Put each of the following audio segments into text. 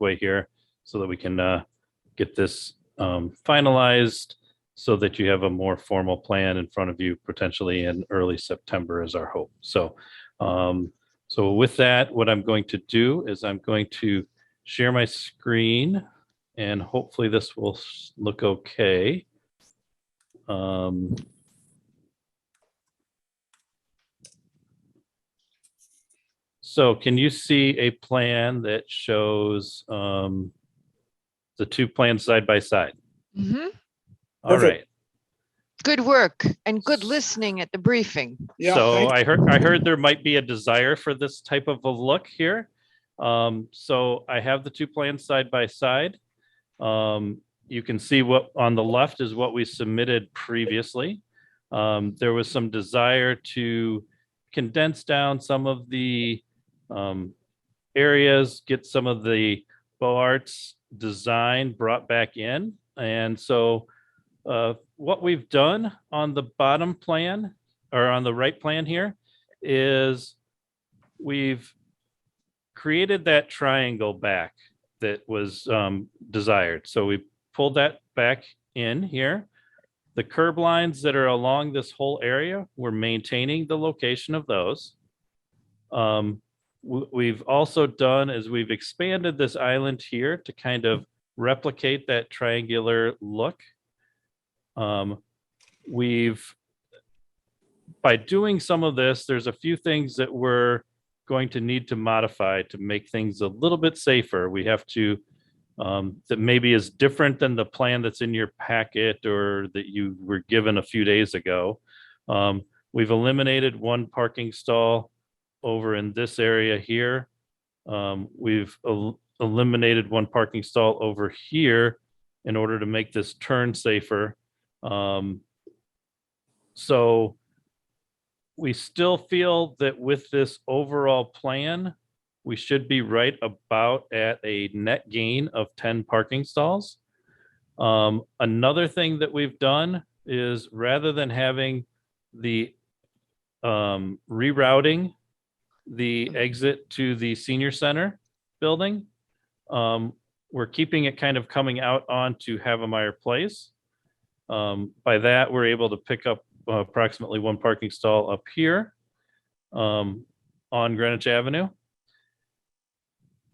way here so that we can get this finalized so that you have a more formal plan in front of you potentially in early September is our hope. So with that, what I'm going to do is I'm going to share my screen and hopefully this will look okay. So can you see a plan that shows the two plans side by side? Mm-hmm. All right. Good work and good listening at the briefing. Yeah, So I heard there might be a desire for this type of a look here. So I have the two plans side by side. You can see what on the left is what we submitted previously. There was some desire to condense down some of the areas, get some of the Beaux Arts design brought back in. And so what we've done on the bottom plan or on the right plan here is we've created that triangle back that was desired. So we pulled that back in here. The curb lines that are along this whole area, we're maintaining the location of those. We've also done is we've expanded this island here to kind of replicate that triangular look. By doing some of this, there's a few things that we're going to need to modify to make things a little bit safer. We have to, that maybe is different than the plan that's in your packet or that you were given a few days ago. We've eliminated one parking stall over in this area here. We've eliminated one parking stall over here in order to make this turn safer. So we still feel that with this overall plan, we should be right about at a net gain of 10 parking stalls. Another thing that we've done is rather than having the rerouting the exit to the senior center building, we're keeping it kind of coming out onto Havemeyer Place. By that, we're able to pick up approximately one parking stall up here on Greenwich Avenue.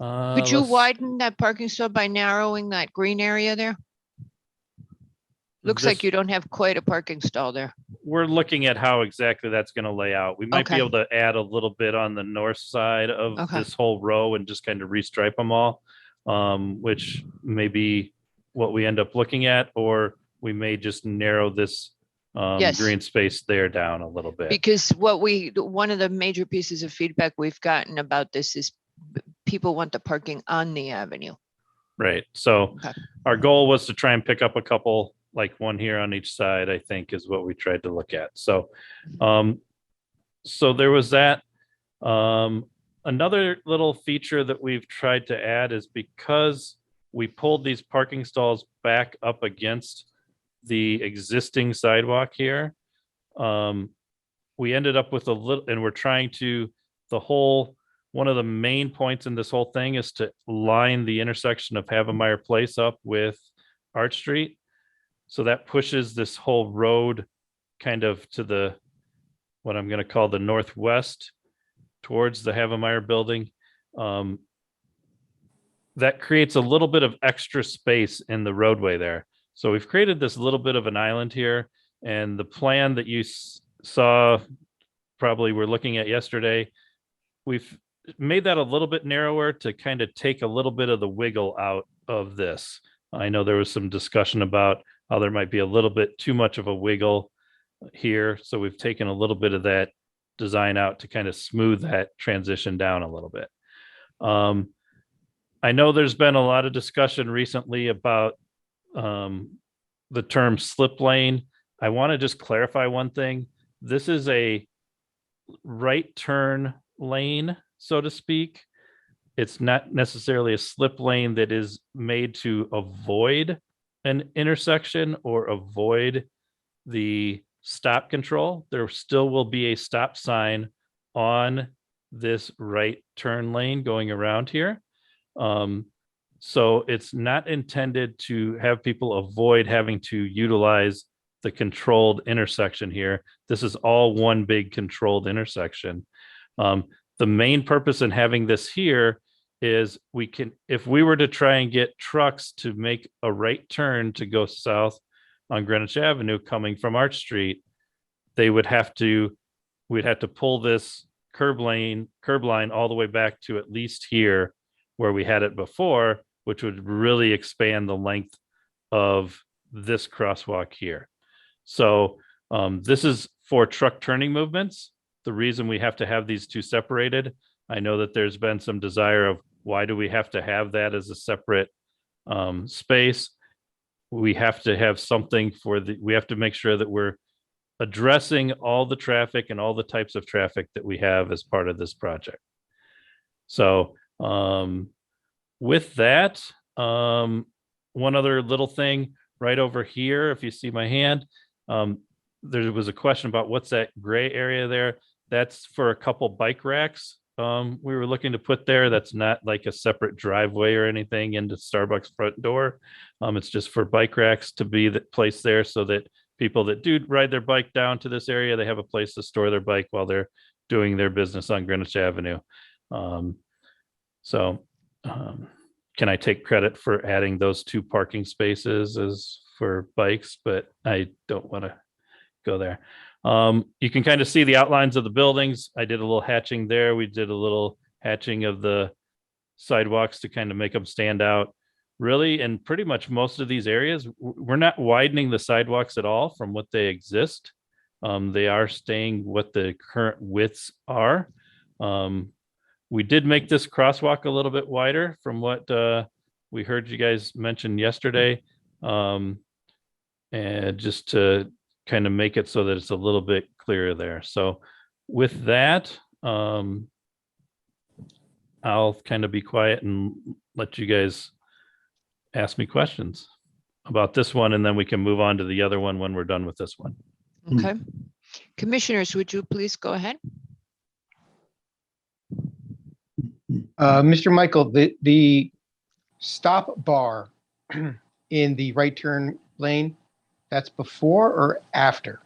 Could you widen that parking stall by narrowing that green area there? Looks like you don't have quite a parking stall there. We're looking at how exactly that's going to lay out. We might be able to add a little bit on the north side of this whole row and just kind of restripe them all, which may be what we end up looking at, or we may just narrow this green space there down a little bit. Because one of the major pieces of feedback we've gotten about this is people want the parking on the avenue. Right. So our goal was to try and pick up a couple, like one here on each side, I think is what we tried to look at. So, so there was that. Another little feature that we've tried to add is because we pulled these parking stalls back up against the existing sidewalk here. We ended up with a little, and we're trying to, one of the main points in this whole thing is to line the intersection of Havemeyer Place up with Arch Street. So that pushes this whole road kind of to what I'm going to call the northwest towards the Havemeyer building. That creates a little bit of extra space in the roadway there. So we've created this little bit of an island here, and the plan that you saw, probably we're looking at yesterday, we've made that a little bit narrower to kind of take a little bit of the wiggle out of this. I know there was some discussion about how there might be a little bit too much of a wiggle here. So we've taken a little bit of that design out to kind of smooth that transition down a little bit. I know there's been a lot of discussion recently about the term slip lane. I want to just clarify one thing. This is a right turn lane, so to speak. It's not necessarily a slip lane that is made to avoid an intersection or avoid the stop control. There still will be a stop sign on this right turn lane going around here. So it's not intended to have people avoid having to utilize the controlled intersection here. This is all one big controlled intersection. The main purpose in having this here is we can, if we were to try and get trucks to make a right turn to go south on Greenwich Avenue coming from Arch Street, they would have to, we'd have to pull this curb line all the way back to at least here where we had it before, which would really expand the length of this crosswalk here. So this is for truck turning movements. The reason we have to have these two separated, I know that there's been some desire of why do we have to have that as a separate space? We have to have something for the, we have to make sure that we're addressing all the traffic and all the types of traffic that we have as part of this project. So with that, one other little thing right over here, if you see my hand, there was a question about what's that gray area there. That's for a couple bike racks we were looking to put there. That's not like a separate driveway or anything into Starbucks front door. It's just for bike racks to be placed there so that people that do ride their bike down to this area, they have a place to store their bike while they're doing their business on Greenwich Avenue. Can I take credit for adding those 2 parking spaces as for bikes, but I don't want to go there. You can kind of see the outlines of the buildings. I did a little hatching there. We did a little hatching of the sidewalks to kind of make them stand out. Really, in pretty much most of these areas, we're not widening the sidewalks at all from what they exist. They are staying what the current widths are. We did make this crosswalk a little bit wider from what we heard you guys mention yesterday. And just to kind of make it so that it's a little bit clearer there. So with that, I'll kind of be quiet and let you guys ask me questions about this one, and then we can move on to the other one when we're done with this one. Okay. Commissioners, would you please go ahead? Mr. Michael, the stop bar in the right turn lane, that's before or after?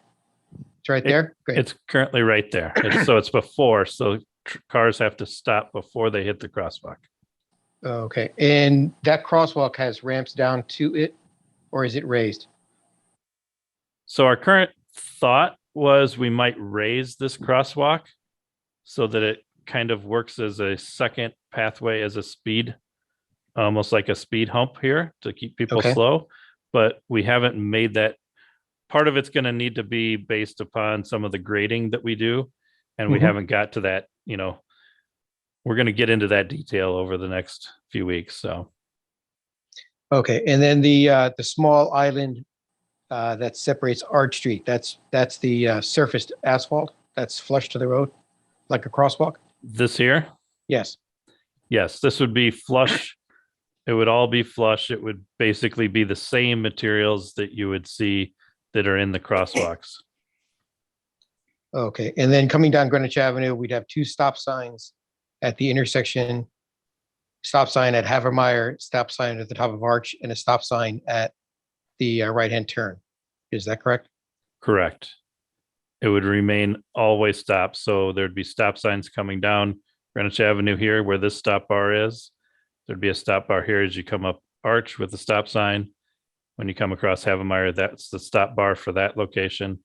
It's right there? Great. It's currently right there. So it's before, so cars have to stop before they hit the crosswalk. Okay, and that crosswalk has ramps down to it, or is it raised? So our current thought was we might raise this crosswalk so that it kind of works as a second pathway, as a speed, almost like a speed hump here to keep people Okay. slow. But we haven't made that. Part of it's going to need to be based upon some of the grading that we do. And we Mhm. haven't got to that, we're going to get into that detail over the next few weeks. So Okay, and then the small island that separates Arch Street, that's the surfaced asphalt that's flush to the road, like a crosswalk? this here, Yes. yes, this would be flush. It would all be flush. It would basically be the same materials that you would see that are in the crosswalks. Okay, and then coming down Greenwich Avenue, we'd have 2 stop signs at the intersection. Stop sign at Havermeyer, stop sign at the top of Arch, and a stop sign at the right-hand turn. Is that correct? Correct. It would remain always stopped. So there'd be stop signs coming down Greenwich Avenue here where this stop bar is. There'd be a stop bar here as you come up Arch with the stop sign. When you come across Havemeyer, that's the stop bar for that location.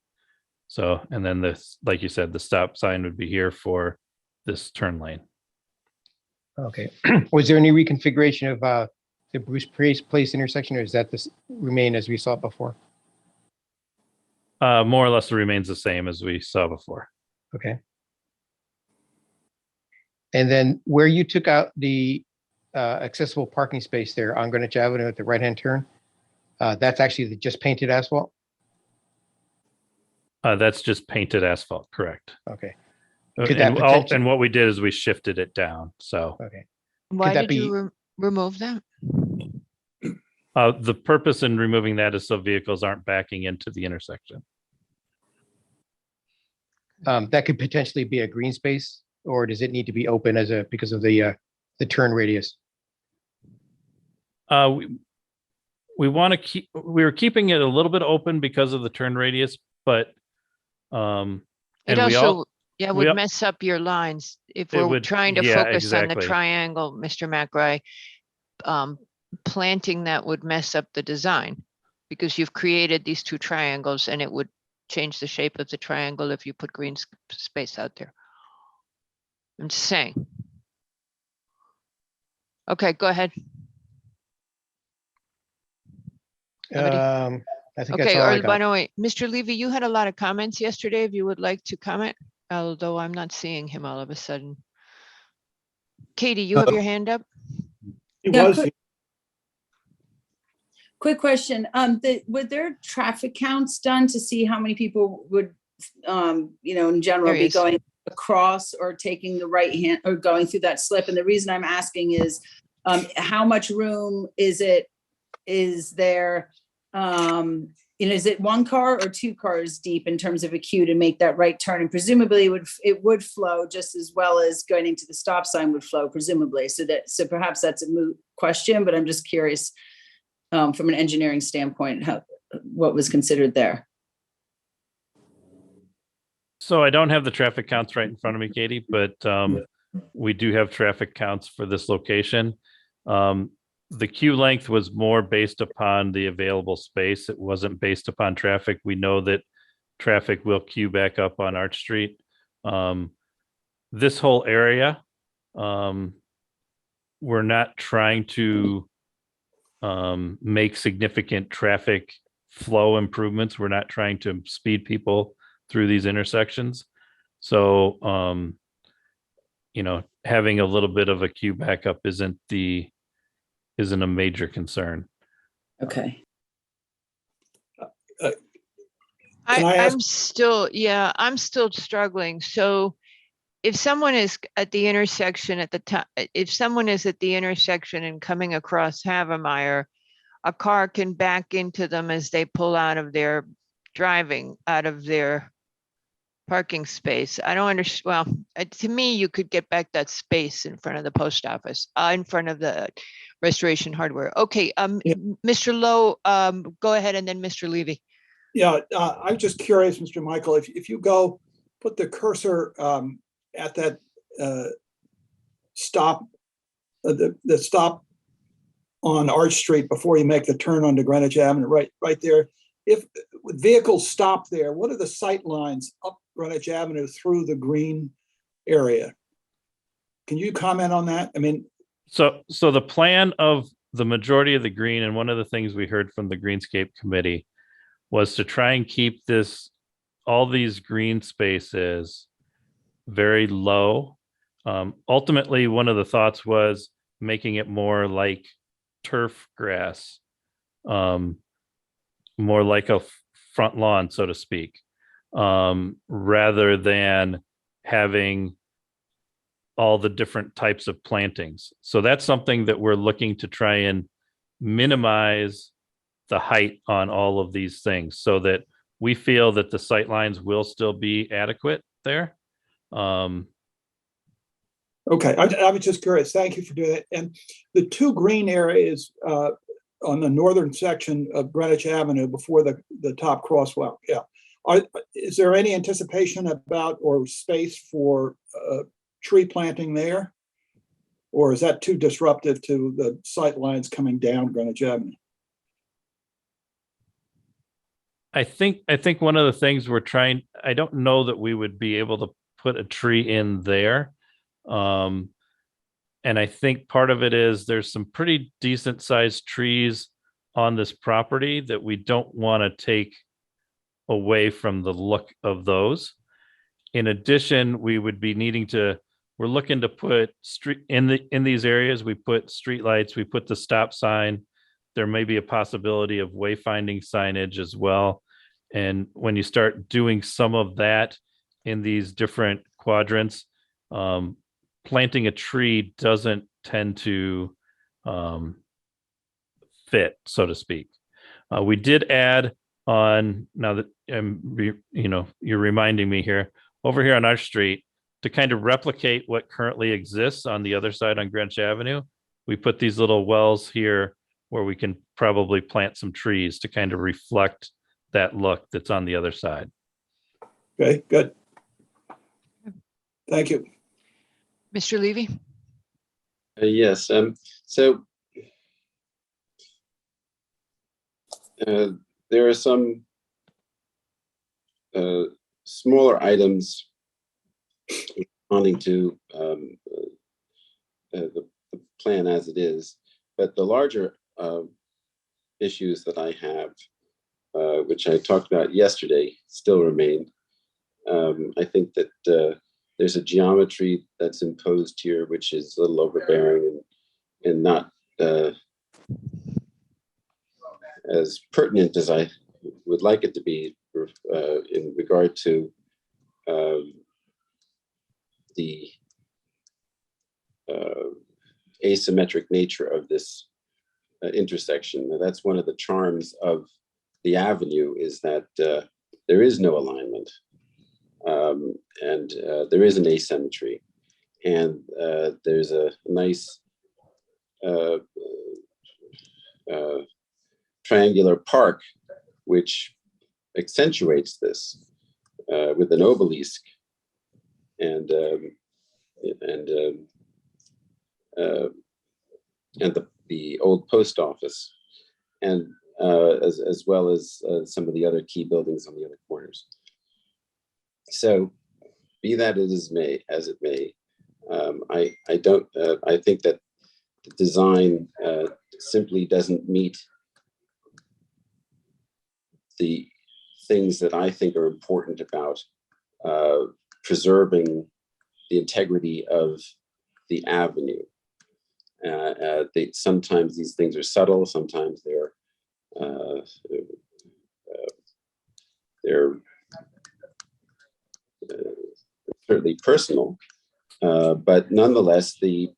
So, and then this, like you said, the stop sign would be here for this turn lane. Okay. Was there any reconfiguration of the Bruce Place intersection, or is that this remain as we saw it before? More or less, it remains the same as we saw before. Okay. And then where you took out the accessible parking space there on Greenwich Avenue at the right-hand turn, that's actually the just painted asphalt? That's just painted asphalt, correct. Okay, Could that And, potentially- and what we did is we shifted it down. So okay. Why that did you remove that? the purpose in removing that is so vehicles aren't backing into the intersection. That could potentially be a green space, or does it need to be open because of the turn radius? We want to we were keeping it a little bit open because of the turn radius, but, It and we also, all, yeah, we would al- mess up your lines. If it we're would, trying to yeah, focus on the exactly. triangle, Mr. McRae, planting that would mess up the design because you've created these two triangles and it would change the shape of the triangle if you put green space out there. I'm just saying. Okay, go ahead. Somebody? I think that's Okay, all I or why got. don't we, Mr. Levy, you had a lot of comments yesterday. If you would like to comment, although I'm not seeing him all of a sudden. Katie, you have your hand up? It Yeah, was, Quick question, were there traffic counts done to see how many people would, in general There be is. going across or taking the right hand or going through that slip? And the reason I'm asking is, how much room is there? Is it one car or two cars deep in terms of a queue to make that right turn? And presumably it would flow just as well as going into the stop sign would flow, presumably. So perhaps that's a moot question, but I'm just curious, from an engineering standpoint, what was considered there? So I don't have the traffic counts right in front of me, Katie, but we do have traffic counts for this location. The queue length was more based upon the available space. It wasn't based upon traffic. We know that traffic will queue back up on Arch Street. This whole area, we're not trying to make significant traffic flow improvements. We're not trying to speed people through these intersections. So, having a little bit of a queue backup isn't a major concern. Okay. Can I ask- I'm still struggling. So if someone is at the intersection if someone is at the intersection and coming across Havemeyer, a car can back into them as they pull out of their parking space. I don't understand. Well, to me, you could get back that space in front of the post office, in front of the Restoration Hardware. Okay, Yeah. Mr. Lowe, go ahead, and then Mr. Levy. yeah, I'm just curious, Mr. Michael, if you go put the cursor at that stop, the stop on Arch Street before you make the turn onto Greenwich Avenue, right there. If vehicles stop there, what are the sight lines up Greenwich Avenue through the green area? Can you comment on that? I mean, So the plan of the majority of the green, and one of the things we heard from the Greenscape Committee was to try and keep all these green spaces very low. Ultimately, one of the thoughts was making it more like turf grass, more like a front lawn, so to speak, rather than having all the different types of plantings. So that's something that we're looking to try and minimize the height on all of these things so that we feel that the sight lines will still be adequate there. okay, I was just curious. Thank you for doing that. And the two green areas on the northern section of Greenwich Avenue before the top crosswalk, yeah. Is there any anticipation about or space for tree planting there? Or is that too disruptive to the sight lines coming down Greenwich Avenue? I think one of the things I don't know that we would be able to put a tree in there. And I think part of it is there's some pretty decent sized trees on this property that we don't want to take away from the look of those. In addition, we would be we're looking to put in these areas, we put street lights, we put the stop sign. There may be a possibility of wayfinding signage as well. And when you start doing some of that in these different quadrants, planting a tree doesn't tend to fit, so to speak. We did add on, now that you're reminding me here, over here on our street, to kind of replicate what currently exists on the other side on Greenwich Avenue. We put these little wells here where we can probably plant some trees to kind of reflect that look that's on the other side. Okay, good. Thank you. Mr. Levy? Yes. So there are some smaller items responding to the plan as it is, but the larger issues that I have, which I talked about yesterday, still remain. I think that there's a geometry that's imposed here, which is a little overbearing and not as pertinent as I would like it to be in regard to the asymmetric nature of this intersection. Now, that's one of the charms of the avenue, is that there is no alignment, and there is an asymmetry, and there's a nice triangular park which accentuates this with an obelisk and the old post office, and as well as some of the other key buildings on the other corners. So, be that as it may, I think that the design simply doesn't meet the things that I think are important about preserving the integrity of the avenue. Sometimes these things are subtle, sometimes they're certainly personal, but nonetheless, the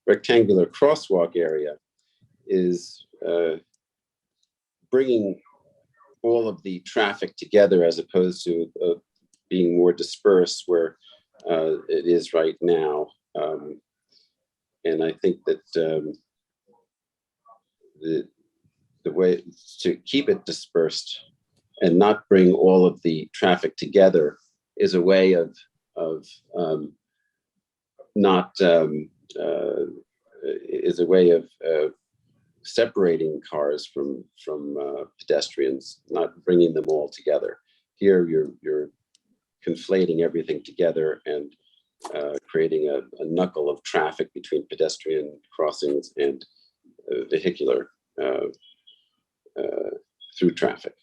rectangular crosswalk area is bringing all of the traffic together, as opposed to being more dispersed where it is right now. And I think that the way to keep it dispersed and not bring all of the traffic together is a way of separating cars from pedestrians, not bringing them all together. Here, you're conflating everything together and creating a knuckle of traffic between pedestrian crossings and vehicular through traffic.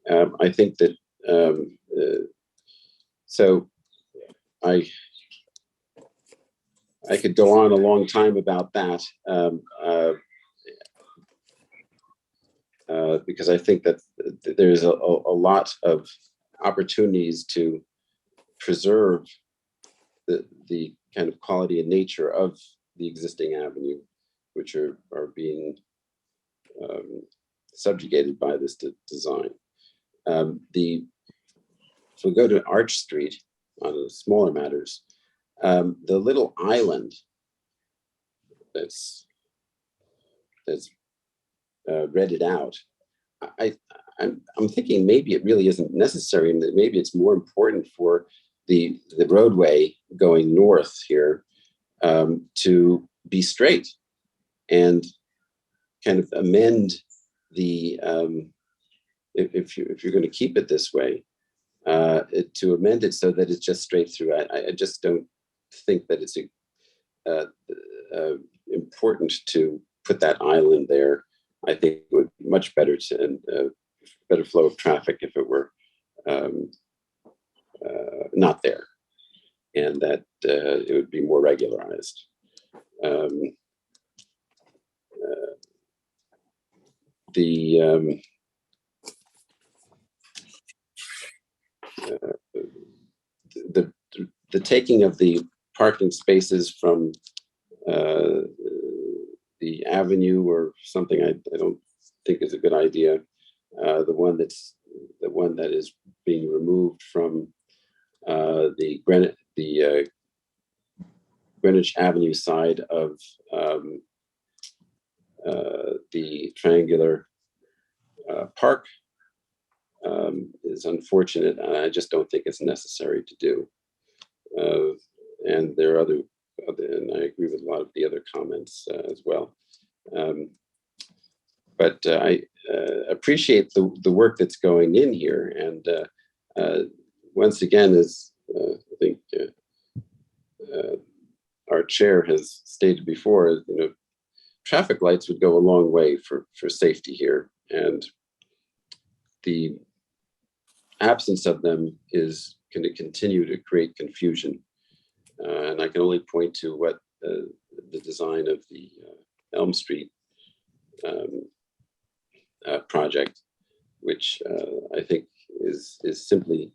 I think that so I could go on a long time about that, because I think that there's a lot of opportunities to preserve the kind of quality and nature of the existing avenue, which are being subjugated by this design. If we go to Arch Street on the smaller matters, the little island that's redded out, I'm thinking maybe it really isn't necessary, and that maybe it's more important for the roadway going north here to be straight and kind of amend the if you're going to keep it this way, to amend it so that it's just straight through. I just don't think that it's important to put that island there. I think it would be much better to better flow of traffic if it were not there, and that it would be more regularized. The taking of the parking spaces from the Avenue or something, I don't think is a good idea. The one that is being removed from the Greenwich Avenue side of the triangular park is unfortunate, and I just don't think it's necessary to do. And there are other, and I agree with a lot of the other comments as well. But I appreciate the work that's going in here, and once again, as I think our chair has stated before, traffic lights would go a long way for safety here, and the absence of them is going to continue to create confusion. And I can only point to what the design of the Elm Street project, which I think is simply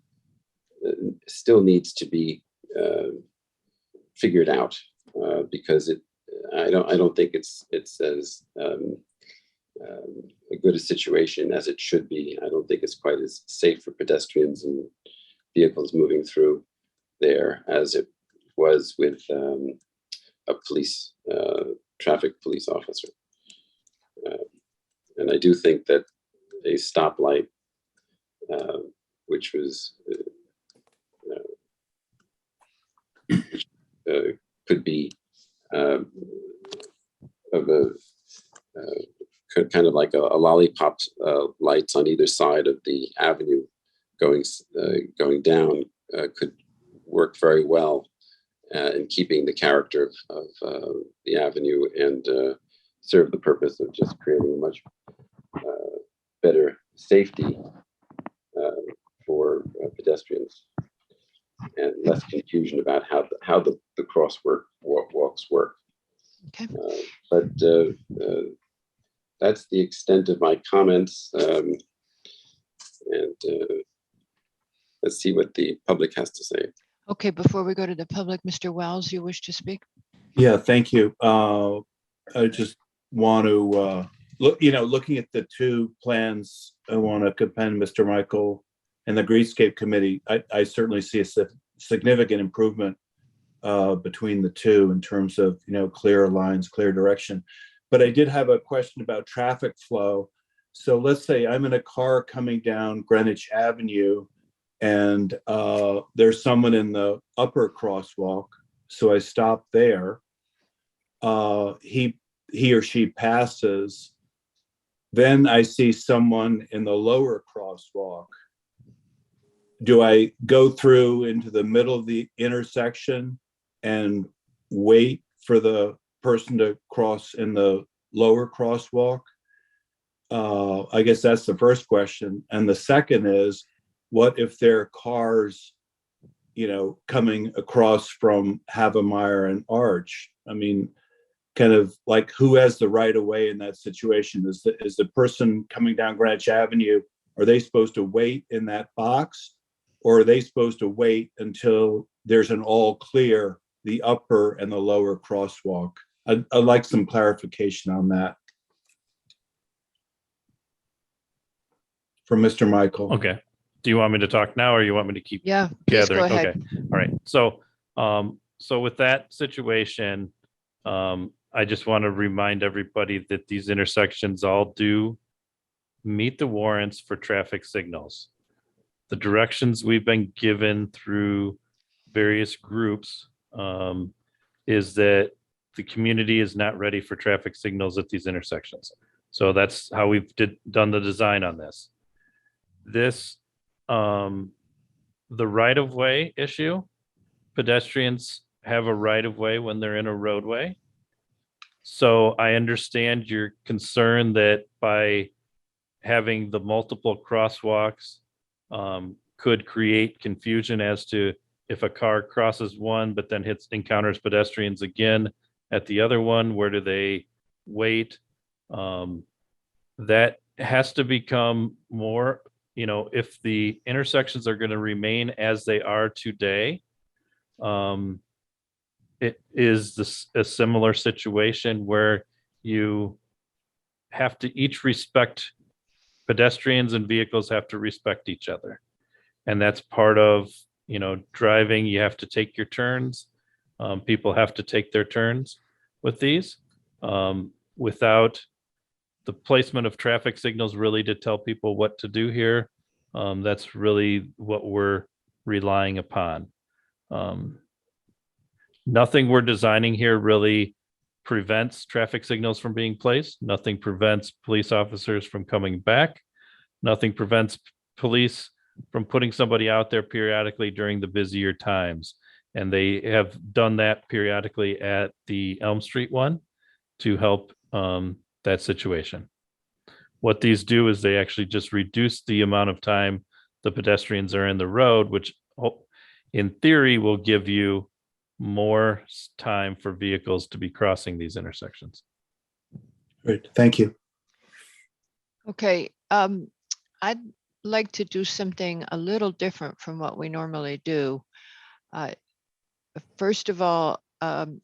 still needs to be figured out, because I don't think it's as a good a situation as it should be. I don't think it's quite as safe for pedestrians and vehicles moving through there as it was with a traffic police officer. And I do think that a stoplight, which was could be of a kind of like a lollipop lights on either side of the avenue going down could work very well in keeping the character of the avenue and serve the purpose of just creating a much better safety for pedestrians and less confusion about how the walks work. Okay. But that's the extent of my comments. And let's see what the public has to say. Okay, before we go to the public, Mr. Wells, you wish to speak? Yeah, thank you. I just want to looking at the two plans, I want to commend Mr. Michael and the Greenscape Committee. I certainly see a significant improvement between the two in terms of clear lines, clear direction. But I did have a question about traffic flow. So let's say I'm in a car coming down Greenwich Avenue, and there's someone in the upper crosswalk. So I stop there. He or she passes. Then I see someone in the lower crosswalk. Do I go through into the middle of the intersection and wait for the person to cross in the lower crosswalk? I guess that's the first question. And the second is, what if there are cars, coming across from Havemeyer and Arch? I mean, kind of like, who has the right of way in that situation? Is the person coming down Greenwich Avenue, are they supposed to wait in that box? Or are they supposed to wait until there's an all clear, the upper and the lower crosswalk? I'd like some clarification on that from Mr. Michael. Okay. Do you want me to talk now, or you want me to keep Yeah, please go gathering? ahead. Okay. All right. So with that situation, I just want to remind everybody that these intersections all do meet the warrants for traffic signals. The directions we've been given through various groups is that the community is not ready for traffic signals at these intersections. So that's how we've done the design on this. The right-of-way issue, pedestrians have a right-of-way when they're in a roadway. So I understand your concern that by having the multiple crosswalks could create confusion as to if a car crosses one, but then encounters pedestrians again at the other one, where do they wait? That has to become more, if the intersections are going to remain as they are today, it is a similar situation where you have to each respect, pedestrians and vehicles have to respect each other. And that's part of, driving. You have to take your turns. People have to take their turns with these. Without the placement of traffic signals really to tell people what to do here, that's really what we're relying upon. Nothing we're designing here really prevents traffic signals from being placed. Nothing prevents police officers from coming back. Nothing prevents police from putting somebody out there periodically during the busier times. And they have done that periodically at the Elm Street one to help that situation. What these do is they actually just reduce the amount of time the pedestrians are in the road, which in theory will give you more time for vehicles to be crossing these intersections. Great, thank you. Okay, I'd like to do something a little different from what we normally do. First of all, I'd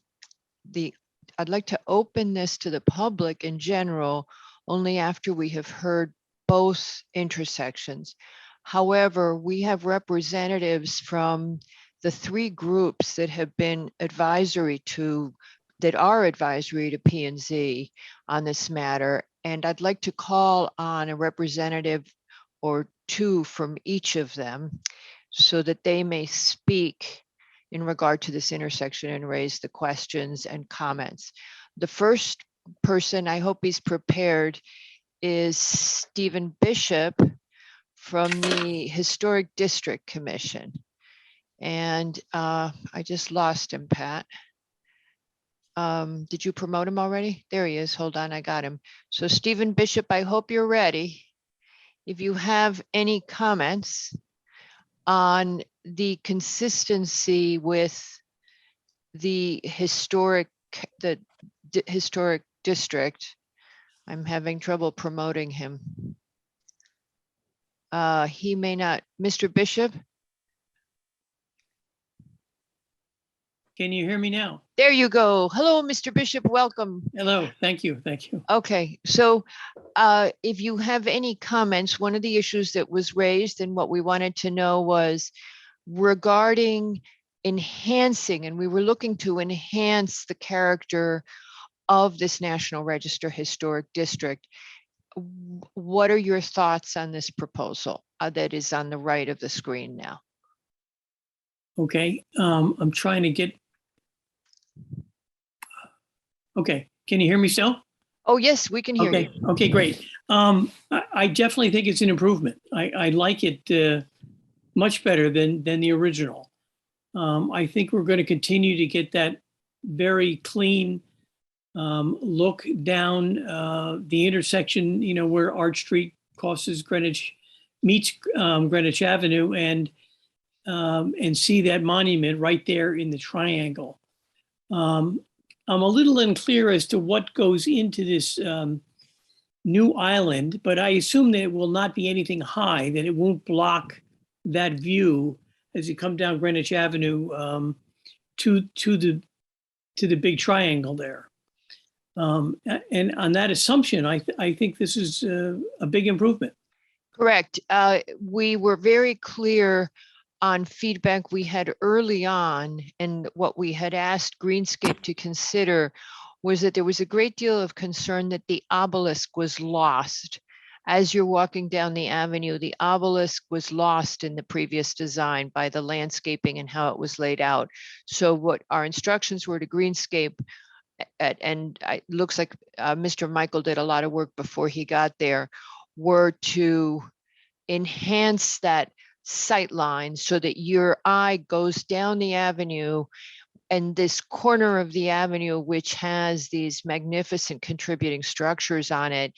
like to open this to the public in general only after we have heard both intersections. However, we have representatives from the three groups that have been advisory to P&Z on this matter. And I'd like to call on a representative or two from each of them so that they may speak in regard to this intersection and raise the questions and comments. The first person, I hope he's prepared, is Stephen Bishop from the Historic District Commission. And I just lost him, Pat. Did you promote him already? There he is. Hold on, I got him. So Stephen Bishop, I hope you're ready. If you have any comments on the consistency with the historic district. I'm having trouble promoting him. He may not, Mr. Bishop. Can you hear me now? There you go. Hello, Mr. Bishop, welcome. Hello, thank you, thank you. Okay, so if you have any comments, one of the issues that was raised and what we wanted to know was regarding enhancing, and we were looking to enhance the character of this National Register Historic District. What are your thoughts on this proposal that is on the right of the screen now? Okay, I'm trying to get. Okay, can you hear me still? Oh, yes, we can hear Okay, you. okay, great. I definitely think it's an improvement. I like it much better than the original. I think we're going to continue to get that very clean look down the intersection, where Arch Street crosses Greenwich, meets Greenwich Avenue, and see that monument right there in the triangle. I'm a little unclear as to what goes into this new island, but I assume that it will not be anything high, that it won't block that view as you come down Greenwich Avenue to the big triangle there. And on that assumption, I think this is a big improvement. Correct. We were very clear on feedback we had early on, and what we had asked Greenscape to consider was that there was a great deal of concern that the obelisk was lost. As you're walking down the avenue, the obelisk was lost in the previous design by the landscaping and how it was laid out. So what our instructions were to Greenscape, and it looks like Mr. Michael did a lot of work before he got there, were to enhance that sight line so that your eye goes down the avenue, and this corner of the avenue, which has these magnificent contributing structures on it,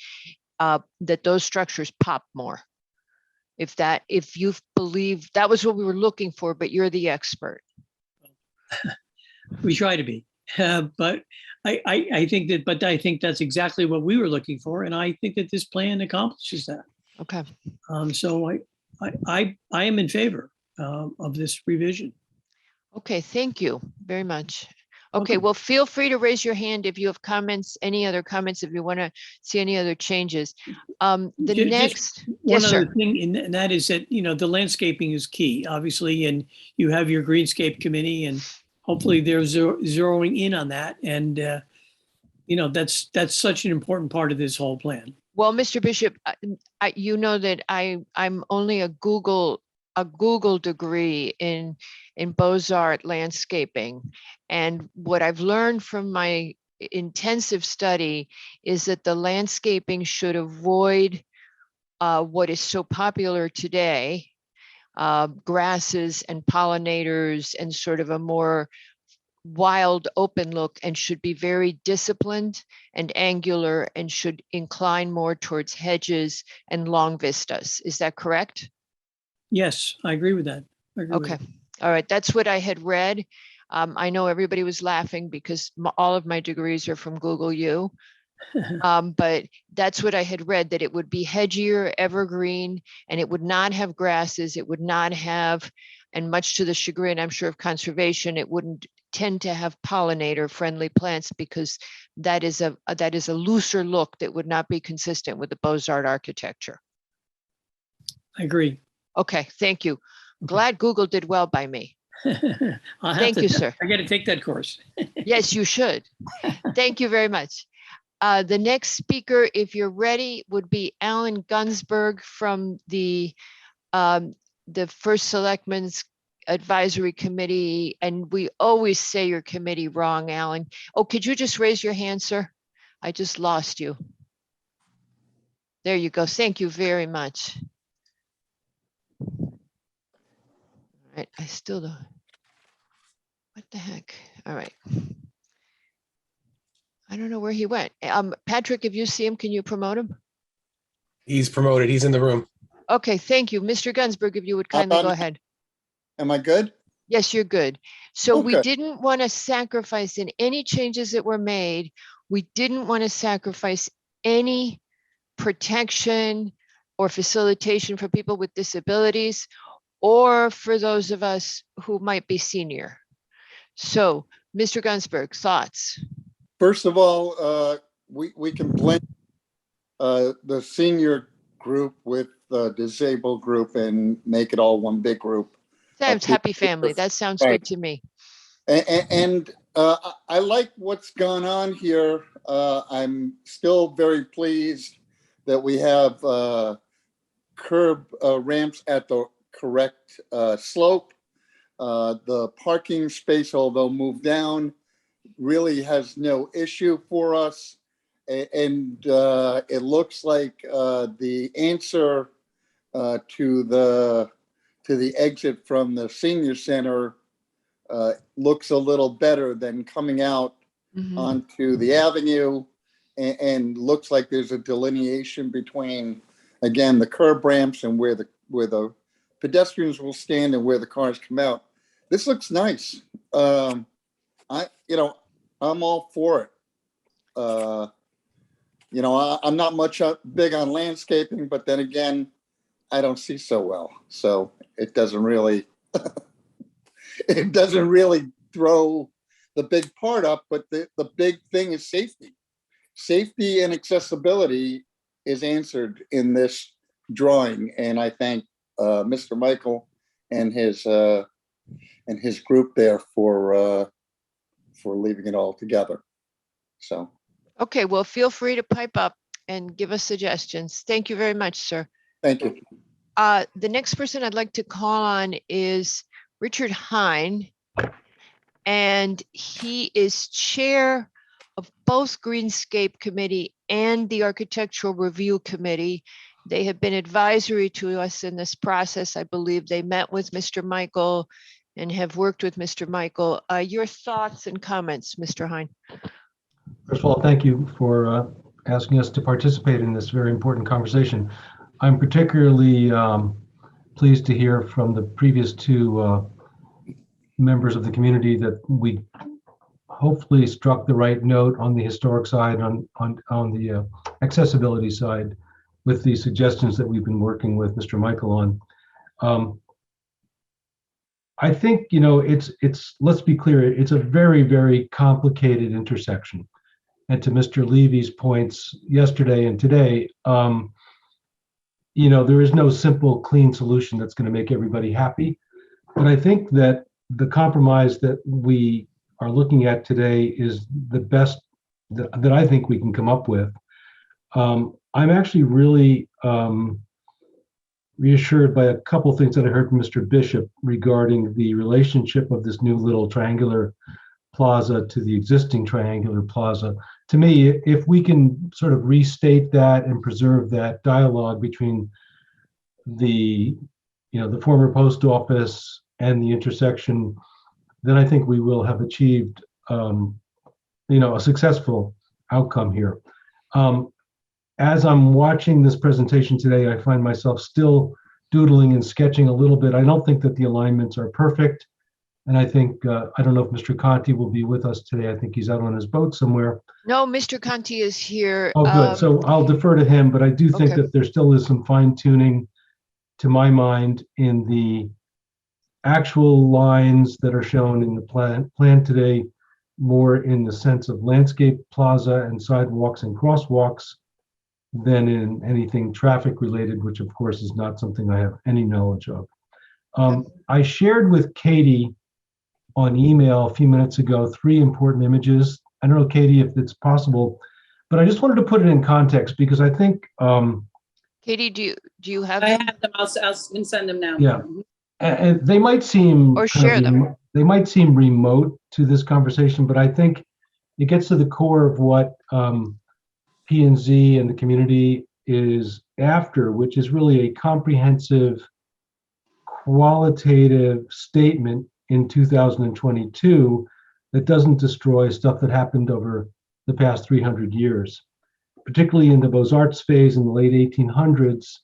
that those structures pop more. If you believe that was what we were looking for, but you're the expert. We try to be, but I think that, but I think that's exactly what we were looking for, and I think that this plan accomplishes that. Okay. So I am in favor of this revision. Okay, thank you very much. Okay, well, feel free to raise your hand if you have comments, any other comments, if you want to see any other changes. The Ju- just next, One yes, other sir. thing, and that is that, the landscaping is key, obviously, and you have your greenscape committee, and hopefully they're zeroing in on that. And, that's such an important part of this whole plan. Well, Mr. Bishop, you know that I'm only a Google degree in Beaux-Art landscaping. And what I've learned from my intensive study is that the landscaping should avoid what is so popular today, grasses and pollinators and sort of a more wild open look, and should be very disciplined and angular and should incline more towards hedges and long vistas. Is that correct? Yes, I agree with that. I agree with Okay. that. All right. That's what I had read. I know everybody was laughing because all of my degrees are from Google U. But that's what I had read, that it would be hedgier, evergreen, and it would not have grasses. It would not have, and much to the chagrin, I'm sure, of conservation, it wouldn't tend to have pollinator friendly plants, because that is a looser look that would not be consistent with the Beaux-Art architecture. I agree. Okay, thank you. Okay. Glad Google did well by me. I'll have Thank to- you, sir. I got to take that course. Yes, you should. Thank you very much. The next speaker, if you're ready, would be Alan Gunsberg from the First Selectmen's Advisory Committee. And we always say your committee wrong, Alan. Oh, could you just raise your hand, sir? I just lost you. There you go. Thank you very much. All right, I still don't. What the heck? All right. I don't know where he went. Patrick, if you see him, can you promote him? He's promoted. He's in the room. Okay, thank you. Mr. Gunsberg, if you would kindly go ahead. Am I good? Yes, you're good. So we Okay. didn't want to sacrifice in any changes that were made. We didn't want to sacrifice any protection or facilitation for people with disabilities or for those of us who might be senior. So, Mr. Gunsberg, thoughts? First of all, we can blend the senior group with the disabled group and make it all one big group. Sounds happy family. That sounds good Right. to me. And I like what's gone on here. I'm still very pleased that we have curb ramps at the correct slope. The parking space, although moved down, really has no issue for us. And it looks like the answer to the exit from the senior center looks a little better than coming out Mhm. onto the avenue, and looks like there's a delineation between, again, the curb ramps and where the pedestrians will stand and where the cars come out. This looks nice. I'm all for it. I'm not much big on landscaping, but then again, I don't see so well, so it doesn't really throw the big part up. But the big thing is safety. Safety and accessibility is answered in this drawing, and I thank Mr. Michael and his group there for leaving it all together. So. Okay, well, feel free to pipe up and give us suggestions. Thank you very much, sir. Thank you. The next person I'd like to call on is Richard Hine. And he is chair of both Greenscape Committee and the Architectural Review Committee. They have been advisory to us in this process. I believe they met with Mr. Michael and have worked with Mr. Michael. Your thoughts and comments, Mr. Hine? First of all, thank you for asking us to participate in this very important conversation. I'm particularly pleased to hear from the previous two members of the community that we hopefully struck the right note on the historic side, on the accessibility side, with the suggestions that we've been working with Mr. Michael on. I think, let's be clear, it's a very, very complicated intersection. And to Mr. Levy's points yesterday and today, there is no simple, clean solution that's going to make everybody happy. But I think that the compromise that we are looking at today is the best that I think we can come up with. I'm actually really reassured by a couple of things that I heard from Mr. Bishop regarding the relationship of this new little triangular plaza to the existing triangular plaza. To me, if we can sort of restate that and preserve that dialogue between the former post office and the intersection, then I think we will have achieved, a successful outcome here. As I'm watching this presentation today, I find myself still doodling and sketching a little bit. I don't think that the alignments are perfect. And I think, I don't know if Mr. Conti will be with us today. I think he's out on his boat somewhere. No, Mr. Conti is here. Oh, good. So I'll defer to him, but I do think Okay. that there still is some fine tuning, to my mind, in the actual lines that are shown in the plan today, more in the sense of landscape plaza and sidewalks and crosswalks than in anything traffic related, which of course is not something I have any knowledge of. I shared with Katie on email a few minutes ago 3 important images. I don't know, Katie, if it's possible, but I just wanted to put it in context because I think Katie, do you have I them? have them. I'll send them now. Yeah. And they might seem Or kind of share them. They might seem remote to this conversation, but I think it gets to the core of what P&Z and the community is after, which is really a comprehensive, qualitative statement in 2022 that doesn't destroy stuff that happened over the past 300 years, particularly in the Beaux-Arts phase in the late 1800s.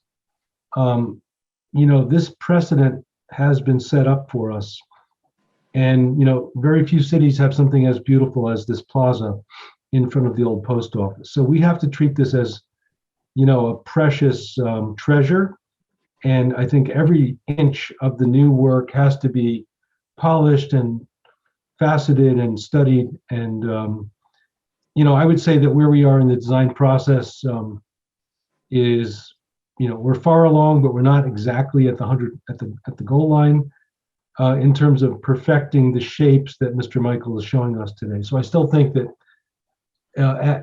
This precedent has been set up for us. And, very few cities have something as beautiful as this plaza in front of the old post office. So we have to treat this as, a precious treasure. And I think every inch of the new work has to be polished and faceted and studied. And, I would say that where we are in the design process is, we're far along, but we're not exactly at the goal line in terms of perfecting the shapes that Mr. Michael is showing us today. So I still think that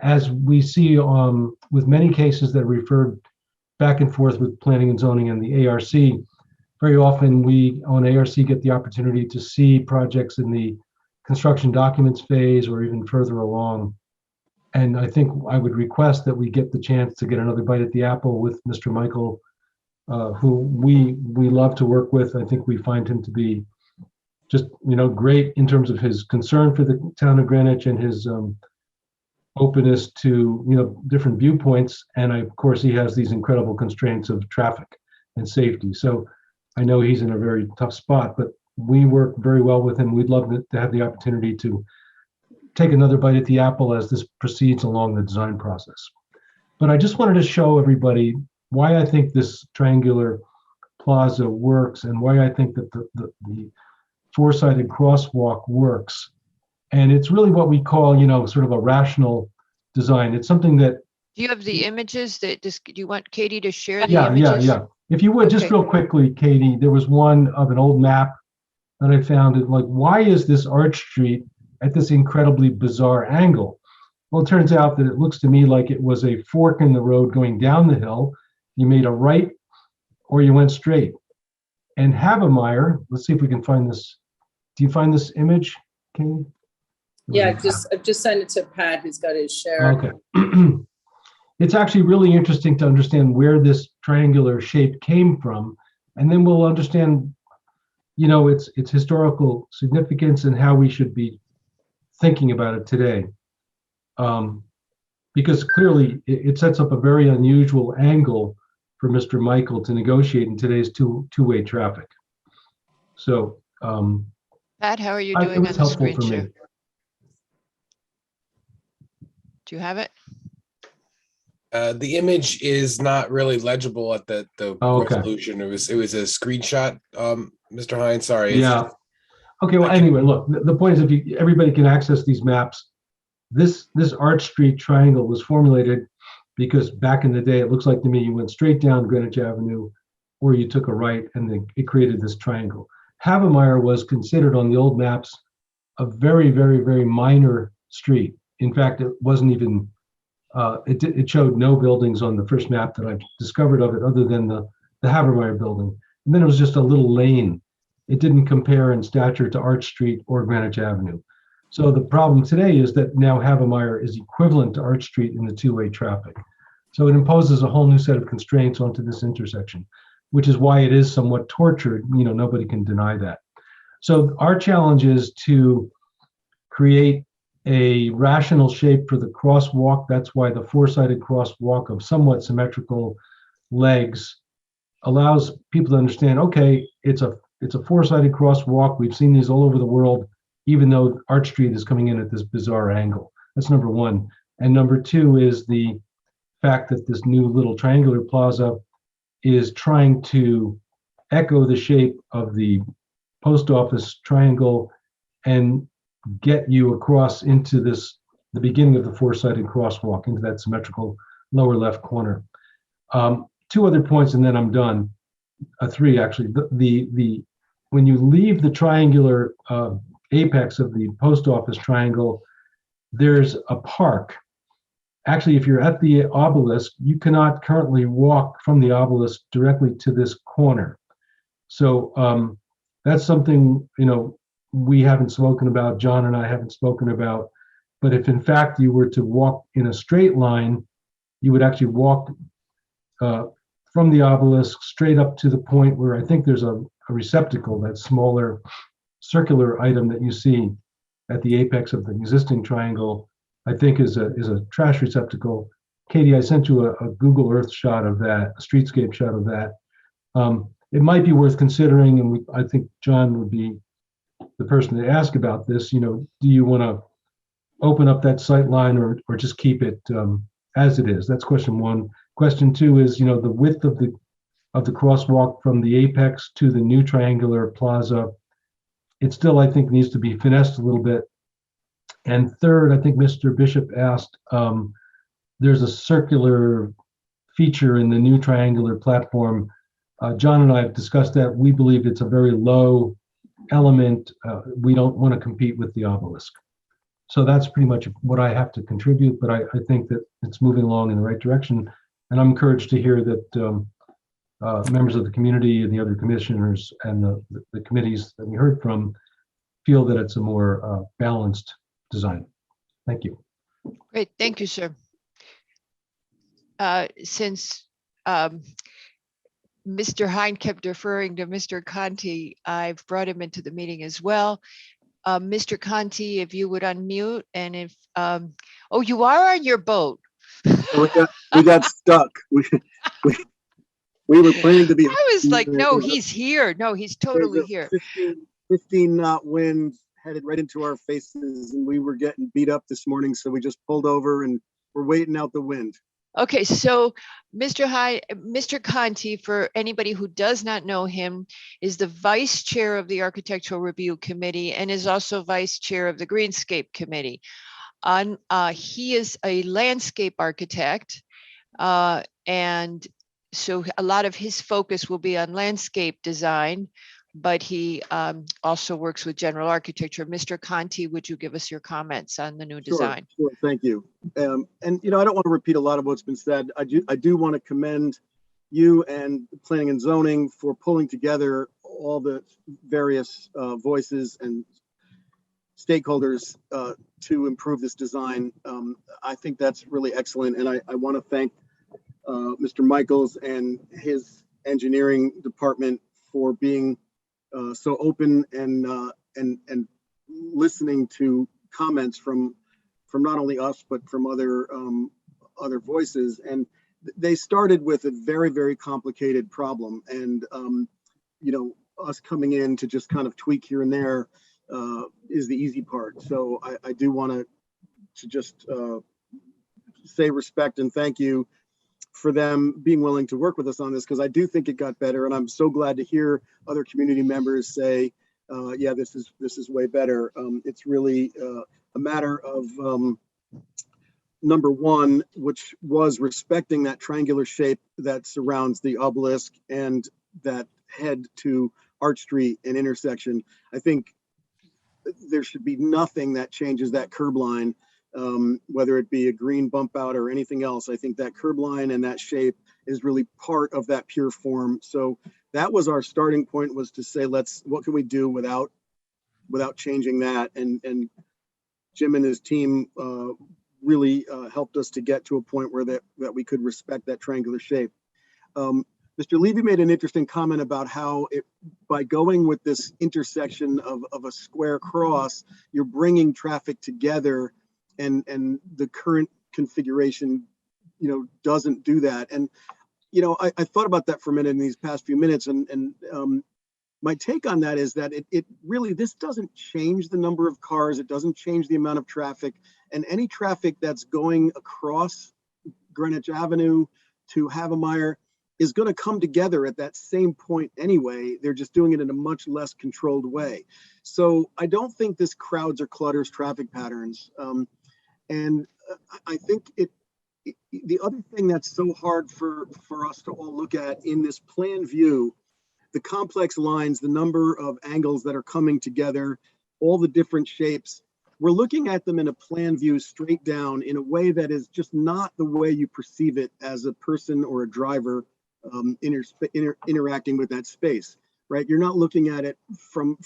as we see with many cases that are referred back and forth with planning and zoning and the ARC, very often we on ARC get the opportunity to see projects in the construction documents phase or even further along. And I think I would request that we get the chance to get another bite at the apple with Mr. Michael, who we love to work with. I think we find him to be just, great in terms of his concern for the town of Greenwich and his openness to, different viewpoints. And of course, he has these incredible constraints of traffic and safety. So I know he's in a very tough spot, but we work very well with him. We'd love to have the opportunity to take another bite at the apple as this proceeds along the design process. But I just wanted to show everybody why I think this triangular plaza works and why I think that the four-sided crosswalk works. And it's really what we call, sort of a rational design. It's something that. Do you have the images do you want Katie to share the Yeah. images? If you would, just Okay. real quickly, Katie, there was one of an old map that I found. Like, why is this Arch Street at this incredibly bizarre angle? Well, it turns out that it looks to me like it was a fork in the road going down the hill. You made a right or you went straight. And Havemeyer, let's see if we can find this. Do you find this image, Katie? Yeah, I've just sent it to Pat, who's got his share. Okay. It's actually really interesting to understand where this triangular shape came from. And then we'll understand, its historical significance and how we should be thinking about it today. Because clearly it sets up a very unusual angle for Mr. Michael to negotiate in today's two-way traffic. So Pat, how are you it doing was on the helpful screen for share? me. Do you have it? The image is not really legible at the Oh, okay. resolution. It was a screenshot, Mr. Hines. Sorry. Yeah. Okay, well, anyway, look, the point is if you, everybody can access these maps. This Arch Street triangle was formulated because back in the day, it looks like to me you went straight down Greenwich Avenue or you took a right and then it created this triangle. Havemeyer was considered on the old maps a very, very, very minor street. In fact, it wasn't even, it showed no buildings on the first map that I discovered of it other than the Havemeyer building. And then it was just a little lane. It didn't compare in stature to Arch Street or Greenwich Avenue. So the problem today is that now Havemeyer is equivalent to Arch Street in the two-way traffic. So it imposes a whole new set of constraints onto this intersection, which is why it is somewhat tortured. You know, nobody can deny that. So our challenge is to create a rational shape for the crosswalk. That's why the four-sided crosswalk of somewhat symmetrical legs allows people to understand, okay, it's a four-sided crosswalk. We've seen these all over the world, even though Arch Street is coming in at this bizarre angle. That's number one. And number two is the fact that this new little triangular plaza is trying to echo the shape of the post office triangle and get you across into the beginning of the four-sided crosswalk, into that symmetrical lower left corner. Two other points and then I'm done. Three actually. When you leave the triangular apex of the post office triangle, there's a park. Actually, if you're at the obelisk, you cannot currently walk from the obelisk directly to this corner. So that's something, you know, we haven't spoken about, John and I haven't spoken about, but if in fact you were to walk in a straight line, you would actually walk from the obelisk straight up to the point where I think there's a receptacle, that smaller circular item that you see at the apex of the existing triangle, I think is a trash receptacle. Katie, I sent you a Google Earth shot of that, a streetscape shot of that. It might be worth considering, and I think John would be the person to ask about this. You know, do you want to open up that sight line or just keep it as it is? That's question one. Question two is, you know, the width of the crosswalk from the apex to the new triangular plaza. It still, I think, needs to be finessed a little bit. And third, I think Mr. Bishop asked, there's a circular feature in the new triangular platform. John and I have discussed that. We believe it's a very low element. We don't want to compete with the obelisk. So that's pretty much what I have to contribute, but I think that it's moving along in the right direction. And I'm encouraged to hear that members of the community and the other commissioners and the committees that we heard from feel that it's a more balanced design. Thank you. Great, thank you, sir. Since Mr. Hine kept referring to Mr. Conti, I've brought him into the meeting as well. Mr. Conti, if you would unmute, and if, oh, you are on your boat. We got stuck. We were planning to be. I was like, no, he's here. No, he's totally here. 15 knot wind headed right into our faces, and we were getting beat up this morning, so we just pulled over and we're waiting out the wind. Okay, so Mr. Conti, for anybody who does not know him, is the vice chair of the Architectural Review Committee and is also vice chair of the Greenscape Committee. He is a landscape architect, and so a lot of his focus will be on landscape design, but he also works with general architecture. Mr. Conti, would you give us your comments on the new design? Sure, thank you. And you know, I don't want to repeat a lot of what's been said. I do want to commend you and planning and zoning for pulling together all the various voices and stakeholders to improve this design. I think that's really excellent, and I want to thank Mr. Michaels and his engineering department for being so open and listening to comments from not only us but from other voices. And they started with a very, very complicated problem, and you know, us coming in to just kind of tweak here and there is the easy part. So I do want to just say respect and thank you for them being willing to work with us on this, because I do think it got better. And I'm so glad to hear other community members say yeah, this is way better. It's really a matter of number one, which was respecting that triangular shape that surrounds the obelisk and that head to Arch Street and intersection. I think there should be nothing that changes that curb line, whether it be a green bump out or anything else. I think that curb line and that shape is really part of that pure form. So that was our starting point, was to say, what can we do without changing that? And Jim and his team really helped us to get to a point where that we could respect that triangular shape. Mr. Levy made an interesting comment about how by going with this intersection of a square cross, you're bringing traffic together, and the current configuration, doesn't do that. And, I thought about that for a minute in these past few minutes, and my take on that is that it really, this doesn't change the number of cars. It doesn't change the amount of traffic, and any traffic that's going across Greenwich Avenue to Havemeyer is going to come together at that same point anyway. They're just doing it in a much less controlled way. So I don't think this crowds or clutters traffic patterns. And I think the other thing that's so hard for us to all look at in this plan view, the complex lines, the number of angles that are coming together, all the different shapes, we're looking at them in a plan view straight down in a way that is just not the way you perceive it as a person or a driver interacting with that space, right? You're not looking at it from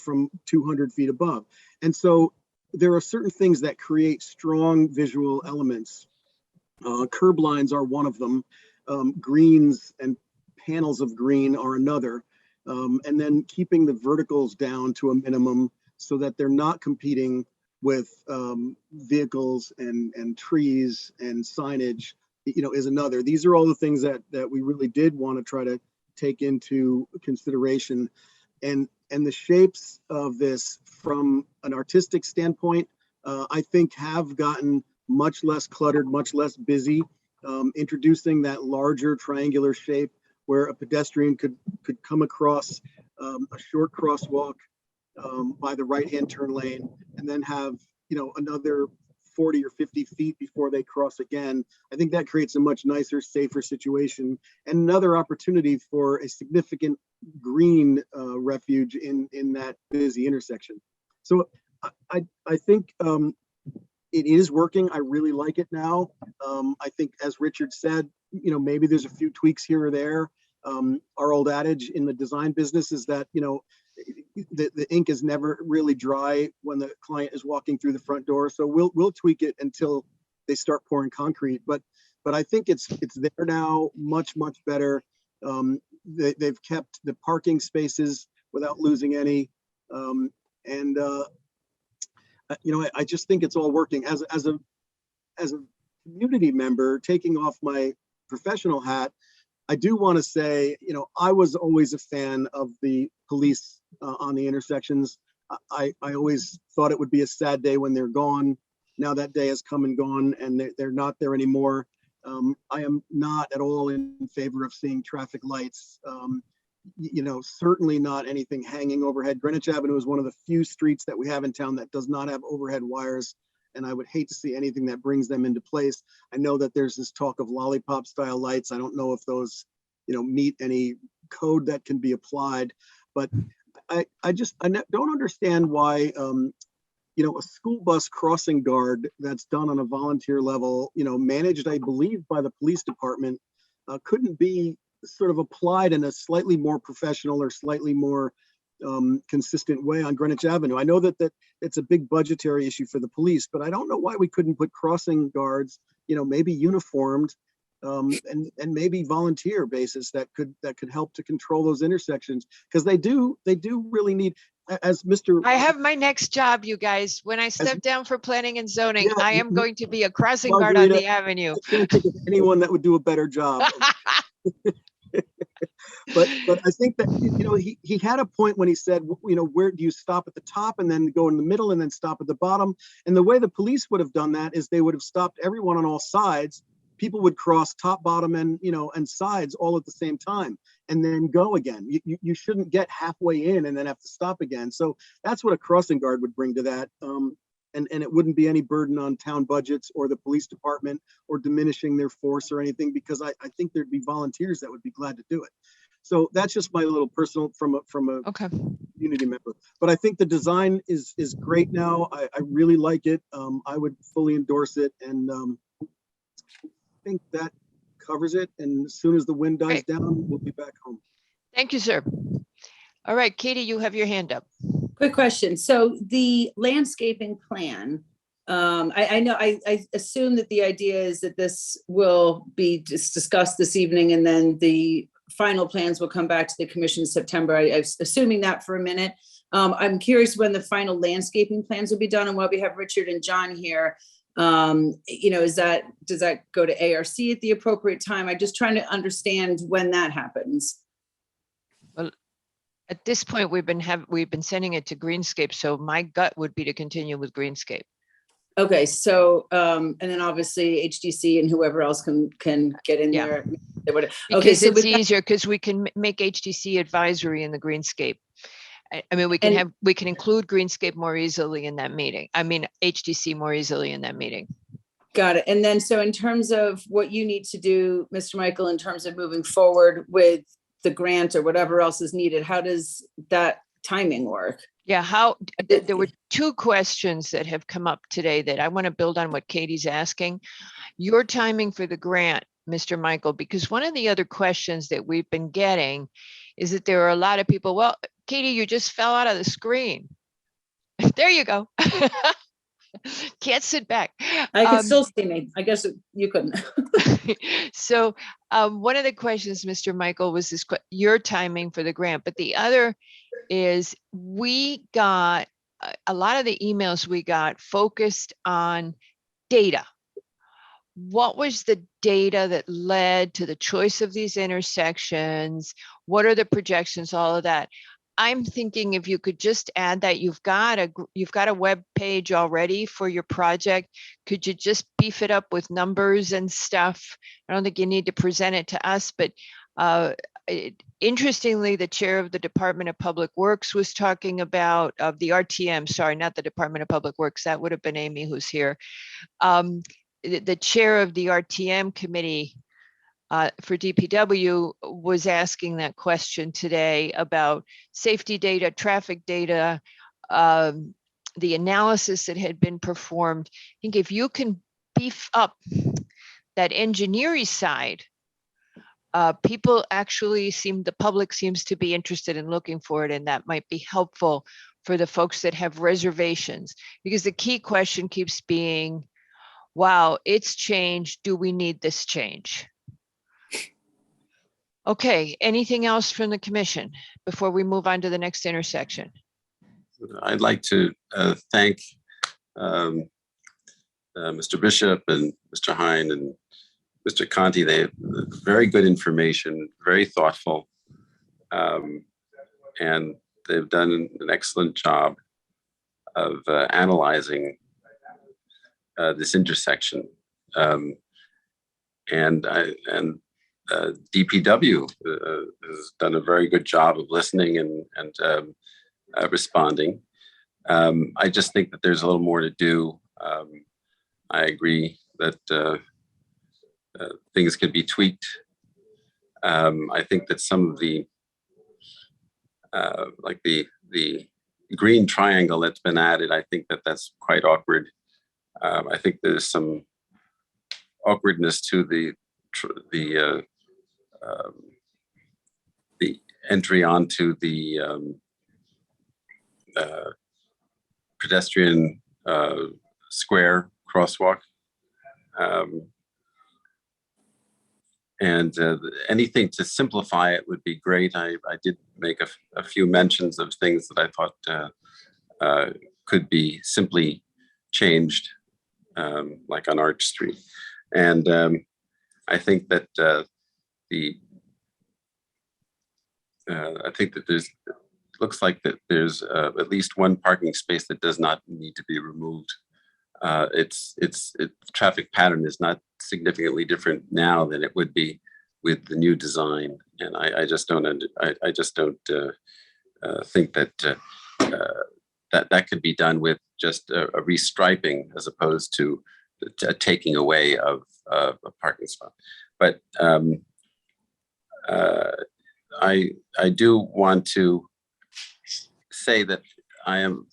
200 feet above. And so there are certain things that create strong visual elements. Curb lines are one of them. Greens and panels of green are another. And then keeping the verticals down to a minimum so that they're not competing with vehicles and trees and signage, is another. These are all the things that we really did want to try to take into consideration. And the shapes of this from an artistic standpoint, I think have gotten much less cluttered, much less busy. Introducing that larger triangular shape where a pedestrian could come across a short crosswalk by the right-hand turn lane, and then have, another 40 or 50 feet before they cross again. I think that creates a much nicer, safer situation, and another opportunity for a significant green refuge in that busy intersection. So I think it is working. I really like it now. I think, as Richard said, maybe there's a few tweaks here or there. Our old adage in the design business is that, the ink is never really dry when the client is walking through the front door. So we'll tweak it until they start pouring concrete. But I think it's there now, much better. They've kept the parking spaces without losing any. I just think it's all working. As a community member, taking off my professional hat, I do want to say, I was always a fan of the police on the intersections. I always thought it would be a sad day when they're gone. Now that day has come and gone, and they're not there anymore. I am not at all in favor of seeing traffic lights. Certainly not anything hanging overhead. Greenwich Avenue is one of the few streets that we have in town that does not have overhead wires, and I would hate to see anything that brings them into place. I know that there's this talk of lollipop style lights. I don't know if those, meet any code that can be applied, but I don't understand why, a school bus crossing guard that's done on a volunteer level, managed, I believe, by the police department, couldn't be sort of applied in a slightly more professional or slightly more consistent way on Greenwich Avenue. I know that it's a big budgetary issue for the police, but I don't know why we couldn't put crossing guards, maybe uniformed, and maybe volunteer basis that could help to control those intersections, because they do really need, as Mr. I have my next job, you guys. When I step down for planning and zoning, Yeah, I am going to be a crossing guard on the avenue. I can't think of anyone that would do a better job. But I think that, he had a point when he said, where do you stop at the top and then go in the middle and then stop at the bottom? And the way the police would have done that is they would have stopped everyone on all sides, people would cross top, bottom, and, and sides all at the same time and then go again. You shouldn't get halfway in and then have to stop again. So that's what a crossing guard would bring to that. And it wouldn't be any burden on town budgets or the police department or diminishing their force or anything, because I think there'd be volunteers that would be glad to do it. So that's just my little personal from a Okay. community member. But I think the design is great now. I really like it. I would fully endorse it, and I think that covers it. And as soon as the wind dies Great. down, we'll be back home. Thank you, sir. All right, Katie, you have your hand up. Quick question. So the landscaping plan, I know, I assume that the idea is that this will be discussed this evening and then the final plans will come back to the commission in September. I was assuming that for a minute. I'm curious when the final landscaping plans will be done, and while we have Richard and John here, does that go to ARC at the appropriate time? I'm just trying to understand when that happens. At this point, we've been sending it to Greenscape, so my gut would be to continue with Greenscape. Okay, so and then obviously HDC and whoever else can get in Yeah. there. Okay, Because so it's with that, easier, because we can make HDC advisory in the Greenscape. I mean, we can include Greenscape more easily in that meeting. I mean, HDC more easily in that meeting. got it. And then, so in terms of what you need to do, Mr. Michael, in terms of moving forward with the grant or whatever else is needed, how does that timing work? Yeah, there were two questions that have come up today that I want to build on what Katie's asking. Your timing for the grant, Mr. Michael, because one of the other questions that we've been getting is that there are a lot of people, well, Katie, you just fell out of the screen. There you go. Can't sit back. I can still see me. I guess you couldn't. So one of the questions, Mr. Michael, was your timing for the grant, but the other is we got a lot of the emails we got focused on data. What was the data that led to the choice of these intersections? What are the projections, all of that? I'm thinking if you could just add that you've got a web page already for your project. Could you just beef it up with numbers and stuff? I don't think you need to present it to us, but interestingly, the chair of the Department of Public Works was talking about the RTM, sorry, not the Department of Public Works. That would have been Amy who's here. The chair of the RTM committee for DPW was asking that question today about safety data, traffic data, the analysis that had been performed. I think if you can beef up that engineering side, the public seems to be interested in looking for it, and that might be helpful for the folks that have reservations, because the key question keeps being, wow, it's changed. Do we need this change? Okay, anything else from the commission before we move on to the next intersection? I'd like to thank Mr. Bishop and Mr. Hine and Mr. Conti. They have very good information, very thoughtful, and they've done an excellent job of analyzing this intersection. And DPW has done a very good job of listening and responding. I just think that there's a little more to do. I agree that things could be tweaked. I think that some of the like the green triangle that's been added, I think that that's quite awkward. I think there's some awkwardness to the entry onto the pedestrian square crosswalk. And anything to simplify it would be great. I did make a few mentions of things that I thought could be simply changed, like on Arch Street. And I think that I think that looks like that there's at least one parking space that does not need to be removed traffic pattern is not significantly different now than it would be with the new design. And I just don't think that that could be done with just a restriping as opposed to a taking away of a parking spot. But I do want to say that I'm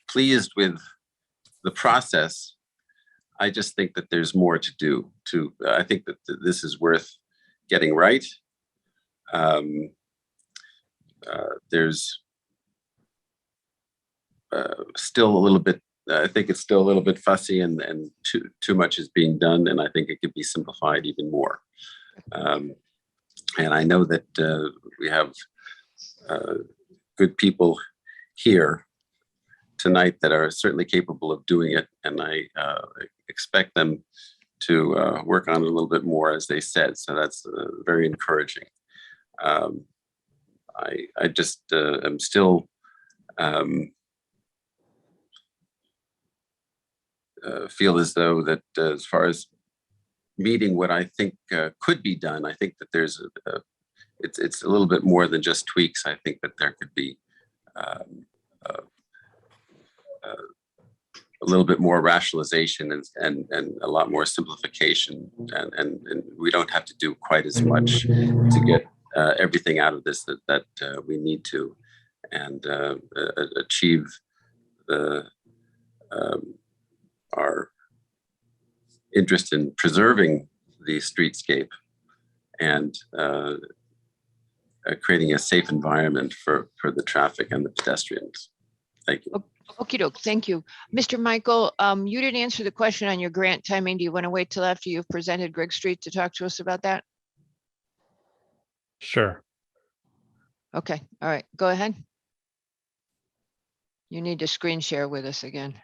pleased with the process. I just think that there's more to do. I think that this is worth getting right. There's still a little bit. I think it's still a little bit fussy, and too much is being done. And I think it could be simplified even more. And I know that we have good people here tonight that are certainly capable of doing it, and I expect them to work on it a little bit more, as they said. So that's very encouraging. I just am still feel as though that as far as meeting what I think could be done, I think that there's it's a little bit more than just tweaks. I think that there could be a little bit more rationalization and a lot more simplification, and we don't have to do quite as much to get everything out of this that we need to, and achieve our interest in preserving the streetscape and creating a safe environment for the traffic and the pedestrians. Thank you. Okie doke, thank you. Mr. Michael, you didn't answer the question on your grant timing. Do you want to wait till after you've presented Grigg Street to talk to us about that? Sure. Okay, all right, go ahead. You need to screen share with us again.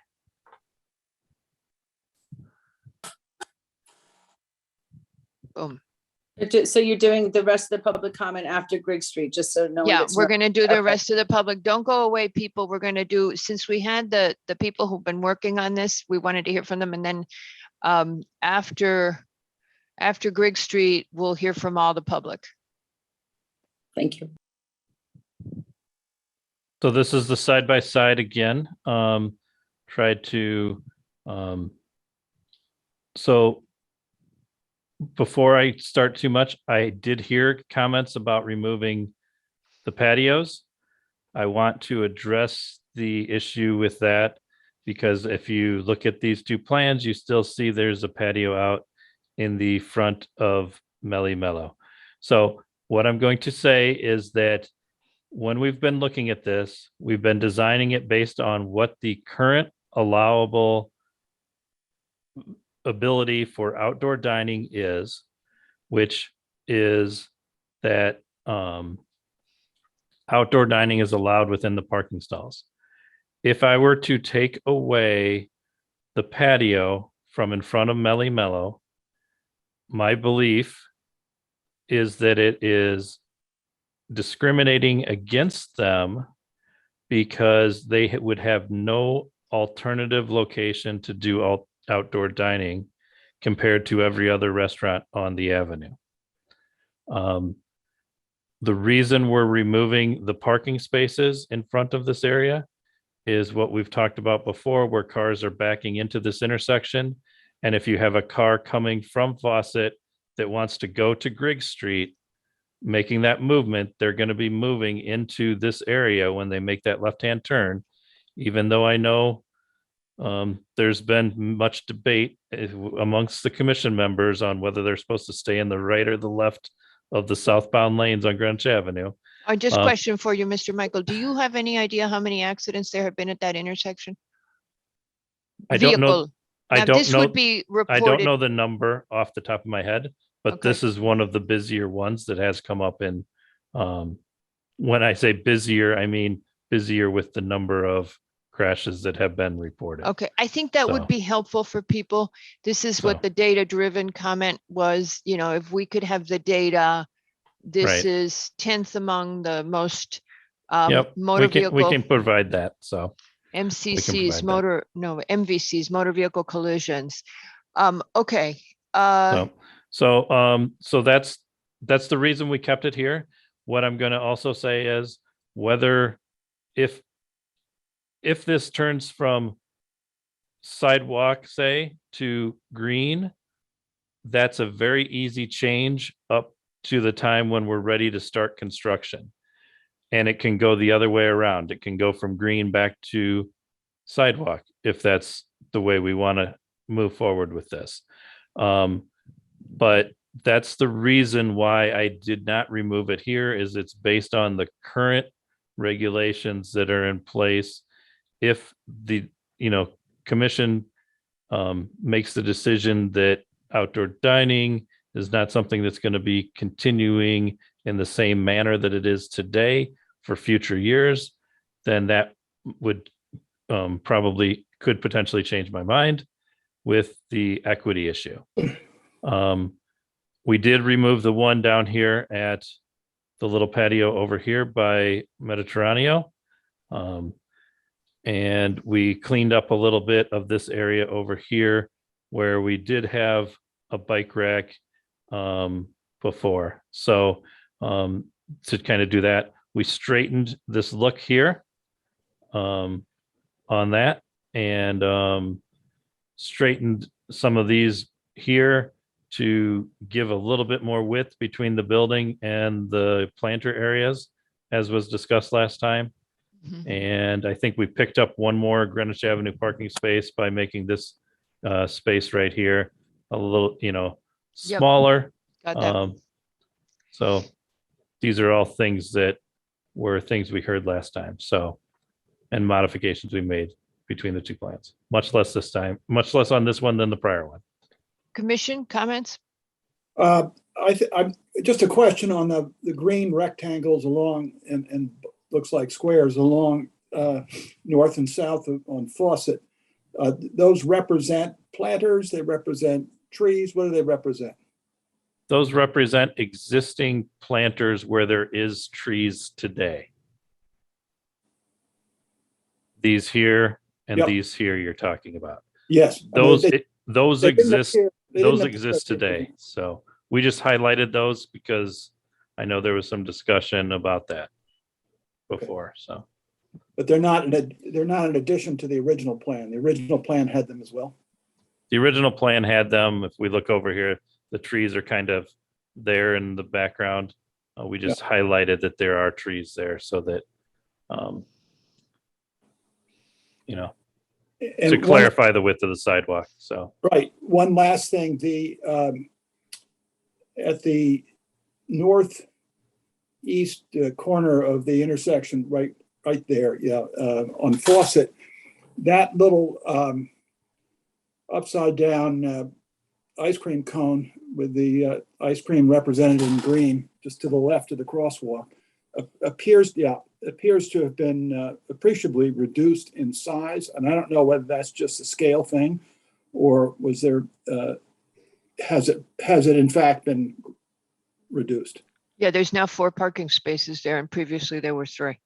Boom. So you're doing the rest of the public comment after Grigg Street, just so no one Yeah, gets we're nervous. gonna do the Okay. rest of the public. Don't go away, people. We're gonna do, since we had the people who've been working on this, we wanted to hear from them. And then after Grigg Street, we'll hear from all the public. Thank you. So this is the side by side again. Tried to, so before I start too much, I did hear comments about removing the patios. I want to address the issue with that, because if you look at these two plans, you still see there's a patio out in the front of Melly Mellow. So what I'm going to say is that when we've been looking at this, we've been designing it based on what the current allowable ability for outdoor dining is, which is that outdoor dining is allowed within the parking stalls. If I were to take away the patio from in front of Melly Mellow, my belief is that it is discriminating against them because they would have no alternative location to do outdoor dining compared to every other restaurant on the avenue. The reason we're removing the parking spaces in front of this area is what we've talked about before, where cars are backing into this intersection. And if you have a car coming from Fawcett that wants to go to Grigg Street, making that movement, they're going to be moving into this area when they make that left-hand turn, even though I know there's been much debate amongst the commission members on whether they're supposed to stay in the right or the left of the southbound lanes on Greenwich Avenue. I just question for you, Mr. Michael. Do you have any idea how many accidents there have been at that intersection? I don't know. Vehicle. I Now, don't this know. would be I don't reported. know the number off the top of my head, but Okay. this is one of the busier ones that has come up in. When I say busier, I mean busier with the number of crashes that have been reported. Okay, I think that So- would be helpful for people. This is So- what the data-driven comment was, you know, if we could have the data, this Right. is 10th among the most Yep, motor we can vehicle. provide that. So MCC's provide that. MVC's motor vehicle collisions. Okay. So that's the reason we kept it here. What I'm going to also say is whether if this turns from sidewalk, say, to green, that's a very easy change up to the time when we're ready to start construction. And it can go the other way around. It can go from green back to sidewalk if that's the way we want to move forward with this. But that's the reason why I did not remove it here, is it's based on the current regulations that are in place. If the, commission makes the decision that outdoor dining is not something that's going to be continuing in the same manner that it is today for future years, then that would could potentially change my mind with the equity issue. We did remove the one down here at the little patio over here by Mediterraneo. And we cleaned up a little bit of this area over here where we did have a bike rack before. So to kind of do that, we straightened this look here on that, and straightened some of these here to give a little bit more width between the building and the planter areas, as was discussed last time. And I think we picked up one more Greenwich Avenue parking space by making this space right here a little, smaller. Got that. So these are all things that were things we heard last time. So, and modifications we made between the two plans, much less this time, much less on this one than the prior one. Commission comments? I'm just a question on the green rectangles along and looks like squares along north and south on Fawcett. Those represent planters, they represent trees. What do they represent? Those represent existing planters where there is trees today. These here and Yep. these here you're talking about. Yes. Those they exist. they Those didn't exist appear- today. So we just highlighted those because I know there was some discussion about that before. So But they're not in addition to the original plan. The original plan had them as well. the original plan had them. If we look over here, the trees are kind of there in the background. We just highlighted that there are trees there so that, And to clarify the width of the sidewalk. So Right. One last thing, at the northeast corner of the intersection, right there, on Fawcett, that little upside down ice cream cone with the ice cream represented in green, just to the left of the crosswalk, appears to have been appreciably reduced in size. And I don't know whether that's just a scale thing, or was there, has it in fact been reduced? Yeah, there's now 4 parking spaces there, and previously there were 3,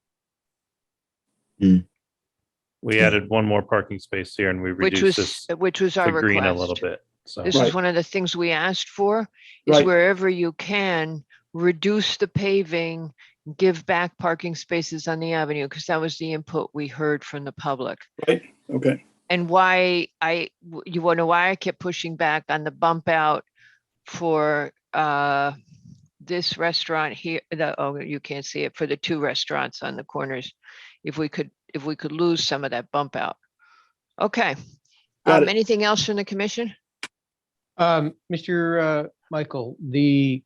we added one more parking space here and we which reduced was this our to green a little request. bit. So This Right. is one of the things we asked for, is Right. wherever you can, reduce the paving, give back parking spaces on the avenue, because that was the input we heard from the public. Okay. And you want to know why I kept pushing back on the bump out for this restaurant here, you can't see it, for the 2 restaurants on the corners. If we could lose some of that bump out. Okay. Got it. Anything else from the commission? Mr. Michael, the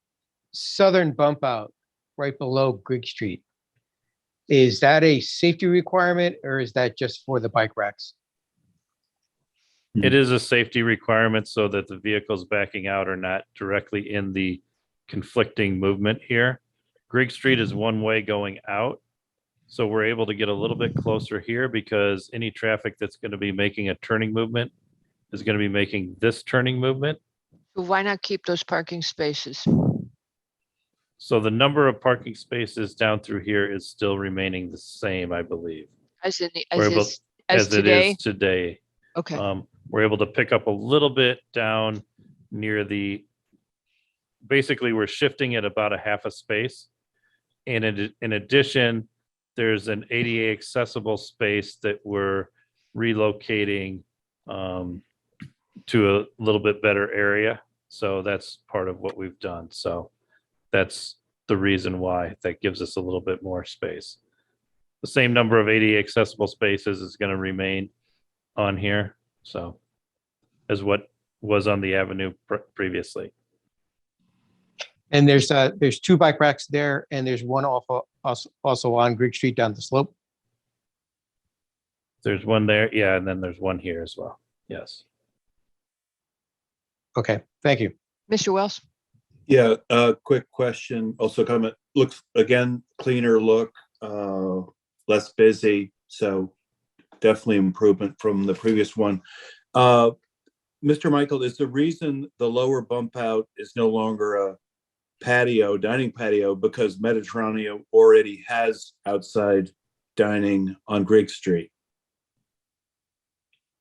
southern bump out right below Grigg Street, is that a safety requirement or is that just for the bike racks? it is a safety requirement so that the vehicles backing out are not directly in the conflicting movement here. Grigg Street is one way going out. So we're able to get a little bit closer here because any traffic that's going to be making a turning movement is going to be making this turning movement. Why not keep those parking spaces? So the number of parking spaces down through here is still remaining the same, I believe. As in, We're able- As today? is today. Okay, We're able to pick up a little bit down near basically we're shifting it about a half a space. And in addition, there's an ADA accessible space that we're relocating to a little bit better area. So that's part of what we've done. So that's the reason why that gives us a little bit more space. The same number of ADA accessible spaces is going to remain on here. So as what was on the avenue previously. And there's 2 bike racks there, and there's one also on Greek Street down the slope. There's one there. Yeah. And then there's one here as well. Yes. Okay, thank you. Mr. Wells? Yeah, quick question, also comment, looks, again, cleaner look, less busy, so definitely improvement from the previous one. Mr. Michael, is the reason the lower bump out is no longer a patio, dining patio, because Mediterranean already has outside dining on Greek Street?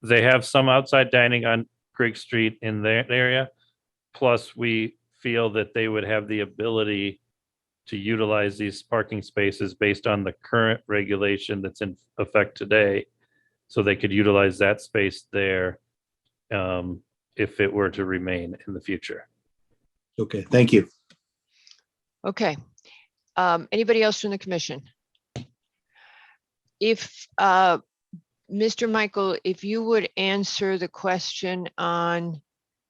They have some outside dining on Greek Street in their area. Plus, we feel that they would have the ability to utilize these parking spaces based on the current regulation that's in effect today. So they could utilize that space there if it were to remain in the future. Okay, thank you. Okay. Anybody else from the commission? If Mr. Michael, if you would answer the question on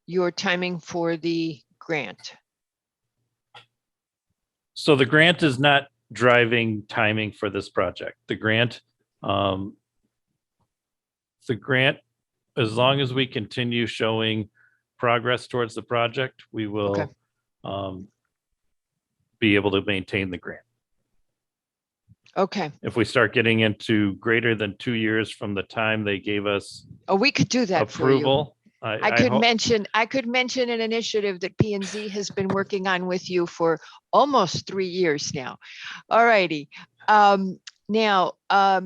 your timing for the grant. So the grant is not driving timing for this project. The grant, as long as we continue showing progress towards the project, we will be able to maintain the grant. Okay. If we start getting into greater than 2 years from the time they gave us Oh, we could do that for you. approval. I could mention an initiative that P&Z has been working on with you for almost 3 years now. All righty. Now, let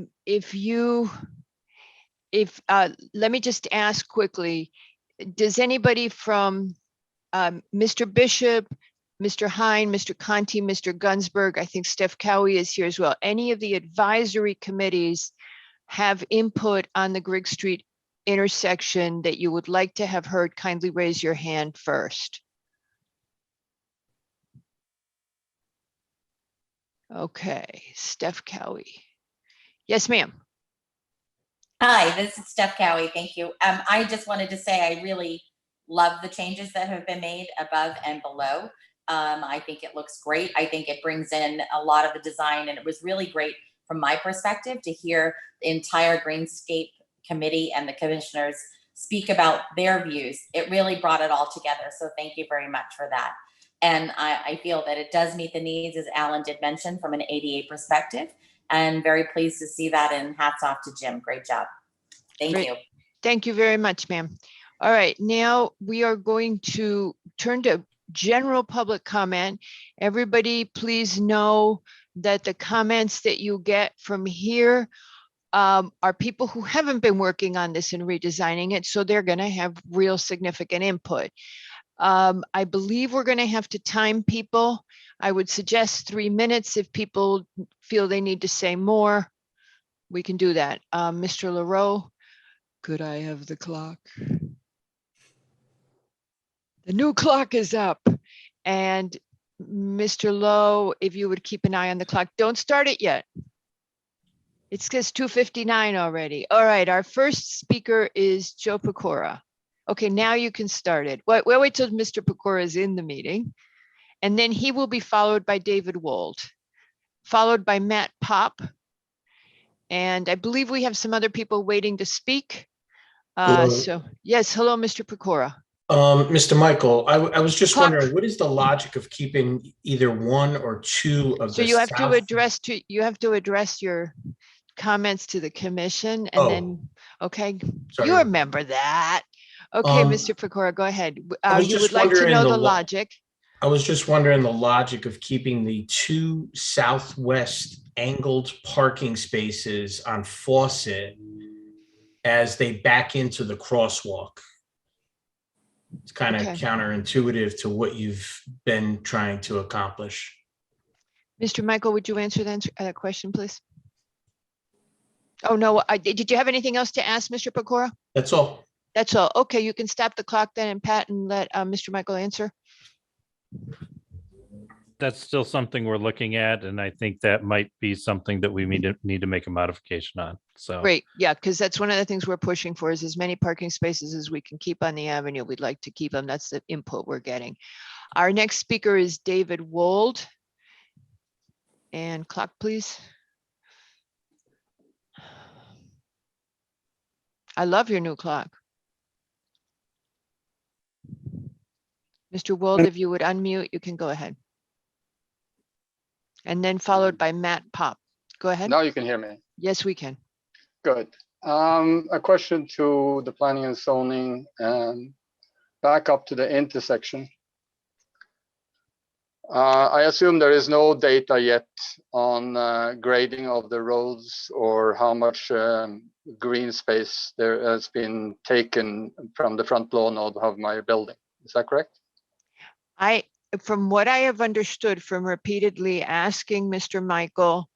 me just ask quickly, does anybody from Mr. Bishop, Mr. Hine, Mr. Conti, Mr. Gunsberg, I think Steph Cowie is here as well. Any of the advisory committees have input on the Grigg Street intersection that you would like to have heard? Kindly raise your hand first. Okay, Steph Cowie. Yes, ma'am. Hi, this is Steph Cowie. Thank you. I just wanted to say I really love the changes that have been made above and below. I think it looks great. I think it brings in a lot of the design, and it was really great from my perspective to hear the entire Greenscape committee and the commissioners speak about their views. It really brought it all together. So thank you very much for that. And I feel that it does meet the needs, as Alan did mention, from an ADA perspective, and very pleased to see that, and hats off to Jim. Great job. Thank you. Thank you very much, ma'am. All right, now we are going to turn to general public comment. Everybody, please know that the comments that you get from here are people who haven't been working on this and redesigning it, so they're going to have real significant input. I believe we're going to have to time people. I would suggest 3 minutes. If people feel they need to say more, we can do that. Mr. LaRoe, could I have the clock? The new clock is up. And Mr. Lowe, if you would keep an eye on the clock, don't start it yet. It says 2:59 already. All right, our first speaker is Joe Pecora. Okay, now you can start it. Wait till Mr. Pecora is in the meeting. And then he will be followed by David Wold, followed by Matt Pop. And I believe we have some other people waiting to speak. So yes, hello, Mr. Pecora. Mr. Michael, I was just wondering, what is the logic of keeping either one or two of the So you have to address your comments to the commission, and then, okay, Sorry. you remember that. Okay, Mr. Pecora, go ahead. You would like to wondering know the logic. I was just wondering the logic of keeping the two southwest angled parking spaces on Fawcett as they back into the crosswalk. It's kind of Okay. counterintuitive to what you've been trying to accomplish. Mr. Michael, would you answer that question, please? Oh, no, did you have anything else to ask, Mr. Pecora? That's all. That's all. Okay, you can stop the clock then, and Pat, and let Mr. Michael answer. That's still something we're looking at, and I think that might be something that we need to make a modification on. So Great, yeah, because that's one of the things we're pushing for is as many parking spaces as we can keep on the avenue. We'd like to keep them. That's the input we're getting. Our next speaker is David Wold. And clock, please. I love your new clock. Mr. Wold, if you would unmute, you can go ahead. And then followed by Matt Pop. Go ahead. Now you can hear me. Yes, we can. Good. A question to the planning and zoning and back up to the intersection. I assume there is no data yet on grading of the roads or how much green space there has been taken from the front lawn of my building. Is that correct? From what I have understood from repeatedly asking Mr. Michael,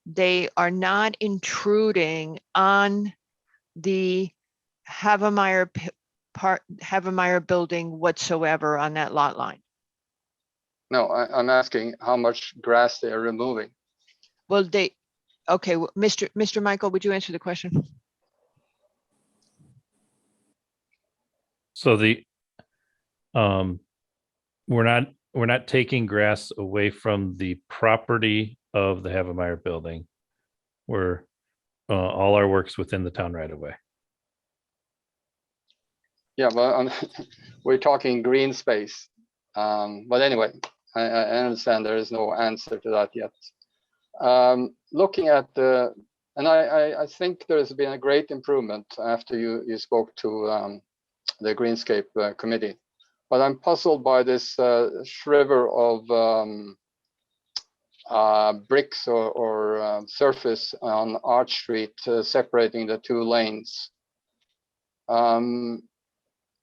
they are not intruding on the Havemeyer building whatsoever on that lot line. No, I'm asking how much grass they are removing. Well, okay, Mr. Michael, would you answer the question? So we're not taking grass away from the property of the Havemeyer building. We're all our work's within the town right away. Yeah, well, we're talking green space. But anyway, I understand there is no answer to that yet. Looking at I think there has been a great improvement after you spoke to the Greenscape committee. But I'm puzzled by this shriver of bricks or surface on Arch Street separating the two lanes.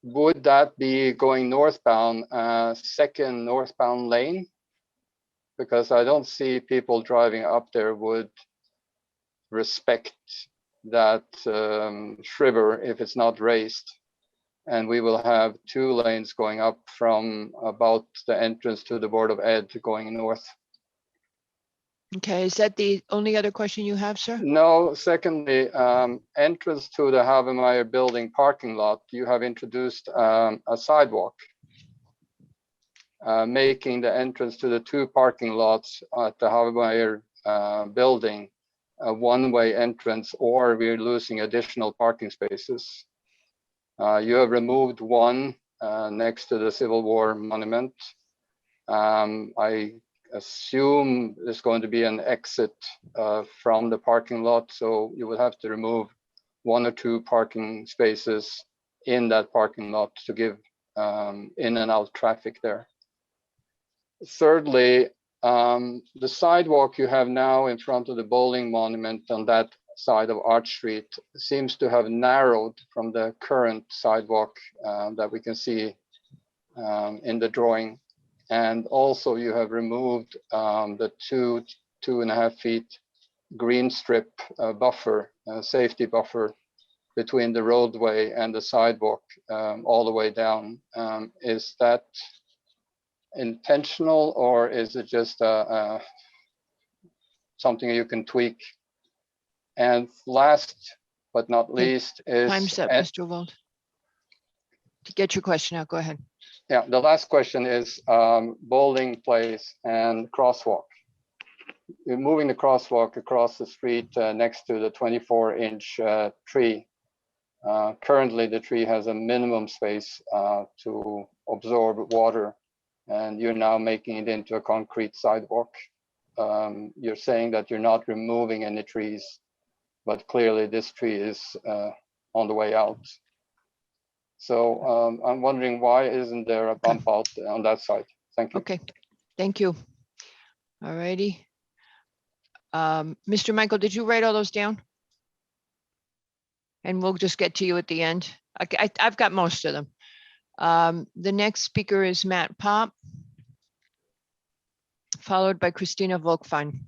Would that be going northbound, second northbound lane? Because I don't see people driving up there would respect that shriver if it's not raised. And we will have two lanes going up from about the entrance to the Board of Ed going north. Okay, is that the only other question you have, sir? No, secondly, entrance to the Havemeyer building parking lot, you have introduced a sidewalk, making the entrance to the two parking lots at the Havemeyer building a one-way entrance, or we're losing additional parking spaces. You have removed one next to the Civil War monument. I assume there's going to be an exit from the parking lot, so you will have to remove one or two parking spaces in that parking lot to give in and out traffic there. Thirdly, the sidewalk you have now in front of the bowling monument on that side of Arch Street seems to have narrowed from the current sidewalk that we can see in the drawing. And also you have removed the 2.5 feet green strip buffer, safety buffer between the roadway and the sidewalk all the way down. Is that intentional, or is it just something you can tweak? And last but not least is— Time's up, Mr. Wold. To get your question out, go ahead. Yeah, the last question is bowling place and crosswalk. You're moving the crosswalk across the street next to the 24-inch tree. Currently, the tree has a minimum space to absorb water, and you're now making it into a concrete sidewalk. You're saying that you're not removing any trees, but clearly this tree is on the way out. So I'm wondering, why isn't there a bump out on that side? Thank you. Okay, thank you. All righty. Mr. Michael, did you write all those down? And we'll just get to you at the end. I've got most of them. The next speaker is Matt Pop, followed by Christina Volkfein.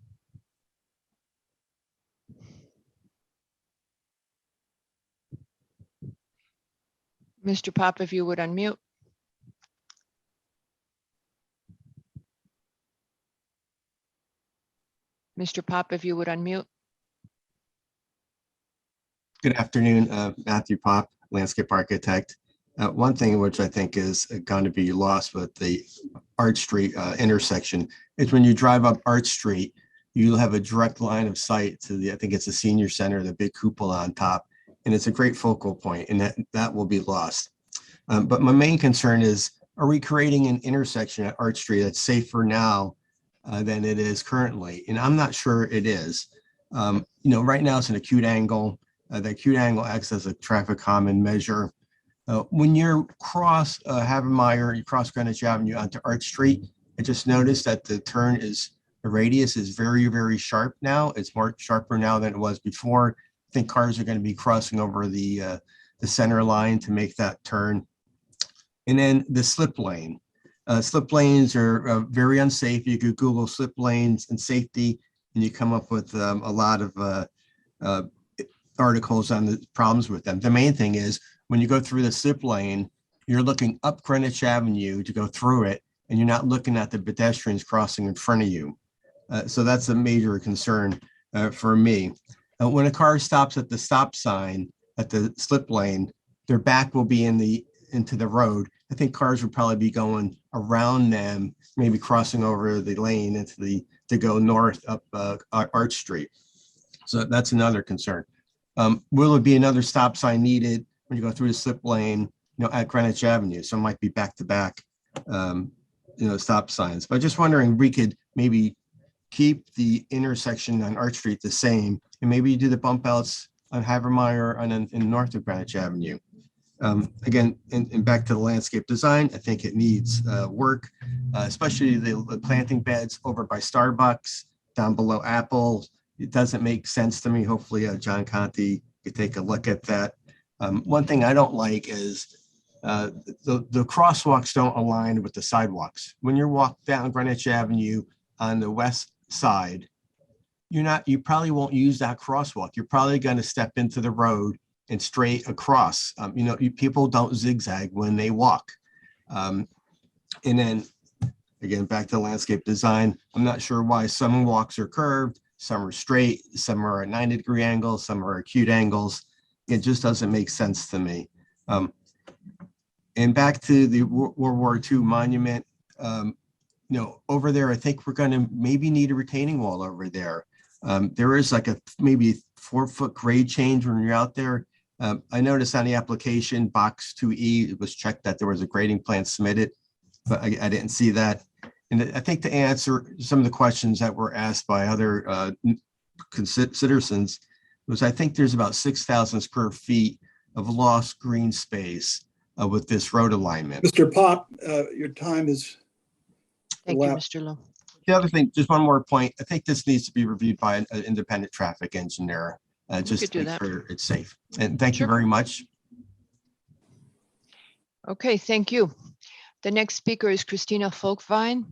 Mr. Pop, if you would unmute. Mr. Pop, if you would unmute. Good afternoon, Matthew Pop, landscape architect. One thing which I think is going to be lost with the Arch Street intersection is when you drive up Arch Street, you'll have a direct line of sight to the, I think it's the senior center, the big cupola on top, and it's a great focal point, and that will be lost. But my main concern is, are we creating an intersection at Arch Street that's safer now than it is currently? And I'm not sure it is. Right now it's an acute angle. The acute angle acts as a traffic calming measure. When you're cross Havemeyer, you cross Greenwich Avenue onto Arch Street, I just noticed that the radius is very, very sharp now. It's more sharper now than it was before. I think cars are going to be crossing over the center line to make that turn. And then the slip lane. Slip lanes are very unsafe. You could Google slip lanes and safety, and you come up with a lot of articles on the problems with them. The main thing is when you go through the slip lane, you're looking up Greenwich Avenue to go through it, and you're not looking at the pedestrians crossing in front of you. So that's a major concern for me. When a car stops at the stop sign at the slip lane, their back will be into the road. I think cars would probably be going around them, maybe crossing over the lane to go north up Arch Street. So that's another concern. Will there be another stop sign needed when you go through the slip lane, at Greenwich Avenue? So it might be back-to-back, stop signs. But just wondering, we could maybe keep the intersection on Arch Street the same, and maybe do the bump outs on Havemeyer and in north of Greenwich Avenue. Again, and back to the landscape design, I think it needs work, especially the planting beds over by Starbucks, down below Apple. It doesn't make sense to me. Hopefully John Conti could take a look at that. One thing I don't like is the crosswalks don't align with the sidewalks. When you walk down Greenwich Avenue on the west side, you probably won't use that crosswalk. You're probably going to step into the road and straight across. People don't zigzag when they walk. And then again, back to landscape design, I'm not sure why some walks are curved, some are straight, some are at 90-degree angles, some are acute angles. It just doesn't make sense to me. And back to the World War II monument, over there, I think we're going to maybe need a retaining wall over there. There is like maybe 4-foot grade change when you're out there. I noticed on the application box 2E, it was checked that there was a grading plan submitted, but I didn't see that. And I think to answer some of the questions that were asked by other citizens was, I think there's about 6,000 square feet of lost green space with this road alignment. Mr. Pop, your time is Thank you, elapsed. Mr. Lowe. The other thing, just one more point, I think this needs to be reviewed by an independent traffic engineer, just could do to make that. sure it's safe. And thank Sure. you very much. Okay, thank you. The next speaker is Christina Volkfein.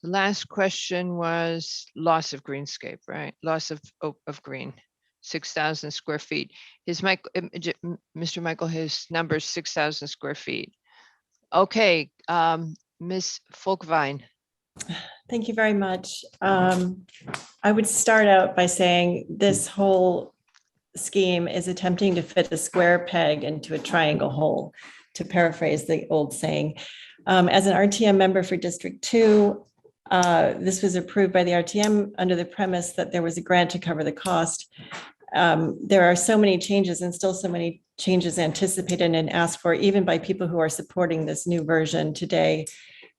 The last question was loss of greenscape, right? Loss of green, 6,000 square feet. Mr. Michael, his number is 6,000 square feet. Okay, Ms. Volkfein. Thank you very much. I would start out by saying this whole scheme is attempting to fit a square peg into a triangle hole, to paraphrase the old saying. As an RTM member for District 2, this was approved by the RTM under the premise that there was a grant to cover the cost. There are so many changes and still so many changes anticipated and asked for, even by people who are supporting this new version today,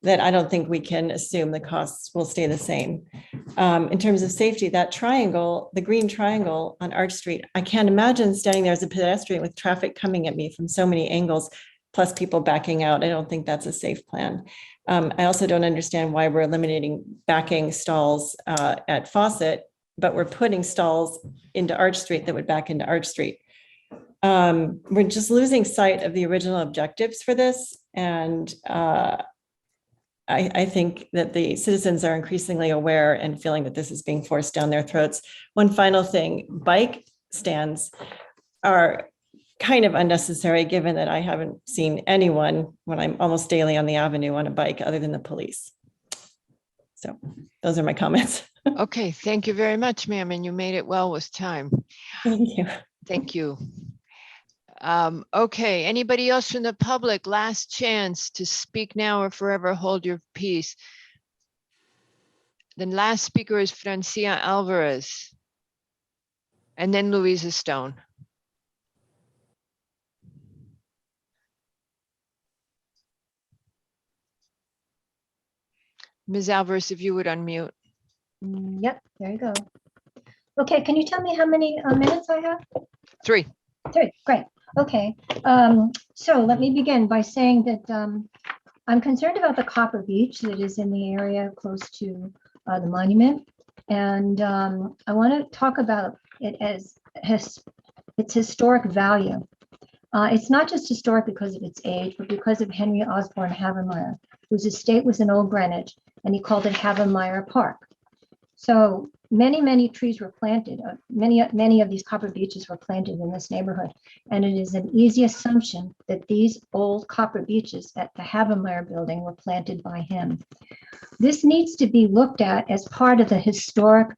that I don't think we can assume the costs will stay the same. In terms of safety, that triangle, the green triangle on Arch Street, I can't imagine standing there as a pedestrian with traffic coming at me from so many angles. plus people backing out. I don't think that's a safe plan. I also don't understand why we're eliminating backing stalls at Fawcett, but we're putting stalls into Arch Street that would back into Arch Street. We're just losing sight of the original objectives for this. And I think that the citizens are increasingly aware and feeling that this is being forced down their throats. One final thing, bike stands are kind of unnecessary, given that I haven't seen anyone when I'm almost daily on the avenue on a bike other than the police. So those are my comments. Okay, thank you very much, ma'am, and you made it well with time. Thank you. Thank you. Okay, anybody else from the public? Last chance to speak now or forever hold your peace. The last speaker is Francia Alvarez. And then Louisa Stone. Ms. Alvarez, if you would unmute. Yep, there you go. Okay, can you tell me how many minutes I have? 3. 3, great. Okay, so let me begin by saying that I'm concerned about the Copper Beach that is in the area close to the monument. And I want to talk about it as its historic value. It's not just historic because of its age, but because of Henry Osborne Havemeyer, whose estate was in Old Greenwich, and he called it Havemeyer Park. So many trees were planted. Many of these copper beeches were planted in this neighborhood. And it is an easy assumption that these old copper beeches at the Havemeyer building were planted by him. This needs to be looked at as part of the historic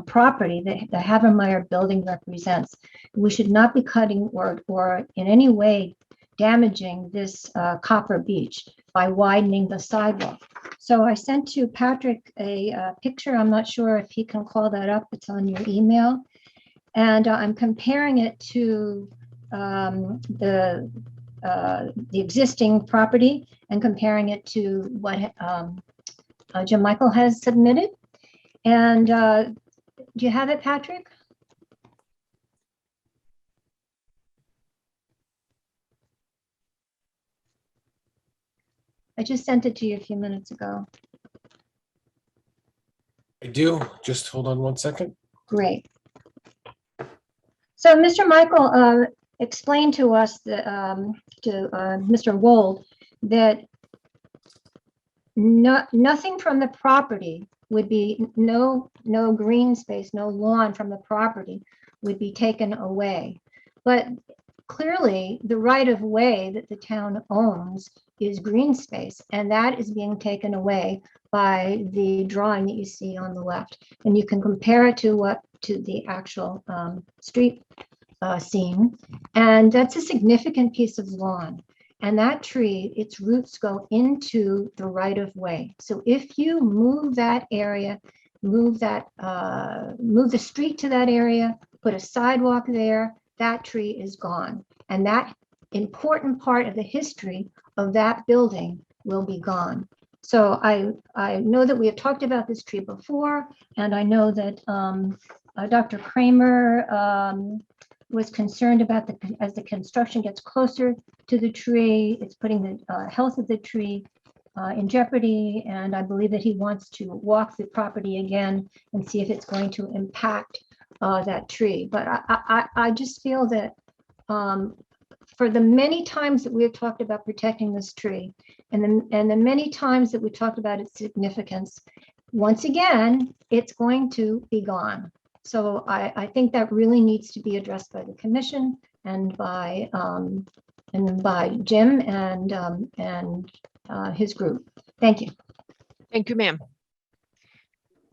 property that the Havemeyer building represents. We should not be cutting or in any way damaging this copper beech by widening the sidewalk. So I sent to Patrick a picture. I'm not sure if he can call that up. It's on your email. And I'm comparing it to the existing property and comparing it to what Jim Michael has submitted. And do you have it, Patrick? I just sent it to you a few minutes ago. I do. Just hold on one second. Great. So Mr. Michael explained to us that, to Mr. Wold that nothing from the property would be, no green space, no lawn from the property would be taken away. But clearly the right of way that the town owns is green space, and that is being taken away by the drawing that you see on the left. And you can compare it to the actual street scene, and that's a significant piece of lawn. And that tree, its roots go into the right of way. So if you move that area, move the street to that area, put a sidewalk there, that tree is gone. And that important part of the history of that building will be gone. So I know that we have talked about this tree before, and I know that Dr. Kramer was concerned about as the construction gets closer to the tree, it's putting the health of the tree in jeopardy. And I believe that he wants to walk the property again and see if it's going to impact that tree. But I just feel that for the many times that we have talked about protecting this tree and the many times that we talked about its significance, once again, it's going to be gone. So I think that really needs to be addressed by the commission and by Jim and his group. Thank you. Thank you, ma'am.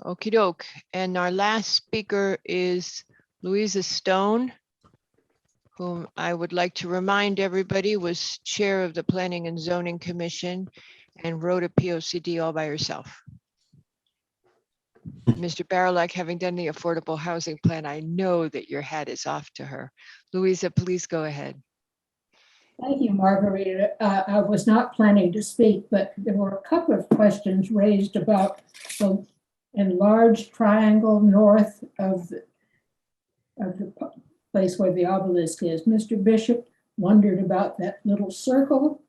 Okey doke. And our last speaker is Louisa Stone, whom I would like to remind everybody was chair of the Planning and Zoning Commission and wrote a POCD all by herself. Mr. Barilak, having done the affordable housing plan, I know that your hat is off to her. Louisa, please go ahead. Thank you, Margarita. I was not planning to speak, but there were a couple of questions raised about the enlarged triangle north of the place where the obelisk is. Mr. Bishop, wondered about that little circle.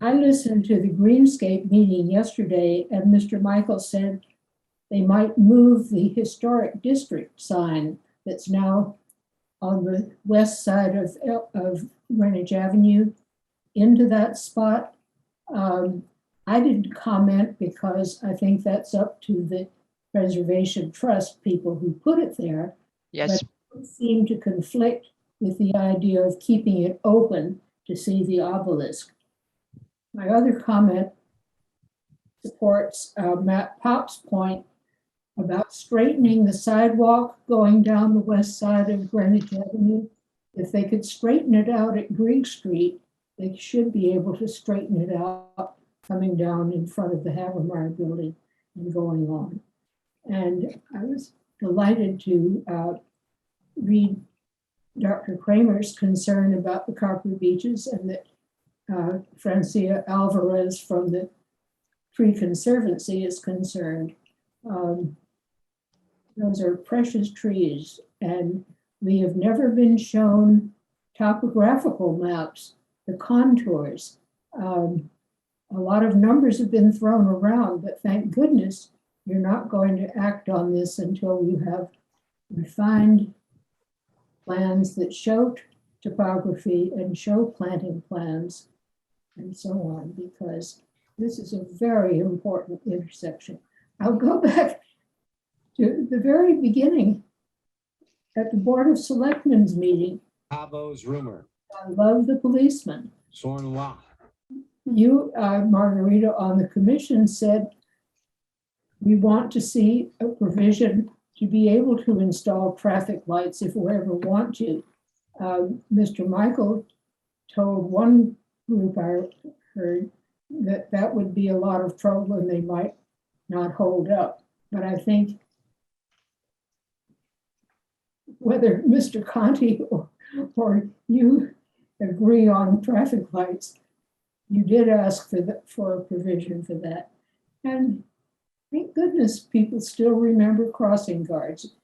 I listened to the Greenscape meeting yesterday, and Mr. Michael said they might move the historic district sign that's now on the west side of Greenwich Avenue into that spot. I didn't comment because I think that's up to the Preservation Trust people who put it there. Yes. But it seemed to conflict with the idea of keeping it open to see the obelisk. My other comment supports Matt Pop's point about straightening the sidewalk going down the west side of Greenwich Avenue. If they could straighten it out at Greek Street, they should be able to straighten it out coming down in front of the Havermeyer building and going on. And I was delighted to read Dr. Kramer's concern about the Copper Beeches, and that Francia Alvarez from the Tree Conservancy is concerned. Those are precious trees, and we have never been shown topographical maps, the contours. A lot of numbers have been thrown around, but thank goodness you're not going to act on this until you have refined plans that show topography and show planting plans and so on, because this is a very important intersection. I'll go back to the very beginning at the Board of Selectmen's meeting. Pavo's rumor. I love the policeman. Soren Wa. You, Margarita, on the commission said, we want to see a provision to be able to install traffic lights if we ever want to. Mr. Michael told one group I heard that that would be a lot of trouble and they might not hold up. But I think whether Mr. Conti or you agree on traffic lights, you did ask for a provision for that. And thank goodness people still remember crossing guards.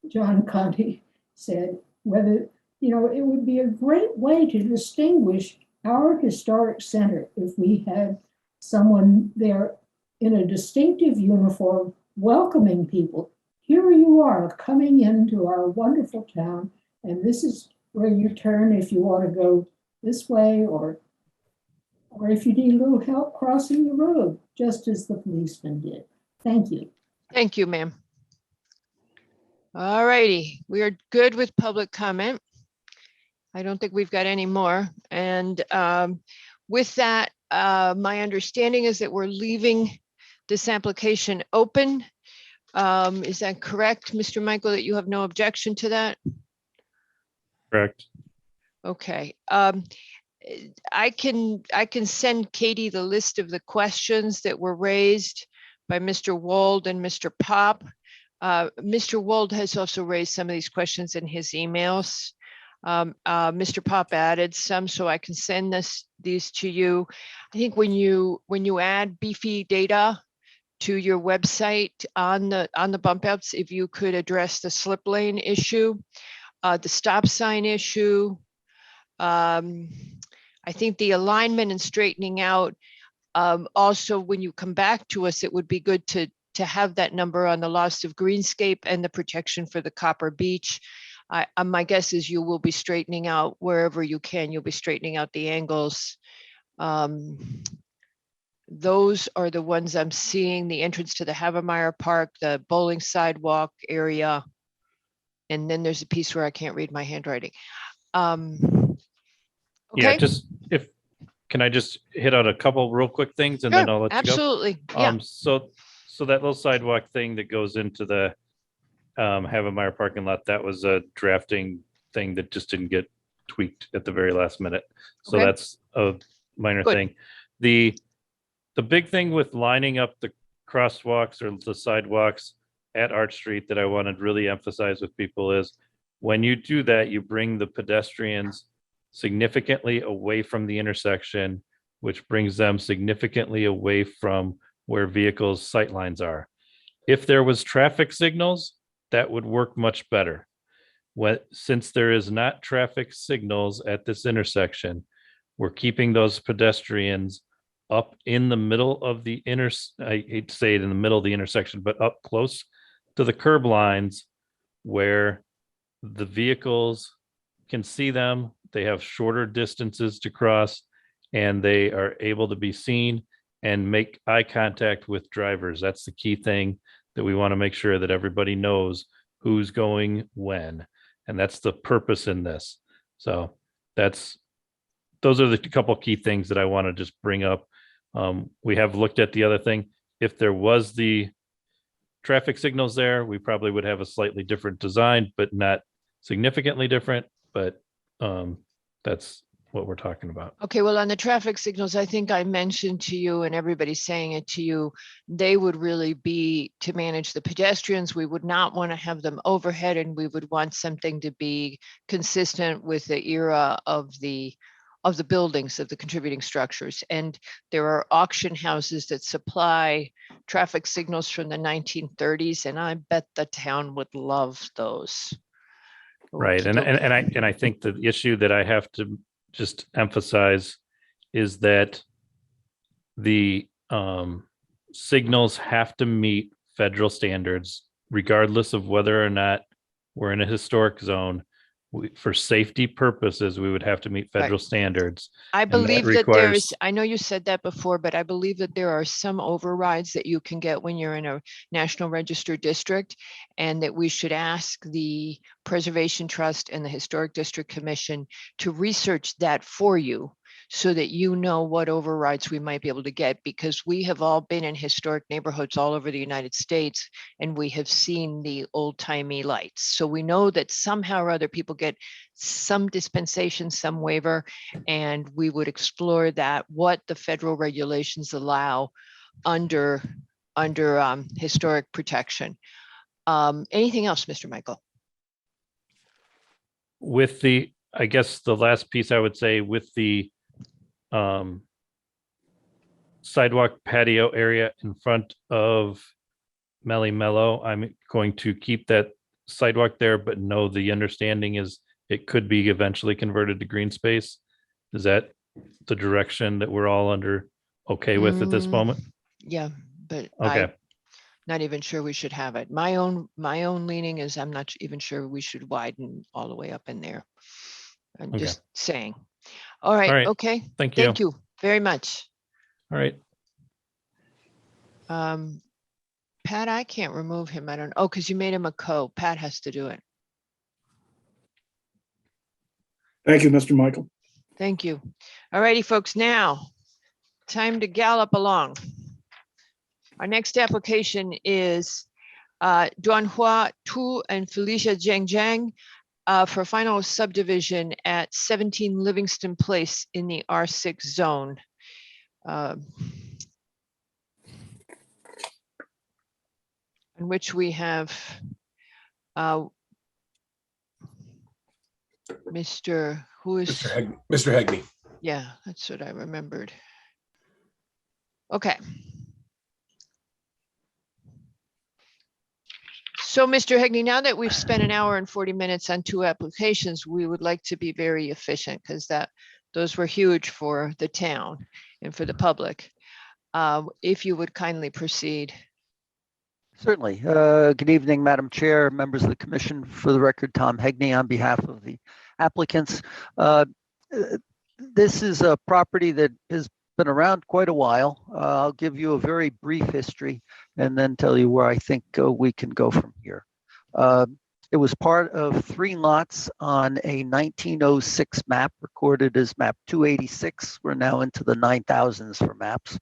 John Conti said whether, you know, it would be a great way to distinguish our historic center if we had someone there in a distinctive uniform welcoming people. Here you are coming into our wonderful town, and this is where you turn if you want to go this way, or if you need a little help crossing the road, just as the policeman did. Thank you. Thank you, ma'am. All righty, we are good with public comment. I don't think we've got any more. And with that, my understanding is that we're leaving this application open. Is that correct, Mr. Michael, that you have no objection to that? Correct. Okay. I can send Katie the list of the questions that were raised by Mr. Wold and Mr. Pop. Mr. Wold has also raised some of these questions in his emails. Mr. Pop added some, so I can send these to you. I think when you add beefy data to your website on the bump outs, if you could address the slip lane issue, the stop sign issue, I think the alignment and straightening out. Also, when you come back to us, it would be good to have that number on the loss of greenscape and the protection for the Copper Beech. My guess is you will be straightening out wherever you can. You'll be straightening out the angles. Those are the ones I'm seeing: the entrance to the Havermeyer Park, the bowling sidewalk area, and then there's a piece where I can't read my handwriting. Yeah, Okay. just can I just hit on a couple real quick things and then Sure, I'll let you go? absolutely. Yeah. So that little sidewalk thing that goes into the Havermeyer parking lot, that was a drafting thing that just didn't get tweaked at the very last minute. So Okay. that's a minor Good. thing. The big thing with lining up the crosswalks or the sidewalks at Arch Street that I want to really emphasize with people is when you do that, you bring the pedestrians significantly away from the intersection, which brings them significantly away from where vehicles' sightlines are. If there was traffic signals, that would work much better. since there is not traffic signals at this intersection, we're keeping those pedestrians up in the middle of the I hate to say it in the middle of the intersection, but up close to the curb lines where the vehicles can see them. They have shorter distances to cross, and they are able to be seen and make eye contact with drivers. That's the key thing that we want to make sure that everybody knows who's going when. And that's the purpose in this. So those are the couple key things that I want to just bring up. We have looked at the other thing. If there was the traffic signals there, we probably would have a slightly different design, but not significantly different. But that's what we're talking about. Okay, well, on the traffic signals, I think I mentioned to you, and everybody's saying it to you, they would really be to manage the pedestrians. We would not want to have them overhead, and we would want something to be consistent with the era of the buildings, of the contributing structures. And there are auction houses that supply traffic signals from the 1930s, and I bet the town would love those. Right. And I think the issue that I have to just emphasize is that the signals have to meet federal standards, regardless of whether or not we're in a historic zone. For safety purposes, we would have to meet federal standards. I and that believe that requires- I know you said that before, but I believe that there are some overrides that you can get when you're in a National Register district, and that we should ask the Preservation Trust and the Historic District Commission to research that for you, so that you know what overrides we might be able to get, because we have all been in historic neighborhoods all over the United States, and we have seen the old timey lights. So we know that somehow or other people get some dispensation, some waiver, and we would explore that, what the federal regulations allow under historic protection. Anything else, Mr. Michael? With I guess the last piece I would say, with the sidewalk patio area in front of Melly Mellow, I'm going to keep that sidewalk there, but no, the understanding is it could be eventually converted to green space. Is that the direction that we're all okay with at this moment? Yeah, but Okay. I'm not even sure we should have it. My own leaning is I'm not even sure we should widen all the way up in there. I'm Okay. just saying. All right, All right. okay. Thank you. Thank you very much. All right. Pat, I can't remove him. I don't, oh, because you made him a co. Pat has to do it. Thank you, Mr. Michael. Thank you. All righty, folks, now time to gallop along. Our next application is Duanhua Tu and Felicia Jiang Jiang for final subdivision at 17 Livingston Place in the R6 zone. In which we have Mr. Who is? Mr. Hegney. Yeah, that's what I remembered. Okay. So, Mr. Hegney, now that we've spent an hour and 40 minutes on two applications, we would like to be very efficient, because those were huge for the town and for the public. If you would kindly proceed. Certainly. Good evening, Madam Chair, members of the commission. For the record, Tom Hegney on behalf of the applicants. This is a property that has been around quite a while. I'll give you a very brief history and then tell you where I think we can go from here. It was part of 3 lots on a 1906 map recorded as map 286. We're now into the 9000s for maps.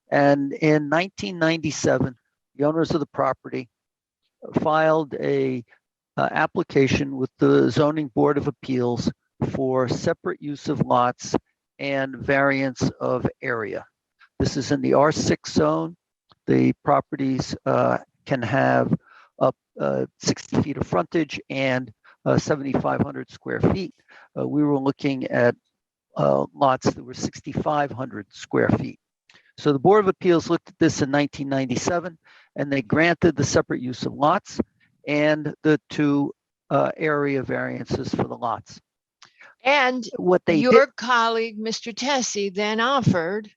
And in 1997, the owners of the property filed a application with the Zoning Board of Appeals for separate use of lots and variance of area. This is in the R6 zone. The properties can have up 60 feet of frontage and 7,500 square feet. We were looking at lots that were 6,500 square feet. So the Board of Appeals looked at this in 1997, and they granted the separate use of lots and the 2 area variances for the lots. And What they your did, colleague, Mr. Tessie, then offered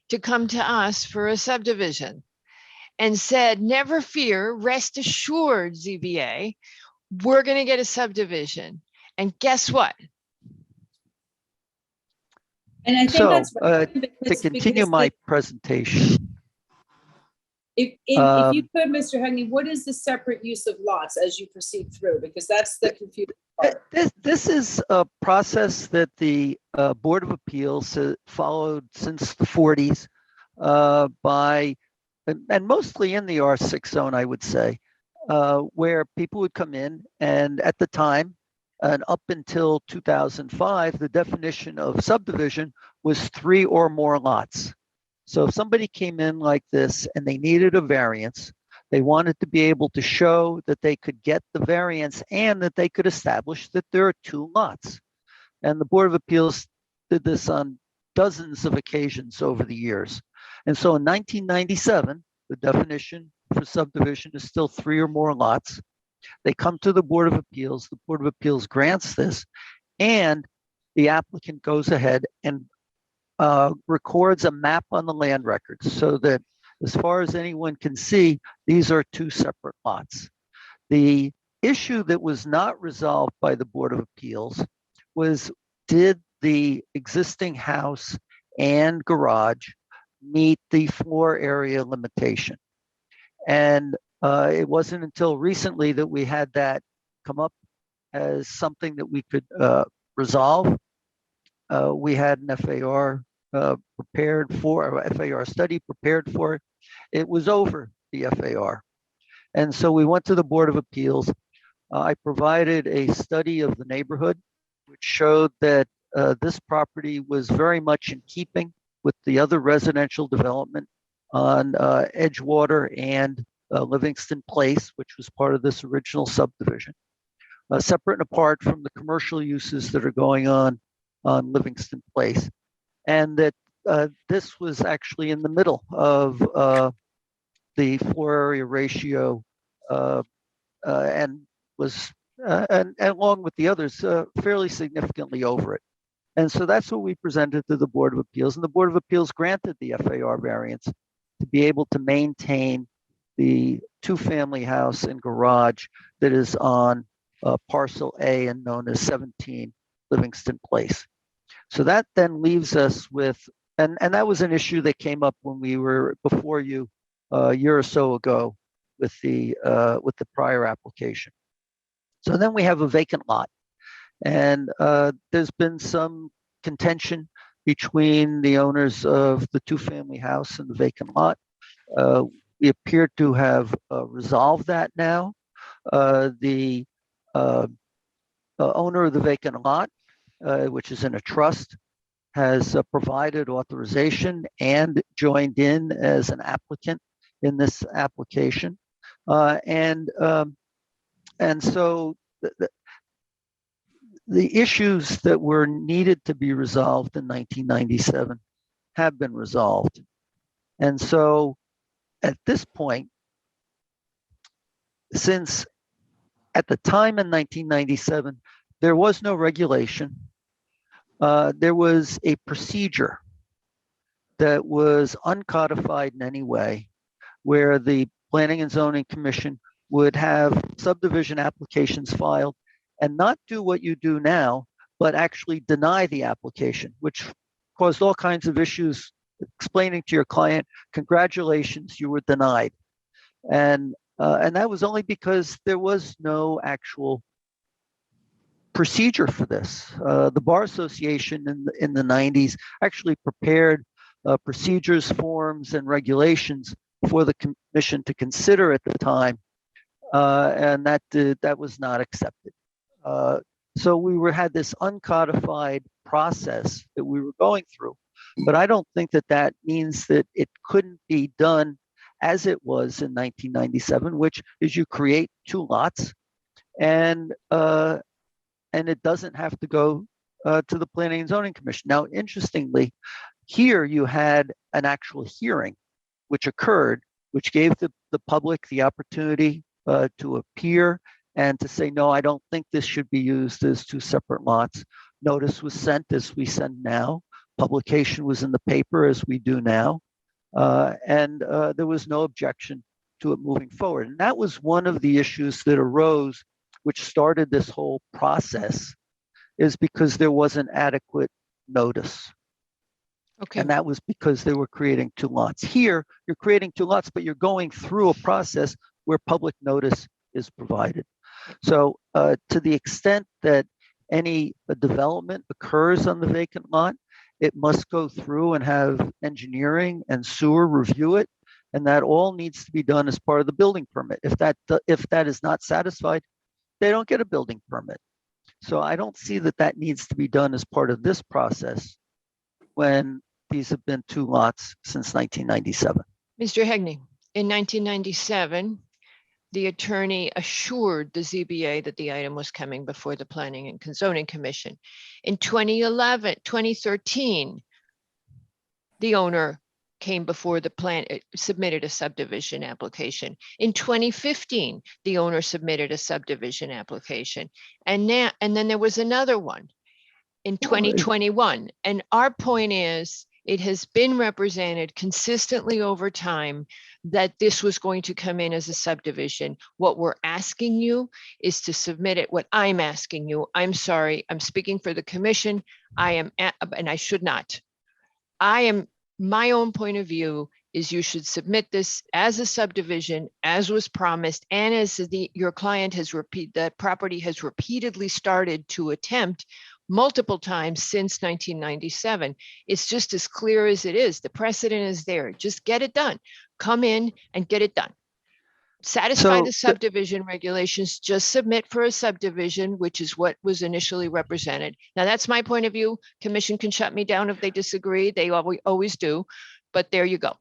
to come to us for a subdivision and said, never fear, rest assured, ZBA, we're going to get a subdivision. And guess what? And I think so that's right, to because- continue because my presentation, if you could, Mr. Hegney, what is the separate use of lots as you proceed through? Because that's the confusing part. this is a process that the Board of Appeals followed since the 40s by, and mostly in the R6 zone, I would say, where people would come in, and at the time, and up until 2005, the definition of subdivision was 3 or more lots. So if somebody came in like this and they needed a variance, they wanted to be able to show that they could get the variance and that they could establish that there are 2 lots. And the Board of Appeals did this on dozens of occasions over the years. And so in 1997, the definition for subdivision is still 3 or more lots. They come to the Board of Appeals, the Board of Appeals grants this, and the applicant goes ahead and records a map on the land records so that as far as anyone can see, these are 2 separate lots. The issue that was not resolved by the Board of Appeals was, did the existing house and garage meet the floor area limitation? And it wasn't until recently that we had that come up as something that we could resolve. We had an FAR prepared for, or FAR study prepared for it. It was over the FAR. And so we went to the Board of Appeals. I provided a study of the neighborhood, which showed that this property was very much in keeping with the other residential development on Edgewater and Livingston Place, which was part of this original subdivision, separate and apart from the commercial uses that are going on Livingston Place. And that this was actually in the middle of the floor area ratio and was, and along with the others, fairly significantly over it. And so that's what we presented to the Board of Appeals, and the Board of Appeals granted the FAR variance to be able to maintain the 2-family house and garage that is on parcel A and known as 17 Livingston Place. So that then leaves us with, and that was an issue that came up when we were before you a year or so ago with the prior application. So then we have a vacant lot, and there's been some contention between the owners of the 2-family house and the vacant lot. We appear to have resolved that now. The owner of the vacant lot, which is in a trust, has provided authorization and joined in as an applicant in this application. And so the issues that were needed to be resolved in 1997 have been resolved. And so at this point, since at the time in 1997, there was no regulation, there was a procedure that was uncodified in any way, where the Planning and Zoning Commission would have subdivision applications filed and not do what you do now, but actually deny the application, which caused all kinds of issues, explaining to your client, congratulations, you were denied. And that was only because there was no actual procedure for this. The Bar Association in the 90s actually prepared procedures, forms, and regulations for the commission to consider at the time, and that was not accepted. So we had this uncodified process that we were going through, but I don't think that means that it couldn't be done as it was in 1997, which is you create 2 lots, and it doesn't have to go to the Planning and Zoning Commission. Now, interestingly, here you had an actual hearing which occurred, which gave the public the opportunity to appear and to say, no, I don't think this should be used as two separate lots. Notice was sent as we send now. Publication was in the paper as we do now. And there was no objection to it moving forward. And that was one of the issues that arose, which started this whole process, is because there wasn't adequate notice. Okay. And that was because they were creating two lots. Here, you're creating two lots, but you're going through a process where public notice is provided. So to the extent that any development occurs on the vacant lot, it must go through and have engineering and sewer review it. And that all needs to be done as part of the building permit. If that is not satisfied, they don't get a building permit. So I don't see that that needs to be done as part of this process when these have been two lots since 1997. Mr. Hegney, in 1997, the attorney assured the ZBA that the item was coming before the Planning and Zoning Commission. In 2013, the owner came before the plan, submitted a subdivision application. In 2015, the owner submitted a subdivision application. And then there was another one in 2021. And our point is, it has been represented consistently over time that this was going to come in as a subdivision. What we're asking you is to submit it. What I'm asking you, I'm sorry, I'm speaking for the commission. And I should not. My own point of view is you should submit this as a subdivision, as was promised, and as your client has that property has repeatedly started to attempt multiple times since 1997. It's just as clear as it is. The precedent is there. Just get it done. Come in and get it done. Satisfy the subdivision regulations, just submit for a subdivision, which is what was initially represented. Now, that's my point of view. Commission can shut me down if they disagree. They always do, but there you go.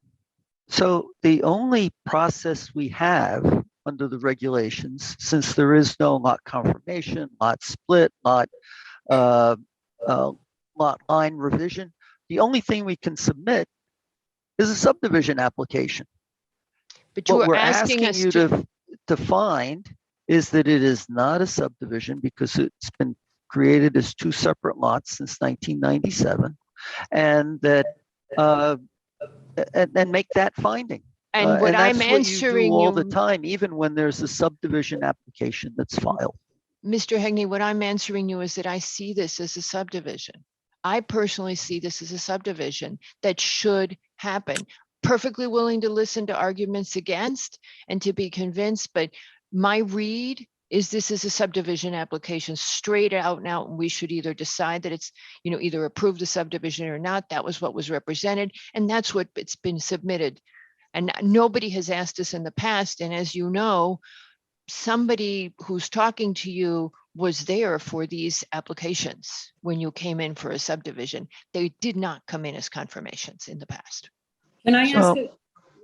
So the only process we have under the regulations, since there is no lot confirmation, lot split, lot line revision, the only thing we can submit is a subdivision application. But you what are we're asking asking us you to to find is that it is not a subdivision because it's been created as two separate lots since 1997, and that and make that finding. And what I'm that's what answering you do all you- the time, even when there's a subdivision application that's filed. Mr. Hegney, what I'm answering you is that I see this as a subdivision. I personally see this as a subdivision that should happen. Perfectly willing to listen to arguments against and to be convinced, but my read is this is a subdivision application straight out and out, and we should either decide that it's, either approve the subdivision or not. That was what was represented, and that's what it's been submitted. And nobody has asked us in the past, and as you know, somebody who's talking to you was there for these applications when you came in for a subdivision. They did not come in as confirmations in the past. Can I ask,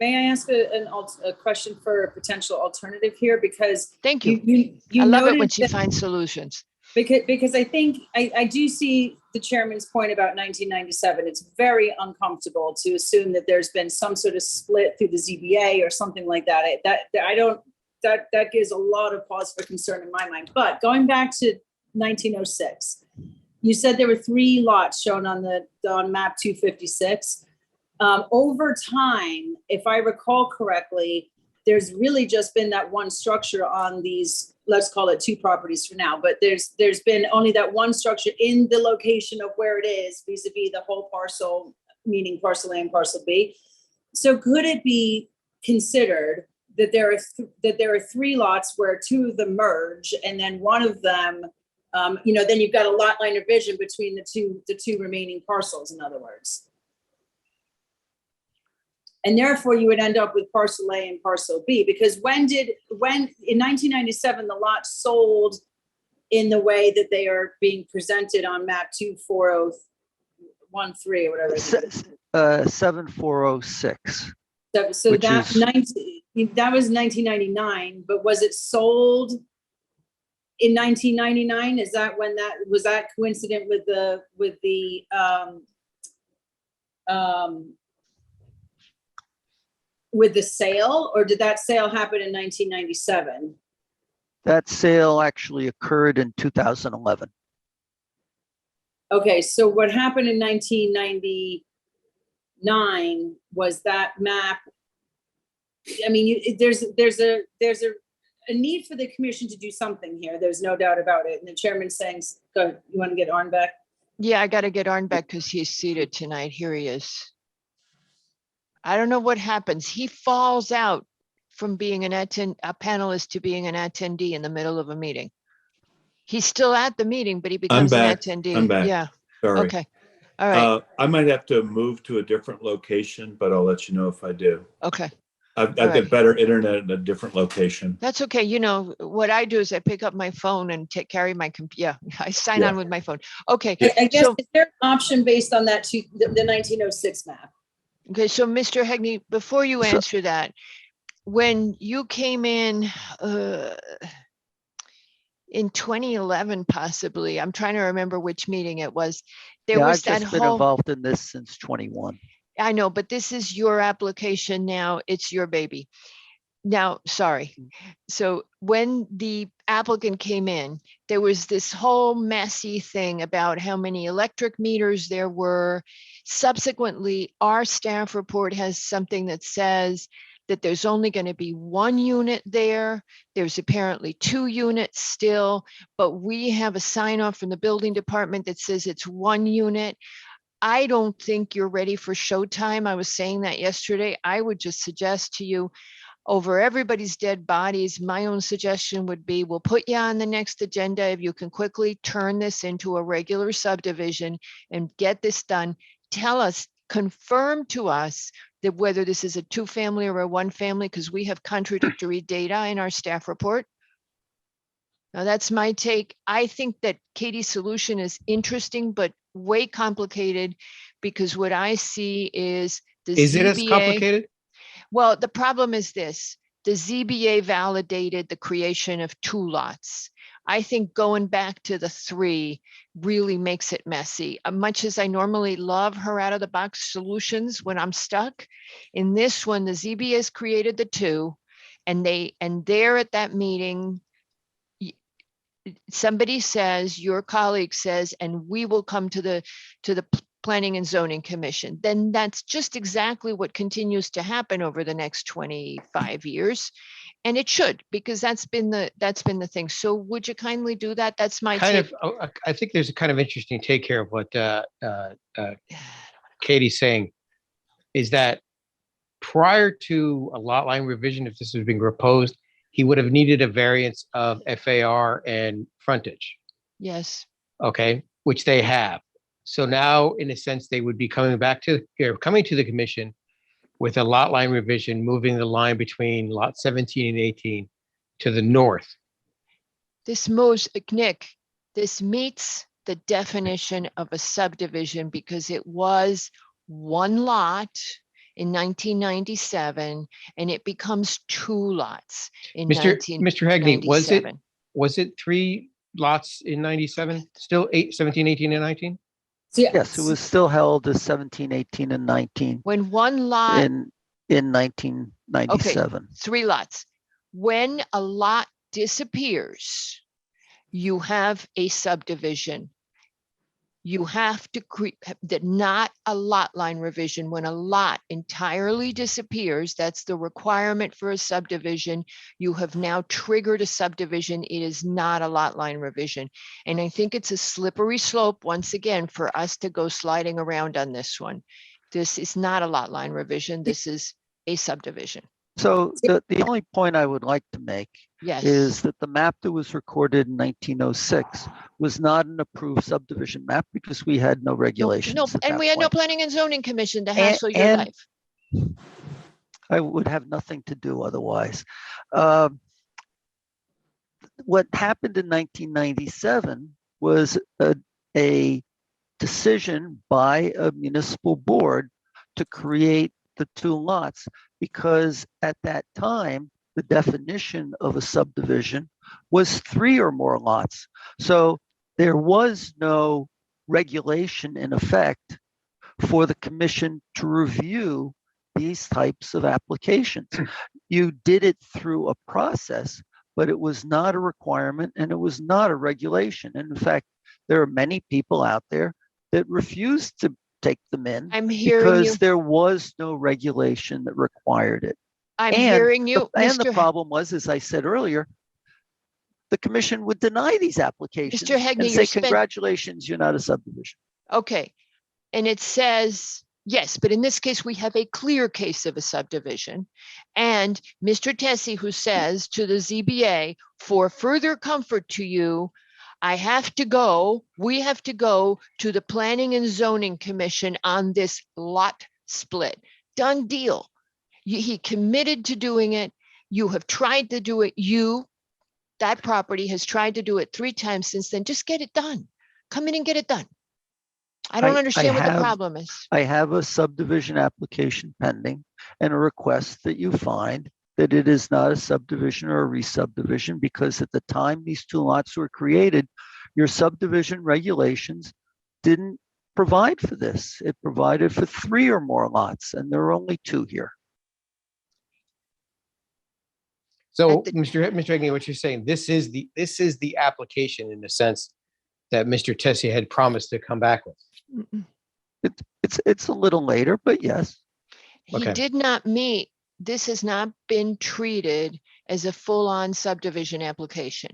may I ask a question for a potential alternative here? Because thank you. You I love it when noted she that- finds solutions. Because I think I do see the chairman's point about 1997. It's very uncomfortable to assume that there's been some sort of split through the ZBA or something like that. That gives a lot of pause for concern in my mind. But going back to 1906, you said there were 3 lots shown on map 256. Over time, if I recall correctly, there's really just been that one structure on these, let's call it 2 properties for now, but there's been only that one structure in the location of where it is vis-a-vis the whole parcel, meaning parcel A and parcel B. So could it be considered that there are 3 lots where 2 of them merge, and then one of them, then you've got a lot line revision between the two remaining parcels, in other words. And therefore you would end up with parcel A and parcel B, because when in 1997, the lots sold in the way that they are being presented on map 24013 or whatever. 7406. So that was 1999, but was it sold in 1999? Is that when was that coincident with the sale, or did that sale happen in 1997? That sale actually occurred in 2011. Okay, so what happened in 1999 was that map. I mean, there's a need for the commission to do something here. There's no doubt about it. And the chairman's saying, go, you want to get Arn back? Yeah, I got to get Arn back because he's seated tonight. Here he is. I don't know what happens. He falls out from being a panelist to being an attendee in the middle of a meeting. He's still at the meeting, but he becomes an back. attendee. I'm back. Yeah. Sorry. Okay. All right. I might have to move to a different location, but I'll let you know if I do. Okay. I've All got right. better internet in a different location. That's okay. You know, what I do is I pick up my phone and carry my computer. Yeah, I sign on with my phone. Okay. I guess, So, is there an option based on that the 1906 map? okay. So Mr. Hegney, before you answer that, when you came in 2011, possibly, I'm trying to remember which meeting it was. There Yeah, was I've that just been whole, involved in this since 21. I know, but this is your application now. It's your baby. Now, sorry. So when the applicant came in, there was this whole messy thing about how many electric meters there were. Subsequently, our staff report has something that says that there's only going to be one unit there. There's apparently 2 units still, but we have a sign off from the building department that says it's 1 unit. I don't think you're ready for showtime. I was saying that yesterday. I would just suggest to you, over everybody's dead bodies, my own suggestion would be, we'll put you on the next agenda if you can quickly turn this into a regular subdivision and get this done. Tell us, confirm to us that whether this is a 2-family or a 1-family, because we have contradictory data in our staff report. Now that's my take. I think that Katie's solution is interesting, but way complicated, because what I see is the Is it as ZBA complicated? Well, the problem is this, the ZBA validated the creation of 2 lots. I think going back to the 3 really makes it messy. Much as I normally love her out of the box solutions when I'm stuck, in this one, the ZBA has created the 2, and they're at that meeting. Somebody says, your colleague says, and we will come to the Planning and Zoning Commission, then that's just exactly what continues to happen over the next 25 years. And it should, because that's been the thing. So would you kindly do that? That's my take. I think there's a kind of interesting take here of what Katie's saying, is that prior to a lot line revision, if this was being proposed, he would have needed a variance of FAR and frontage. Yes. Okay, which they have. So now, in a sense, they would be coming to the commission with a lot line revision, moving the line between lot 17 and 18 to the north. This meets the definition of a subdivision because it was 1 lot in 1997, and it becomes 2 lots in Mr. 1997. Hegney, was it 3 lots in 97? Still 17, 18, and 19? Yes, it was still held as 17, 18, and 19 When 1 lot in 1997. Okay, 3 lots. When a lot disappears, you have a subdivision. You have to create that, not a lot line revision. When a lot entirely disappears, that's the requirement for a subdivision. You have now triggered a subdivision. It is not a lot line revision. And I think it's a slippery slope, once again, for us to go sliding around on this one. This is not a lot line revision. This is a subdivision. So the only point I would like to make Yes. is that the map that was recorded in 1906 was not an approved subdivision map because we had no regulations. No, at and that we had no point. Planning and Zoning Commission to hassle your and life. I would have nothing to do otherwise. What happened in 1997 was a decision by a municipal board to create the 2 lots, because at that time, the definition of a subdivision was 3 or more lots. So there was no regulation in effect for the commission to review these types of applications. You did it through a process but it was not a requirement and it was not a regulation. And in fact, there are many people out there that refuse to take them in I'm hearing you. because there was no regulation that required it. I'm hearing you, And the Mr. problem was, as I said earlier, the commission would deny these applications Mr. Hegney, and you're say, spent- congratulations, you're not a subdivision. Okay. And it says, yes, but in this case, we have a clear case of a subdivision. And Mr. Tessie, who says to the ZBA, for further comfort to you, we have to go to the Planning and Zoning Commission on this lot split. Done deal. He committed to doing it. You have tried to do it. That property has tried to do it 3 times since then. Just get it done. Come in and get it done. I don't understand what the problem is. I have a subdivision application pending and a request that you find that it is not a subdivision or a re-subdivision, because at the time these 2 lots were created, your subdivision regulations didn't provide for this. It provided for 3 or more lots, and there are only 2 here. So, Mr. Hegney, what you're saying, this is the application in the sense that Mr. Tessie had promised to come back with. It's a little later, but yes. He did not meet, this has not been treated as a full-on subdivision application.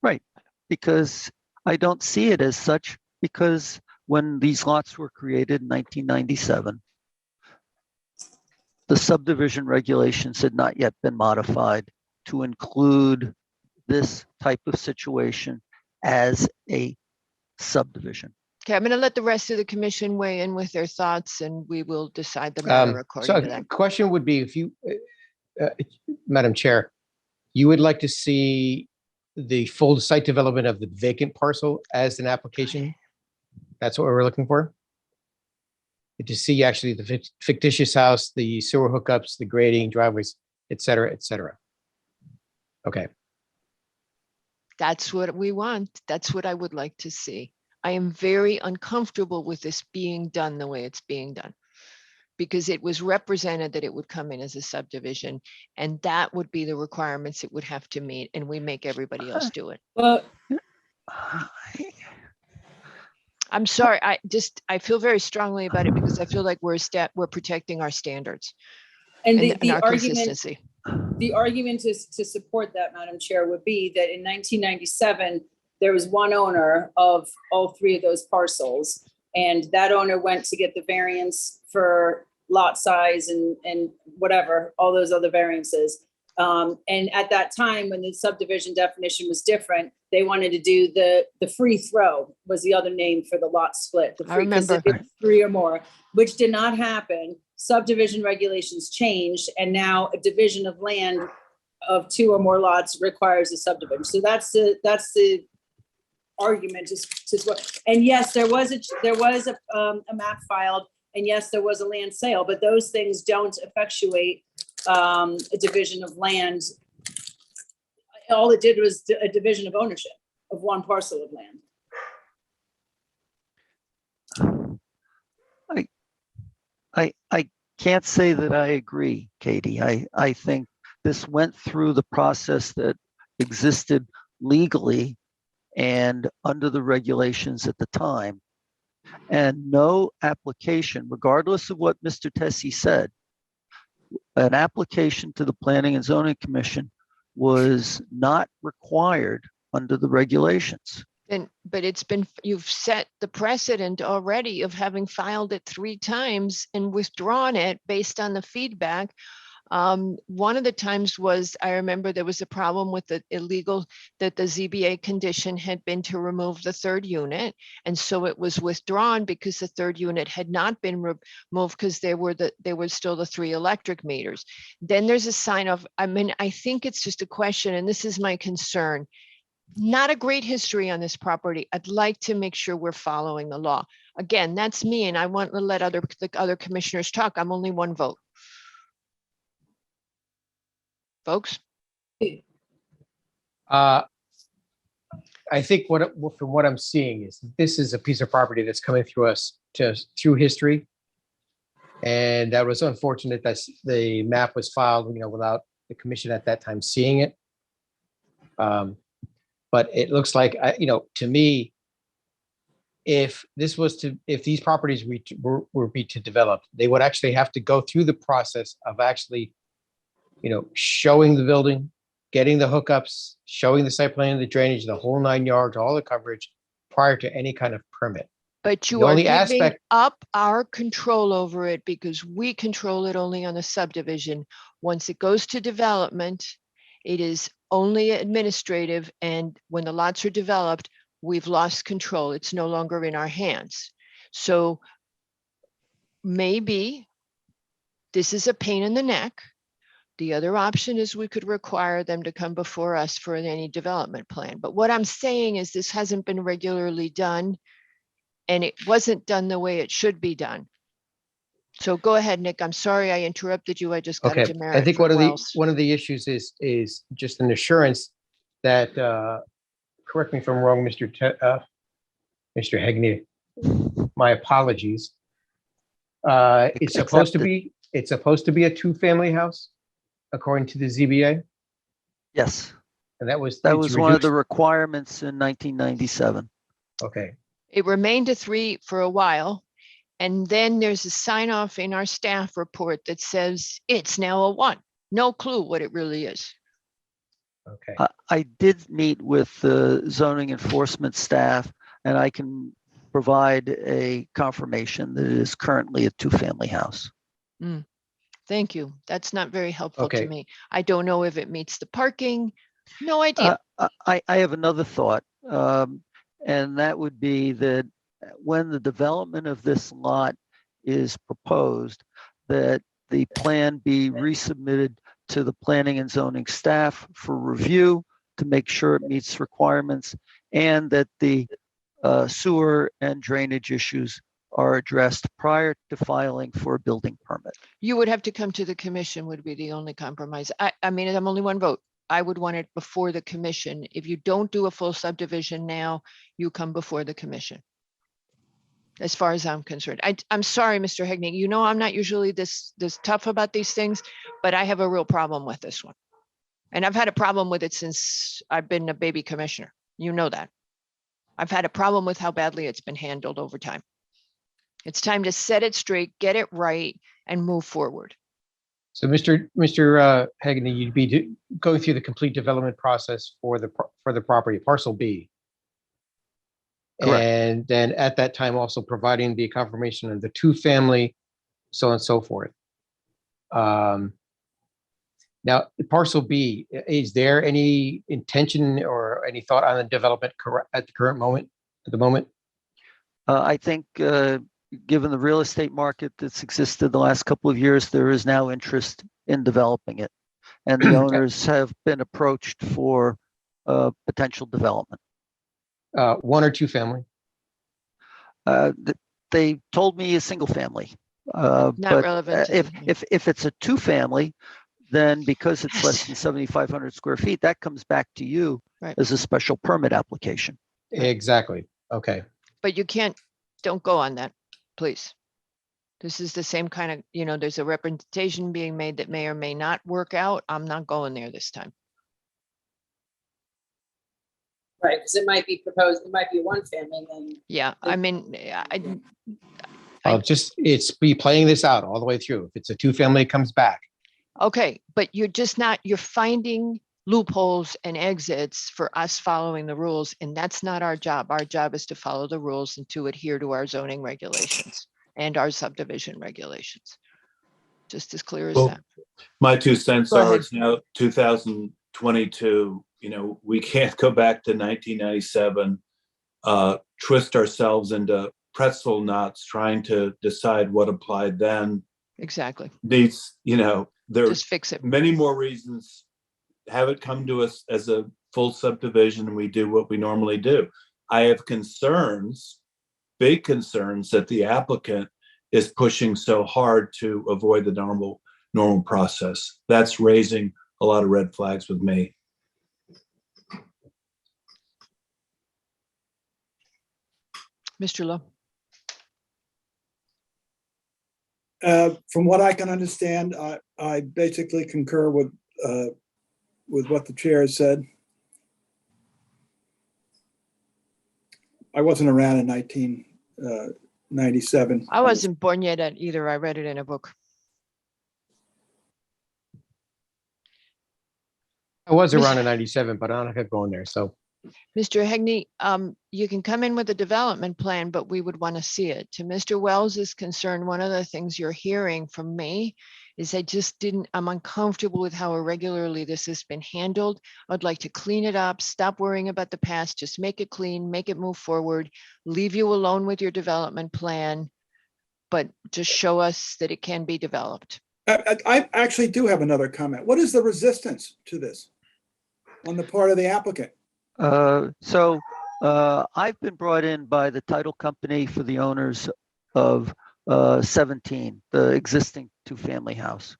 Right, because I don't see it as such, because when these lots were created in 1997, the subdivision regulations had not yet been modified to include this type of situation as a subdivision. Okay, I'm going to let the rest of the commission weigh in with their thoughts, and we will decide the matter according So to a that. question would be, if you, Madam Chair, you would like to see the full site development of the vacant parcel as an application? That's what we're looking for? To see actually the fictitious house, the sewer hookups, the grading, driveways, et cetera, et cetera. Okay. That's what we want. That's what I would like to see. I am very uncomfortable with this being done the way it's being done, because it was represented that it would come in as a subdivision, and that would be the requirements it would have to meet, and we make everybody else do it. Well, I'm sorry, I feel very strongly about it because I feel like we're protecting our standards and and our consistency. The argument to support that, Madam Chair, would be that in 1997, there was one owner of all 3 of those parcels, and that owner went to get the variance for lot size and whatever, all those other variances. And at that time, when the subdivision definition was different, they wanted to do the free throw was the other name for the lot split. I remember. 3 or more, which did not happen. Subdivision regulations changed, and now a division of land of 2 or more lots requires a subdivision. So that's the argument. And yes, there was a map filed, and yes, there was a land sale, but those things don't effectuate a division of land. All it did was a division of ownership of one parcel of land. I can't say that I agree, Katie. I think this went through the process that existed legally and under the regulations at the time. And no application, regardless of what Mr. Tessie said, an application to the Planning and Zoning Commission was not required under the regulations. But you've set the precedent already of having filed it 3 times and withdrawn it based on the feedback. One of the times was, I remember there was a problem with the illegal, that the ZBA condition had been to remove the 3rd unit. And so it was withdrawn because the 3rd unit had not been removed because there were still the 3 electric meters. Then there's a sign of, I think it's just a question, and this is my concern. Not a great history on this property. I'd like to make sure we're following the law. Again, that's me, and I want to let the other commissioners talk. I'm only 1 vote. Folks? I think from what I'm seeing is this is a piece of property that's coming through us through history. And that was unfortunate that the map was filed, without the commission at that time seeing it. But it looks like, to me, if these properties were be to develop, they would actually have to go through the process of actually, showing the building, getting the hookups, showing the site plan, the drainage, the whole 9 yards, all the coverage prior to any kind of permit. But you The are only giving aspect- up our control over it because we control it only on the subdivision. Once it goes to development, it is only administrative, and when the lots are developed, we've lost control. It's no longer in our hands. So maybe this is a pain in the neck. The other option is we could require them to come before us for any development plan. But what I'm saying is this hasn't been regularly done, and it wasn't done the way it should be done. So go ahead, Nick. I'm sorry I interrupted you. I just got a Okay, demerit. I think from one Wells. of the issues is just an assurance that, correct me if I'm wrong, Mr. Hegney, my apologies. It's supposed to be a two-family house, according to the ZBA, Yes, and that was that it's was one of the reduced- requirements in 1997. Okay, It remained a 3 for a while. And then there's a sign off in our staff report that says it's now a 1. No clue what it really is. okay. I did meet with the zoning enforcement staff, and I can provide a confirmation that it is currently a two-family house. Thank you. That's not very helpful Okay. to me. I don't know if it meets the parking. No idea. I have another thought, and that would be that when the development of this lot is proposed, that the plan be resubmitted to the planning and zoning staff for review to make sure it meets requirements, and that the sewer and drainage issues are addressed prior to filing for a building permit. You would have to come to the commission would be the only compromise. I mean, I'm only one vote. I would want it before the commission. If you don't do a full subdivision now, you come before the commission. As far as I'm concerned. I'm sorry, Mr. Hegney, I'm not usually this tough about these things, but I have a real problem with this one. And I've had a problem with it since I've been a baby commissioner. You know that. I've had a problem with how badly it's been handled over time. It's time to set it straight, get it right, and move forward. So, Mr. Hegney, you'd be going through the complete development process for the property, parcel B. Correct. And then at that time, also providing the confirmation of the two-family, so on and so forth. Now, parcel B, is there any intention or any thought on the development at the moment? I think, given the real estate market that's existed the last couple of years, there is now interest in developing it. And the owners have been approached for potential development. 1 or 2 family? They told me a single family. Not But relevant to if it's a two family, then because it's less than 7,500 square feet, that comes back to you Right. as a special permit application. Exactly. Okay. But don't go on that, please. This is the same kind of, there's a representation being made that may or may not work out. I'm not going there this time. Right, because it might be proposed, it might be one family, then. Yeah, I mean, It's be playing this out all the way through. If it's a 2-family, it comes back. okay, but you're finding loopholes and exits for us following the rules, and that's not our job. Our job is to follow the rules and to adhere to our zoning regulations and our subdivision regulations. Just as clear as Well, that. My 2 cents Go are ahead. it's now 2022, we can't go back to 1997, twist ourselves into pretzel knots trying to decide what applied then. Exactly. Needs, there Just fix it. are many more reasons. Have it come to us as a full subdivision and we do what we normally do. I have big concerns that the applicant is pushing so hard to avoid the normal process. That's raising a lot of red flags with me. Mr. Lowe. From what I can understand, I basically concur with with what the chair has said. I wasn't around in 1997. I wasn't born yet either. I read it in a book. I was around in 97, but I don't have going there. So Mr. Hegney, you can come in with a development plan, but we would want to see it. To Mr. Wells's concern, one of the things you're hearing from me is I'm uncomfortable with how irregularly this has been handled. I'd like to clean it up, stop worrying about the past, just make it clean, make it move forward, leave you alone with your development plan, but just show us that it can be developed. I actually do have another comment. What is the resistance to this on the part of the applicant? I've been brought in by the title company for the owners of 17, the existing two-family house.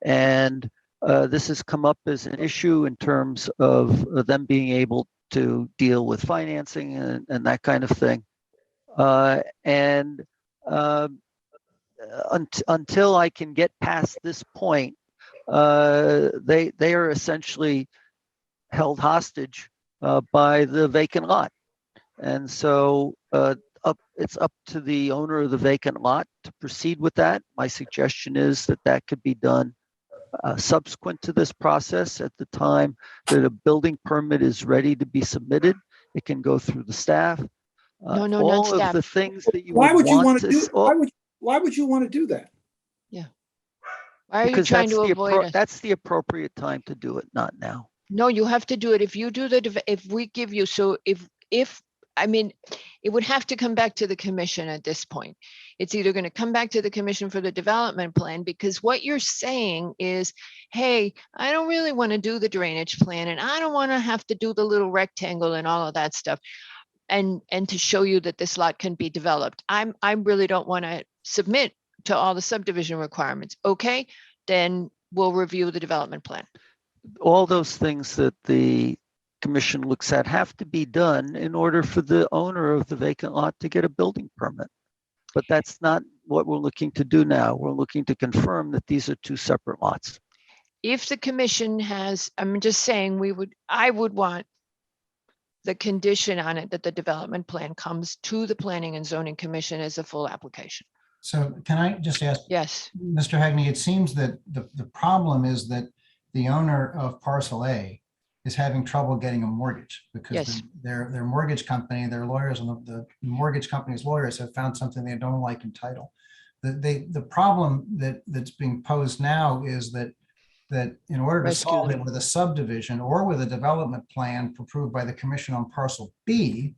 And this has come up as an issue in terms of them being able to deal with financing and that kind of thing. Until I can get past this point, they are essentially held hostage by the vacant lot. And so it's up to the owner of the vacant lot to proceed with that. My suggestion is that could be done subsequent to this process. At the time that a building permit is ready to be submitted, it can go through the staff. No, not all staff. of the things that you Why would you want to to do? Why would you want to do that? Yeah. Why are you because trying that's to the avoid us? that's the appropriate time to do it, not now. No, you have to do it. If you do if we give you, so if I mean, it would have to come back to the commission at this point. It's either going to come back to the commission for the development plan, because what you're saying is, hey, I don't really want to do the drainage plan and I don't want to have to do the little rectangle and all of that stuff. And to show you that this lot can be developed. I really don't want to submit to all the subdivision requirements. Okay, then we'll review the development plan. All those things that the commission looks at have to be done in order for the owner of the vacant lot to get a building permit. But that's not what we're looking to do now. We're looking to confirm that these are two separate lots. If the commission has, I'm just saying I would want the condition on it that the development plan comes to the Planning and Zoning Commission as a full application. So can I just ask? Yes. Mr. Hegney, it seems that the problem is that the owner of parcel A is having trouble getting a mortgage because their mortgage company, their lawyers and the mortgage company's lawyers have found something they don't like in title. The problem that's being posed now is that in order to solve it with a subdivision or with a development plan approved by the commission on parcel B,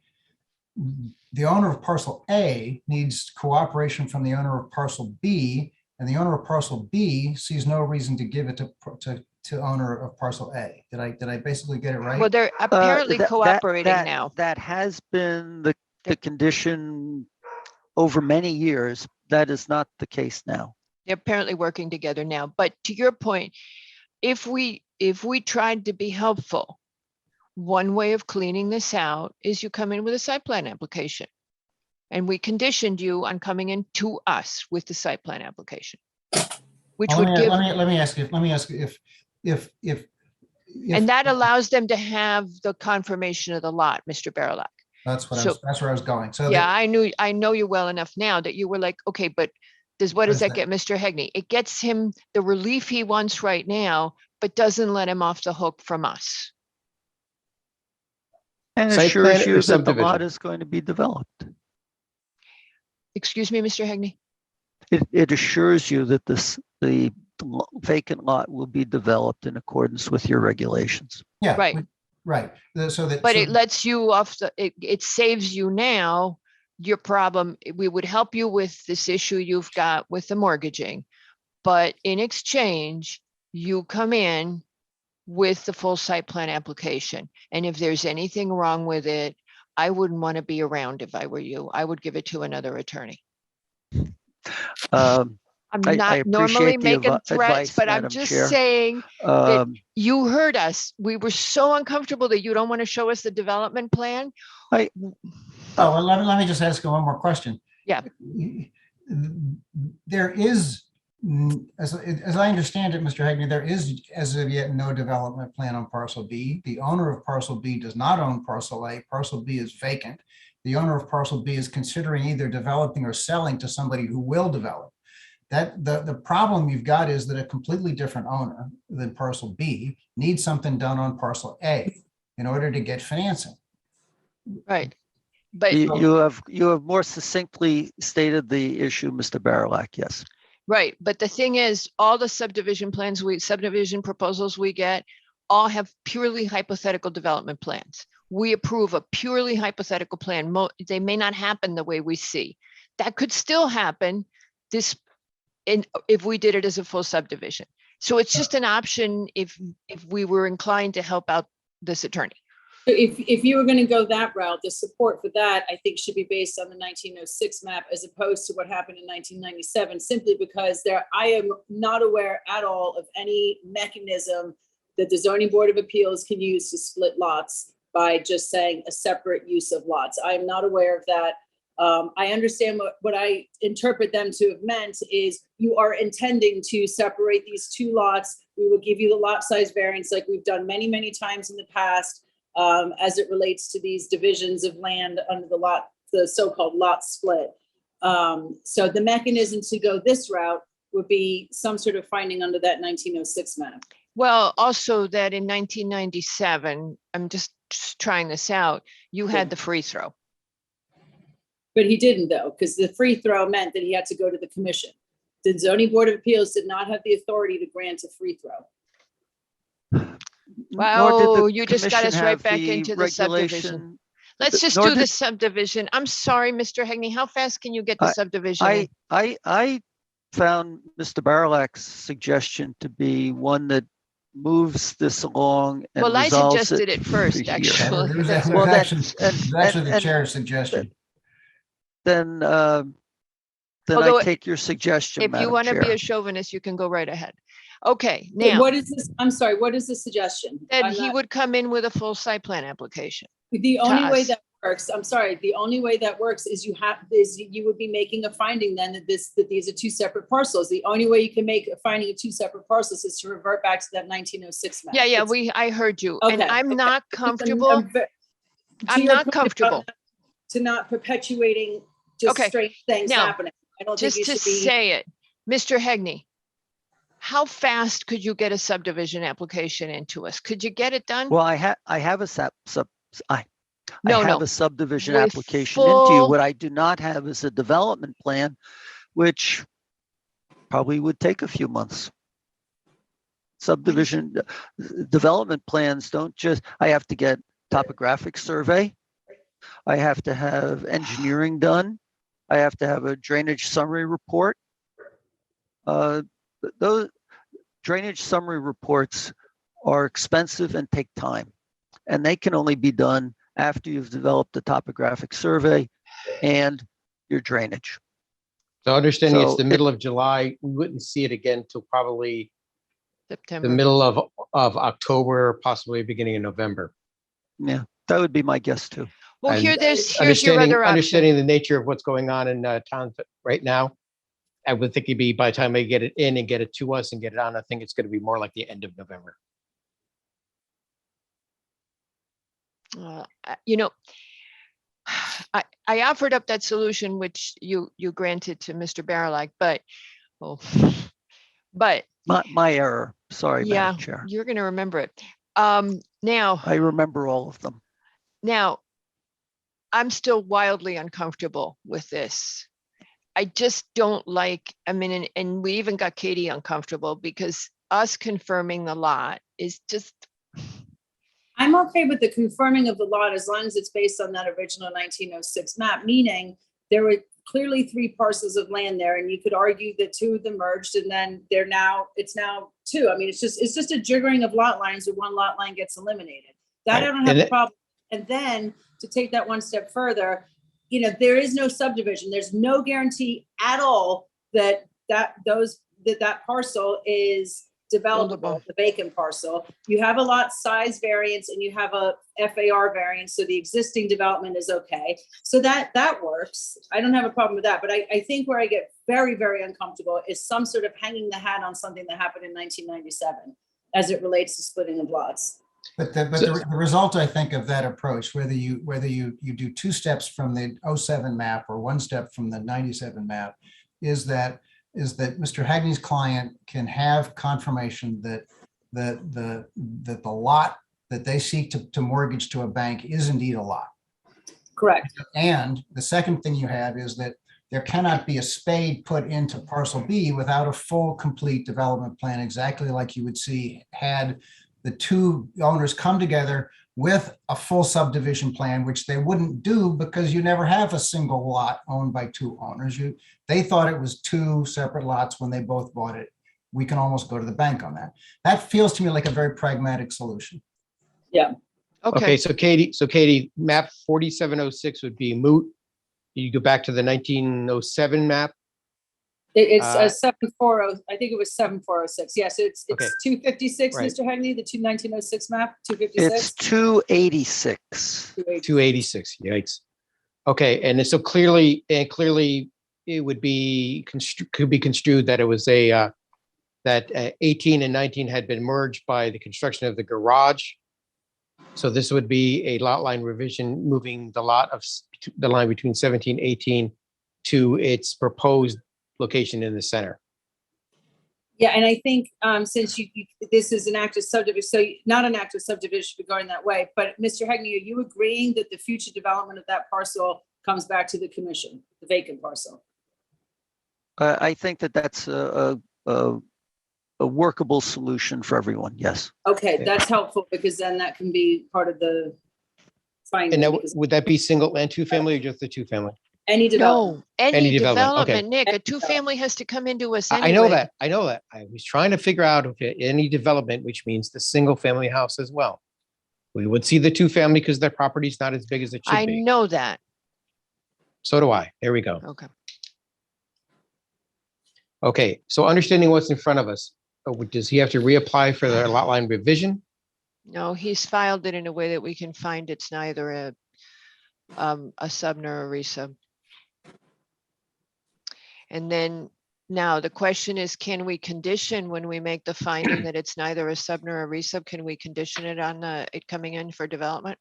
the owner of parcel A needs cooperation from the owner of parcel B, and the owner of parcel B sees no reason to give it to owner of parcel A. Did I basically get it right? Well, they're apparently cooperating now. That has been the condition over many years. That is not the case now. They're apparently working together now. But to your point, if we tried to be helpful, one way of cleaning this out is you come in with a site plan application. And we conditioned you on coming in to us with the site plan application, which would give. Let me ask you if and that allows them to have the confirmation of the lot, Mr. Barilak. That's where I was going. So yeah, I know you well enough now that you were like, okay, but what does that get Mr. Hegney? It gets him the relief he wants right now, but doesn't let him off the hook from us. And assures you that the lot is going to be developed. Excuse me, Mr. Hegney? It assures you that the vacant lot will be developed in accordance with your regulations. Yeah, right. But it lets you off it saves you now your problem. We would help you with this issue you've got with the mortgaging, but in exchange, you come in with the full site plan application. And if there's anything wrong with it, I wouldn't want to be around if I were you. I would give it to another attorney. I'm not normally making threats, but I'm just saying that you heard us. We were so uncomfortable that you don't want to show us the development plan. Let me just ask you one more question. Yeah. There is As I understand it, Mr. Hagney, there is as of yet no development plan on parcel B. The owner of parcel B does not own parcel A. Parcel B is vacant. The owner of parcel B is considering either developing or selling to somebody who will develop. That the problem you've got is that a completely different owner than parcel B needs something done on parcel A in order to get financing. Right. But You have more succinctly stated the issue, Mr. Barilak, yes. right, but the thing is, all the subdivision proposals we get all have purely hypothetical development plans. We approve a purely hypothetical plan. They may not happen the way we see. That could still happen if we did it as a full subdivision. So it's just an option if we were inclined to help out this attorney. If you were going to go that route, the support for that, I think, should be based on the 1906 map as opposed to what happened in 1997, simply because I am not aware at all of any mechanism that the zoning board of appeals can use to split lots by just saying a separate use of lots. I am not aware of that. I understand what I interpret them to have meant is you are intending to separate these two lots. We will give you the lot size variance like we've done many, many times in the past. As it relates to these divisions of land under the so-called lot split. So the mechanism to go this route would be some sort of finding under that 1906 map. Well, also that in 1997, I'm just trying this out, you had the free throw. But he didn't, though, because the free throw meant that he had to go to the commission. The zoning board of appeals did not have the authority to grant a free throw. Wow, you just got us right back into the subdivision. Let's just do the subdivision. I'm sorry, Mr. Hagney, how fast can you get the subdivision? I found Mr. Barilak's suggestion to be one that moves this along and Well, I resolves suggested it first, here. actually. It was Well, actually that's- the and- chair's suggestion. Then Although I take your suggestion, If you Madam want to be Chair. a chauvinist, you can go right ahead. Okay, Wait, now, what is this? I'm sorry, what is the suggestion? that I'm he not- would come in with a full site plan application. The only way us. that works, I'm sorry, the only way that works is you would be making a finding then that these are two separate parcels. The only way you can make a finding of two separate parcels is to revert back to that 1906 map. Yeah, It's- I heard you, and Okay, I'm okay. not To comfortable. I'm your not point comfortable. about To not perpetuating just Okay, strange things now, happening. I don't think Just you to should be. say it, Mr. Hagney, how fast could you get a subdivision application into us? Could you get it done? Well, I have a No, have no. a subdivision With application into you. full- What I do not have is a development plan, which probably would take a few months. Subdivision development plans don't just, I have to get topographic survey. I have to have engineering done. I have to have a drainage summary report. Those drainage summary reports are expensive and take time, and they can only be done after you've developed the topographic survey and your drainage. So understanding it's So the middle of July, we wouldn't see it again till probably the September. middle of October, possibly beginning of November. Yeah, that would be my guess too. Well, And here's your other option. Understanding the nature of what's going on in town right now, I would think it'd be by the time they get it in and get it to us and get it on, I think it's going to be more like the end of November. You know, I offered up that solution, which you granted to Mr. Barilak, but My error. Sorry, yeah, Madam Chair. you're going to remember it. Now, I remember all of them. Now, I'm still wildly uncomfortable with this. I just don't like, I mean, and we even got Katie uncomfortable because us confirming the lot is just, I'm okay with the confirming of the lot as long as it's based on that original 1906 map, meaning there were clearly three parcels of land there, and you could argue that two of them merged and then it's now two. I mean, it's just a jiggering of lot lines where one lot line gets eliminated. That I don't have a problem. And then to take that one step further, there is no subdivision. There's no guarantee at all that parcel is developable, the vacant parcel. You have a lot size variance and you have a FAR variance, so the existing development is okay. So that works. I don't have a problem with that, but I think where I get very, very uncomfortable is some sort of hanging the hat on something that happened in 1997 as it relates to splitting of lots. But the result, I think, of that approach, whether you do two steps from the 07 map or one step from the 97 map, is that Mr. Hagney's client can have confirmation that the lot that they seek to mortgage to a bank is indeed a lot. Correct. And the second thing you have is that there cannot be a spade put into parcel B without a full, complete development plan, exactly like you would see had the two owners come together with a full subdivision plan, which they wouldn't do because you never have a single lot owned by two owners. They thought it was two separate lots when they both bought it. We can almost go to the bank on that. That feels to me like a very pragmatic solution. Yeah. Okay, so Katie, map 4706 would be moot. You go back to the 1907 map. It's 740, I think it was 7406. Yes, it's Okay. 256, Right. Mr. Hagney, the 1906 map, 256. It's 286. 286, yikes. Okay, and so clearly it would be, could be construed that it was that 18 and 19 had been merged by the construction of the garage. So this would be a lot line revision, moving the line between 17, 18 to its proposed location in the center. Yeah, and I think since this is an active subdivision, so not an active subdivision should be going that way, but Mr. Hagney, are you agreeing that the future development of that parcel comes back to the commission, the vacant parcel? I think that's a workable solution for everyone. Yes. Okay, that's helpful because then that can be part of the finding. And that, would that be single and two family or just the two family? Any development. No, any development, okay. development, Nick, a two-family has to come into us I anyway. know that. I was trying to figure out if any development, which means the single family house as well. We would see the two family because their property's not as big as it should I be. know that. So do I. There we go. Okay. Okay, so understanding what's in front of us, does he have to reapply for the lot line revision? No, he's filed it in a way that we can find it's neither a sub nor a resub. And then now the question is, can we condition when we make the finding that it's neither a sub nor a resub? Can we condition it on it coming in for development?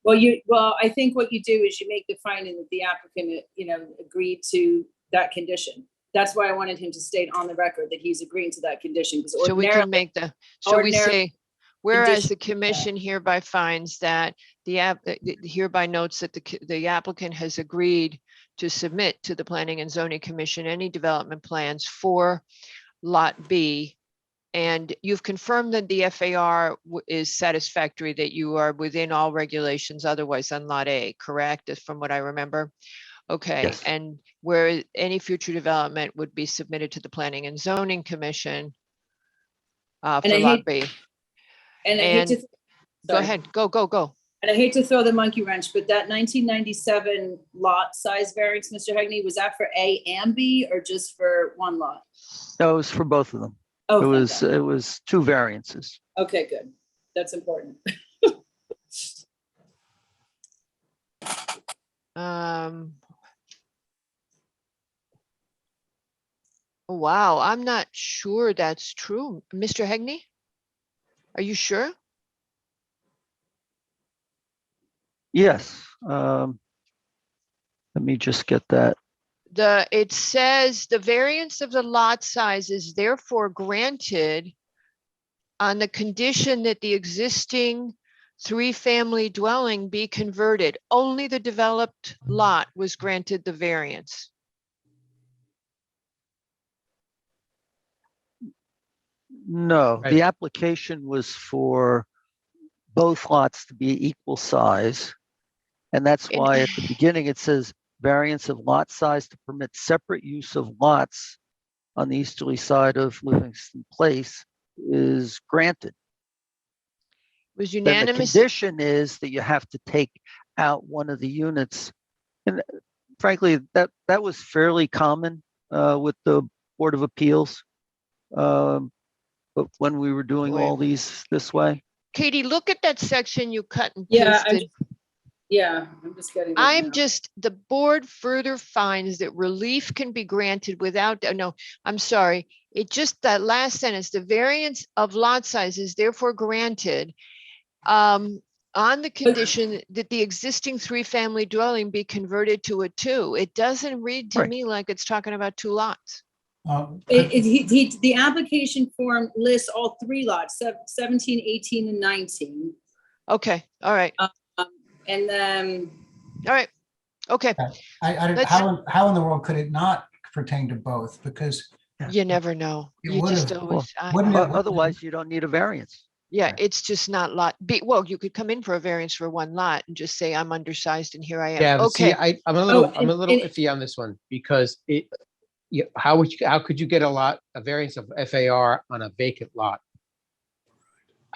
Well, I think what you do is you make the finding that the applicant, agreed to that condition. That's why I wanted him to state on the record that he's agreeing to that condition. So we can make so we say, whereas the condition- commission hereby finds that hereby notes that the applicant has agreed to submit to the Planning and Zoning Commission any development plans for Lot B. And you've confirmed that the FAR is satisfactory, that you are within all regulations otherwise on Lot A, correct? From what I remember. Okay, Yes. and where any future development would be submitted to the Planning and Zoning Commission for And I Lot hate- B. And I hate to, Go sorry. ahead, go. And I hate to throw the monkey wrench, but that 1997 lot size variance, Mr. Hagney, was that for A and B or just for one lot? No, it was for both of them. Oh, It thank God. was two variances. Okay, good. That's important. Wow, I'm not sure that's true. Mr. Hegney? Are you sure? Yes. Let me just get that. It says the variance of the lot size is therefore granted on the condition that the existing three-family dwelling be converted. Only the developed lot was granted the variance. No, the application was for both lots to be equal size. And that's why at the beginning it says variance of lot size to permit separate use of lots on the easterly side of Livingston Place is granted. Was Then the unanimous. condition is that you have to take out one of the units. And frankly, that was fairly common with the Board of Appeals. But when we were doing all these this way, Katie, look at that section you cut and Yeah, pasted. I'm just getting. it I'm now. just, the board further finds that relief can be granted without, no, I'm sorry. It just, that last sentence, the variance of lot size is therefore granted on the condition that the existing 3-family dwelling be converted to a 2. It doesn't read to me like it's talking about 2 lots. The application form lists all 3 lots, 17, 18, and 19. Okay, all right. And then. All right, okay. How in the world could it not pertain to both? Because you never know. It You just would've- always. otherwise you don't need a variance. Yeah, it's just not lot B. Well, you could come in for a variance for 1 lot and just say, I'm undersized and here I am. Yeah, but see, Okay. I'm a little iffy on this one because how could you get a variance of FAR on a vacant lot?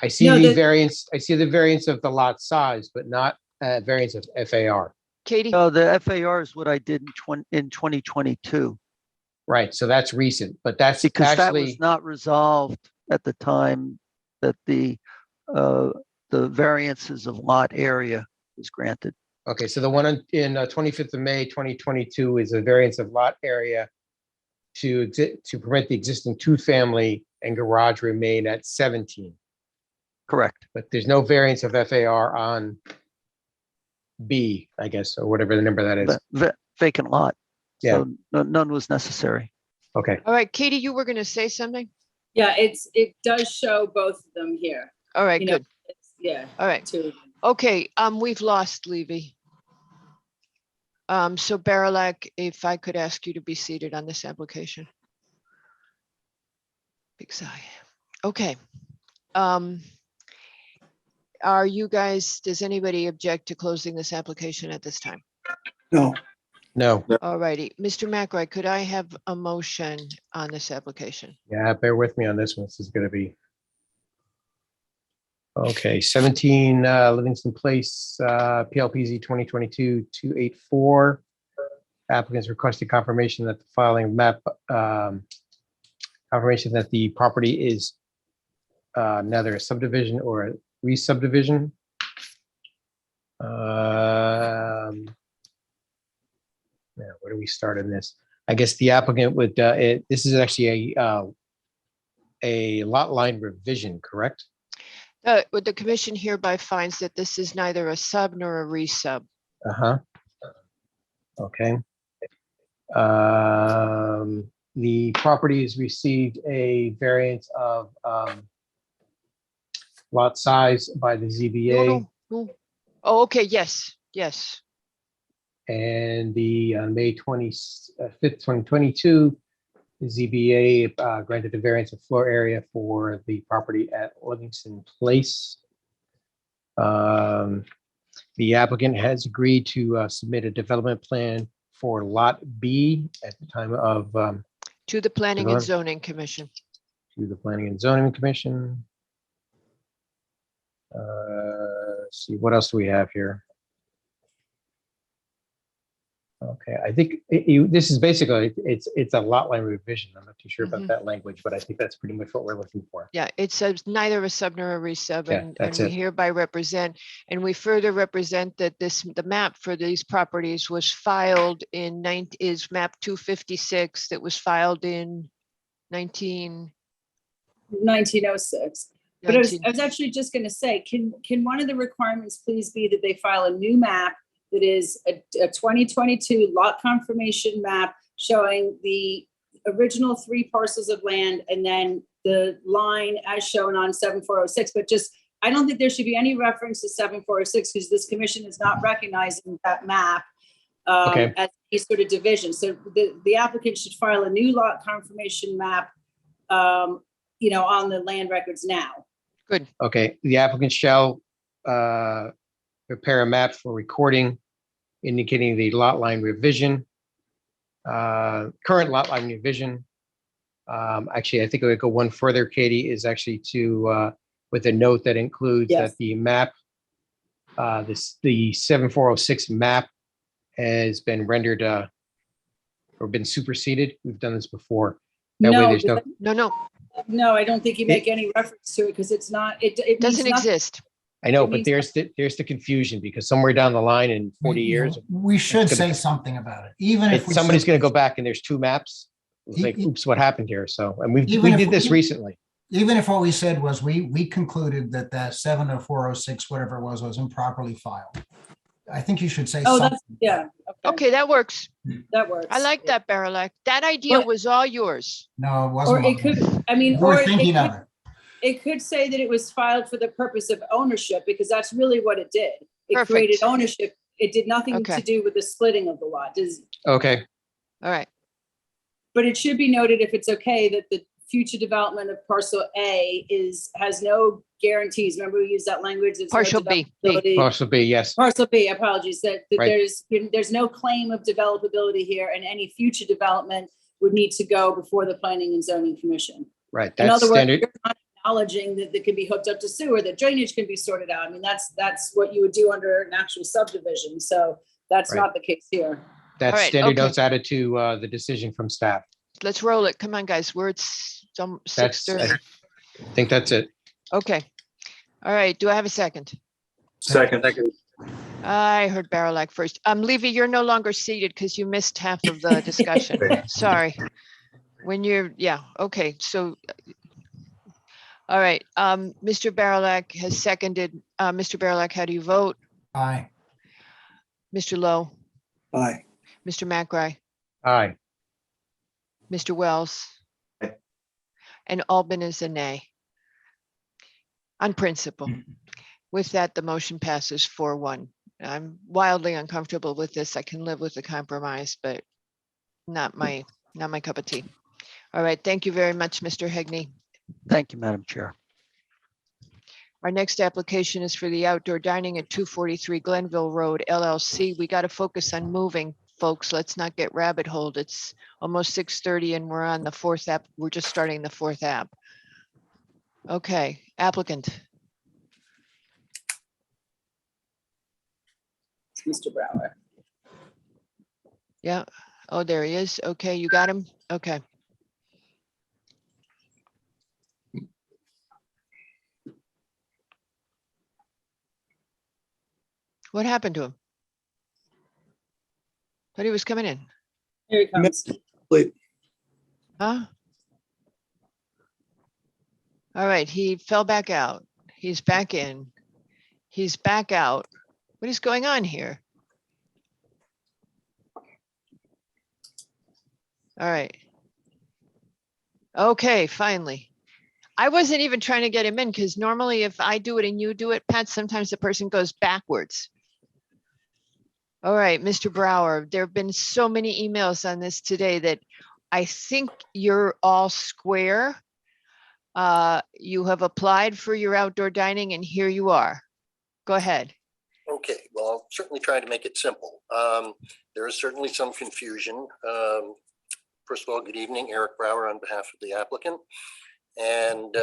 I see the variance of the lot size, but not a variance of FAR. Katie? No, the FAR is what I did in 2022. Right, so that's recent, but that's Because that actually was not resolved at the time that the variances of lot area was granted. okay. So the one in 25th of May, 2022 is a variance of lot area to permit the existing 2-family and garage remain at 17. Correct. But there's no variance of FAR on B, I guess, or whatever the number that is. Vacant lot. Yeah. So none was necessary. Okay. All right, Katie, you were going to say something? Yeah, it does show both of them here. All right, You know, good. Yeah. All right. 2. Okay, we've lost Levy. So Barilak, if I could ask you to be seated on this application. Big sigh. Okay. Are you guys, does anybody object to closing this application at this time? No. No. All righty. Mr. McRae, could I have a motion on this application? Yeah, bear with me on this one. This is going to be. Okay, 17 Livingston Place, PLPZ 2022-284. Applicants requested confirmation that the filing map, confirmation that the property is neither a subdivision or a re-subdivision. Yeah, where do we start in this? I guess the applicant would, this is actually a lot line revision, correct? The commission hereby finds that this is neither a sub nor a re-sub. Uh-huh. Okay. The property has received a variance of lot size by the ZBA. No. Oh, okay, yes, yes. And the May 25th, 2022, the ZBA granted a variance of floor area for the property at Livingston Place. The applicant has agreed to submit a development plan for Lot B at the time of To the Planning and Develop- Zoning Commission. to the Planning and Zoning Commission. Let's see, what else do we have here? Okay, I think this is basically, it's a lot line revision. I'm not too sure about that language, but I think that's pretty much what we're looking for. Yeah, it says neither a sub nor a re-sub, Yeah, and that's we it. hereby represent, and we further represent that the map for these properties was filed in is map 256 that was filed in 1906. But I was actually just going to say, can one of the requirements please be that they file a new map that is a 2022 lot confirmation map showing the original 3 parcels of land and then the line as shown on 7406, but just, I don't think there should be any reference to 7406 because this commission is not recognizing that map Okay. as a sort of division. So the applicant should file a new lot confirmation map, on the land records now. Good. Okay, the applicant shall prepare a map for recording indicating the lot line revision, current lot line revision. Actually, I think I would go one further, Katie, is actually to, with a note that includes Yes. that the map, the 7406 map has been rendered or been superseded. We've done this before. That way No, there's no, No, No, I don't think you make any reference to it because it's not, it means Doesn't nothing. exist. I know, It but means there's the confusion because somewhere down the line in 40 years, We should it's say gonna- something about it, even if we. somebody's say- going to go back and there's two maps. It's like, oops, what happened here? So, and we Even if did this we- recently. Even if what we said was we concluded that that 70406, whatever it was improperly filed. I think you should say Oh, something. that's, yeah, Okay, that works. that works. I like that, Barilak. That idea But- was all yours. No, it Or wasn't. it could, I mean, You were or it thinking of could, it. it could say that it was filed for the purpose of ownership, because that's really what it did. It Perfect. created ownership. It did nothing Okay. to do with the splitting of the lot. Okay. All right. But it should be noted, if it's okay, that the future development of parcel A has no guarantees. Remember, we used that language. There's no Partial B. developability. Parcel B, yes. Parcel B, apologies, that Right. there's no claim of developability here, and any future development would need to go before the Planning and Zoning Commission. Right. In That's other words, standard. you're not acknowledging that they can be hooked up to sewer, that drainage can be sorted out. I mean, that's what you would do under an actual subdivision. So that's Right. not the case here. That's All right, standard okay. notes added to the decision from staff. Let's roll it. Come on, guys. We're at some That's, 6:30. I think that's it. Okay. All right. Do I have a second? Second. I heard Barilak first. Levy, you're no longer seated because you missed half of the discussion. Sorry. When you're, yeah, okay. So, all right. Mr. Barilak has seconded. Mr. Barilak, how do you vote? Aye. Mr. Lowe, Aye. Mr. McRae, Aye. Mr. Wells? Aye. And Albin is a nay. On principle. With that, the motion passes 4-1. I'm wildly uncomfortable with this. I can live with the compromise, but not my cup of tea. All right, thank you very much, Mr. Hegney. Thank you, Madam Chair. Our next application is for the outdoor dining at 243 Glenville Road LLC. We got to focus on moving, folks. Let's not get rabbit holed. It's almost 6:30 and we're on the fourth app. We're just starting the fourth app. Okay, applicant. Mr. Brower. Yeah. Oh, there he is. Okay, you got him? Okay. What happened to him? Thought he was coming in. Here he comes. Huh? All right, he fell back out. He's back in. He's back out. What is going on here? All right. Okay, finally. I wasn't even trying to get him in because normally if I do it and you do it, Pat, sometimes the person goes backwards. All right, Mr. Brower, there have been so many emails on this today that I think you're all square. You have applied for your outdoor dining and here you are. Go ahead. Okay, well, I'll certainly try to make it simple. There is certainly some confusion. First of all, good evening, Eric Brower on behalf of the applicant. And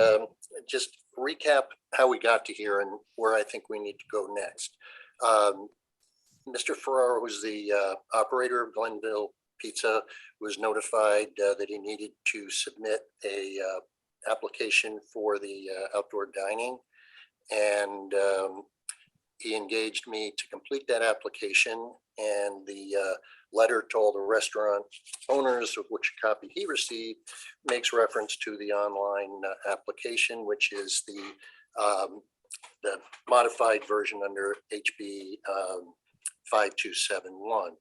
just recap how we got to here and where I think we need to go next. Mr. Ferraro, who's the operator of Glenville Pizza, was notified that he needed to submit a application for the outdoor dining. And he engaged me to complete that application, and the letter to all the restaurant owners, of which copy he received, makes reference to the online application, which is the modified version under HB 5271.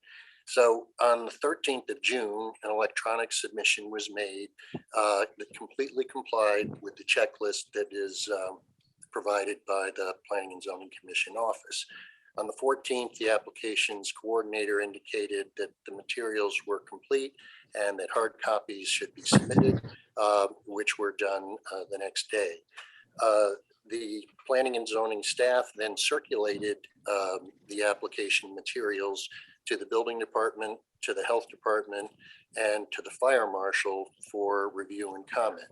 So on the 13th of June, an electronic submission was made that completely complied with the checklist that is provided by the Planning and Zoning Commission office. On the 14th, the application's coordinator indicated that the materials were complete and that hard copies should be submitted, which were done the next day. The Planning and Zoning staff then circulated the application materials to the building department, to the health department, and to the fire marshal for review and comment.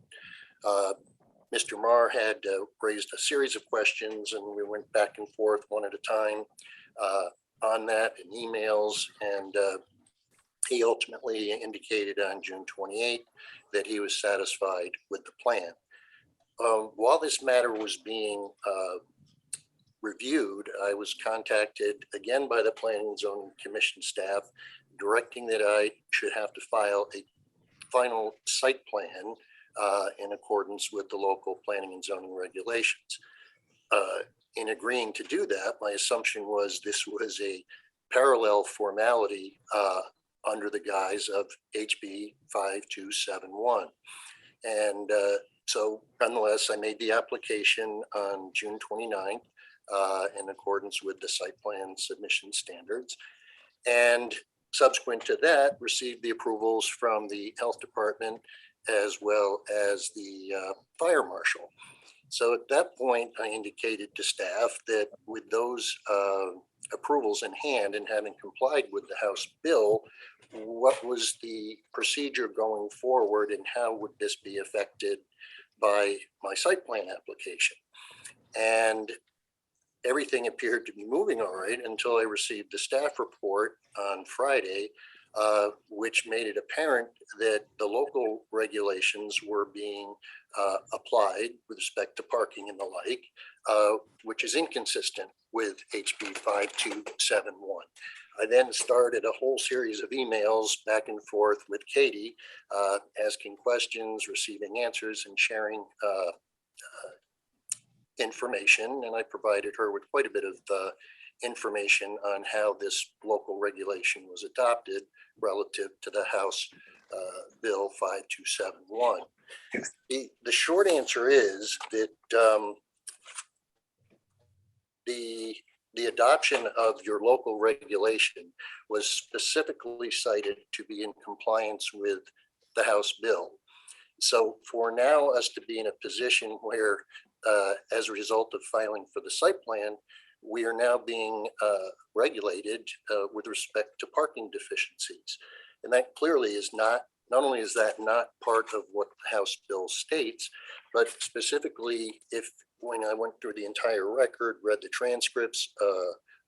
Mr. Marr had raised a series of questions and we went back and forth one at a time on that in emails, and He ultimately indicated on June 28th that he was satisfied with the plan. While this matter was being reviewed, I was contacted again by the Planning and Zoning Commission staff, directing that I should have to file a final site plan in accordance with the local planning and zoning regulations. In agreeing to do that, my assumption was this was a parallel formality under the guise of HB 5271. And so nonetheless, I made the application on June 29th in accordance with the site plan submission standards. And subsequent to that, received the approvals from the health department as well as the fire marshal. So at that point, I indicated to staff that with those approvals in hand and having complied with the House bill, what was the procedure going forward and how would this be affected by my site plan application? And everything appeared to be moving all right until I received the staff report on Friday, which made it apparent that the local regulations were being applied with respect to parking and the like, which is inconsistent with HB 5271. I then started a whole series of emails back and forth with Katie, asking questions, receiving answers, and sharing information. And I provided her with quite a bit of information on how this local regulation was adopted relative to the House Bill 5271. The short answer is that the adoption of your local regulation was specifically cited to be in compliance with the House bill. So for now, us to be in a position where, as a result of filing for the site plan, we are now being regulated with respect to parking deficiencies. And that clearly is not only is that not part of what the House bill states, but specifically when I went through the entire record, read the transcripts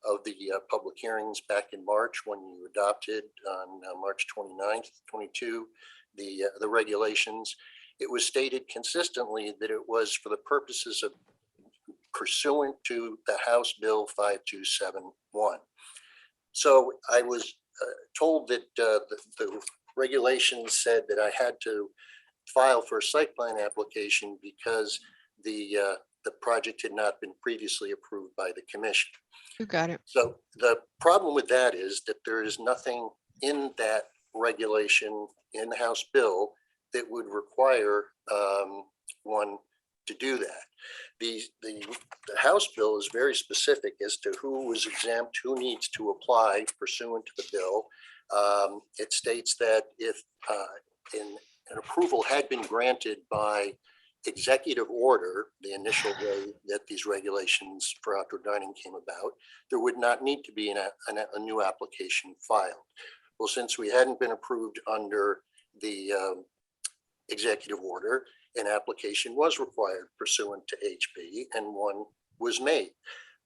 of the public hearings back in March when you adopted on March 29th, 22, the regulations, it was stated consistently that it was for the purposes of pursuant to the House Bill 5271. So I was told that the regulations said that I had to file for a site plan application because the project had not been previously approved by the commission. You got it. So the problem with that is that there is nothing in that regulation in the House bill that would require one to do that. The House bill is very specific as to who was exempt, who needs to apply pursuant to the bill. It states that if an approval had been granted by executive order, the initial way that these regulations for outdoor dining came about, there would not need to be a new application filed. Well, since we hadn't been approved under the executive order, an application was required pursuant to HB, and one was made.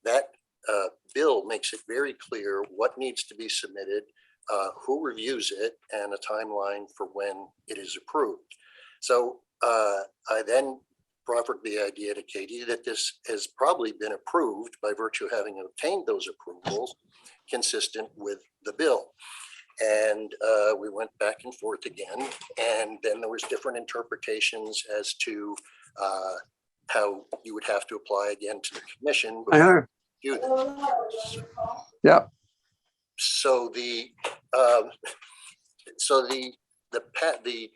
That bill makes it very clear what needs to be submitted, who reviews it, and a timeline for when it is approved. So I then proffered the idea to Katie that this has probably been approved by virtue of having obtained those approvals consistent with the bill. And we went back and forth again, and then there was different interpretations as to how you would have to apply again to the commission. Do that. Yeah. So the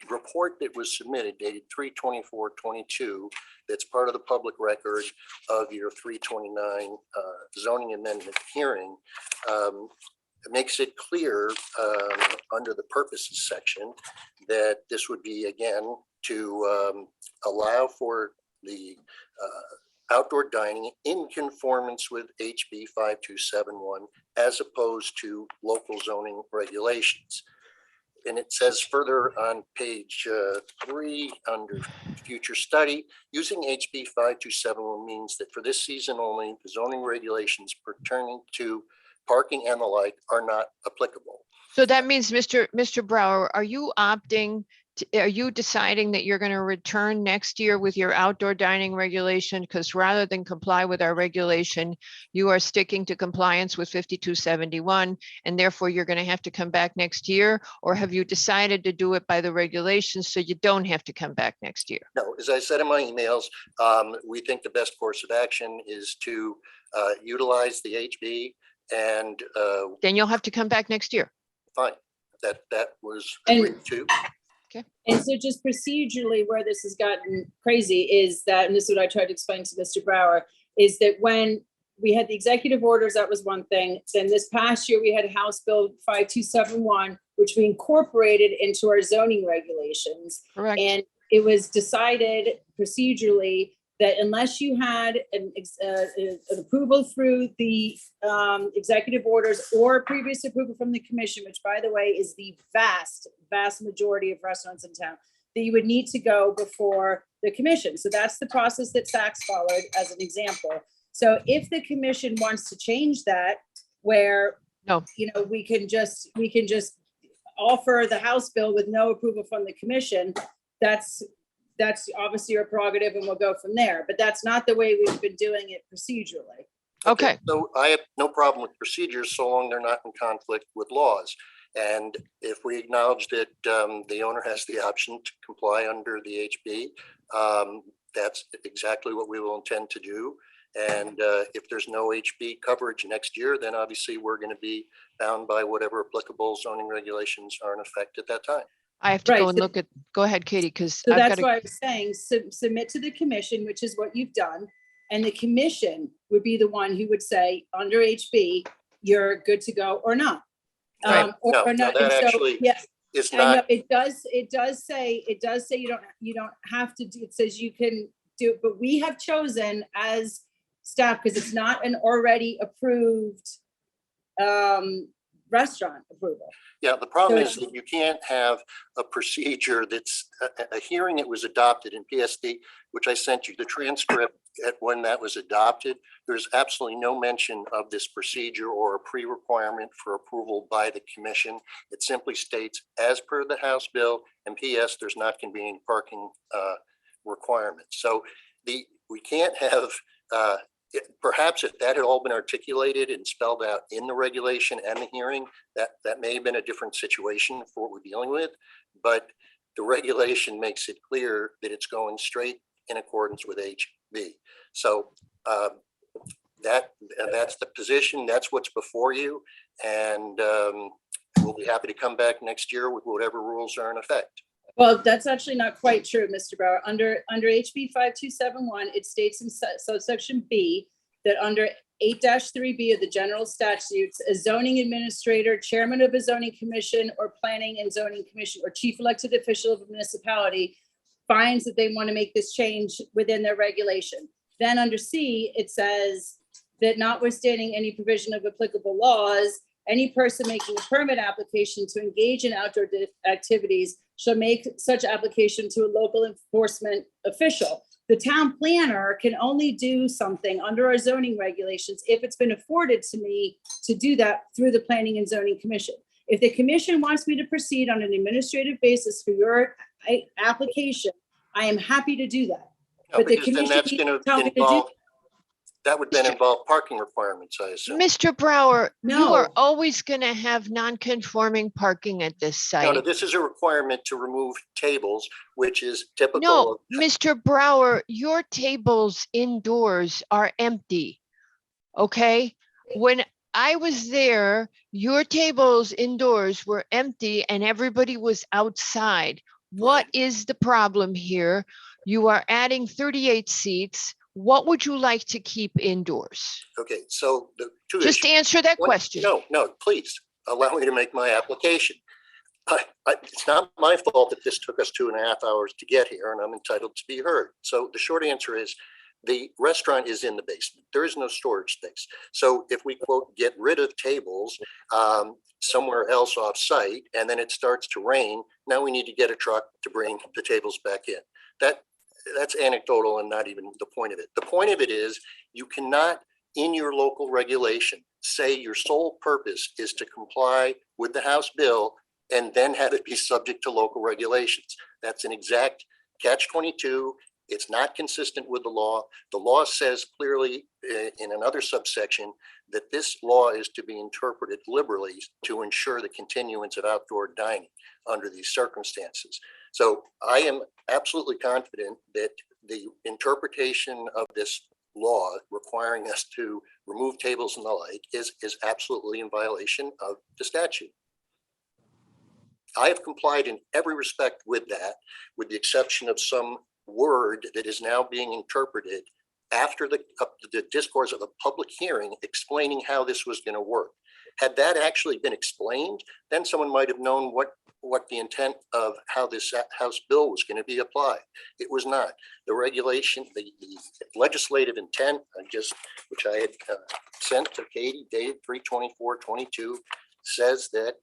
report that was submitted dated 3/24/22, that's part of the public record of your 329 zoning amendment hearing, it makes it clear under the purposes section that this would be, again, to allow for the outdoor dining in conformance with HB 5271 as opposed to local zoning regulations. And it says further on page 3 under future study, using HB 5271 means that for this season only, the zoning regulations pertaining to parking and the like are not applicable. So that means, Mr. Brower, are you are you deciding that you're going to return next year with your outdoor dining regulation? Because rather than comply with our regulation, you are sticking to compliance with 5271, and therefore you're going to have to come back next year? Or have you decided to do it by the regulations so you don't have to come back next year? No, as I said in my emails, we think the best course of action is to utilize the HB, and Then you'll have to come back next year. fine. That was And- agreed to. And so just procedurally, where this has gotten crazy is that, and this is what I tried to explain to Mr. Brower, is that when we had the executive orders, that was one thing. Then this past year, we had House Bill 5271, which we incorporated into our zoning regulations. Correct. And it was decided procedurally that unless you had an approval through the executive orders or previous approval from the commission, which by the way is the vast majority of restaurants in town, that you would need to go before the commission. So that's the process that Saks followed as an example. So if the commission wants to change that, where we can just offer the House bill with no approval from the commission, that's obviously your prerogative, and we'll go from there. But that's not the way we've been doing it procedurally. Okay. So I have no problem with procedures so long they're not in conflict with laws. And if we acknowledge that the owner has the option to comply under the HB, that's exactly what we will intend to do. And if there's no HB coverage next year, then obviously we're going to be bound by whatever applicable zoning regulations are in effect at that time. I have to Right, go and so- look at, go ahead, Katie, because So I've got that's to. why I was saying, submit to the commission, which is what you've done. And the commission would be the one who would say, under HB, you're good to go or not. Right. No, Or no, not. that And so, actually yeah, is I know not, it does say you don't have to do, it says you can do, but we have chosen as staff, because it's not an already approved restaurant approval. yeah, the problem So is that you can't have a procedure that's a hearing that was adopted in PSD, which I sent you the transcript at when that was adopted. There's absolutely no mention of this procedure or a pre-requirement for approval by the commission. It simply states, as per the House bill, and PS, there's not going to be any parking requirements. So we can't have, perhaps if that had all been articulated and spelled out in the regulation and the hearing, that may have been a different situation for what we're dealing with. But the regulation makes it clear that it's going straight in accordance with HB. So that's the position. That's what's before you, and we'll be happy to come back next year with whatever rules are in effect. Well, that's actually not quite true, Mr. Brower. Under HB 5271, it states in subsection B that under 8-3B of the general statutes, a zoning administrator, chairman of a zoning commission or planning and zoning commission, or chief elected official of a municipality finds that they want to make this change within their regulation. Then under C, it says that notwithstanding any provision of applicable laws, any person making a permit application to engage in outdoor activities shall make such application to a local enforcement official. The town planner can only do something under our zoning regulations if it's been afforded to me to do that through the Planning and Zoning Commission. If the commission wants me to proceed on an administrative basis for your application, I am happy to do that. No, But the because then commission that's needs going to tell me to to do involve, that would then involve parking requirements, I assume. Mr. Brower, you No. are always going to have non-conforming parking at this No, no, site. this is a requirement to remove tables, which is typical No, of Mr. Brower, your tables indoors are empty. Okay? When I was there, your tables indoors were empty and everybody was outside. What is the problem here? You are adding 38 seats. What would you like to keep indoors? Okay, so the two Just issues. answer that One- question. No, please allow me to make my application. It's not my fault that this took us 2.5 hours to get here, and I'm entitled to be heard. So the short answer is the restaurant is in the basement. There is no storage space. So if we quote, get rid of tables somewhere else off site, and then it starts to rain, now we need to get a truck to bring the tables back in. That's anecdotal and not even the point of it. The point of it is you cannot, in your local regulation, say your sole purpose is to comply with the House bill and then have it be subject to local regulations. That's an exact catch-22. It's not consistent with the law. The law says clearly in another subsection that this law is to be interpreted liberally to ensure the continuance of outdoor dining under these circumstances. So I am absolutely confident that the interpretation of this law requiring us to remove tables and the like is absolutely in violation of the statute. I have complied in every respect with that, with the exception of some word that is now being interpreted after the discourse of a public hearing explaining how this was going to work. Had that actually been explained, then someone might have known what the intent of how this House bill was going to be applied. It was not. The regulation, the legislative intent, which I had sent to Katie, dated 3/24/22, says that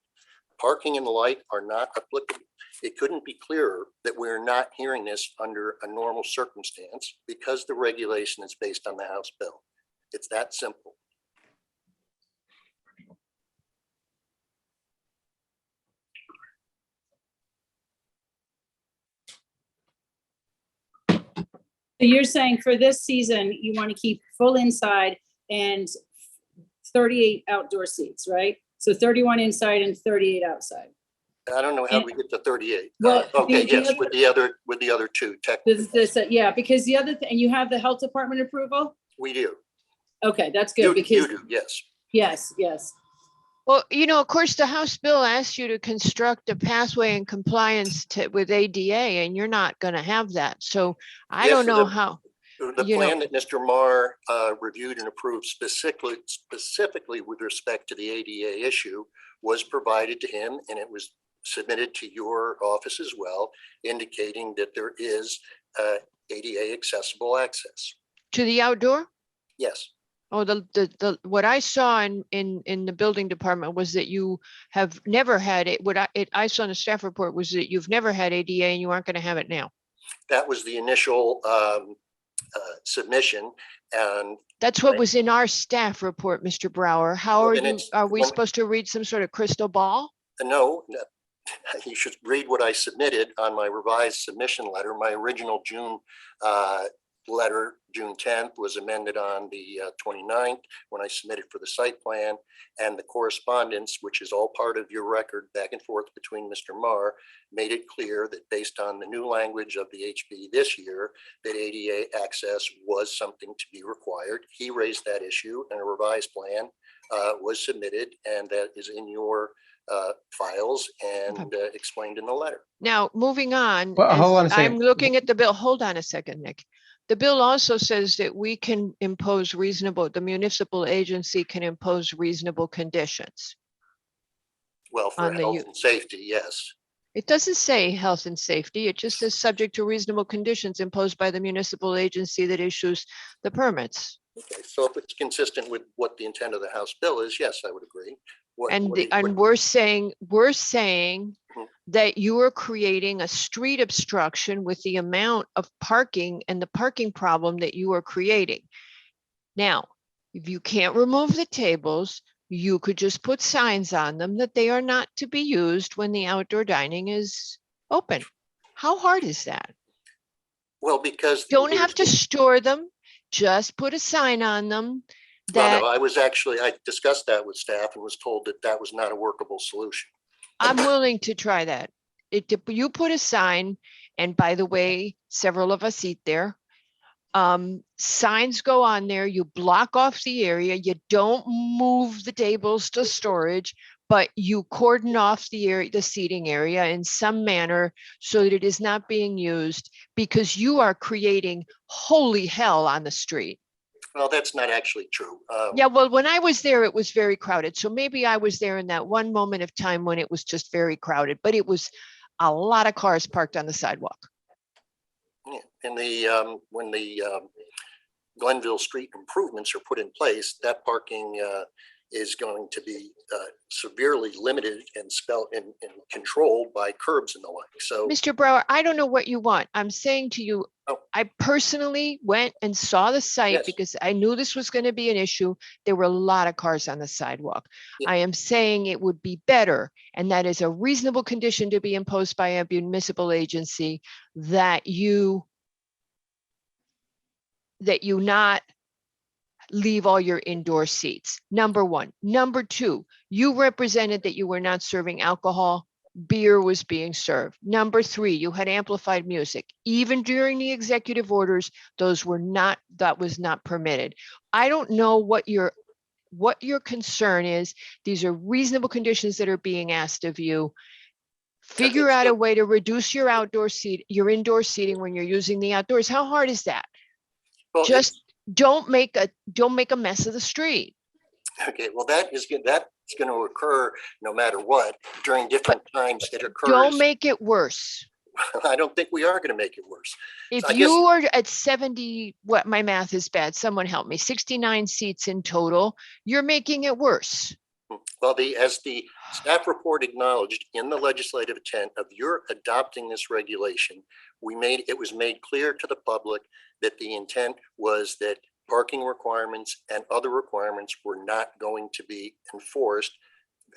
parking and the like are not applicable. It couldn't be clearer that we're not hearing this under a normal circumstance because the regulation is based on the House bill. It's that simple. So you're saying for this season, you want to keep full inside and 38 outdoor seats, right? So 31 inside and 38 outside. I don't know how we get to 38. Well, Okay, the yes, other- with the other two, technically. Yeah, because the other thing, and you have the health department approval? We do. Okay, that's You good because, do, yes. yes. Well, of course, the House bill asks you to construct a pathway in compliance with ADA, and you're not going to have that. So I Yes, don't know the- how. The you know- plan that Mr. Marr reviewed and approved specifically with respect to the ADA issue was provided to him, and it was submitted to your office as well, indicating that there is ADA accessible access. To the outdoor? Yes. Oh, what I saw in the building department was that you have never had it. I saw in the staff report was that you've never had ADA and you aren't going to have it now. That was the initial submission, and That's what was in our staff report, Mr. Brower. How Well, are then you, it's- are we when- supposed to read some sort of crystal ball? no, you should read what I submitted on my revised submission letter. My original June letter, June 10th, was amended on the 29th when I submitted for the site plan, and the correspondence, which is all part of your record back and forth between Mr. Marr, made it clear that based on the new language of the HB this year, that ADA access was something to be required. He raised that issue, and a revised plan was submitted, and that is in your files and explained in the letter. Now, moving on. Well, hold on a I'm second. looking at the bill. Hold on a second, Nick. The bill also says that we can impose the municipal agency can impose reasonable conditions. Well, for On the health and safety, yes. It doesn't say health and safety. It just says subject to reasonable conditions imposed by the municipal agency that issues the permits. Okay, so if it's consistent with what the intent of the House bill is, yes, I would agree. And we're saying that you are creating a street obstruction with the amount of parking and the parking problem that you are creating. Now, if you can't remove the tables, you could just put signs on them that they are not to be used when the outdoor dining is open. How hard is that? Well, because Don't have to store them, just put a sign on them that I discussed that with staff and was told that that was not a workable solution. I'm willing to try that. You put a sign, and by the way, several of us eat there. Signs go on there, you block off the area, you don't move the tables to storage, but you cordon off the seating area in some manner so that it is not being used, because you are creating holy hell on the street. Well, that's not actually true. Yeah, well, when I was there, it was very crowded. So maybe I was there in that one moment of time when it was just very crowded, but it was a lot of cars parked on the sidewalk. Yeah, and when the Glenville Street improvements are put in place, that parking is going to be severely limited and controlled by curbs and the like. So, Mr. Brower, I don't know what you want. I'm saying to you, I personally went and saw the site Yes. because I knew this was going to be an issue. There were a lot of cars on the sidewalk. Yeah. I am saying it would be better, and that is a reasonable condition to be imposed by a municipal agency, that you not leave all your indoor seats. Number one. Number two, you represented that you were not serving alcohol. Beer was being served. Number three, you had amplified music. Even during the executive orders, that was not permitted. I don't know what your concern is. These are reasonable conditions that are being asked of you. Figure out a way to reduce your indoor seating when you're using the outdoors. How hard is that? well, Just don't make a mess of the street. okay, well, that's going to occur no matter what during different times it occurs. Don't make it worse. I don't think we are going to make it worse. If So I you guess- are at 70, my math is bad, someone help me, 69 seats in total, you're making it worse. Well, as the staff report acknowledged in the legislative intent of your adopting this regulation, it was made clear to the public that the intent was that parking requirements and other requirements were not going to be enforced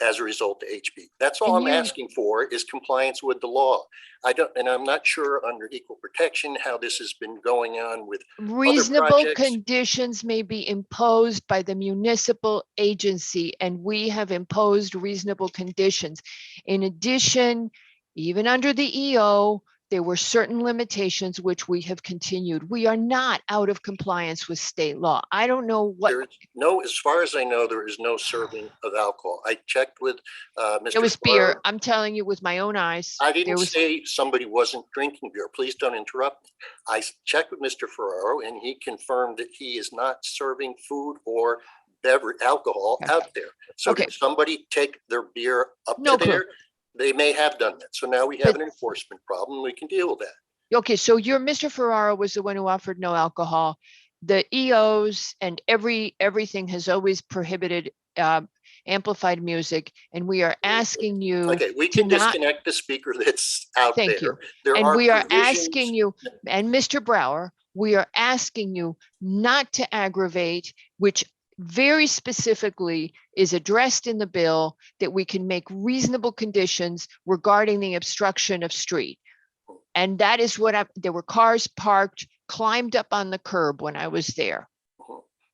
as a result of HB. That's all I'm asking for is compliance with the law. I'm not sure under equal protection how this has been going on with Reasonable other projects. conditions may be imposed by the municipal agency, and we have imposed reasonable conditions. In addition, even under the EO, there were certain limitations which we have continued. We are not out of compliance with state law. I don't know what. As far as I know, there is no serving of alcohol. I checked with Mr. It was Ferraro. beer. I'm telling you with my own eyes. I didn't say somebody wasn't drinking beer. Please don't interrupt me. I checked with Mr. Ferraro and he confirmed that he is not serving food or beverage alcohol out there. So did somebody take their beer up No to there? They may have done that. So now we have an enforcement problem. We can deal with that. Okay, so Mr. Ferraro was the one who offered no alcohol. The EOs and everything has always prohibited amplified music, and we are asking you. Okay, we can disconnect the speaker that's out there. Thank you. There And are we are provisions- asking you, and Mr. Brower, we are asking you not to aggravate, which very specifically is addressed in the bill, that we can make reasonable conditions regarding the obstruction of street. And that is there were cars parked, climbed up on the curb when I was there.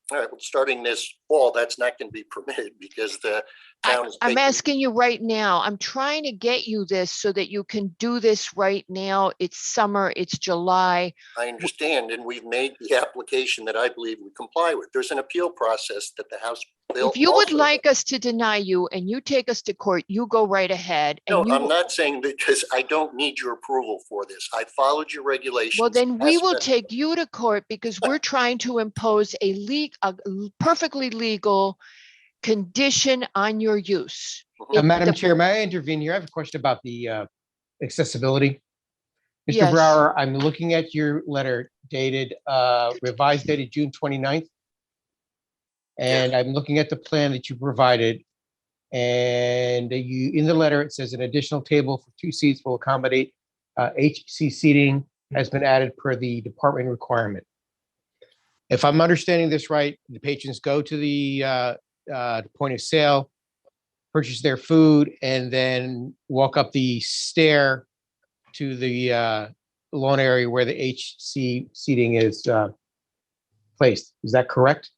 All right, well, starting this fall, that's not going to be permitted because the town is. I'm asking you right now, I'm trying to get you this so that you can do this right now. It's summer, it's July. I understand, and we've made the application that I believe we comply with. There's an appeal process that the House bill. If you would also- like us to deny you and you take us to court, you go right ahead. No, And you I'm not saying that because I don't need your approval for this. I followed your regulations. Well, then we as will the- take you to court because we're trying to impose a perfectly legal condition on your use. Madam Chair, may I intervene here? I have a question about the accessibility. Mr. Yes. Brower, I'm looking at your letter dated, revised dated June 29th. And I'm looking at the plan that you provided. And in the letter, it says an additional table for 2 seats will accommodate HC seating has been added per the department requirement. If I'm understanding this right, the patrons go to the point of sale, purchase their food, and then walk up the stair to the lawn area where the HC seating is placed. Is that correct?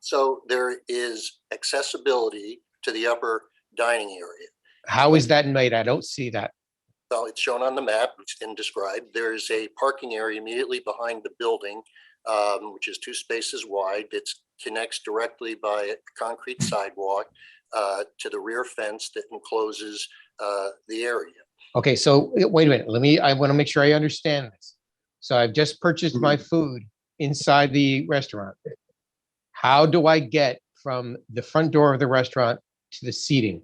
So there is accessibility to the upper dining area. How is that made? I don't see that. Well, it's shown on the map, it's been described. There's a parking area immediately behind the building, which is 2 spaces wide. It connects directly by a concrete sidewalk to the rear fence that encloses the area. Okay, so wait a minute. I want to make sure I understand this. So I've just purchased my food inside the restaurant. How do I get from the front door of the restaurant to the seating?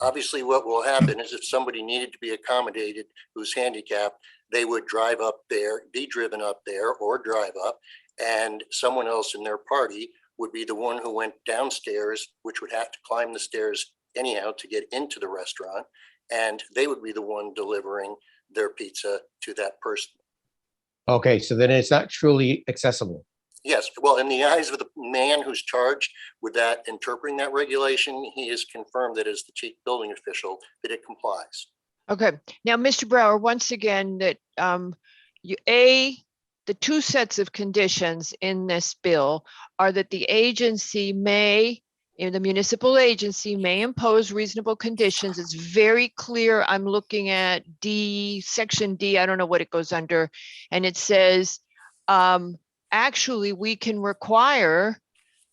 Obviously, what will happen is if somebody needed to be accommodated who's handicapped, they would drive up there, be driven up there or drive up, and someone else in their party would be the one who went downstairs, which would have to climb the stairs anyhow to get into the restaurant. And they would be the one delivering their pizza to that person. Okay, so then it's not truly accessible. Yes, well, in the eyes of the man who's charged with that, interpreting that regulation, he has confirmed that as the chief building official, that it complies. Okay, now, Mr. Brower, once again, that the two sets of conditions in this bill are that the agency may, the municipal agency may impose reasonable conditions. It's very clear. I'm looking at D, section D, I don't know what it goes under. And it says, actually, we can require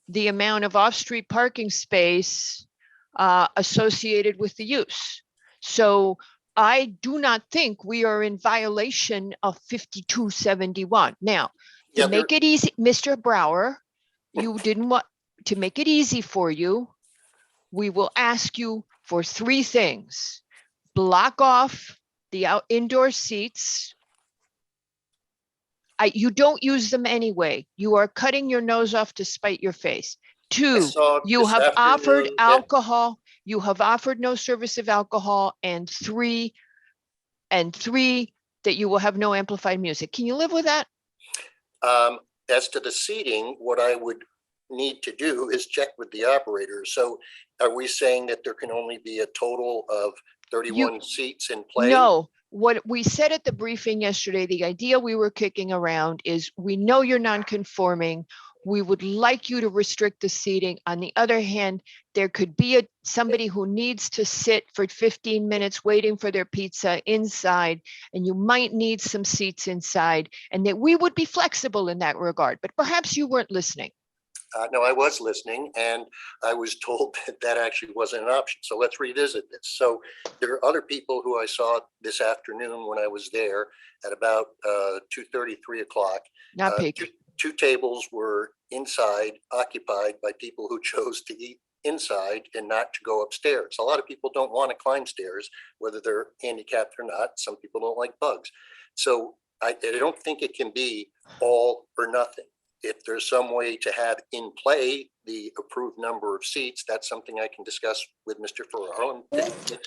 the amount of off-street parking space associated with the use. So I do not think we are in violation of 5271. Now, to make it easy, Mr. Brower, you didn't want to make it easy for you. We will ask you for three things. Block off the indoor seats. You don't use them anyway. You are cutting your nose off to spite your face. Two, you have offered alcohol. You have offered no service of alcohol. And three, that you will have no amplified music. Can you live with that? As to the seating, what I would need to do is check with the operator. So are we saying that there can only be a total of 31 seats in play? No. What we said at the briefing yesterday, the idea we were kicking around is we know you're non-conforming. We would like you to restrict the seating. On the other hand, there could be somebody who needs to sit for 15 minutes waiting for their pizza inside, and you might need some seats inside, and that we would be flexible in that regard. But perhaps you weren't listening. No, I was listening, and I was told that that actually wasn't an option. So let's revisit this. So there are other people who I saw this afternoon when I was there at about 2:30, 3 o'clock. Not peak. Two tables were inside, occupied by people who chose to eat inside and not to go upstairs. A lot of people don't want to climb stairs, whether they're handicapped or not. Some people don't like bugs. So I don't think it can be all or nothing. If there's some way to have in play the approved number of seats, that's something I can discuss with Mr. Ferraro.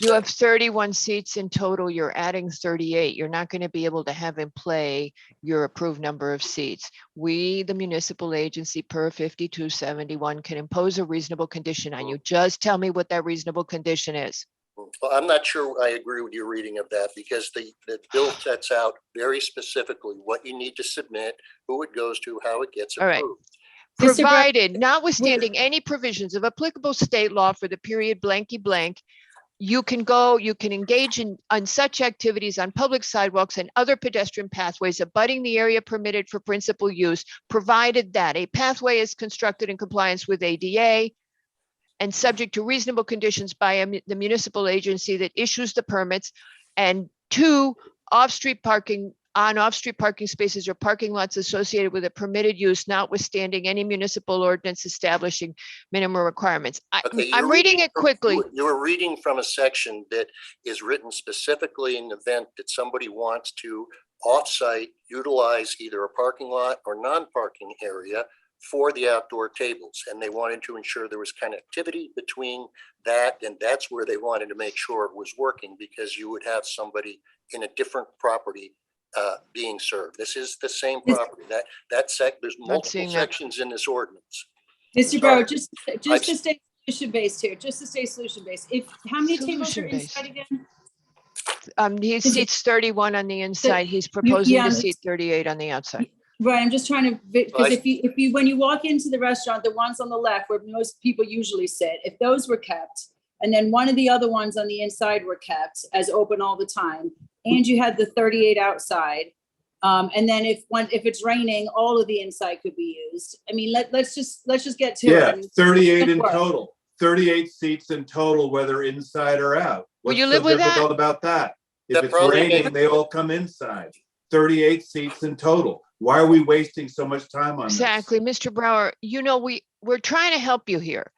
You have 31 seats in total. You're adding 38. You're not going to be able to have in play your approved number of seats. We, the municipal agency, per 5271, can impose a reasonable condition on you. Just tell me what that reasonable condition is. Well, I'm not sure I agree with your reading of that, because the bill sets out very specifically what you need to submit, who it goes to, how it gets All right. approved. Provided, notwithstanding any provisions of applicable state law for the period blanky blank, you can engage on such activities on public sidewalks and other pedestrian pathways abutting the area permitted for principal use, provided that a pathway is constructed in compliance with ADA and subject to reasonable conditions by the municipal agency that issues the permits. And two, off-street parking spaces or parking lots associated with a permitted use, notwithstanding any municipal ordinance establishing minimum requirements. I'm reading it quickly. You were reading from a section that is written specifically in the event that somebody wants to off-site utilize either a parking lot or non-parking area for the outdoor tables. And they wanted to ensure there was connectivity between that, and that's where they wanted to make sure it was working, because you would have somebody in a different property being served. This is the same property. There's multiple sections in this ordinance. Mr. Brower, just to stay solution-based here, how many tables are inside again? He seats 31 on the inside. He's proposing to seat 38 on the outside. Right, I'm just trying to, because if you, when you walk into the restaurant, the ones on the left where most people usually sit, if those were kept, and then one of the other ones on the inside were kept as open all the time, and you had the 38 outside, and then if it's raining, all of the inside could be used. I mean, let's just get to it. Yeah, 38 in total, 38 seats in total, whether inside or out. Will you live with that? What's so difficult about that? If it's raining, they all come inside. 38 seats in total. Why are we wasting so much time on this? Exactly, Mr. Brower, we're trying to help you here.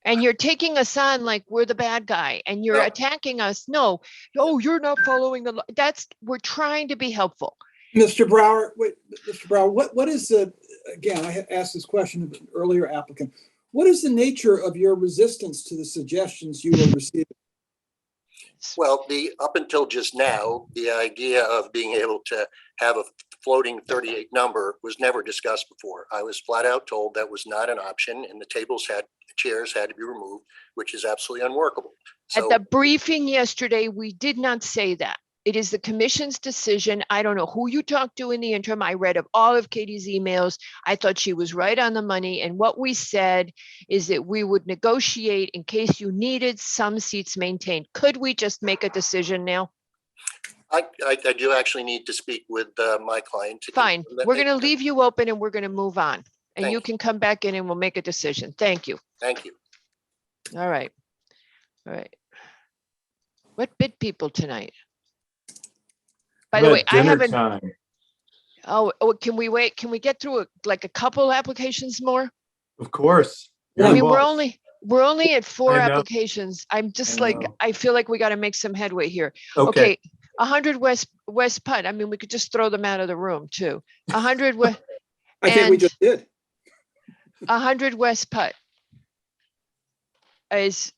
And you're taking us on like we're the bad guy and you're attacking us. No, you're not following the law. We're trying to be helpful. Mr. Brower, what is the again, I had asked this question of an earlier applicant. What is the nature of your resistance to the suggestions you were receiving? Well, up until just now, the idea of being able to have a floating 38 number was never discussed before. I was flat out told that was not an option, and the chairs had to be removed, which is absolutely unworkable. At the briefing yesterday, we did not say that. It is the commission's decision. I don't know who you talked to in the interim. I read all of Katie's emails. I thought she was right on the money. And what we said is that we would negotiate in case you needed some seats maintained. Could we just make a decision now? I do actually need to speak with my client. Fine. We're going to leave you open and we're going to move on. And you can come back in and we'll make a decision. Thank you. Thank you. All right. All right. What bid people tonight? By the way, I haven't. Oh, can we wait? Can we get through like a couple applications more? Of course. I mean, we're only at 4 I know. applications. I'm just I like, know. I feel like we got to make some headway here. Okay. 100 West Putt. I mean, we could just throw them out of the room too. 100 West. I think we just did. 100 West Putt.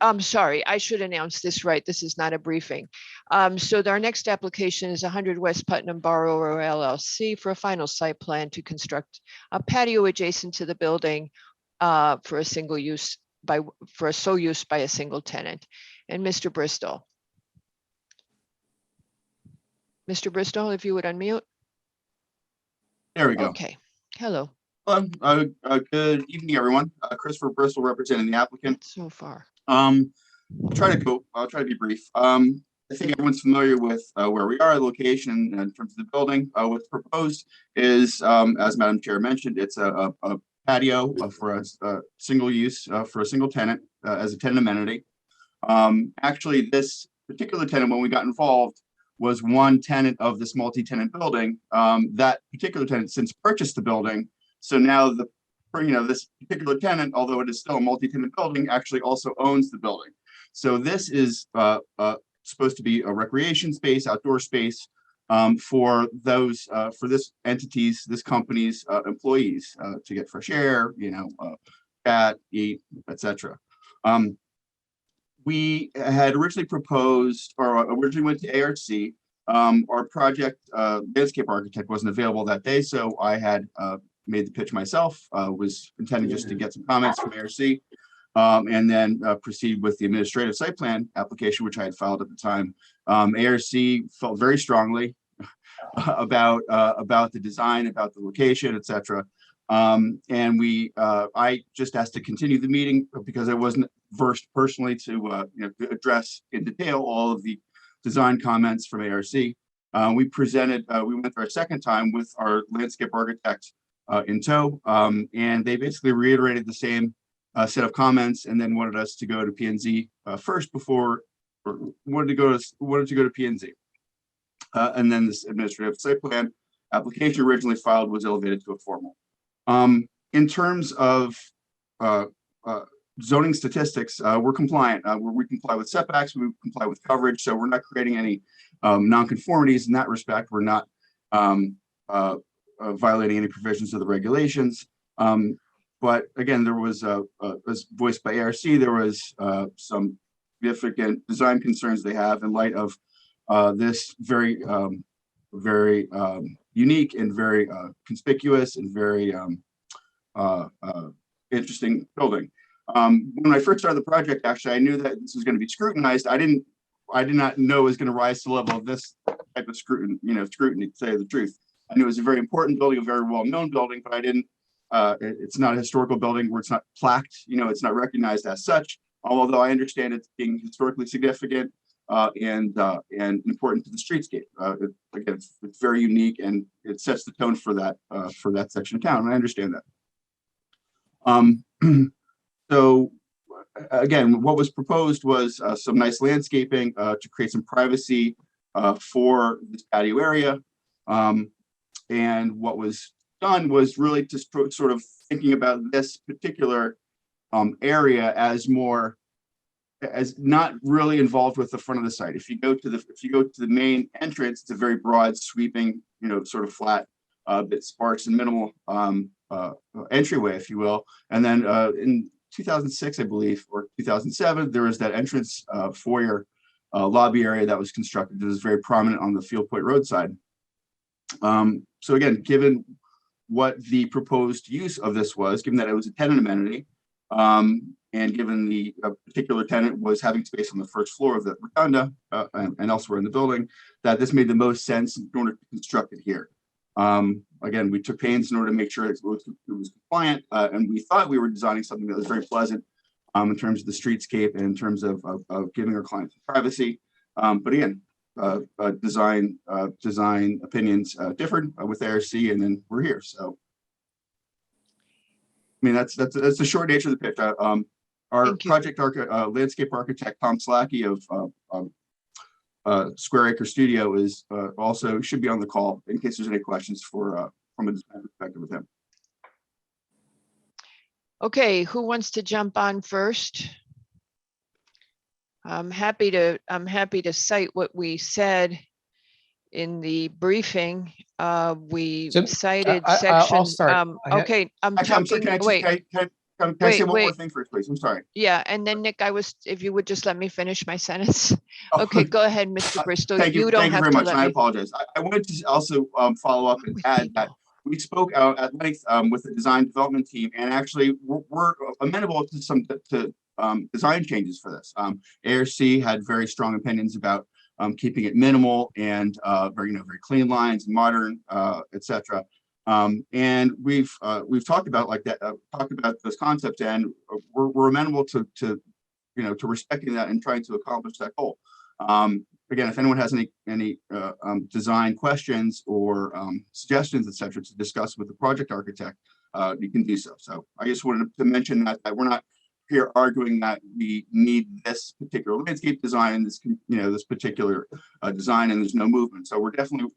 I'm sorry, I should announce this right. This is not a briefing. So our next application is 100 West Putnam Borrower LLC for a final site plan to construct a patio adjacent to the building for a sole use by a single tenant. And Mr. Bristol. Mr. Bristol, if you would unmute. There we go. Okay, hello. Hello. Good evening, everyone. Christopher Bristol representing the applicant. So far. I'll try to be brief. I think everyone's familiar with where we are, the location in terms of the building. What's proposed is, as Madam Chair mentioned, it's a patio for a single use for a single tenant as a tenant amenity. Actually, this particular tenant, when we got involved, was one tenant of this multi-tenant building. That particular tenant since purchased the building. So now this particular tenant, although it is still a multi-tenant building, actually also owns the building. So this is supposed to be a recreation space, outdoor space for this company's employees to get fresh air, chat, eat, etc. We had originally proposed, or originally went to ARC. Our project landscape architect wasn't available that day, so I had made the pitch myself, was intending just to get some comments from ARC and then proceed with the administrative site plan application, which I had filed at the time. ARC felt very strongly about the design, about the location, etc. And I just asked to continue the meeting because I wasn't versed personally to address in detail all of the design comments from ARC. We went for our second time with our landscape architect in tow, and they basically reiterated the same set of comments, and then wanted us to go to P&Z first wanted to go to P&Z, and then this administrative site plan application originally filed was elevated to a formal. In terms of zoning statistics, we're compliant. We comply with setbacks, we comply with coverage, so we're not creating any nonconformities in that respect. We're not violating any provisions of the regulations. But again, there was, as voiced by ARC, there was some significant design concerns they have in light of this very unique and very conspicuous and very interesting building. When I first started the project, actually, I knew that this was going to be scrutinized. I did not know it was going to rise to the level of this type of scrutiny, to say the truth. I knew it was a very important building, a very well-known building, but I didn't, it's not a historical building where it's not plaqued, it's not recognized as such, although I understand it's being historically significant and important to the streetscape. Again, it's very unique and it sets the tone for that section of town, and I understand that. So again, what was proposed was some nice landscaping to create some privacy for this patio area. And what was done was really just sort of thinking about this particular area as not really involved with the front of the site. If you go to the main entrance, it's a very broad, sweeping, sort of flat a bit sparse and minimal entryway, if you will. And then in 2006, I believe, or 2007, there was that entrance foyer lobby area that was constructed that was very prominent on the Field Point Road side. So again, given what the proposed use of this was, given that it was a tenant amenity, and given the particular tenant was having space on the first floor of the rotunda and elsewhere in the building, that this made the most sense in order to construct it here. Again, we took pains in order to make sure it was compliant, and we thought we were designing something that was very pleasant in terms of the streetscape and in terms of giving our clients privacy. But again, design opinions differed with ARC, and then we're here. So, I mean, that's the short nature of the pitch. Our project landscape architect Tom Slacky of Square Acre Studio is also should be on the call in case there's any questions for from a design perspective with him. Okay, who wants to jump on first? I'm happy to cite what we said in the briefing. We cited I'll section. start. Okay, I'm jumping. Wait. Can I say one more thing first, please? I'm sorry. Yeah, and then Nick, if you would just let me finish my sentence. Okay, go ahead, Mr. Bristol. Thank you. Don't Thank you have very to much. let And I me. apologize. I wanted to also follow up and add that we spoke at length with the design development team, and actually we're amenable to some design changes for this. ARC had very strong opinions about keeping it minimal and very very clean lines, modern, etc. And we've talked about like that, talked about those concepts, and we're amenable to respecting that and trying to accomplish that goal. Again, if anyone has any design questions or suggestions, etc., to discuss with the project architect, you can do so. So I just wanted to mention that we're not here arguing that we need this particular landscape design, this particular design, and there's no movement. So we're definitely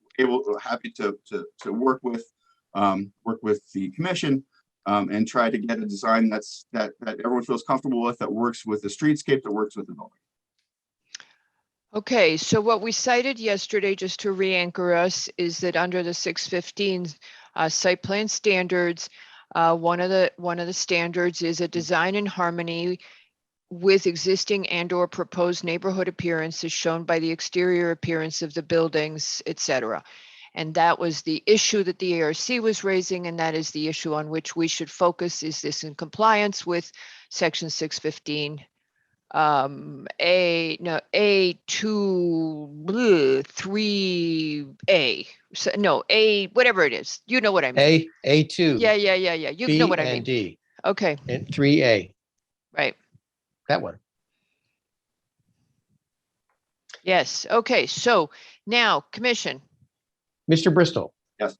happy to work with the commission and try to get a design that everyone feels comfortable with, that works with the streetscape, that works with the building. Okay, so what we cited yesterday, just to re-anchor us, is that under the 615 site plan standards, one of the standards is a design in harmony with existing and/or proposed neighborhood appearances shown by the exterior appearance of the buildings, etc. And that was the issue that the ARC was raising, and that is the issue on which we should focus. Is this in compliance with section 615? A2, 3A. So, no, A, whatever it is. You know what I mean. A2. Yeah. You know what I mean. And D. Okay. And 3A. Right. That one. Yes. Okay. So now, commission. Mr. Bristol. Yes.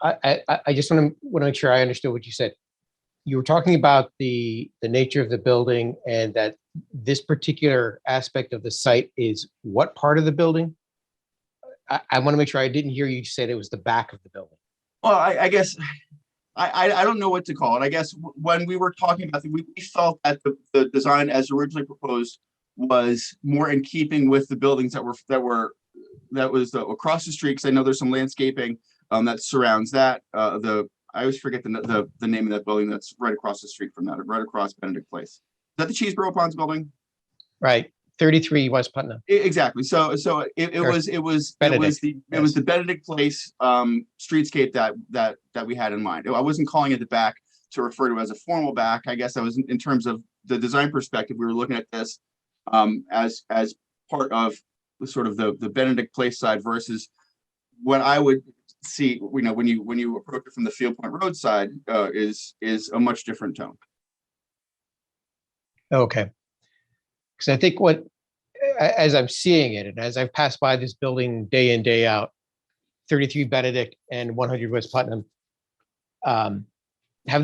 I just want to make sure I understood what you said. You were talking about the nature of the building and that this particular aspect of the site is what part of the building? I want to make sure I didn't hear you say it was the back of the building. Well, I guess I don't know what to call it. I guess when we were talking about it, we felt that the design as originally proposed was more in keeping with the buildings that was across the street, because I know there's some landscaping that surrounds that. I always forget the name of that building that's right across the street from that, right across Benedict Place. Is that the Cheeseboro Ponds building? Right, 33 West Putnam. Exactly. So it was the Benedict Place streetscape that we had in mind. I wasn't calling it the back to refer to as a formal back. I guess I was in terms of the design perspective. We were looking at this as part of sort of the Benedict Place side versus what I would see, when you approach it from the Field Point Road side, is a much different tone. Okay. Because I think as I'm seeing it, and as I've passed by this building day in, day out, 33 Benedict and 100 West Putnam have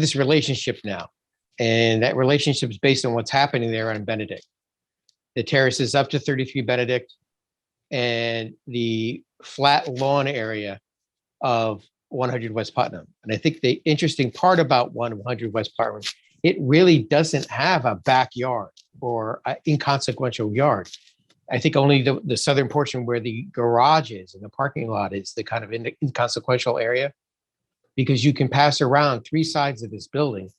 this relationship now. And that relationship is based on what's happening there on Benedict. The terrace is up to 33 Benedict, and the flat lawn area of 100 West Putnam. And I think the interesting part about 100 West Putnam, it really doesn't have a backyard or an inconsequential yard. I think only the southern portion where the garage is and the parking lot is the kind of inconsequential area, because you can pass around 3 sides of this building,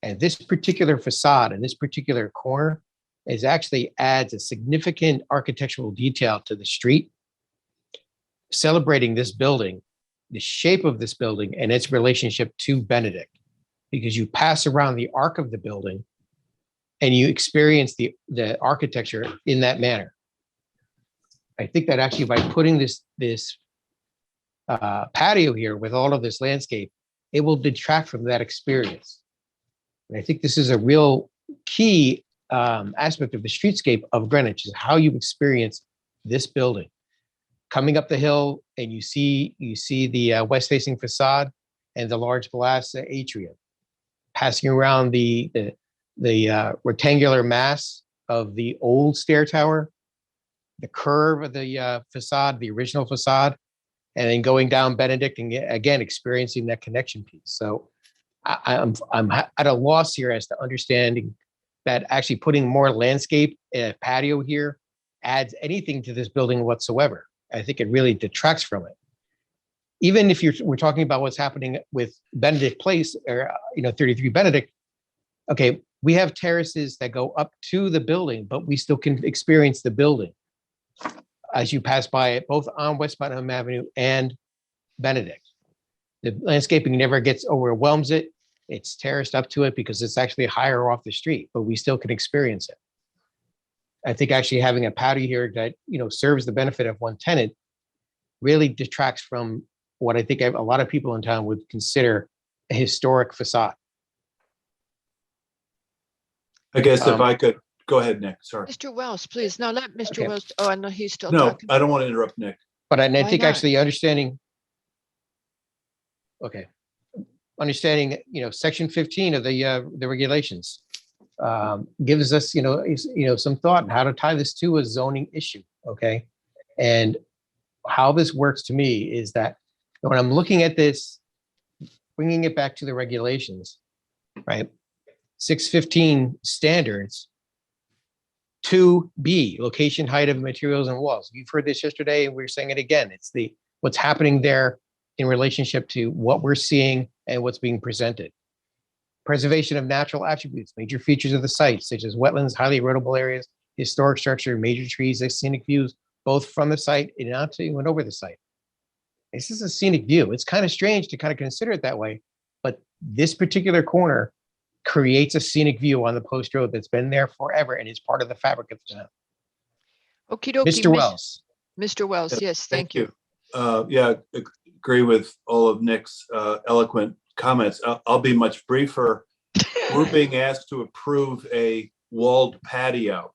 and this particular facade and this particular corner is actually adds a significant architectural detail to the street, celebrating this building, the shape of this building, and its relationship to Benedict, because you pass around the arc of the building and you experience the architecture in that manner. I think that actually by putting this patio here with all of this landscape, it will detract from that experience. And I think this is a real key aspect of the streetscape of Greenwich, is how you experience this building. Coming up the hill and you see the west-facing facade and the large glass atrium. Passing around the rectangular mass of the old stair tower, the curve of the facade, the original facade, and then going down Benedict and again experiencing that connection piece. So I'm at a loss here as to understanding that actually putting more landscape and a patio here adds anything to this building whatsoever. I think it really detracts from it. Even if we're talking about what's happening with Benedict Place or 33 Benedict, okay, we have terraces that go up to the building, but we still can experience the building as you pass by it, both on West Putnam Avenue and Benedict. The landscaping never overwhelms it. It's terraced up to it because it's actually higher off the street, but we still can experience it. I think actually having a patio here that serves the benefit of one tenant really detracts from what I think a lot of people in town would consider a historic facade. I guess if I could, go ahead, Nick, sorry. Mr. Wells, please. No, let Mr. Okay. Wells. Oh, I know he's still No, talking. I don't want to interrupt Nick. But I Why think not? actually understanding, section 15 of the regulations gives us, some thought on how to tie this to a zoning issue. Okay. And how this works to me is that when I'm looking at this, bringing it back to the regulations, right? 615 standards, 2B, location, height of materials and walls. You've heard this yesterday, and we're saying it again. It's what's happening there in relationship to what we're seeing and what's being presented. Preservation of natural attributes, major features of the site, such as wetlands, highly erodible areas, historic structure, major trees, scenic views, both from the site and out to and over the site. This is a scenic view. It's kind of strange to kind of consider it that way, but this particular corner creates a scenic view on the post road that's been there forever and is part of the fabric of the town. Okie dokie. Mr. Wells. Mr. Wells, yes, thank you. Yeah, agree with all of Nick's eloquent comments. I'll be much briefer. We're being asked to approve a walled patio.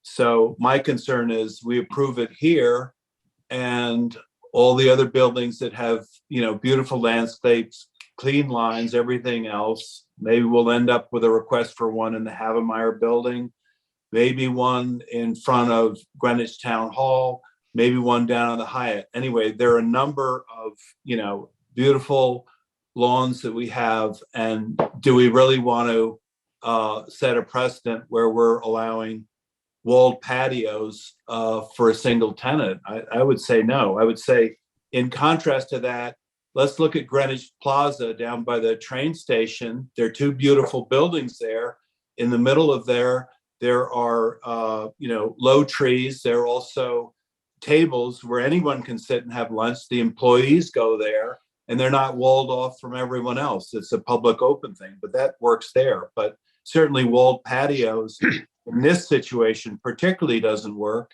So my concern is we approve it here, and all the other buildings that have, beautiful landscapes, clean lines, everything else, maybe we'll end up with a request for one in the Havemeyer building, maybe one in front of Greenwich Town Hall, maybe one down on the Hyatt. Anyway, there are a number of, beautiful lawns that we have. And do we really want to set a precedent where we're allowing walled patios for a single tenant? I would say no. I would say, in contrast to that, let's look at Greenwich Plaza down by the train station. There are 2 beautiful buildings there. In the middle of there are, low trees. There are also tables where anyone can sit and have lunch. The employees go there, and they're not walled off from everyone else. It's a public open thing, but that works there. But certainly walled patios in this situation particularly doesn't work,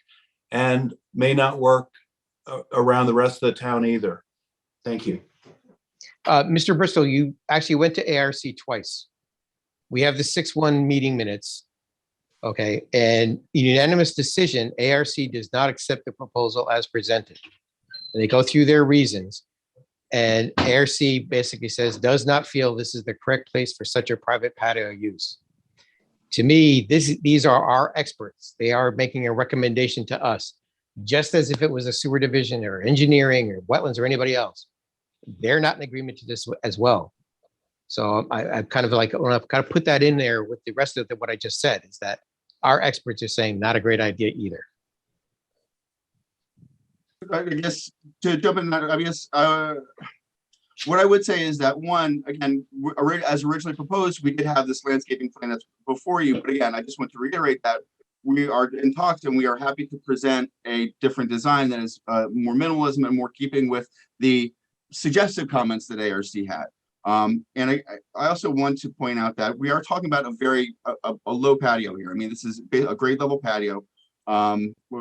and may not work around the rest of the town either. Thank you. Mr. Bristol, you actually went to ARC twice. We have the 6-1 meeting minutes. Okay, and unanimous decision, ARC does not accept the proposal as presented. And they go through their reasons. And ARC basically says, does not feel this is the correct place for such a private patio use. To me, these are our experts. They are making a recommendation to us, just as if it was a sewer division or engineering or wetlands or anybody else. They're not in agreement to this as well. So I kind of put that in there with the rest of what I just said, is that our experts are saying not a great idea either. I guess to jump in that, I guess, what I would say is that one, again, as originally proposed, we did have this landscaping plan that's before you, but again, I just want to reiterate that we are in talks and we are happy to present a different design that is more minimalism and more keeping with the suggestive comments that ARC had. And I also want to point out that we are talking about a low patio here. I mean, this is a grade level patio.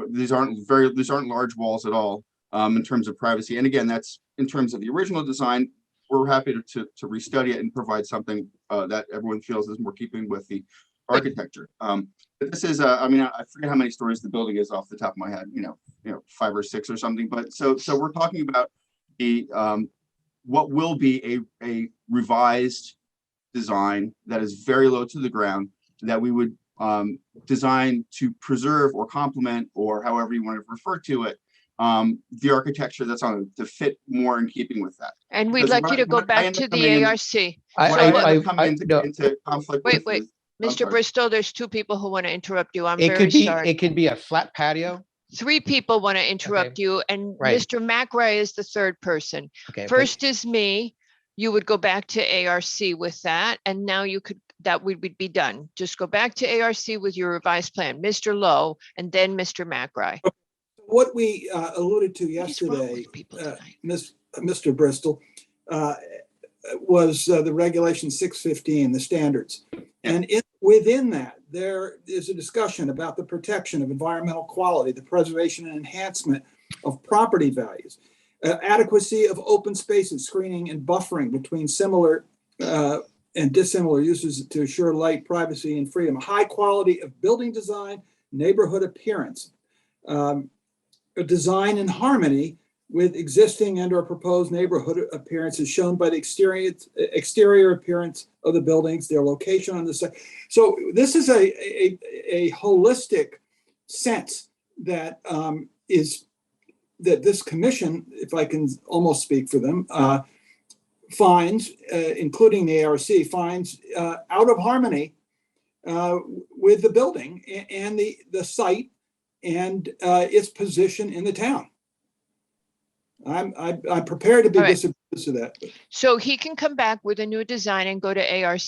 These aren't large walls at all in terms of privacy. And again, that's in terms of the original design. We're happy to restudy it and provide something that everyone feels is more keeping with the architecture. But this is, I mean, I forget how many stories the building is off the top of my head. You know, 5 or 6 or something. But so we're talking about the what will be a revised design that is very low to the ground that we would design to preserve or complement, or however you want to refer to it, the architecture that's on it to fit more in keeping with that. And we'd Because like what you I- to go what I back end to up the coming in- ARC. What So I what- end up coming into conflict Wait, with wait, is- I'm Mr. sorry. Bristol, there's 2 people who want to interrupt you. I'm It very could be, sorry. it could be a flat patio. 3 people want to interrupt you, and right. Mr. McRae is the 3rd person. Okay, but- First is me. You would go back to ARC with that, and now you could, that would be done. Just go back to ARC with your revised plan, Mr. Lowe, and then Mr. McRae. What we alluded to yesterday, Mr. Bristol, was the regulation 615, the standards. And within that, there is a discussion about the protection of environmental quality, the preservation and enhancement of property values, adequacy of open spaces, screening and buffering between similar and dissimilar uses to assure light, privacy, and freedom, high quality of building design, neighborhood appearance, a design in harmony with existing and or proposed neighborhood appearances shown by the exterior appearance of the buildings, their location on the site. So this is a holistic sense that that this commission, if I can almost speak for them, finds, including the ARC, finds out of harmony with the building and the site and its position in the town. I'm prepared to be All right. disabused of that. So he can come back with a new design and go to ARC.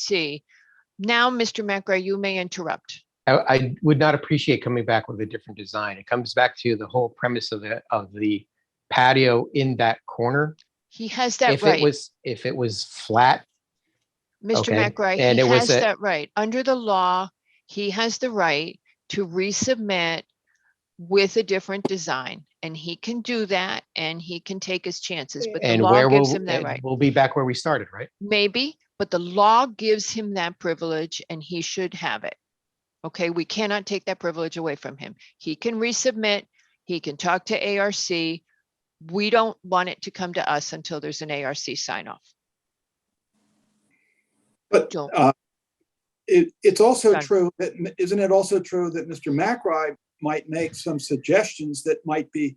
Now, Mr. McRae, you may interrupt. I would not appreciate coming back with a different design. It comes back to the whole premise of the patio in that corner. He has that If right. it was flat, Mr. okay, McRae, and he it was has a- that right. Under the law, he has the right to resubmit with a different design. And he can do that and he can take his chances, but the and law where gives will, him that right. we'll be back where we started, right? Maybe, but the law gives him that privilege and he should have it. Okay, we cannot take that privilege away from him. He can resubmit, he can talk to ARC. We don't want it to come to us until there's an ARC sign off. But it's also true that, isn't it also true that Mr. McRae might make some suggestions that might be,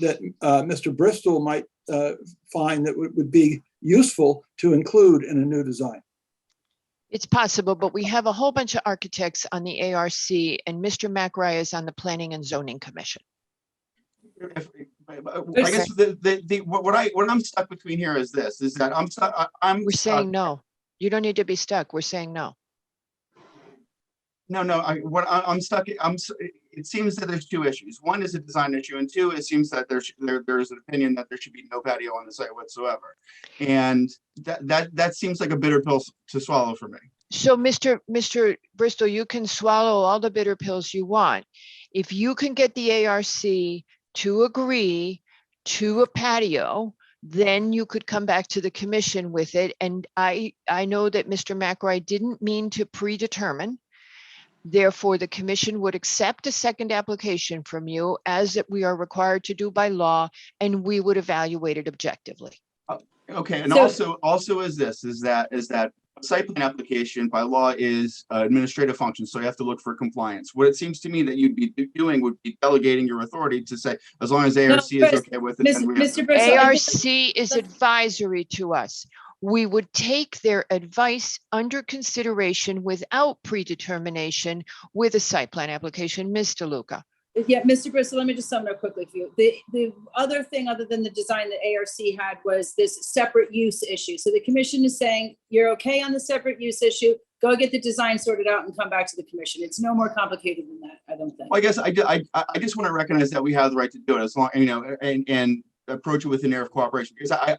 that Mr. Bristol might find that would be useful to include in a new design? It's possible, but we have a whole bunch of architects on the ARC and Mr. McRae is on the Planning and Zoning Commission. I guess what I'm stuck between here is this, is that I'm stuck, We're saying no. You don't need to be stuck. We're saying no. No, I'm stuck. It seems that there's 2 issues. One is a design issue, and 2, it seems that there's an opinion that there should be no patio on the site whatsoever. And that seems like a bitter pill to swallow for me. So Mr. Bristol, you can swallow all the bitter pills you want. If you can get the ARC to agree to a patio, then you could come back to the commission with it. And I know that Mr. McRae didn't mean to predetermine. Therefore, the commission would accept a second application from you as we are required to do by law, and we would evaluate it objectively. Okay, and So- also is that site plan application by law is administrative function, so you have to look for compliance. What it seems to me that you'd be doing would be delegating your authority to say, as long as ARC is okay with it, then we have to- ARC is advisory to us. We would take their advice under consideration without predetermination with a site plan application, Ms. DeLuca. Yeah, Mr. Bristol, let me just sum it up quickly for you. The other thing, other than the design that ARC had, was this separate use issue. So the commission is saying, you're okay on the separate use issue, go get the design sorted out and come back to the commission. It's no more complicated than that, I don't think. Well, I guess I just want to recognize that we have the right to do it as long, and approach it with an air of cooperation, because I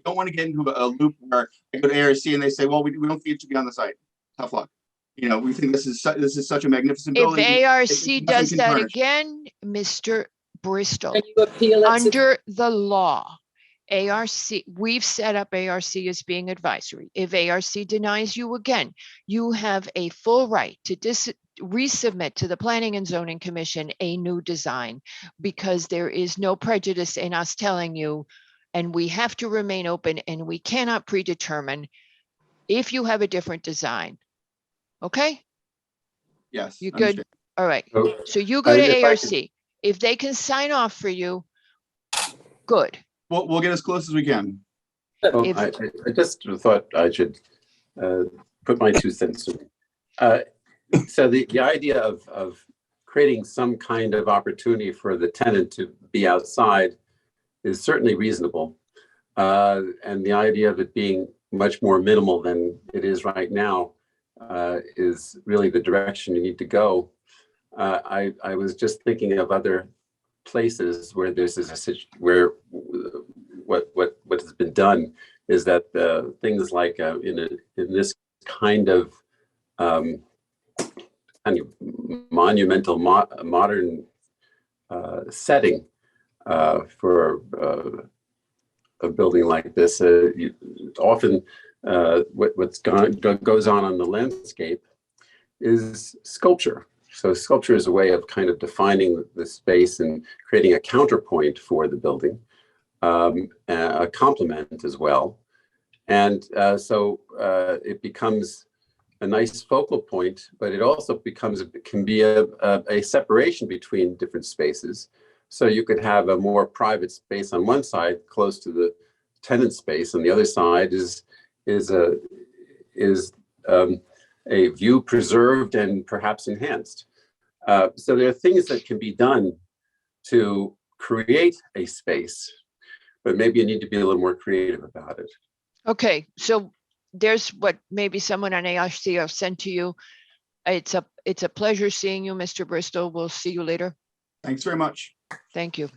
don't want to get into a loop where I go to ARC and they say, well, we don't think it should be on the site. Tough luck. We think this is such a magnificent building. If ARC Nothing does can that tarnish. again, Mr. Bristol, And you appeal it to- under the law, ARC, we've set up ARC as being advisory. If ARC denies you again, you have a full right to resubmit to the Planning and Zoning Commission a new design, because there is no prejudice in us telling you, and we have to remain open, and we cannot predetermine if you have a different design. Okay? Yes. You good? understand. All right. So, So you go if to I ARC. could- If they can sign off for you, good. We'll get as close as we can. Well, If- I just thought I should put my 2 cents in. So the idea of creating some kind of opportunity for the tenant to be outside is certainly reasonable. And the idea of it being much more minimal than it is right now is really the direction you need to go. I was just thinking of other places where there's where what has been done is that things like in this kind of monumental modern setting for a building like this, often goes on the landscape is sculpture. So sculpture is a way of kind of defining the space and creating a counterpoint for the building, a complement as well. And so it becomes a nice focal point, but it also can be a separation between different spaces. So you could have a more private space on one side, close to the tenant space, and the other side is a view preserved and perhaps enhanced. So there are things that can be done to create a space, but maybe you need to be a little more creative about it. Okay, so there's what maybe someone on ARC will send to you. It's a pleasure seeing you, Mr. Bristol. We'll see you later. Thanks very much. Thank you.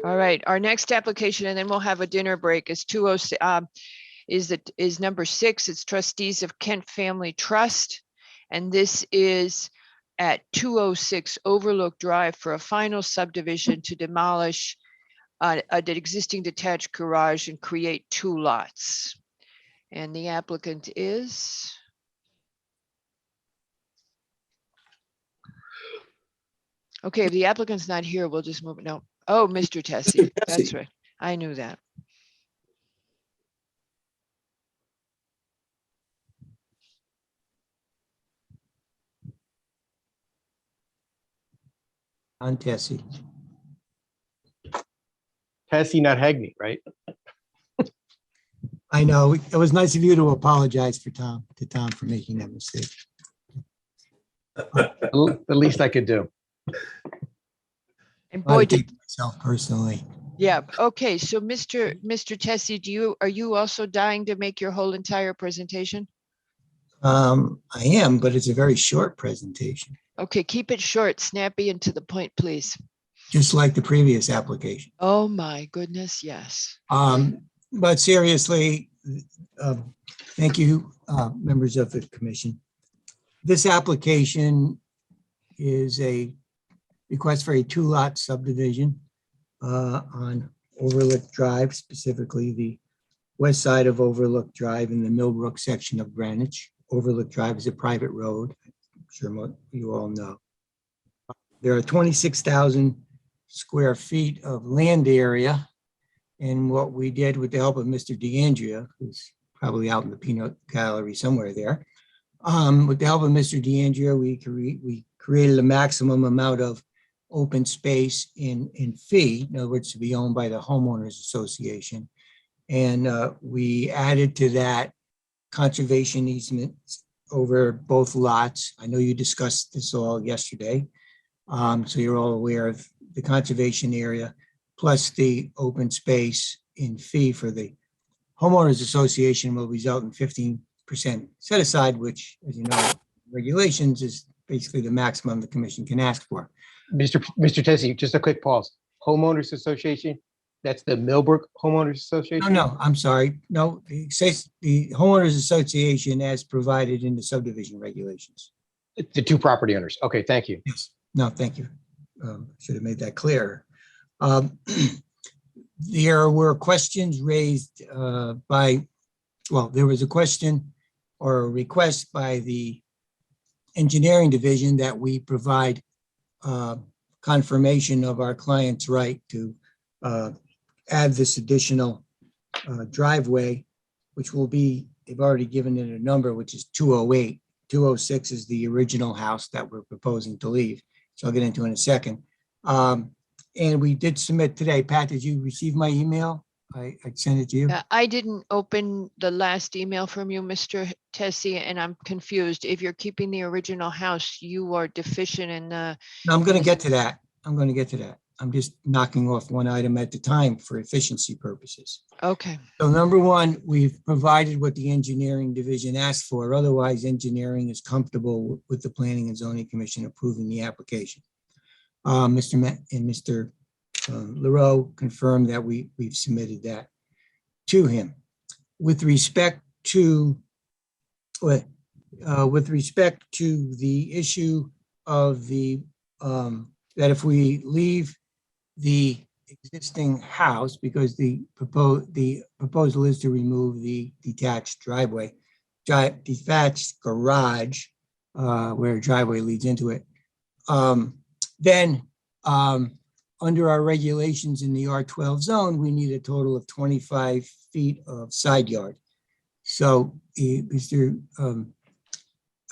All right, our next application, and then we'll have a dinner break, is 206, is number 6. It's Trustees of Kent Family Trust. And this is at 206 Overlook Drive for a final subdivision to demolish an existing detached garage and create 2 lots. And the applicant is? Okay, if the applicant's not here, we'll just move it. No. Oh, Mr. Tessie. That's right. I knew that. On Tessie. Tessie, not Hagney, right? I know. It was nice of you to apologize to Tom for making that mistake. The least I could do. And I boy, take myself personally. yeah. Okay, so Mr. Tessie, are you also dying to make your whole entire presentation? I am, but it's a very short presentation, Okay, keep it short, snappy, and to the point, please. just like the previous application. Oh my goodness, yes. But seriously, thank you, members of the commission. This application is a request for a 2-lot subdivision on Overlook Drive, specifically the west side of Overlook Drive in the Millbrook section of Greenwich. Overlook Drive is a private road. I'm sure you all know. There are 26,000 square feet of land area. And what we did with the help of Mr. DeAndrea, who's probably out in the peanut gallery somewhere there, with the help of Mr. DeAndrea, we created a maximum amount of open space in fee, in other words, to be owned by the homeowners association. And we added to that conservation easements over both lots. I know you discussed this all yesterday. So you're all aware of the conservation area, plus the open space in fee for the homeowners association will result in 15% set aside, which, as you know, regulations is basically the maximum the commission can ask for. Mr. Tessie, just a quick pause. Homeowners Association, that's the Millbrook Homeowners Association? No, I'm sorry. No, it says the homeowners association as provided in the subdivision regulations. The two property owners. Okay, thank you. Yes. No, thank you. Should have made that clear. There were questions raised there was a question or a request by the engineering division that we provide confirmation of our client's right to add this additional driveway, which will be, they've already given it a number, which is 208. 206 is the original house that we're proposing to leave. So I'll get into in a second. And we did submit today. Pat, did you receive my email? I sent it to you. I didn't open the last email from you, Mr. Tessie, and I'm confused. If you're keeping the original house, you are deficient in the. No, I'm going to get to that. I'm just knocking off one item at a time for efficiency purposes. Okay. So number one, we've provided what the engineering division asked for. Otherwise, engineering is comfortable with the Planning and Zoning Commission approving the application. Mr. Leroux confirmed that we've submitted that to him. With respect to the issue of the that if we leave the existing house, because the proposal is to remove the detached driveway, detached garage, where a driveway leads into it, then under our regulations in the R12 zone, we need a total of 25 feet of side yard. So I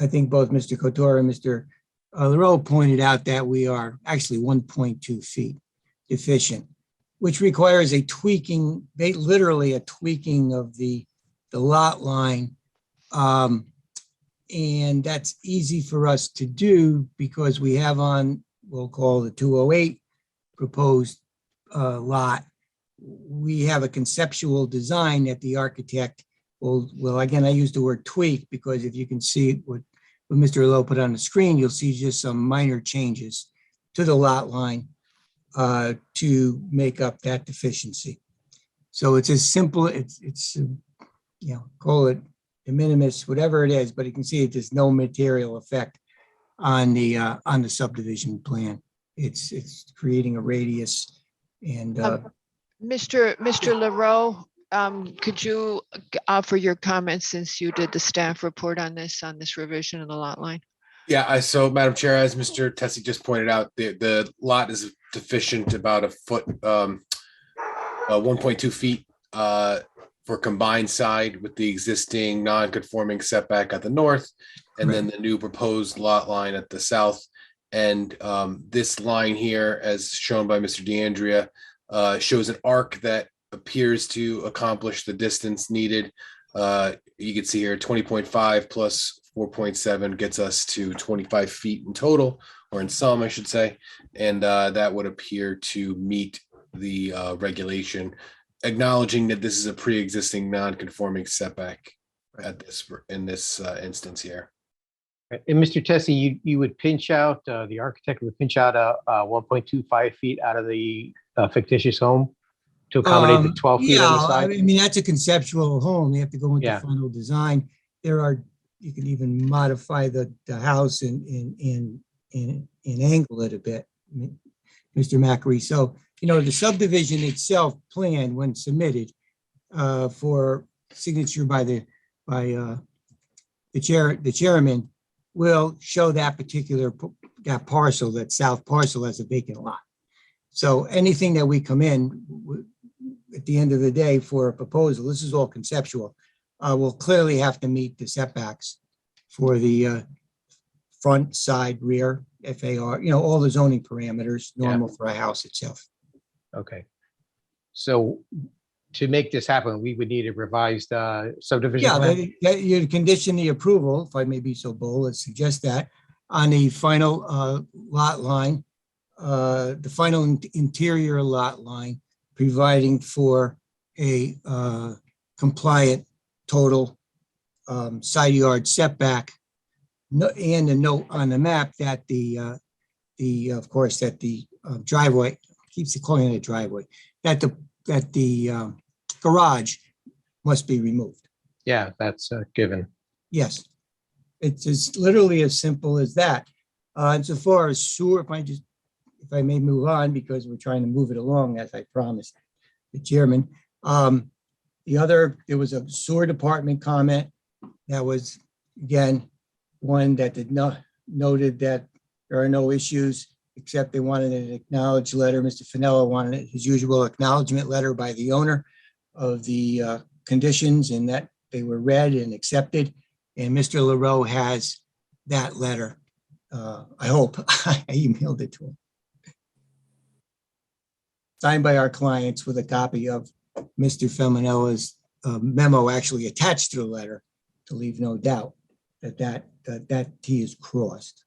think both Mr. Couture and Mr. Leroux pointed out that we are actually 1.2 feet deficient, which requires a tweaking, literally a tweaking of the lot line. And that's easy for us to do because we have on, we'll call the 208 proposed lot. We have a conceptual design that the architect will again, I use the word tweak because if you can see what Mr. Leroux put on the screen, you'll see just some minor changes to the lot line to make up that deficiency. So it's as simple, call it de minimis, whatever it is, but you can see there's no material effect on the subdivision plan. It's creating a radius and Mr. Leroux, could you offer your comments since you did the staff report on this revision of the lot line? Yeah, so Madam Chair, as Mr. Tessie just pointed out, the lot is deficient about a foot, 1.2 feet for combined side with the existing non-conforming setback at the north, and then the new proposed lot line at the south. And this line here, as shown by Mr. DeAndrea, shows an arc that appears to accomplish the distance needed. You can see here 20.5 plus 4.7 gets us to 25 feet in total, or in sum, I should say. And that would appear to meet the regulation, acknowledging that this is a pre-existing non-conforming setback in this instance here. And Mr. Tessie, you would pinch out, the architect would pinch out 1.25 feet out of the fictitious home to accommodate the 12 feet on the side? I mean, that's a conceptual home. They have to go into final design. You can even modify the house and angle it a bit, Mr. Macri. So, the subdivision itself planned when submitted for signature by the chairman will show that particular parcel, that south parcel, as a vacant lot. So anything that we come in at the end of the day for a proposal, this is all conceptual, will clearly have to meet the setbacks for the front, side, rear, FAR, all the zoning parameters normal for a house itself. Okay. So to make this happen, we would need a revised subdivision Yeah, plan. that you'd condition the approval, if I may be so bold, let's suggest that, on the final lot line, the final interior lot line, providing for a compliant total side yard setback. And a note on the map that of course, that the driveway, keeps calling it a driveway, that the garage must be removed. Yeah, that's given. Yes. It's as literally as simple as that. And so far as sewer, if I may move on, because we're trying to move it along, as I promised the chairman. There was a sewer department comment that was, again, one that did not noted that there are no issues, except they wanted an acknowledged letter. Mr. Finella wanted his usual acknowledgement letter by the owner of the conditions, and that they were read and accepted. And Mr. LaRoe has that letter. I hope I emailed it to him. Signed by our clients with a copy of Mr. Feminella's memo actually attached to the letter, to leave no doubt that T is crossed.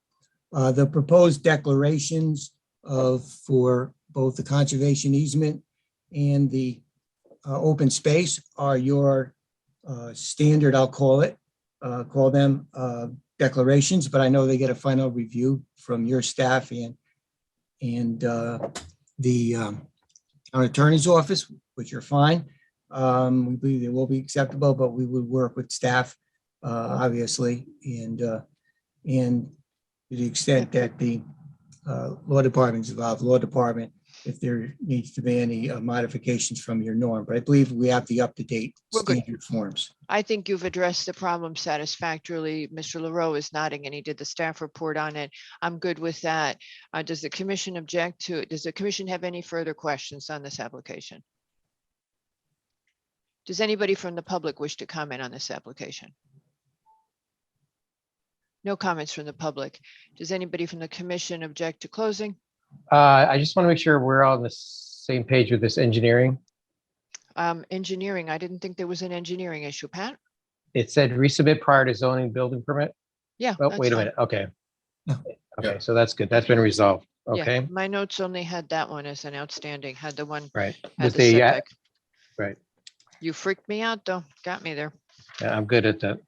The proposed declarations for both the conservation easement and the open space are your standard, I'll call them declarations, but I know they get a final review from your staff and the town attorney's office, which are fine. We believe they will be acceptable, but we would work with staff, obviously, and to the extent that the law department is involved, law department, if there needs to be any modifications from your norm. But I believe we have the up-to-date We're good. standard forms. I think you've addressed the problem satisfactorily. Mr. LaRoe is nodding and he did the staff report on it. I'm good with that. Does the commission object to it? Does the commission have any further questions on this application? Does anybody from the public wish to comment on this application? No comments from the public. Does anybody from the commission object to closing? I just want to make sure we're on the same page with this engineering. Engineering, I didn't think there was an engineering issue, Pat. It said resubmit prior to zoning building permit. Yeah. Oh, that's wait a fine. minute. Okay. No. Okay, so that's good. That's been resolved. Yeah, Okay, my notes only had that one as an outstanding, had the one, right. had With the the, setback. right. You freaked me out though, got me there. Yeah, I'm good at that.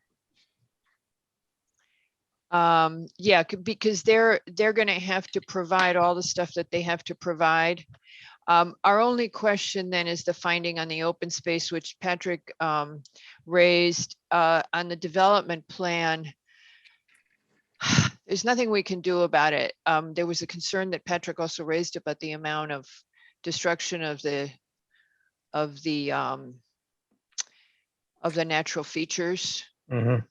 Yeah, because they're gonna have to provide all the stuff that they have to provide. Our only question then is the finding on the open space, which Patrick raised on the development plan. There's nothing we can do about it. There was a concern that Patrick also raised about the amount of destruction of the natural features. Mhm.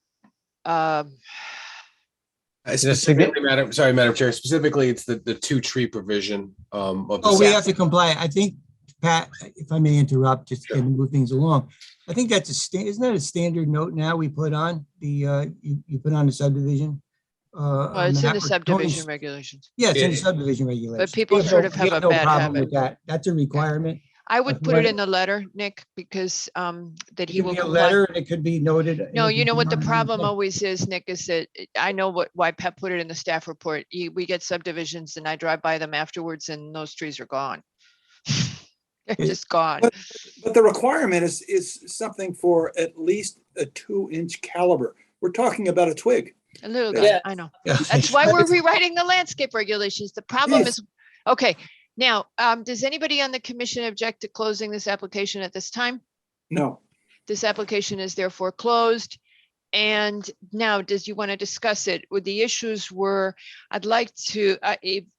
Specifically, Madam Chair, specifically, it's the two tree provision of the. Oh, we have to comply. I think, Pat, if I may interrupt, just to move things along. I think that's isn't that a standard note now we put on the, you put on the subdivision? Well, it's in map the or subdivision Tony's- regulations. Yeah, it's in the subdivision regulations. people We have sort of have we a no bad problem habit. with that. That's a requirement. I would That's put it what- in the letter, Nick, because that It he could will be a comply. letter and it could be noted. No, in you know what the form. problem always is, Nick, is that I know why Pep put it in the staff report. We get subdivisions and I drive by them afterwards and those trees are gone. They're just gone. But the requirement is something for at least a 2-inch caliber. We're talking about a twig. A little guy, Yeah. I know. Yeah. That's why we're rewriting the landscape regulations. The problem Yes. is, okay, now, does anybody on the commission object to closing this application at this time? No. This application is therefore closed. And now, does you want to discuss it? With the issues were, I'd like to,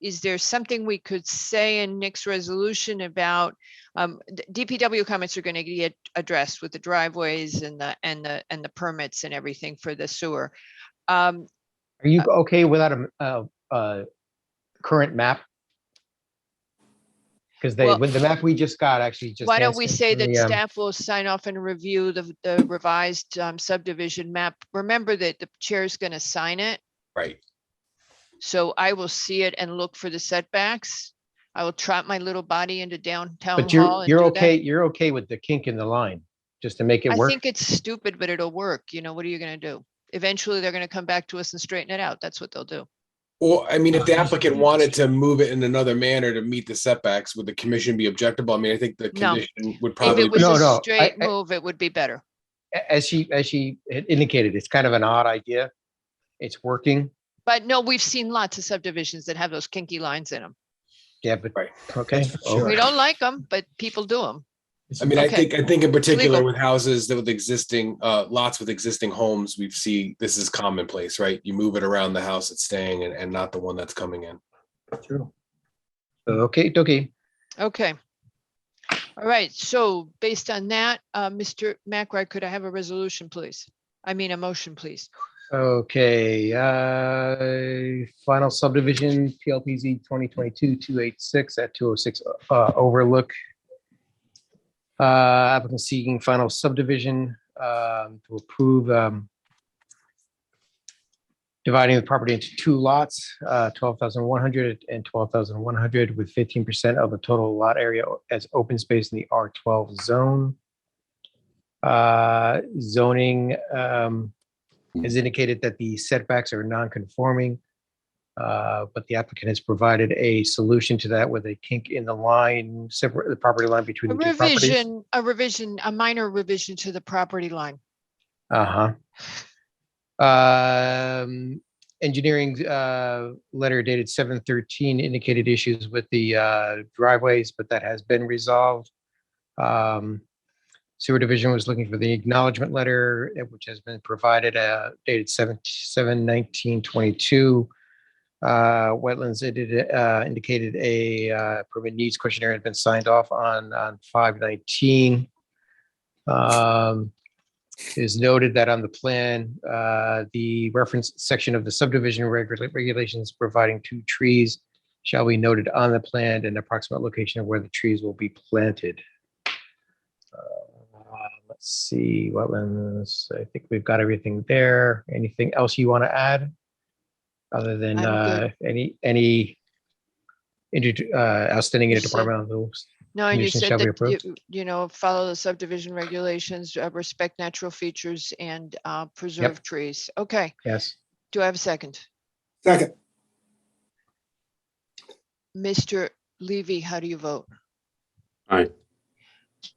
is there something we could say in Nick's resolution about, DPW comments are going to get addressed with the driveways and the permits and everything for the sewer. Are you okay without a current map? Because Well, with the map we just got actually just. Why don't we answered say that the, staff will sign off and review the revised subdivision map? Remember that the chair is going to sign it. Right. So I will see it and look for the setbacks. I will trot my little body into downtown But hall and you're do okay, that. you're okay with the kink in the line, just to make it I work? think it's stupid, but it'll work. You know, what are you gonna do? Eventually, they're gonna come back to us and straighten it out. That's what they'll do. Or, I mean, if the applicant wanted to move it in another manner to meet the setbacks, would the commission be objectable? I mean, I think the No. condition would If probably. it was No, a no, straight move, it would be better. As she had indicated, it's kind of an odd idea. It's working. But no, we've seen lots of subdivisions that have those kinky lines in them. Yeah, but, okay. We don't like them, but people do them. I mean, Okay. I think in particular Legal. with houses that with existing, lots with existing homes, we've seen, this is commonplace, right? You move it around the house it's staying and not the one that's coming in. True. Okay, okay. Okay. All right, so based on that, Mr. McRae, could I have a resolution, please? I mean, a motion, please. Okay, final subdivision, PLPZ 2022-286 at 206 Overlook. Applicant seeking final subdivision to approve dividing the property into two lots, 12,100 and 12,100 with 15% of the total lot area as open space in the R12 zone. Zoning has indicated that the setbacks are non-conforming, but the applicant has provided a solution to that with a kink in the line, separate the property line between A the two properties. a minor revision to the property line. Uh-huh. Engineering letter dated 7/13 indicated issues with the driveways, but that has been resolved. Sewer division was looking for the acknowledgement letter, which has been provided, dated 7/19/22. Wetlands indicated a permit needs questionnaire had been signed off on 5/19. It is noted that on the plan, the reference section of the subdivision regulations providing 2 trees shall be noted on the plan and approximate location of where the trees will be planted. Let's see, wetlands, I think we've got everything there. Anything else you want to add? Other than any outstanding You said- interdepartmental No, and you conditions said shall be that, approved? you know, follow the subdivision regulations, respect natural features and preserve trees. Okay, Yes. do I have a second? Second. Mr. Levy, how do you vote? Aye.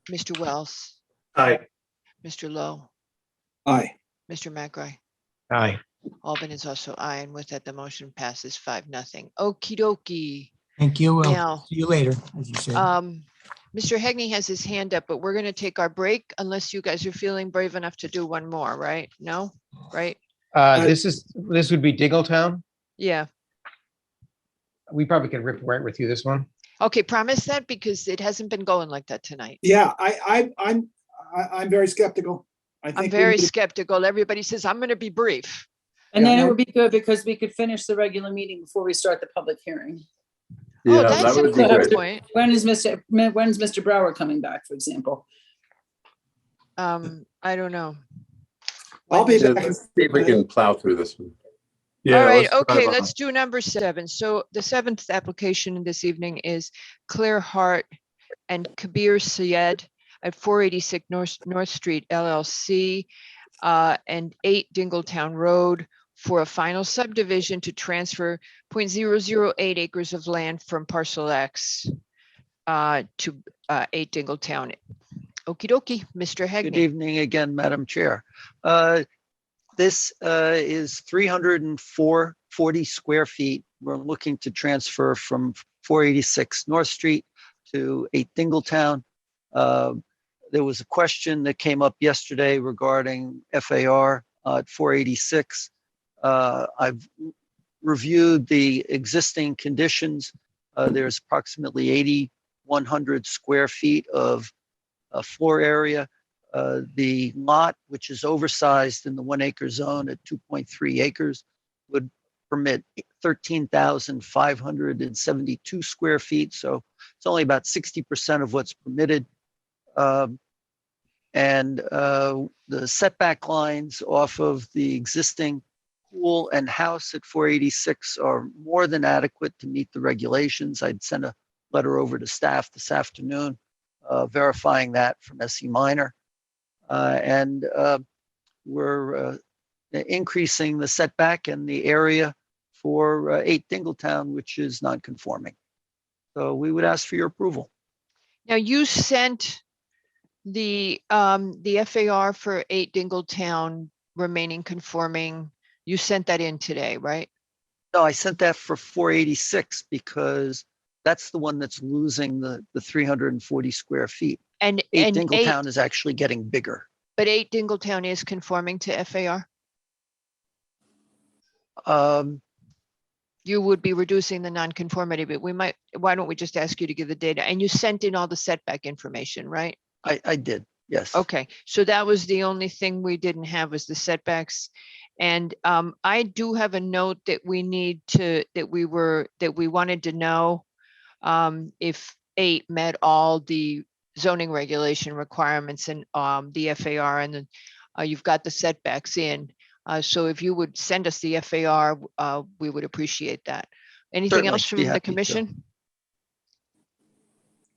Mr. Wells, Aye. Mr. Lowe, Aye. Mr. McRae? Aye. Albin is also aye, and with that, the motion passes 5-0. Okey dokey. Thank you. We'll Now, see you later, as you said. Mr. Hegney has his hand up, but we're going to take our break unless you guys are feeling brave enough to do one more, right? No, right? This would be Dingletown. Yeah. We probably could rip right with you this one. Okay, promise that because it hasn't been going like that tonight. Yeah, I'm very skeptical. I I'm think we very need- skeptical. Everybody says, I'm going to be brief. And then Yeah, it no- would be good because we could finish the regular meeting before we start the public hearing. Oh, that's a good point. When is when's Mr. Brower coming back, for example? I don't know. I'll be So back. let's see if we can plow through this one. All right, let's okay, drive on. let's do number 7. So the 7th application this evening is Claire Hart and Kabir Syed at 486 North Street LLC and 8 Dingletown Road for a final subdivision to transfer 0.008 acres of land from parcel X to 8 Dingletown. Okie dokie, Mr. Good Hegney. evening again, Madam Chair. This is 340 square feet. We're looking to transfer from 486 North Street to 8 Dingletown. There was a question that came up yesterday regarding FAR at 486. I've reviewed the existing conditions. There's approximately 8,100 square feet of floor area. The lot, which is oversized in the 1 acre zone at 2.3 acres, would permit 13,572 square feet. So it's only about 60% of what's permitted. The setback lines off of the existing pool and house at 486 are more than adequate to meet the regulations. I'd sent a letter over to staff this afternoon, verifying that from SE Minor. And we're increasing the setback and the area for 8 Dingletown, which is non-conforming. So we would ask for your approval. Now you sent the FAR for 8 Dingletown remaining conforming. You sent that in today, right? No, I sent that for 486 because that's the one that's losing the 340 square feet. And 8 Dingletown is actually getting bigger. But 8 Dingletown is conforming to FAR? You would be reducing the nonconformity, but why don't we just ask you to give the data? And you sent in all the setback information, right? I did, yes. Okay, so that was the only thing we didn't have was the setbacks. And I do have a note that we wanted to know if 8 met all the zoning regulation requirements and the FAR, and then you've got the setbacks in. So if you would send us the FAR, we would appreciate that. Anything Certainly, else from be the happy to. commission?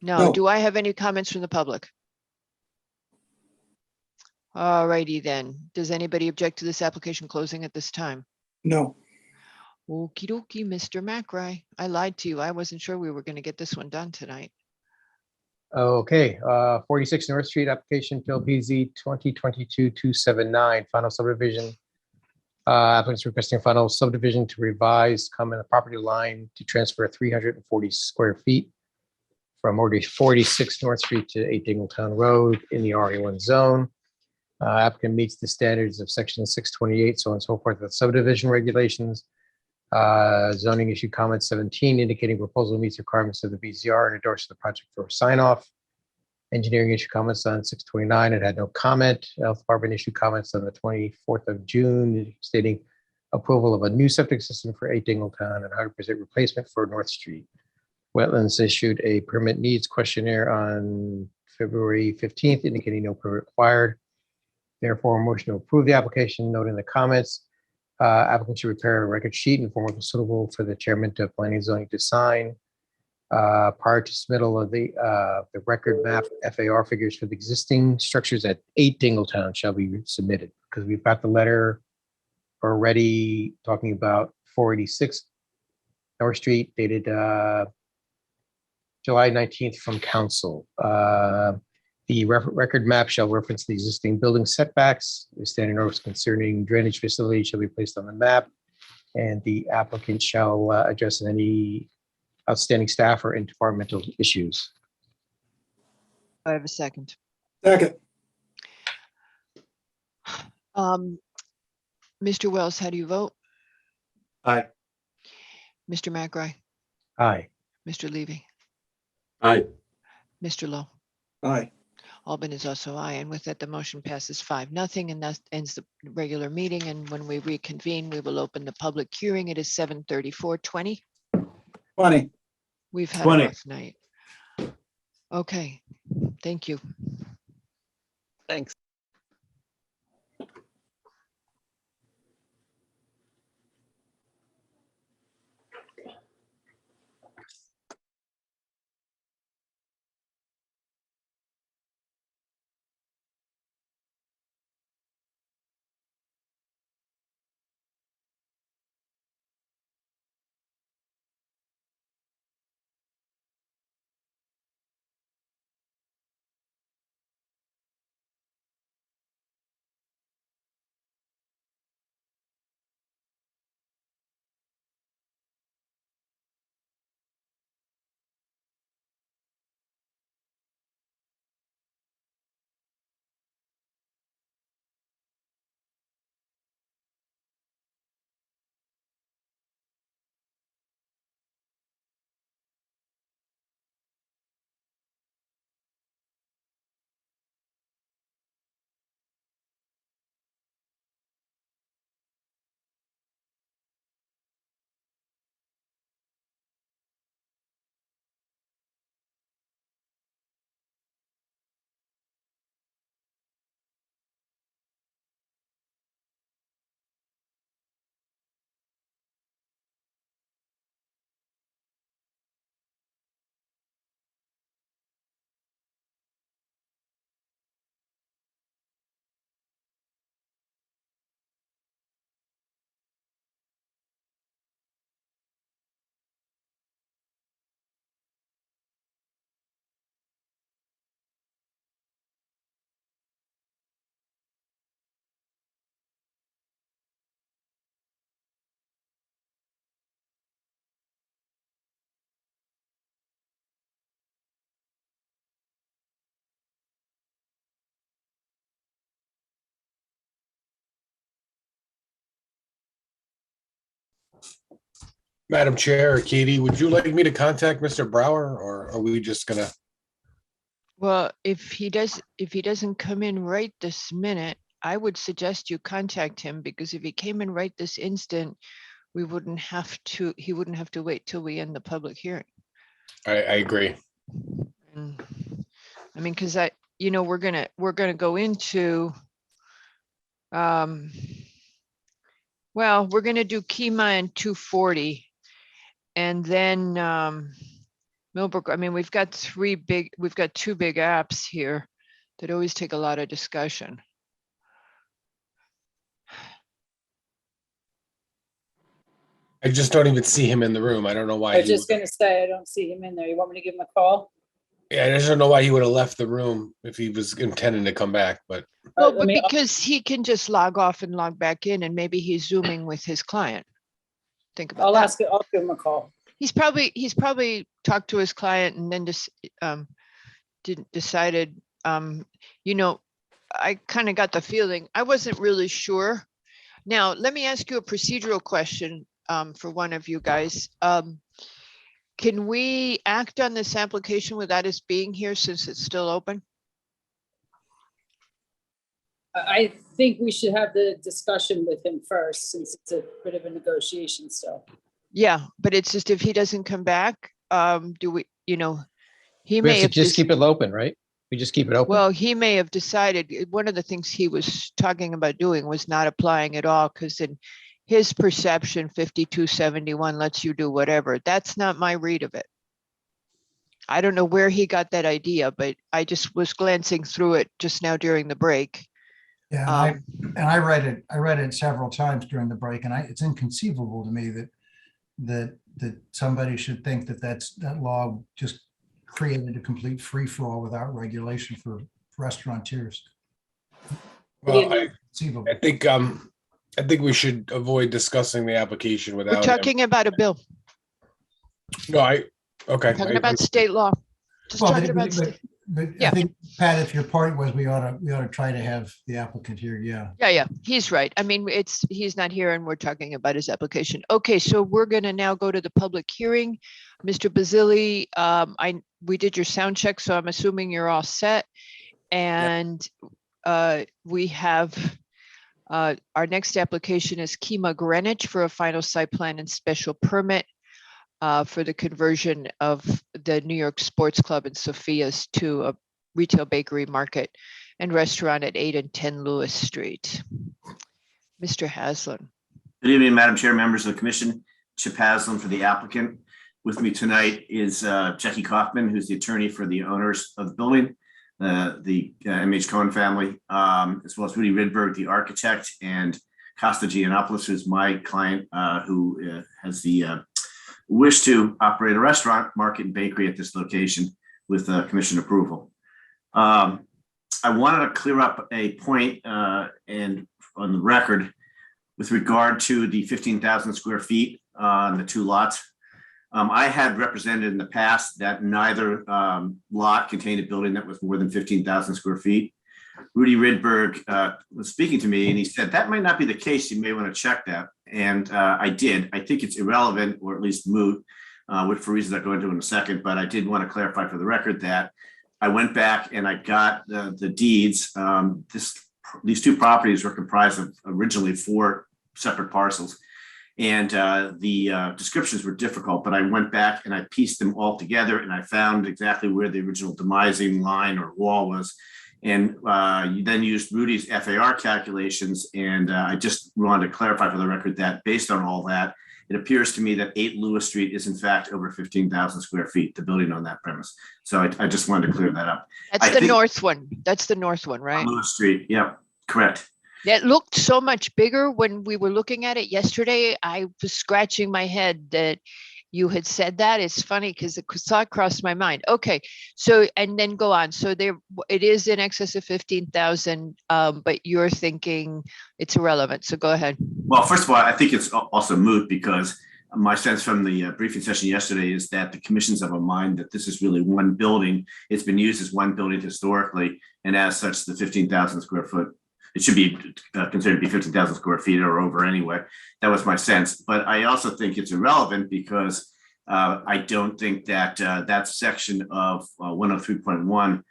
No. No. Do I have any comments from the public? All righty then. Does anybody object to this application closing at this time? No. Okie dokie, Mr. McRae. I lied to you. I wasn't sure we were going to get this one done tonight. Okay, 46 North Street, application Phil PZ 2022-279, final subdivision. Applicants requesting final subdivision to revise common property line to transfer 340 square feet from 46 North Street to 8 Dingletown Road in the RE1 zone. Applicant meets the standards of section 628, so on and so forth, with subdivision regulations. Zoning issue comment 17, indicating proposal meets requirements of the BZR and endorses the project for sign off. Engineering issue comments on 629, it had no comment. Health Department issue comments on the 24th of June, stating approval of a new septic system for 8 Dingletown and 100% replacement for North Street. Wetlands issued a permit needs questionnaire on February 15th, indicating no permit required. Therefore, a motion to approve the application, noting the comments. Applicant should prepare a record sheet in form of suitable for the chairman of planning and zoning to sign. Prior to submittal of the record map FAR figures for the existing structures at 8 Dingletown shall be submitted, because we've got the letter already talking about 486 North Street dated July 19th from council. The record map shall reference the existing building setbacks. The standing orders concerning drainage facility shall be placed on the map, and the applicant shall address any outstanding staff or environmental issues. I have a second. Second. Mr. Wells, how do you vote? Aye. Mr. McRae, Aye. Mr. Levy, Aye. Mr. Lowe. Aye. Albin is also aye, and with that, the motion passes 5-0, and that ends the regular meeting. And when we reconvene, we will open the public hearing. It is 7:34:20. 20. We've had 20. a rough night. Okay, thank you. Thanks. Madam Chair, Katie, would you like me to contact Mr. Brower, or are we just gonna? Well, if he doesn't come in right this minute, I would suggest you contact him, because if he came in right this instant, he wouldn't have to wait till we end the public hearing. I agree. And, I mean, because we're gonna go into, well, we're gonna do Kima and 240. And then Millbrook, I mean, we've got two big apps here that always take a lot of discussion. I just don't even see him in the room. I don't know why. I was just gonna say, I don't see him in there. You want me to give him a call? Yeah, I just don't know why he would have left the room if he was intending to come back, but. Well, but because he can just log off and log back in, and maybe he's Zooming with his client. Think about that. I'll give him a call. He's probably talked to his client and then just decided, I kind of got the feeling, I wasn't really sure. Now, let me ask you a procedural question for one of you guys. Can we act on this application without us being here since it's still open? I think we should have the discussion with him first, since it's a bit of a negotiation still. Yeah, but it's just if he doesn't come back, do we, he We may have to have just keep it open, right? We just keep it open. Well, he may have decided, one of the things he was talking about doing was not applying at all, because in his perception, 5271 lets you do whatever. That's not my read of it. I don't know where he got that idea, but I just was glancing through it just now during the break. Yeah, and I read it several times during the break, and it's inconceivable to me that somebody should think that law just created a complete free for all without regulation for restaurateurs. Well, I think we should avoid discussing the application without. We're talking about a bill. No, okay. We're talking about state law. Just Well, talking about state. But Yeah. I think, Pat, if your point was we ought to try to have the applicant here, yeah. Yeah, he's right. I mean, he's not here and we're talking about his application. Okay, so we're gonna now go to the public hearing. Mr. Bazili, we did your sound check, so I'm assuming you're all set. And we have, our next application is Kima Greenwich for a final site plan and special permit for the conversion of the New York Sports Club and Sophia's to a retail bakery, market, and restaurant at 8 and 10 Lewis Street. Mr. Haslam. Good evening, Madam Chair, members of the commission. Chip Haslam for the applicant. With me tonight is Jackie Kaufman, who's the attorney for the owners of the building, the MH Cohen family, as well as Rudy Ridberg, the architect, and Costa Giannopoulos, who's my client, who has the wish to operate a restaurant, market, and bakery at this location with commission approval. I wanted to clear up a point and on the record with regard to the 15,000 square feet on the two lots. I had represented in the past that neither lot contained a building that was more than 15,000 square feet. Rudy Ridberg was speaking to me and he said, that might not be the case. You may want to check that. And I did. I think it's irrelevant or at least moot, for reasons I'll go into in a second, but I did want to clarify for the record that I went back and I got the deeds. These two properties were comprised of originally 4 separate parcels. And the descriptions were difficult, but I went back and I pieced them all together and I found exactly where the original demising line or wall was. And you then used Rudy's FAR calculations. And I just wanted to clarify for the record that based on all that, it appears to me that 8 Lewis Street is in fact over 15,000 square feet, the building on that premise. So I just wanted to clear that up. That's the north one. That's the north one, right? Lewis Street, yeah, correct. It looked so much bigger when we were looking at it yesterday. I was scratching my head that you had said that. It's funny because the thought crossed my mind. Okay, so and then go on. So it is in excess of 15,000, but you're thinking it's irrelevant. So go ahead. Well, first of all, I think it's also moot because my sense from the briefing session yesterday is that the commission's of a mind that this is really one building. It's been used as one building historically, and as such, the 15,000 square foot it should be considered to be 15,000 square feet or over anyway. That was my sense. But I also think it's irrelevant because I don't think that that section of 103.1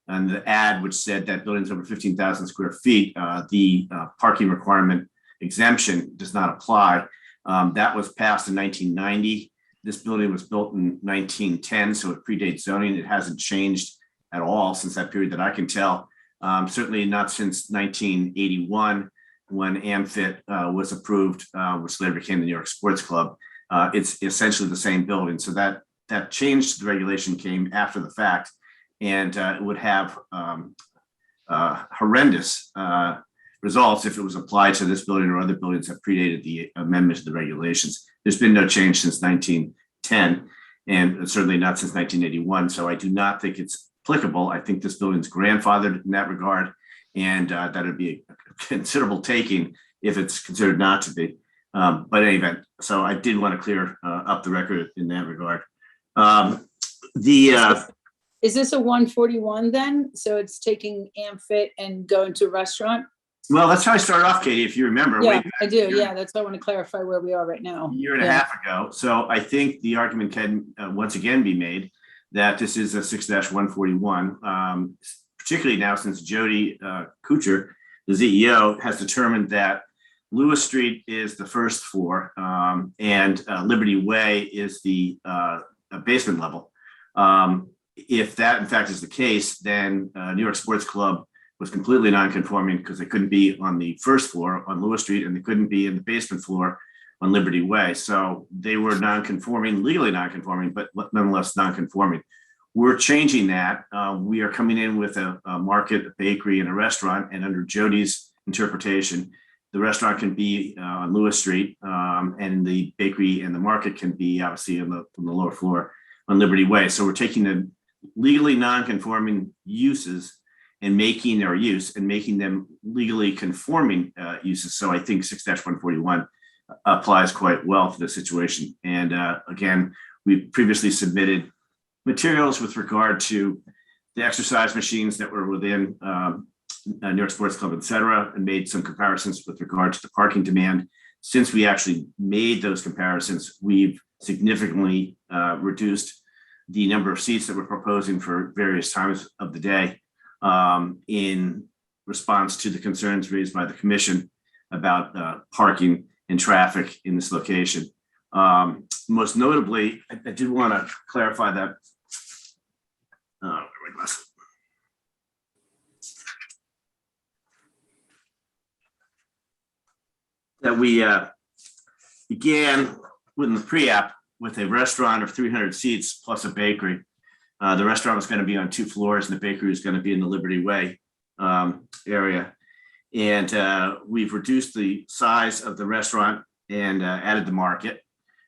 and the ad which said that buildings over 15,000 square feet, the parking requirement exemption does not apply. That was passed in 1990. This building was built in 1910, so it predates zoning. It hasn't changed at all since that period that I can tell. Certainly not since 1981 when AmFit was approved, which later became the New York Sports Club. It's essentially the same building. So that change to the regulation came after the fact, and it would have horrendous results if it was applied to this building or other buildings that predated the amendment to the regulations. There's been no change since 1910, and certainly not since 1981. So I do not think it's applicable. I think this building's grandfathered in that regard, and that would be a considerable taking if it's considered not to be. But in any event, so I did want to clear up the record in that regard. Is this a 141 then? So it's taking AmFit and going to a restaurant? Well, that's how I started off, Katie, if you remember. way Yeah, back I do. Yeah, that's why I want to clarify where we are right now. a year and a Yeah. half ago. So I think the argument can once again be made that this is a 6-141, particularly now since Jody Kuchar, the CEO, has determined that Lewis Street is the first floor and Liberty Way is the basement level. If that in fact is the case, then New York Sports Club was completely non-conforming because they couldn't be on the first floor on Lewis Street and they couldn't be in the basement floor on Liberty Way. So they were non-conforming, legally non-conforming, but nonetheless non-conforming. We're changing that. We are coming in with a market, a bakery, and a restaurant. And under Jody's interpretation, the restaurant can be on Lewis Street, and the bakery and the market can be obviously on the lower floor on Liberty Way. So we're taking the legally non-conforming uses and making their use and making them legally conforming uses. So I think 6-141 applies quite well to this situation. And again, we previously submitted materials with regard to the exercise machines that were within New York Sports Club, et cetera, and made some comparisons with regard to the parking demand. Since we actually made those comparisons, we've significantly reduced the number of seats that we're proposing for various times of the day in response to the concerns raised by the commission about parking and traffic in this location. Most notably, I did want to clarify that. That we began within the pre-app with a restaurant of 300 seats plus a bakery. The restaurant was going to be on 2 floors and the bakery was going to be in the Liberty Way area. And we've reduced the size of the restaurant and added the market.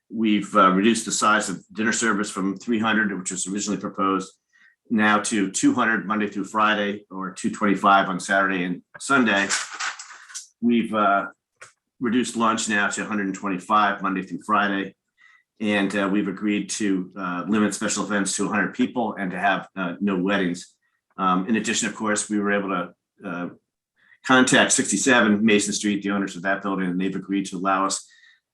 We've reduced the size of dinner service from 300, which was originally proposed, now to 200 Monday through Friday or 225 on Saturday and Sunday. We've reduced lunch now to 125 Monday through Friday. And we've agreed to limit special events to 100 people and to have no weddings. In addition, of course, we were able to contact 67 Mason Street, the owners of that building, and they've agreed to allow us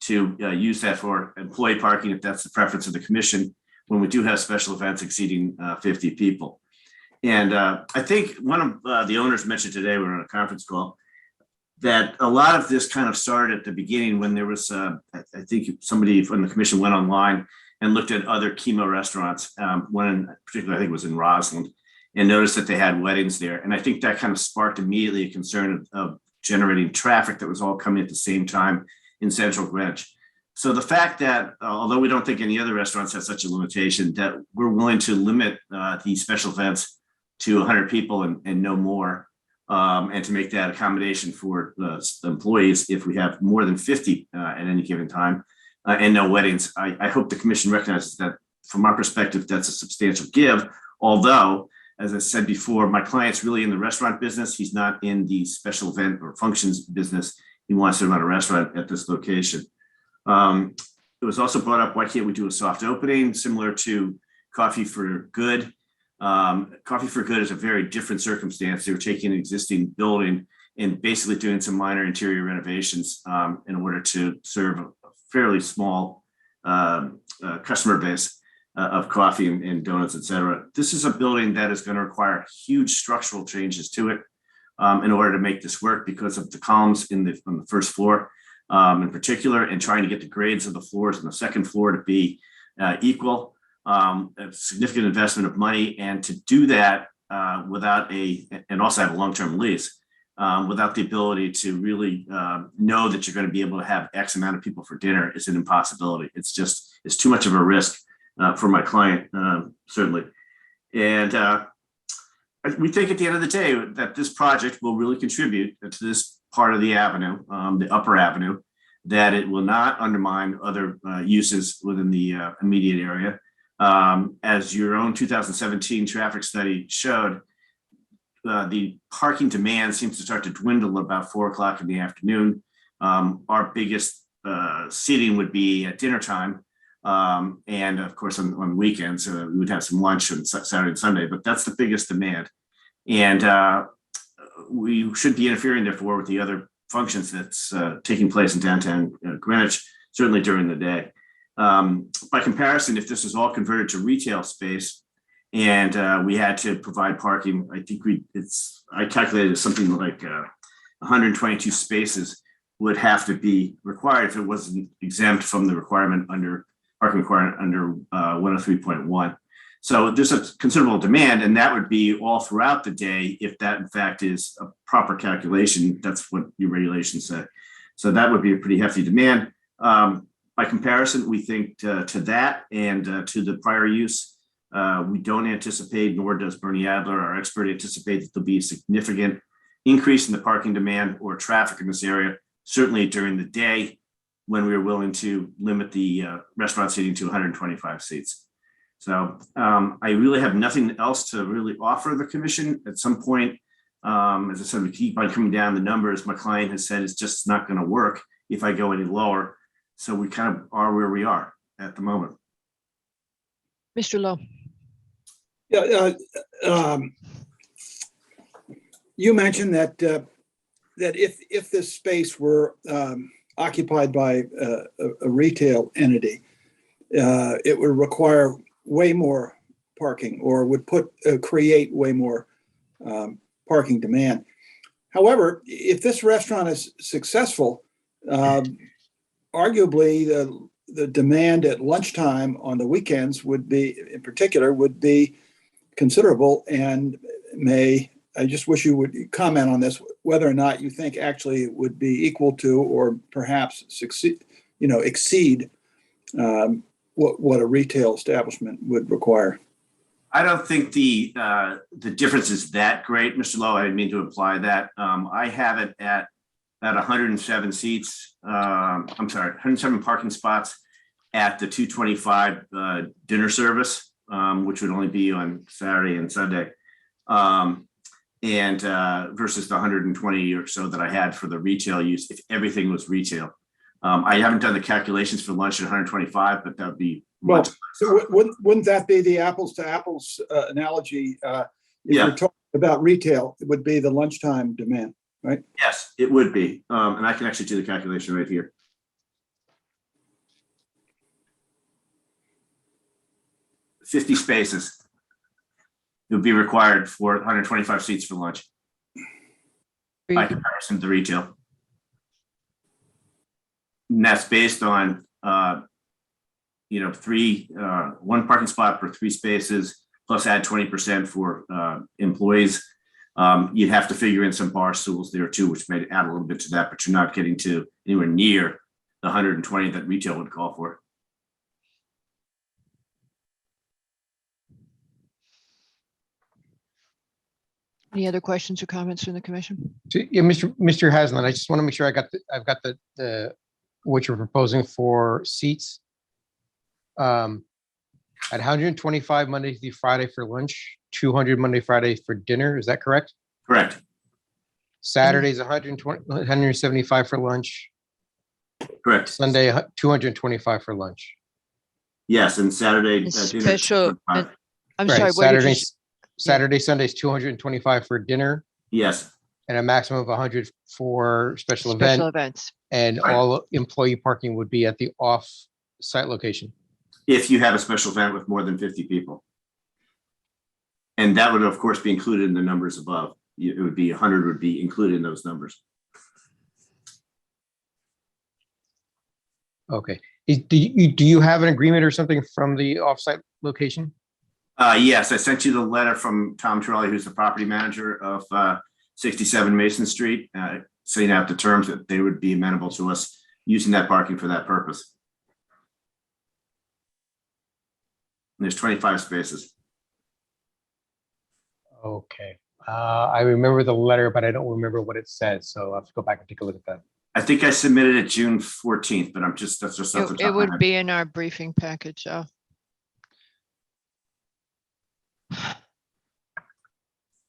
to use that for employee parking if that's the preference of the commission when we do have special events exceeding 50 people. And I think one of the owners mentioned today, we were on a conference call, that a lot of this kind of started at the beginning when there was, I think somebody from the commission went online and looked at other chemo restaurants, one in particular, I think it was in Roslyn, and noticed that they had weddings there. And I think that kind of sparked immediately a concern of generating traffic that was all coming at the same time in central Greenwich. So the fact that, although we don't think any other restaurants have such a limitation, that we're willing to limit these special events to 100 people and no more, and to make that accommodation for the employees if we have more than 50 at any given time and no weddings. I hope the commission recognizes that from our perspective, that's a substantial give. Although, as I said before, my client's really in the restaurant business. He's not in the special event or functions business. He wants to run a restaurant at this location. It was also brought up, why can't we do a soft opening similar to Coffee for Good? Coffee for Good is a very different circumstance. They were taking an existing building and basically doing some minor interior renovations in order to serve a fairly small customer base of coffee and donuts, et cetera. This is a building that is going to require huge structural changes to it in order to make this work because of the columns on the first floor in particular, and trying to get the grades of the floors on the second floor to be equal. A significant investment of money, and to do that and also have a long-term lease without the ability to really know that you're going to be able to have X amount of people for dinner is an impossibility. It's too much of a risk for my client, certainly. And we think at the end of the day that this project will really contribute to this part of the avenue, the upper avenue, that it will not undermine other uses within the immediate area. As your own 2017 traffic study showed, the parking demand seems to start to dwindle at about 4 o'clock in the afternoon. Our biggest seating would be at dinner time. And of course, on weekends, we would have some lunch on Saturday and Sunday, but that's the biggest demand. And we should be interfering, therefore, with the other functions that's taking place in downtown Greenwich, certainly during the day. By comparison, if this was all converted to retail space and we had to provide parking, I think I calculated something like 122 spaces would have to be required if it wasn't exempt from the requirement under parking requirement under 103.1. So there's a considerable demand, and that would be all throughout the day if that in fact is a proper calculation. That's what your regulations say. So that would be a pretty hefty demand. By comparison, we think to that and to the prior use, we don't anticipate, nor does Bernie Adler, our expert, anticipate that there'll be a significant increase in the parking demand or traffic in this area, certainly during the day when we are willing to limit the restaurant seating to 125 seats. So I really have nothing else to really offer the commission. At some point, as I said, we keep on coming down the numbers. My client has said it's just not going to work if I go any lower. So we kind of are where we are at the moment. Mr. Lowe. Yeah, you mentioned that if this space were occupied by a retail entity, it would require way more parking, or would create way more parking demand. However, if this restaurant is successful, arguably the demand at lunchtime on the weekends would be considerable, and I just wish you would comment on this, whether or not you think actually it would be equal to or perhaps exceed what a retail establishment would require. I don't think the difference is that great, Mr. Lowe. I didn't mean to imply that. I have it at 107 seats. 107 parking spots at the 225 dinner service, which would only be on Saturday and Sunday, and versus the 120 or so that I had for the retail use if everything was retail. I haven't done the calculations for lunch at 125, but that would be well. So wouldn't that be the apples to apples analogy? If you're talking about retail, it would be the lunchtime demand, right? Yes, it would be, and I can actually do the calculation right here. $50 spaces would be required for 125 seats for lunch by comparison to the retail. And that's based on, one parking spot per 3 spaces, plus add 20% for employees. You'd have to figure in some bar stools there too, which may add a little bit to that, but you're not getting to anywhere near the 120 that retail would call for. Any other questions or comments from the commission? So, yeah, Mr. Haslam, I just want to make sure I've got the what you're proposing for seats. At 125 Monday through Friday for lunch, 200 Monday, Friday for dinner. Is that correct? Correct. Saturdays 175 for lunch. Correct. Sunday 225 for lunch. Yes, and Saturday. Special. I'm Right, sorry. What did you? Saturday, Sundays 225 for dinner. Yes. and a maximum of 100 for special Special event, events. and all employee parking would be at the off-site location. If you have a special event with more than 50 people. And that would, of course, be included in the numbers above. It would be 100 would be included in those numbers. Okay. Do you have an agreement or something from the off-site location? Yes, I sent you the letter from Tom Torelli, who's the property manager of 67 Mason Street, setting out the terms that they would be amenable to us using that parking for that purpose. And there's 25 spaces. Okay. I remember the letter, but I don't remember what it said. So I'll have to go back and take a look at that. I think I submitted it June 14th, but that's just off the top It of my would head. be in our briefing package, so.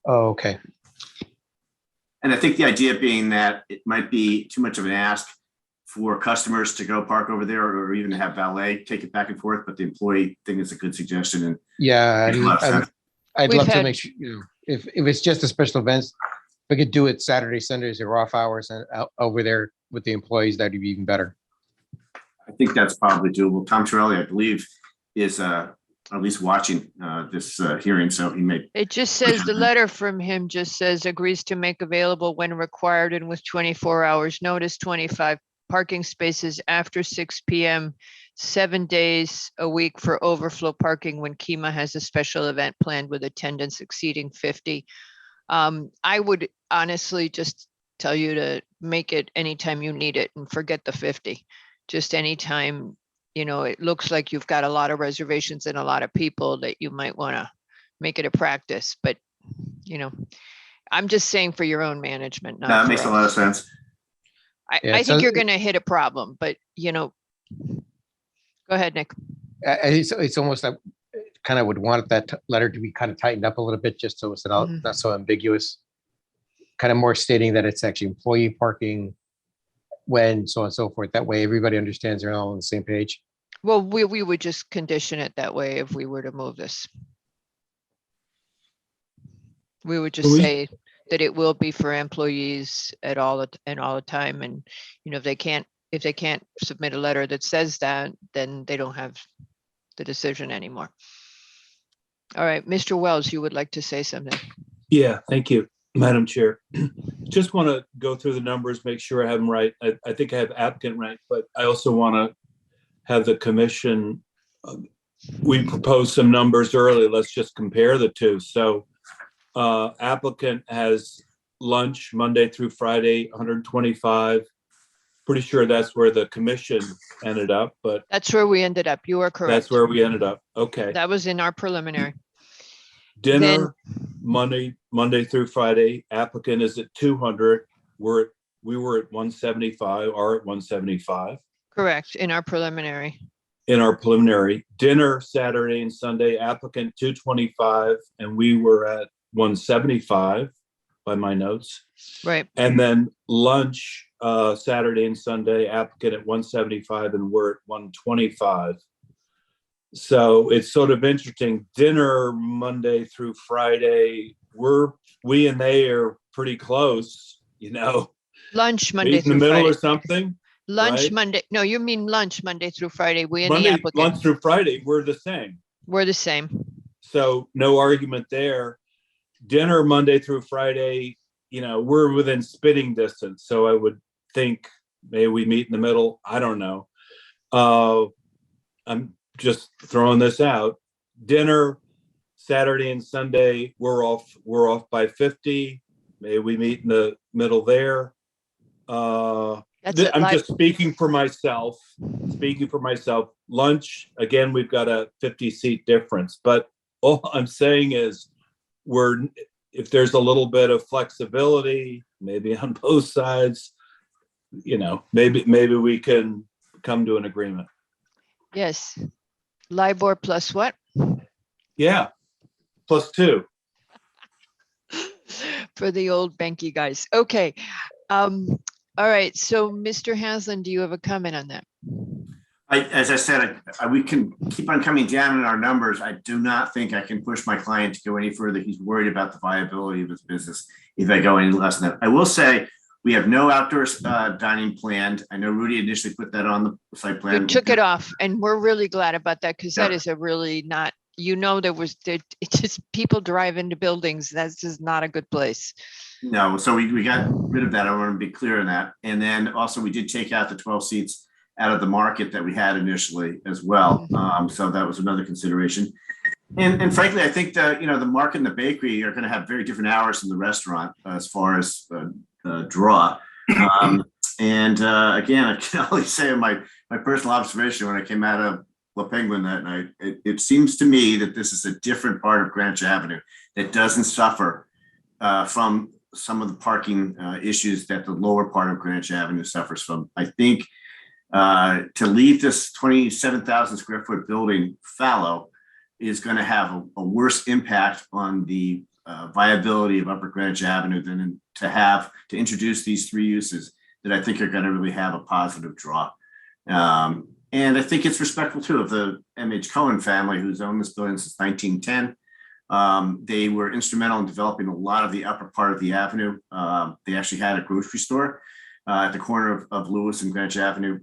Okay. And I think the idea being that it might be too much of an ask for customers to go park over there or even have valet take it back and forth, but the employee thing is a good suggestion. And Yeah, makes a lot of sense. I'd We've love to had- make sure, if it's just a special events, we could do it Saturday, Sundays, or off hours and out over there with the employees, that'd be even better. I think that's probably doable. Tom Torelli, I believe, is at least watching this hearing, so he may. It just says, the letter from him just says agrees to make available when required and with 24 hours notice, 25 parking spaces after 6 PM, 7 days a week for overflow parking when Kima has a special event planned with attendance exceeding 50. I would honestly just tell you to make it anytime you need it and forget the 50. Just anytime, it looks like you've got a lot of reservations and a lot of people that you might want to make it a practice, but I'm just saying for your own management. not That for makes a lot of us. sense. Yeah, I so think you're going to hit a problem, but go ahead, Nick. It's almost like kind of would want that letter to be kind of tightened up a little bit, just so it's not so ambiguous. Kind of more stating that it's actually employee parking when, so on and so forth. That way everybody understands they're all on the same page. Well, we would just condition it that way if we were to move this. We would just say that it will be for employees at all the time. And, if they can't submit a letter that says that, then they don't have the decision anymore. All right, Mr. Wells, you would like to say something? Yeah, thank you, Madam Chair. Just want to go through the numbers, make sure I have them right. I think I have applicant right, but I also want to have the commission. We proposed some numbers earlier. Let's just compare the two. So applicant has lunch Monday through Friday, 125. Pretty sure that's where the commission ended up, but That's where we ended up. You are correct. that's where we ended up. Okay. That was in our preliminary. Dinner, Monday through Friday, applicant is at 200. We were at 175, are at 175 Correct, in our preliminary. in our preliminary. Dinner, Saturday and Sunday, applicant 225, and we were at 175 by my notes. Right. And then lunch, Saturday and Sunday, applicant at 175, and we're at 125. So it's sort of interesting. Dinner Monday through Friday, we and they are pretty close, Lunch Monday meet in the through middle or Friday. something. Lunch right? Monday, no, you mean lunch Monday through Friday. We and the Monday, applicant, lunch through Friday, we're the same. we're the same. So no argument there. Dinner Monday through Friday, we're within spitting distance. So I would think maybe we meet in the middle. I don't know. I'm just throwing this out. Dinner Saturday and Sunday, we're off by 50. Maybe we meet in the middle there. I'm just speaking for myself. Lunch, again, we've got a 50-seat difference, but all I'm saying is if there's a little bit of flexibility, maybe on both sides, maybe we can come to an agreement. Yes. LIBOR plus what? Yeah, +2. For the old banky guys. Okay. All right. So Mr. Haslam, do you have a comment on that? As I said, we can keep on coming down in our numbers. I do not think I can push my client to go any further. He's worried about the viability of his business if I go any less than that. I will say we have no outdoor dining planned. I know Rudy initially put that on the site plan. We took it off, and we're really glad about that because that is a really not, it's just people drive into buildings. That's just not a good place. No, so we got rid of that. I want to be clear on that. And then also we did take out the 12 seats out of the market that we had initially as well. So that was another consideration. And frankly, I think that, the market and the bakery are going to have very different hours than the restaurant as far as draw. Again, I can only say my personal observation when I came out of La Penguin that night, it seems to me that this is a different part of Greenwich Avenue that doesn't suffer from some of the parking issues that the lower part of Greenwich Avenue suffers from. I think to leave this 27,000 square foot building fallow is going to have a worse impact on the viability of Upper Greenwich Avenue than to introduce these three uses that I think are going to really have a positive draw. And I think it's respectful too of the MH Cohen family, who's owned this building since 1910. They were instrumental in developing a lot of the upper part of the avenue. They actually had a grocery store at the corner of Lewis and Greenwich Avenue,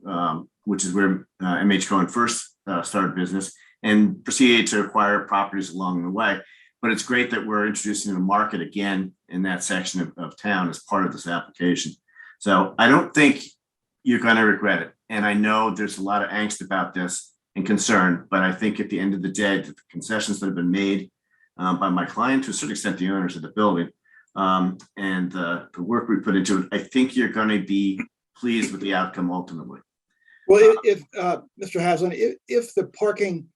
which is where MH Cohen first started business and proceeded to acquire properties along the way. But it's great that we're introducing a market again in that section of town as part of this application. So I don't think you're going to regret it. And I know there's a lot of angst about this and concern, but I think at the end of the day, the concessions that have been made by my client, to a certain extent, the owners of the building, and the work we put into it, I think you're going to be pleased with the outcome ultimately. Well, if Mr. Haslam, if the parking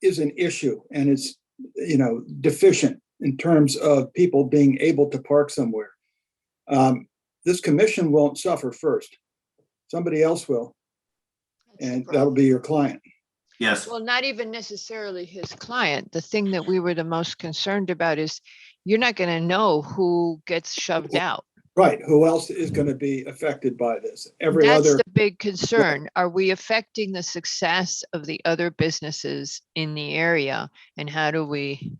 is an issue and it's deficient in terms of people being able to park somewhere, this commission won't suffer first. Somebody else will, and that'll be your client. Yes. Well, not even necessarily his client. The thing that we were the most concerned about is you're not going to know who gets shoved out. Right. Who else is going to be affected by this? That's the big concern. Are we affecting the success of the other businesses in the area? And how do we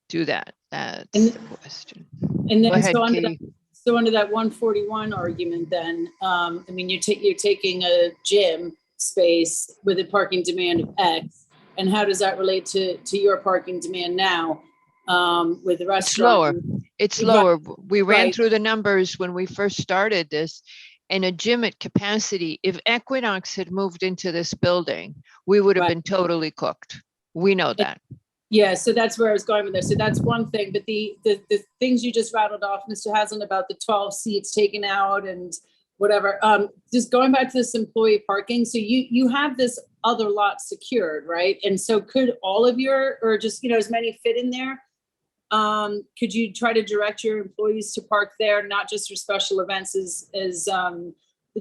do that? That's the question. And then Go ahead, so under that 141 argument, then, you're taking a gym space with a parking demand of X, and how does that relate to your parking demand now with the restaurant? It's lower. We ran through the numbers when we first started this, and a gym at capacity, if Equinox had moved into this building, we would have been totally cooked. We know that. Yeah, so that's where I was going with this. So that's one thing, but the things you just rattled off, Mr. Haslam, about the 12 seats taken out and whatever, just going back to this employee parking. So you have this other lot secured, right? And so could all of or just, as many fit in there? Could you try to direct your employees to park there, not just for special events as the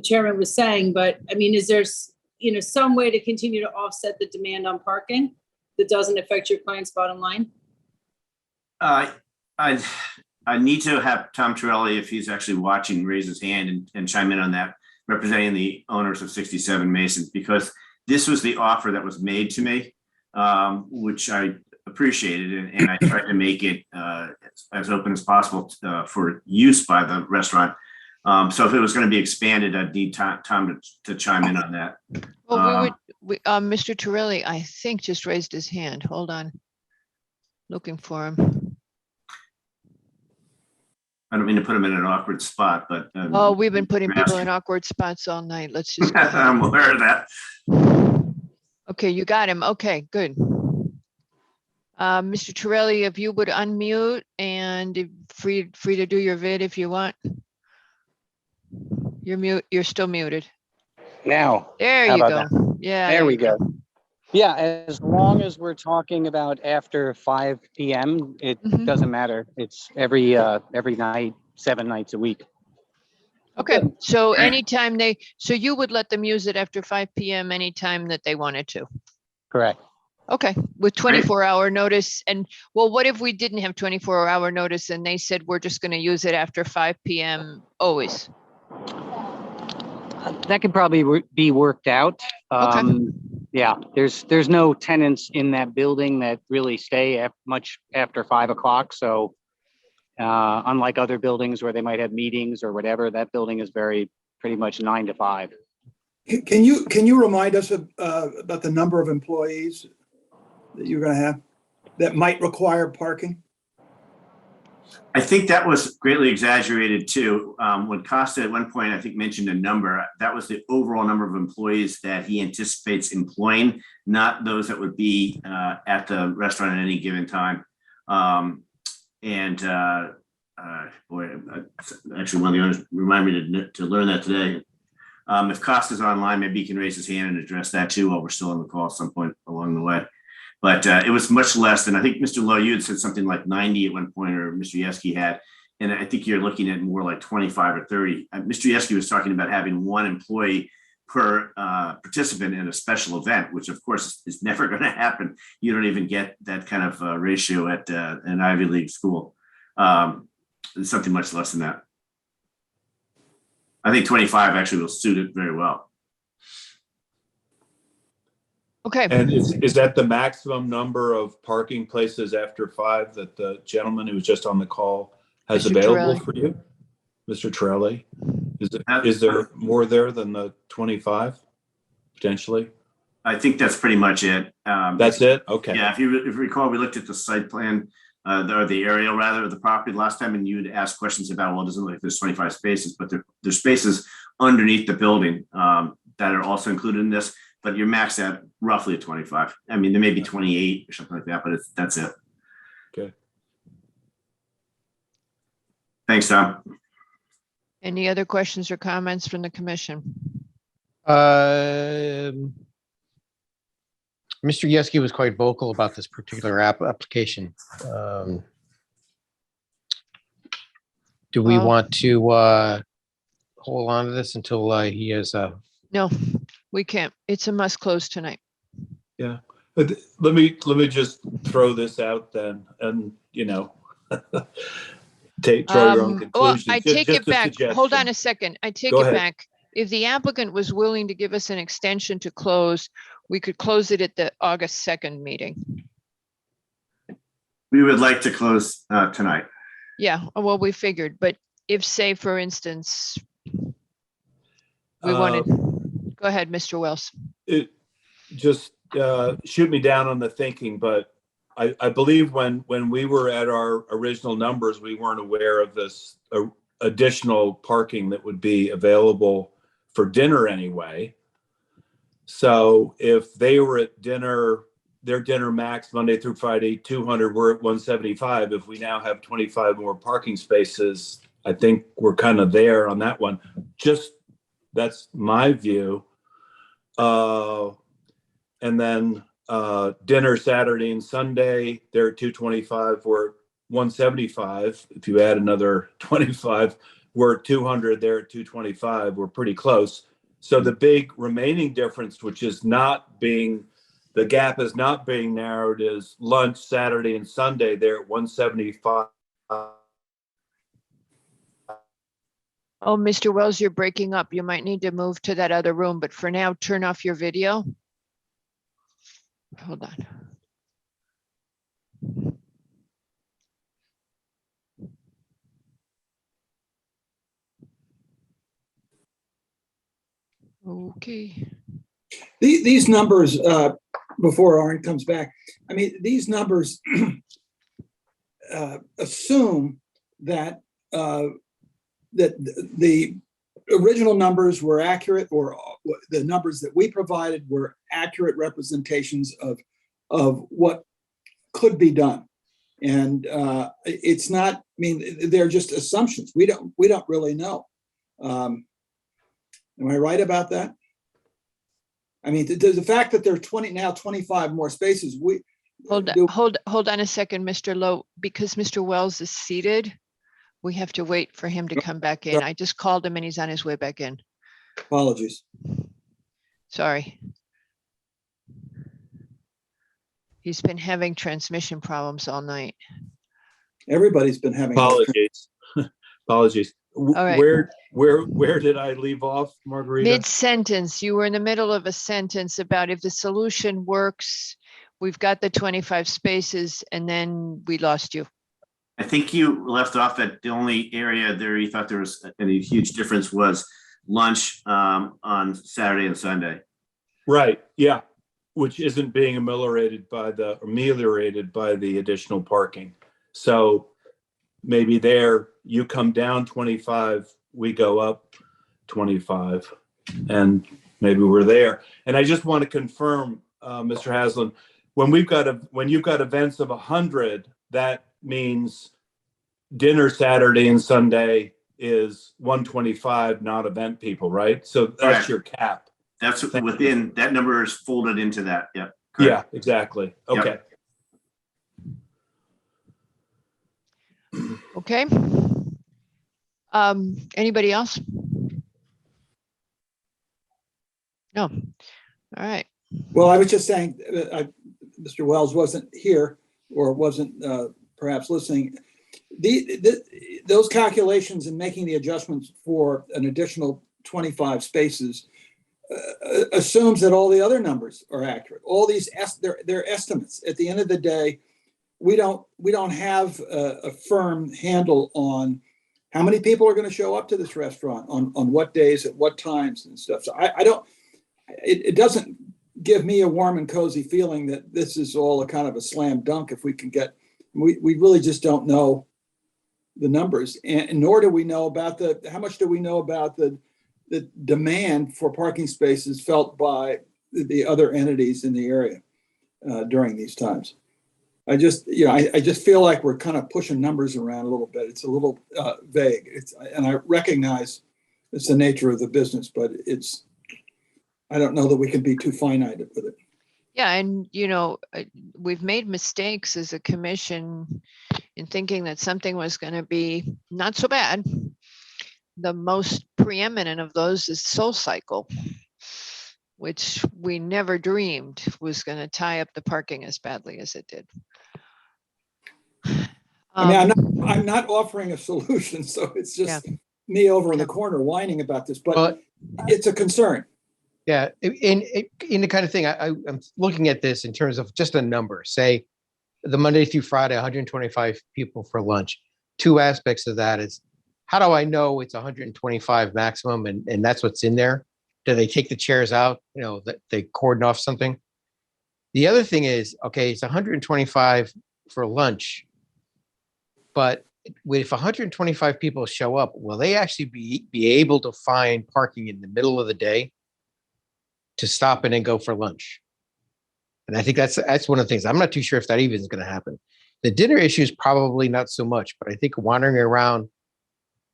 chairman was saying, but is there, some way to continue to offset the demand on parking that doesn't affect your client's bottom line? I need to have Tom Torelli, if he's actually watching, raise his hand and chime in on that, representing the owners of 67 Masons, because this was the offer that was made to me, which I appreciated, and I tried to make it as open as possible for use by the restaurant. So if it was going to be expanded, I'd need Tom to chime in on that. Well, Mr. Torelli, I think, just raised his hand. Hold on. Looking for him. I don't mean to put him in an awkward spot, but we've been putting people in awkward spots all night. Let's just. I'm aware of that. Okay, you got him. Okay, good. Mr. Torelli, if you would unmute and free to do your vid if you want. You're still muted. Now. There How you about go. that? Yeah. There we go. Yeah, as long as we're talking about after 5 p.m., it doesn't matter. It's every night, 7 nights a week. Okay, so anytime so you would let them use it after 5 p.m. anytime that they wanted to? Correct. Okay, with 24-hour notice. And well, what if we didn't have 24-hour notice and they said, we're just going to use it after 5 p.m. always? That could probably be worked out. Yeah, there's no tenants in that building that really stay much after 5 o'clock. So unlike other buildings where they might have meetings or whatever, that building is pretty much 9 to 5. Can you remind us about the number of employees that you're going to have that might require parking? I think that was greatly exaggerated too. When Costa at one point, I think, mentioned a number, that was the overall number of employees that he anticipates employing, not those that would be at the restaurant at any given time. Actually, one of the owners reminded me to learn that today. If Costa's online, maybe he can raise his hand and address that too while we're still on the call at some point along the way. But it was much less than, I think, Mr. Lowe, you had said something like 90 at one point, or Mr. Yeski had. And I think you're looking at more like 25 or 30. Mr. Yeski was talking about having one employee per participant in a special event, which of course is never going to happen. You don't even get that kind of ratio at an Ivy League school. Something much less than that. I think 25 actually will suit it very well. Okay. And is that the maximum number of parking places after 5 that the gentleman who was just on the call has Mr. available Torelli. for you? Mr. Torelli? Is there more there than the 25 potentially? I think that's pretty much it. That's it? Okay. Yeah, if you recall, we looked at the site plan, or the aerial rather of the property last time, and you'd ask questions about, well, it doesn't look like there's 25 spaces, but there's spaces underneath the building that are also included in this, but you're maxed at roughly at 25. I mean, there may be 28 or something like that, but that's it. Okay. Thanks, Tom. Any other questions or comments from the commission? Mr. Yeski was quite vocal about this particular application. Do we Well- want to hold on to this until he has No, we can't. It's a must close tonight. Yeah. But let me just throw this out then, and draw your own conclusions. Well, I take Just it a back. Hold on suggestion. a second. I take Go it ahead. back. If the applicant was willing to give us an extension to close, we could close it at the August 2nd meeting. We would like to close tonight. Yeah, well, we figured, but if, say, for instance, we wanted, go ahead, Mr. Wells. It just shoot me down on the thinking, but I believe when we were at our original numbers, we weren't aware of this additional parking that would be available for dinner anyway. So if they were at dinner, their dinner max Monday through Friday, 200, we're at 175. If we now have 25 more parking spaces, I think we're kind of there on that one. Just that's my view. And then dinner Saturday and Sunday, they're at 225, we're at 175. If you add another 25, we're at 200, they're at 225, we're pretty close. So the big remaining difference, which is not being, the gap is not being narrowed, is lunch Saturday and Sunday, they're at 175. Oh, Mr. Wells, you're breaking up. You might need to move to that other room, but for now, turn off your video. Hold on. Okay. These numbers, before Arne comes back, I mean, these numbers assume that that the original numbers were accurate, or the numbers that we provided were accurate representations of what could be done. And it's not, I mean, they're just assumptions. We don't really know. Am I right about that? I mean, the fact that there are now 25 more spaces, Hold on a second, Mr. Lowe, because Mr. Wells is seated. We have to wait for him to come back in. I just called him and he's on his way back in. Apologies. Sorry. He's been having transmission problems all night. Everybody's been having. Apologies. Apologies. All right. Where did I leave off, Margarita? Mid-sentence, you were in the middle of a sentence about if the solution works, we've got the 25 spaces, and then we lost you. I think you left off that the only area there you thought there was any huge difference was lunch on Saturday and Sunday. Right, yeah, which isn't being ameliorated by the additional parking. So maybe there you come down 25, we go up 25, and maybe we're there. And I just want to confirm, Mr. Haslam, when you've got events of 100, that means dinner Saturday and Sunday is 125, not event people, right? So that's Correct. your cap. That's within, that number is folded into that. Yep. Yeah, exactly. Okay. Yep. Okay. Anybody else? No. All right. Well, I was just saying, Mr. Wells wasn't here or wasn't perhaps listening. Those calculations and making the adjustments for an additional 25 spaces assumes that all the other numbers are accurate. All these they're estimates. At the end of the day, we don't have a firm handle on how many people are going to show up to this restaurant on what days at what times and stuff. So I don't. It doesn't give me a warm and cozy feeling that this is all a kind of a slam dunk. If we can get, we really just don't know the numbers, and nor do we know about how much do we know about the demand for parking spaces felt by the other entities in the area during these times. I just feel like we're kind of pushing numbers around a little bit. It's a little vague. And I recognize it's the nature of the business, but I don't know that we can be too finite with it. Yeah, and we've made mistakes as a commission in thinking that something was going to be not so bad. The most preeminent of those is Soul Cycle, which we never dreamed was going to tie up the parking as badly as it did. I mean, I'm not offering a solution, so it's just me over in the corner whining about this, but it's a concern. Yeah, in the kind of thing, I'm looking at this in terms of just a number. Say the Monday through Friday, 125 people for lunch. Two aspects of that is, how do I know it's 125 maximum and that's what's in there? Do they take the chairs out, that they cordon off something? The other thing is, okay, it's 125 for lunch, but if 125 people show up, will they actually be able to find parking in the middle of the day to stop in and go for lunch? And I think that's one of the things. I'm not too sure if that even is going to happen. The dinner issue is probably not so much, but I think wandering around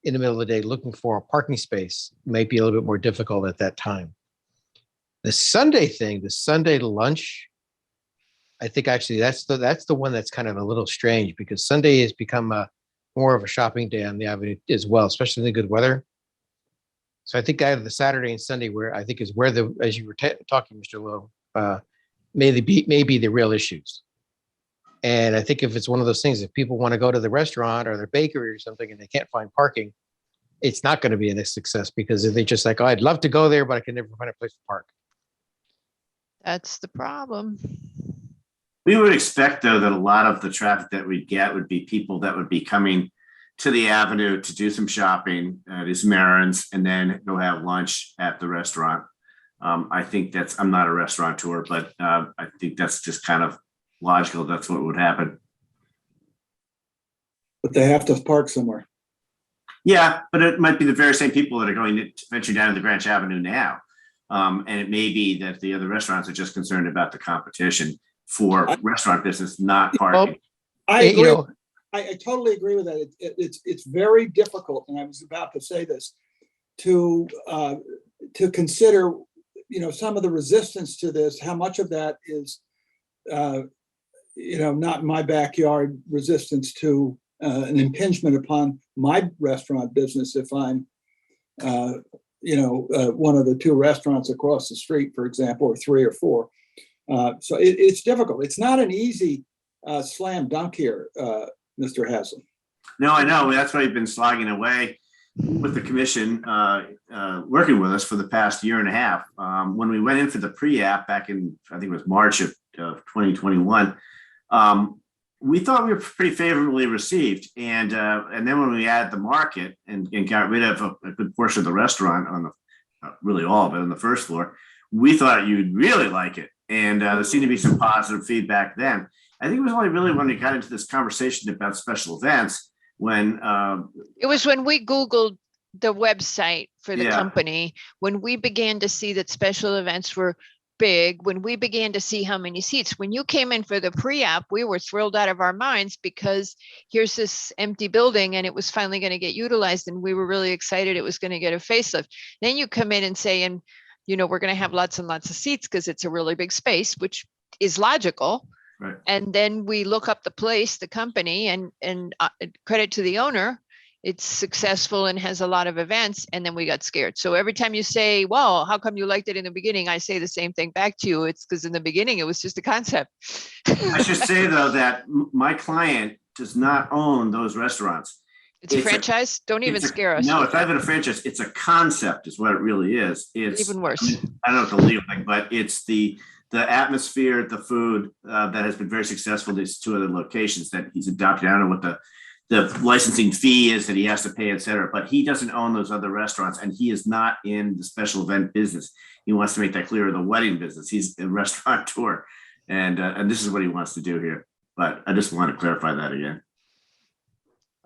in the middle of the day looking for a parking space might be a little bit more difficult at that time. The Sunday thing, the Sunday lunch, I think actually that's the one that's kind of a little strange, because Sunday has become more of a shopping day on the avenue as well, especially in the good weather. So I think out of the Saturday and Sunday, where I think is where as you were talking, Mr. Lowe, may be the real issues. And I think if it's one of those things, if people want to go to the restaurant or their bakery or something and they can't find parking, it's not going to be a success, because if they just like, oh, I'd love to go there, but I can never find a place to park. That's the problem. We would expect, though, that a lot of the traffic that we'd get would be people that would be coming to the avenue to do some shopping, do some errands, and then go have lunch at the restaurant. I think I'm not a restaurateur, but I think that's just kind of logical. That's what would happen. But they have to park somewhere. Yeah, but it might be the very same people that are going to venture down to the Branch Avenue now. And it may be that the other restaurants are just concerned about the competition for restaurant business, not parking. I agree. I totally agree with that. It's very difficult, and I was about to say this, to consider, some of the resistance to this, how much of that is, not in my backyard resistance to an impingement upon my restaurant business if I'm, one of the two restaurants across the street, for example, or three or four. So it's difficult. It's not an easy slam dunk here, Mr. Haslam. No, I know. That's why you've been slogging away with the commission, working with us for the past year and a half. When we went in for the pre-app back in, I think it was March of 2021, we thought we were pretty favorably received. And then when we added the market and got rid of a good portion of the restaurant on the, really all of it on the first floor, we thought you'd really like it. And there seemed to be some positive feedback then. I think it was only really when we got into this conversation about special events when It was when we Googled the website for the Yeah. company, when we began to see that special events were big, when we began to see how many seats. When you came in for the pre-app, we were thrilled out of our minds because here's this empty building and it was finally going to get utilized, and we were really excited it was going to get a facelift. Then you come in and say, and you know, we're going to have lots and lots of seats because it's a really big space, which is logical. Right. And then we look up the place, the company, and credit to the owner, it's successful and has a lot of events. And then we got scared. So every time you say, well, how come you liked it in the beginning? I say the same thing back to you. It's because in the beginning, it was just a concept. I should say though, that my client does not own those restaurants. It's a franchise. Don't even scare us. No, it's not even a franchise. It's a concept is what it really is. It's even worse. I don't know if the legal thing, but it's the atmosphere, the food that has been very successful in these two other locations that he's adopted. I don't know what the licensing fee is that he has to pay, et cetera, but he doesn't own those other restaurants and he is not in the special event business. He wants to make that clear, the wedding business. He's a restaurateur and this is what he wants to do here. But I just want to clarify that again.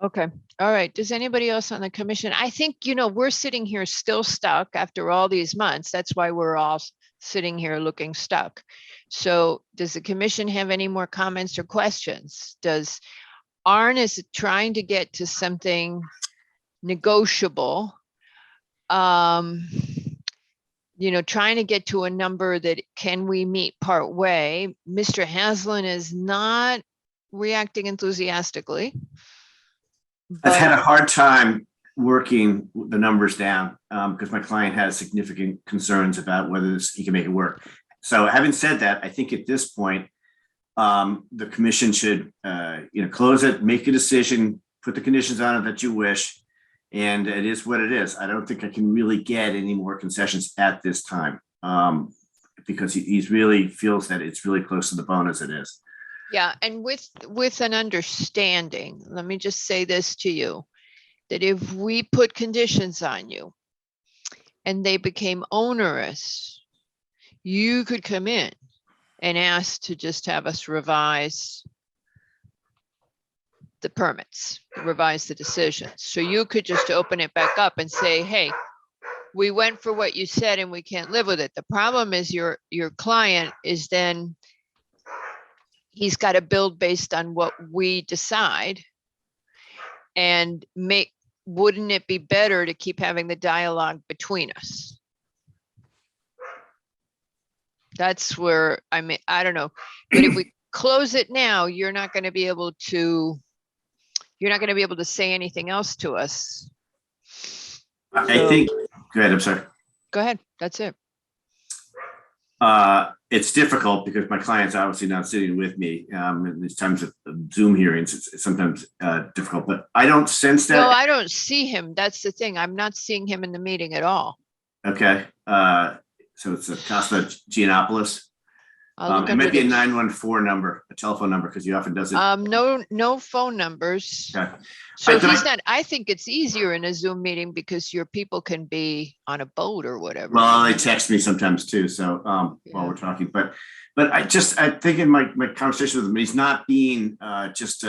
Okay. All right. Does anybody else on the commission? I think, you know, we're sitting here still stuck after all these months. That's why we're all sitting here looking stuck. So does the commission have any more comments or questions? Does Arn is trying to get to something negotiable? You know, trying to get to a number that can we meet part way? Mr. Haslam is not reacting enthusiastically. I've had a hard time working the numbers down because my client has significant concerns about whether he can make it work. So having said that, I think at this point, the commission should, close it, make a decision, put the conditions on it that you wish, and it is what it is. I don't think I can really get any more concessions at this time because he's really feels that it's really close to the bone as it is. Yeah, and with an understanding, let me just say this to you, that if we put conditions on you and they became onerous, you could come in and ask to just have us revise the permits, revise the decisions. So you could just open it back up and say, hey, we went for what you said and we can't live with it. The problem is your client is then, he's got to build based on what we decide and wouldn't it be better to keep having the dialogue between us? That's where, I mean, I don't know, but if we close it now, you're not going to be able to say anything else to us. I think, go ahead, I'm sorry. Go ahead, that's it. It's difficult because my client's obviously not sitting with me. In these times of Zoom hearings, it's sometimes difficult, but I don't sense that. No, I don't see him. That's the thing. I'm not seeing him in the meeting at all. Okay. So it's a Costa Giannopoulos. I'll look It might under be a the- 914 number, a telephone number, because he often does it. No phone numbers. Okay. So I thought- he's not, I think it's easier in a Zoom meeting because your people can be on a boat or whatever. Well, they text me sometimes too. So while we're talking, but I think in my conversation with him, he's not being just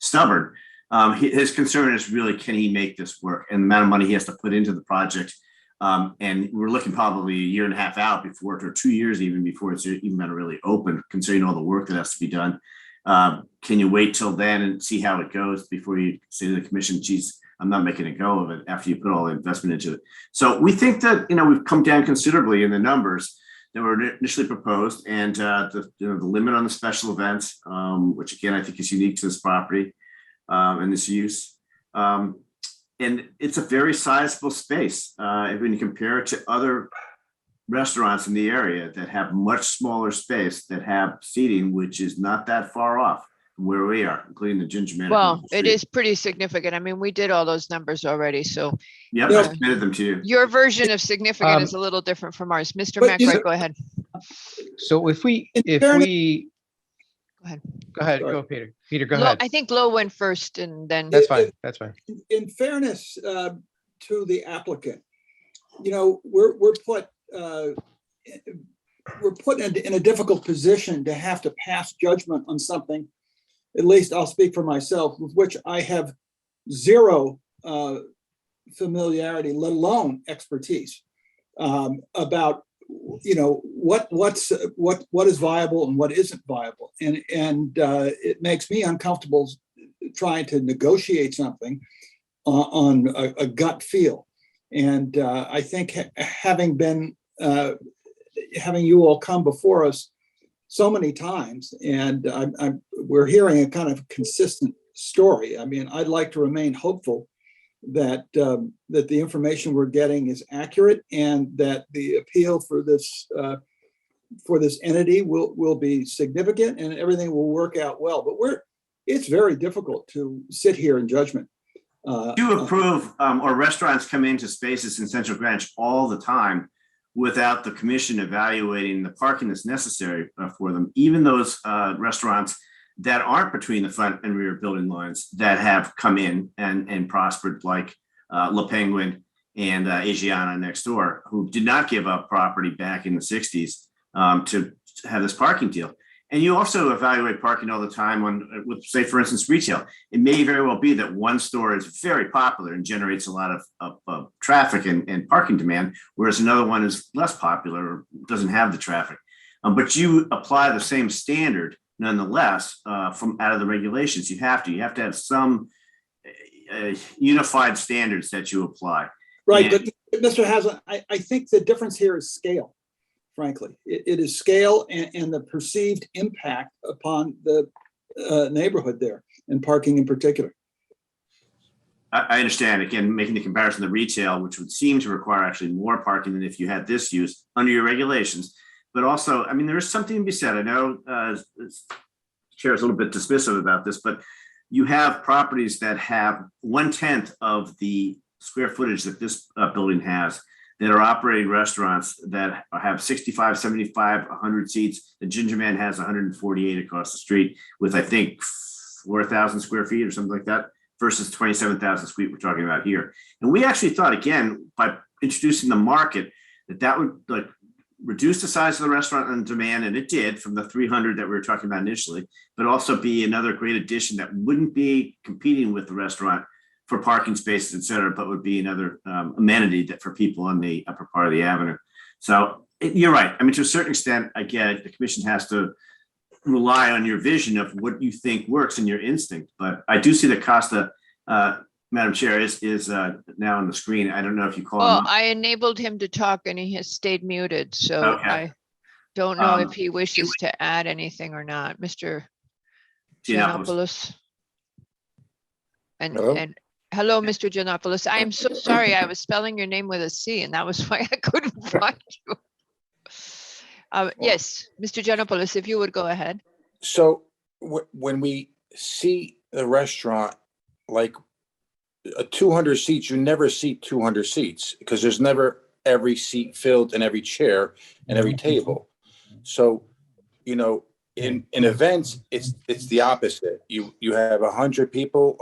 stubborn. His concern is really, can he make this work, and the amount of money he has to put into the project. And we're looking probably a year and a half out before, or 2 years even before it's even going to really open, considering all the work that has to be done. Can you wait till then and see how it goes before you say to the commission, geez, I'm not making a go of it after you put all the investment into it. So we think that, we've come down considerably in the numbers that were initially proposed, and the limit on the special events, which again, I think is unique to this property and this use. And it's a very sizable space when you compare it to other restaurants in the area that have much smaller space, that have seating, which is not that far off where we are, including the Ginger Man. Well, it is pretty significant. I mean, we did all those numbers already, so. Yep, Yeah. I submitted them to you. Your version of significant is a little different from ours. Mr. but you McRae, know- go ahead. So if we, Go ahead. go ahead, Sorry. go Peter. Peter, go Lo- ahead. I think Lo went first and then. That's fine, that's fine. In fairness to the applicant, you know, we're put in a difficult position to have to pass judgment on something. At least I'll speak for myself, with which I have zero familiarity, let alone expertise, about, you know, what is viable and what isn't viable, and it makes me uncomfortable trying to negotiate something on a gut feel. And I think having you all come before us so many times, and we're hearing a kind of consistent story. I mean, I'd like to remain hopeful that that the information we're getting is accurate, and that the appeal for this entity will be significant, and everything will work out well. But it's very difficult to sit here in judgment. You approve, or restaurants come into spaces in Central Greenwich all the time without the commission evaluating the parking that's necessary for them. Even those restaurants that aren't between the front and rear building lines that have come in and prospered, like La Penguin and Asiana next door, who did not give up property back in the 60s to have this parking deal. And you also evaluate parking all the time with, say, for instance, retail. It may very well be that one store is very popular and generates a lot of traffic and parking demand, whereas another one is less popular or doesn't have the traffic. But you apply the same standard nonetheless from out of the regulations. You have to have some unified standards that you apply. Right, but Mr. Haslam, I think the difference here is scale. Frankly, it is scale and the perceived impact upon the neighborhood there, and parking in particular. I understand, again, making the comparison to retail, which would seem to require actually more parking than if you had this use under your regulations. But also, I mean, there is something to be said. I know Chair is a little bit dismissive about this, but you have properties that have 1/10 of the square footage that this building has, that are operating restaurants that have 65, 75, 100 seats. The Ginger Man has 148 across the street with, I think, 4,000 square feet or something like that, versus 27,000 square we're talking about here. And we actually thought, again, by introducing the market, that would like reduce the size of the restaurant on demand, and it did, from the 300 that we were talking about initially, but also be another great addition that wouldn't be competing with the restaurant for parking spaces, et cetera, but would be another amenity that for people on the upper part of the avenue. So you're right. I mean, to a certain extent, I get it. The commission has to rely on your vision of what you think works and your instinct. But I do see that Costa, Madam Chair, is now on the screen. I don't know if you call him Well, up. I enabled him to talk and he has stayed muted, so Okay. I don't know if he wishes to add anything or not. Mr. Giannopoulos. And hello, Mr. Giannopoulos. I am so sorry. I was spelling your name with a C, and that was why I couldn't find you. Yes, Mr. Giannopoulos, if you would go ahead. So when we see the restaurant, like 200 seats, you never see 200 seats because there's never every seat filled and every chair and every table. So, you know, in events, it's the opposite. You have 100 people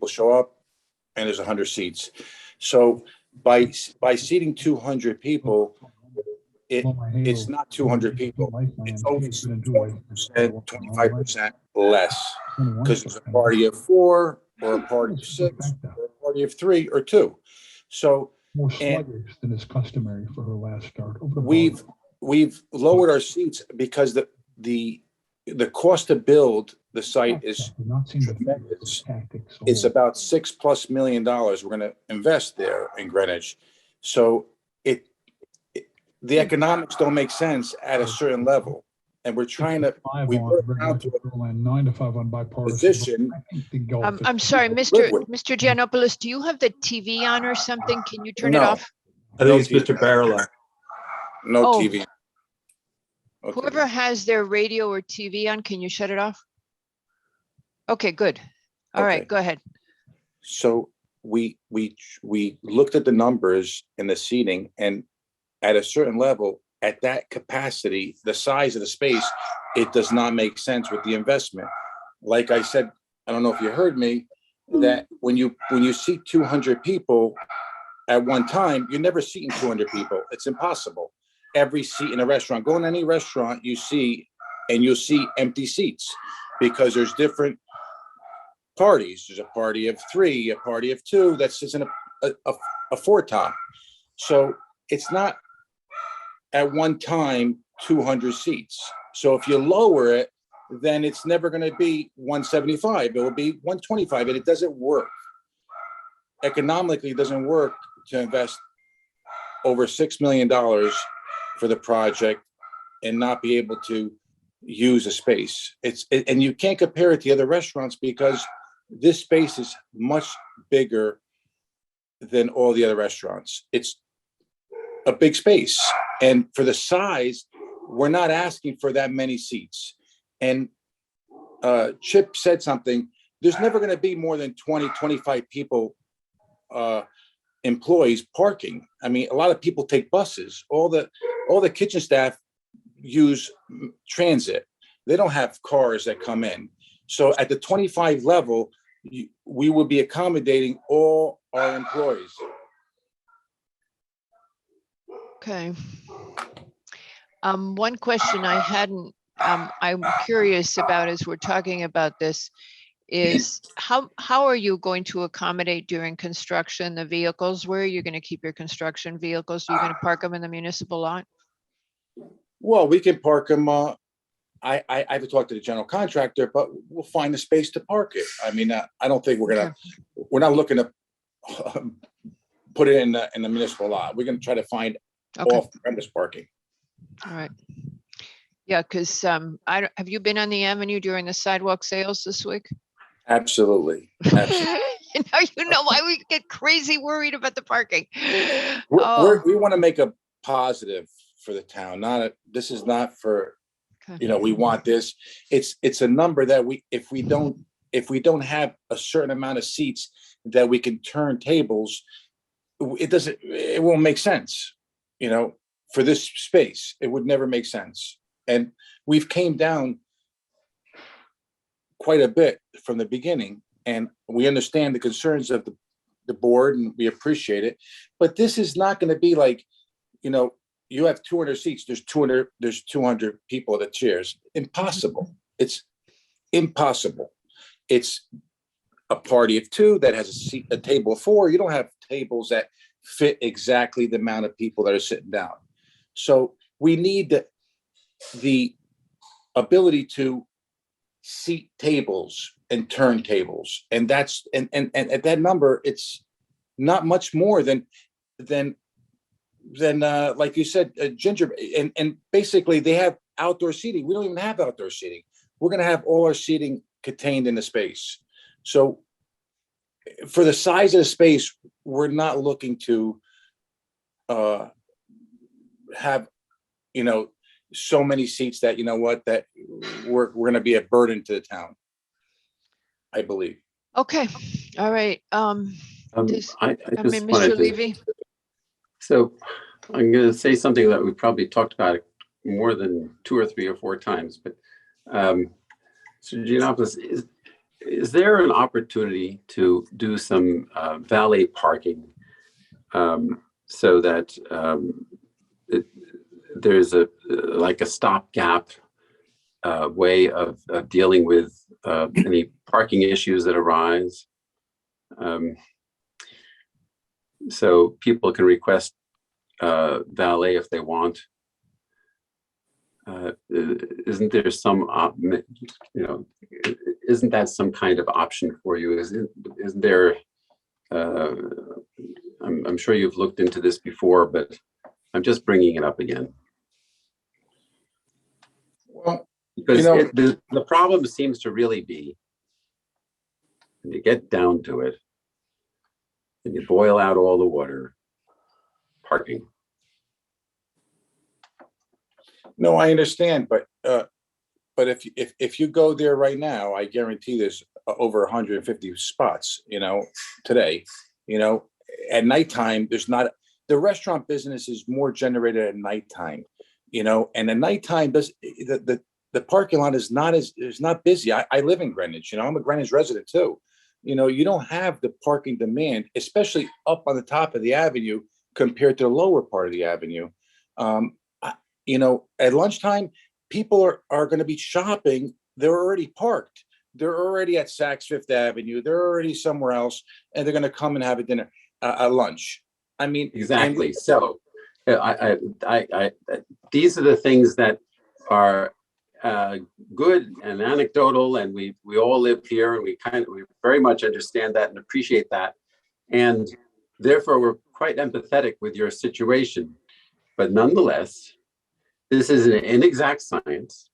show up and there's 100 seats. So by seating 200 people, it's not 200 people. It's only 25% less because it's a party of 4 or a party of 6 or a party of 3 or 2. So More sluggish than is customary for her last start. we've lowered our seats because the cost to build the site is tremendous. It's about $6+ million we're going to invest there in Greenwich. So the economics don't make sense at a certain level, and we're trying to work out to a 9 to 5 on bipartisan. position. I'm sorry, Mr. Giannopoulos, do you have the TV on or something? Can you turn it No. off? I think it's Mr. Barilla. No Oh. TV. Whoever has their radio or TV on, can you shut it off? Okay, good. All Okay. right, go ahead. So we looked at the numbers in the seating, and at a certain level, at that capacity, the size of the space, it does not make sense with the investment. Like I said, I don't know if you heard me, that when you seat 200 people at one time, you're never seating 200 people. It's impossible. Every seat in a restaurant, go in any restaurant you see, and you'll see empty seats because there's different parties. There's a party of 3, a party of 2 that sits in a 4-top. So it's not at one time 200 seats. So if you lower it, then it's never going to be 175. It will be 125, and it doesn't work. Economically, it doesn't work to invest over $6 million for the project and not be able to use a space. And you can't compare it to other restaurants because this space is much bigger than all the other restaurants. It's a big space. And for the size, we're not asking for that many seats. And Chip said something, there's never going to be more than 20, 25 people, employees parking. I mean, a lot of people take buses. All the kitchen staff use transit. They don't have cars that come in. So at the 25 level, we will be accommodating all our employees. Okay. One question I hadn't, I'm curious about as we're talking about this is how are you going to accommodate during construction the vehicles? Where are you going to keep your construction vehicles? Are you going to park them in the municipal lot? Well, we can park them. I haven't talked to the general contractor, but we'll find a space to park it. I mean, I don't think we're not looking to put it in the municipal lot. We're going to try to find off-premise parking. All right. Yeah, because have you been on the avenue during the sidewalk sales this week? Absolutely. Absolutely. You know why we get crazy worried about the parking. We want to make a positive for the town. This is not for, we want this. It's a number that if we don't have a certain amount of seats that we can turn tables, it won't make sense. For this space, it would never make sense. And we've came down quite a bit from the beginning, and we understand the concerns of the board, and we appreciate it. But this is not going to be like, you have 200 seats, there's 200 people at the chairs. Impossible. It's impossible. It's a party of 2 that has a table of 4. You don't have tables that fit exactly the amount of people that are sitting down. So we need the ability to seat tables and turn tables. And that's, and at that number, it's not much more than like you said, Ginger, and basically they have outdoor seating. We don't even have outdoor seating. We're going to have all our seating contained in the space. So for the size of the space, we're not looking to have, so many seats that, that we're going to be a burden to the town, I believe. Okay. All right. Mr. Levy. So I'm going to say something that we probably talked about more than 2 or 3 or 4 times, but so Giannopoulos, is there an opportunity to do some valet parking so that there's like a stopgap way of dealing with any parking issues that arise? So people can request valet if they want. Isn't there some, isn't that some kind of option for you? Isn't there, I'm sure you've looked into this before, but I'm just bringing it up again. Well, because the problem seems to really be, when you get down to it, and you boil out all the water, parking. No, I understand, but if you go there right now, I guarantee there's over 150 spots, today. At nighttime, there's not, the restaurant business is more generated at nighttime, and at nighttime the parking lot is not busy. I live in Greenwich, I'm a Greenwich resident too. You don't have the parking demand, especially up on the top of the avenue compared to the lower part of the avenue. At lunchtime, people are going to be shopping. They're already parked. They're already at Saks Fifth Avenue. They're already somewhere else, and they're going to come and have a dinner, a lunch. Exactly. So, these are the things that are good and anecdotal, and we all live here, and we very much understand that and appreciate that, and therefore we're quite empathetic with your situation. But nonetheless, this is an inexact science.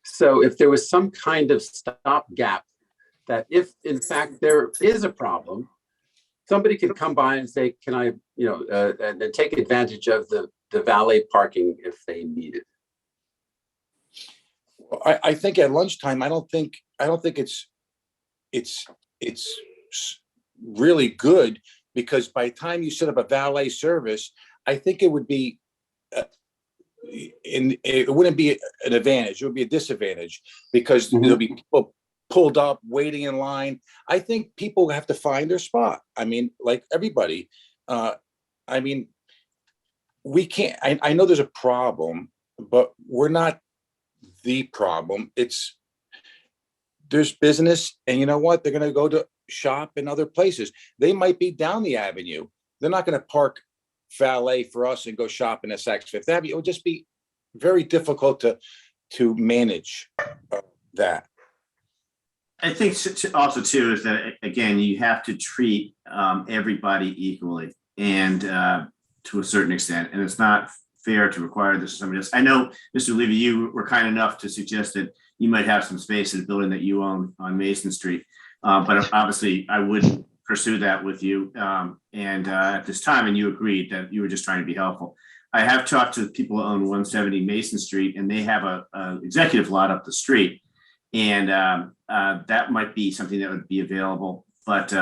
So if there was some kind of stopgap, that if in fact there is a problem, somebody can come by and say, can I, and take advantage of the valet parking if they need it. I think at lunchtime, I don't think it's really good, because by the time you set up a valet service, I think it would be it wouldn't be an advantage. It would be a disadvantage, because there'll be people pulled up waiting in line. I think people have to find their spot. Like everybody. We can't. I know there's a problem, but we're not the problem. There's business, and you know what? They're going to go to shop in other places. They might be down the avenue. They're not going to park valet for us and go shop in a Saks Fifth Avenue. It would just be very difficult to manage that. I think also too is that, again, you have to treat everybody equally, and to a certain extent, and it's not fair to require this of somebody else. I know, Mr. Levy, you were kind enough to suggest that you might have some space in the building that you own on Mason Street, but obviously I wouldn't pursue that with you. At this time, and you agreed that you were just trying to be helpful. I have talked to people who own 170 Mason Street, and they have a executive lot up the street, and that might be something that would be available, but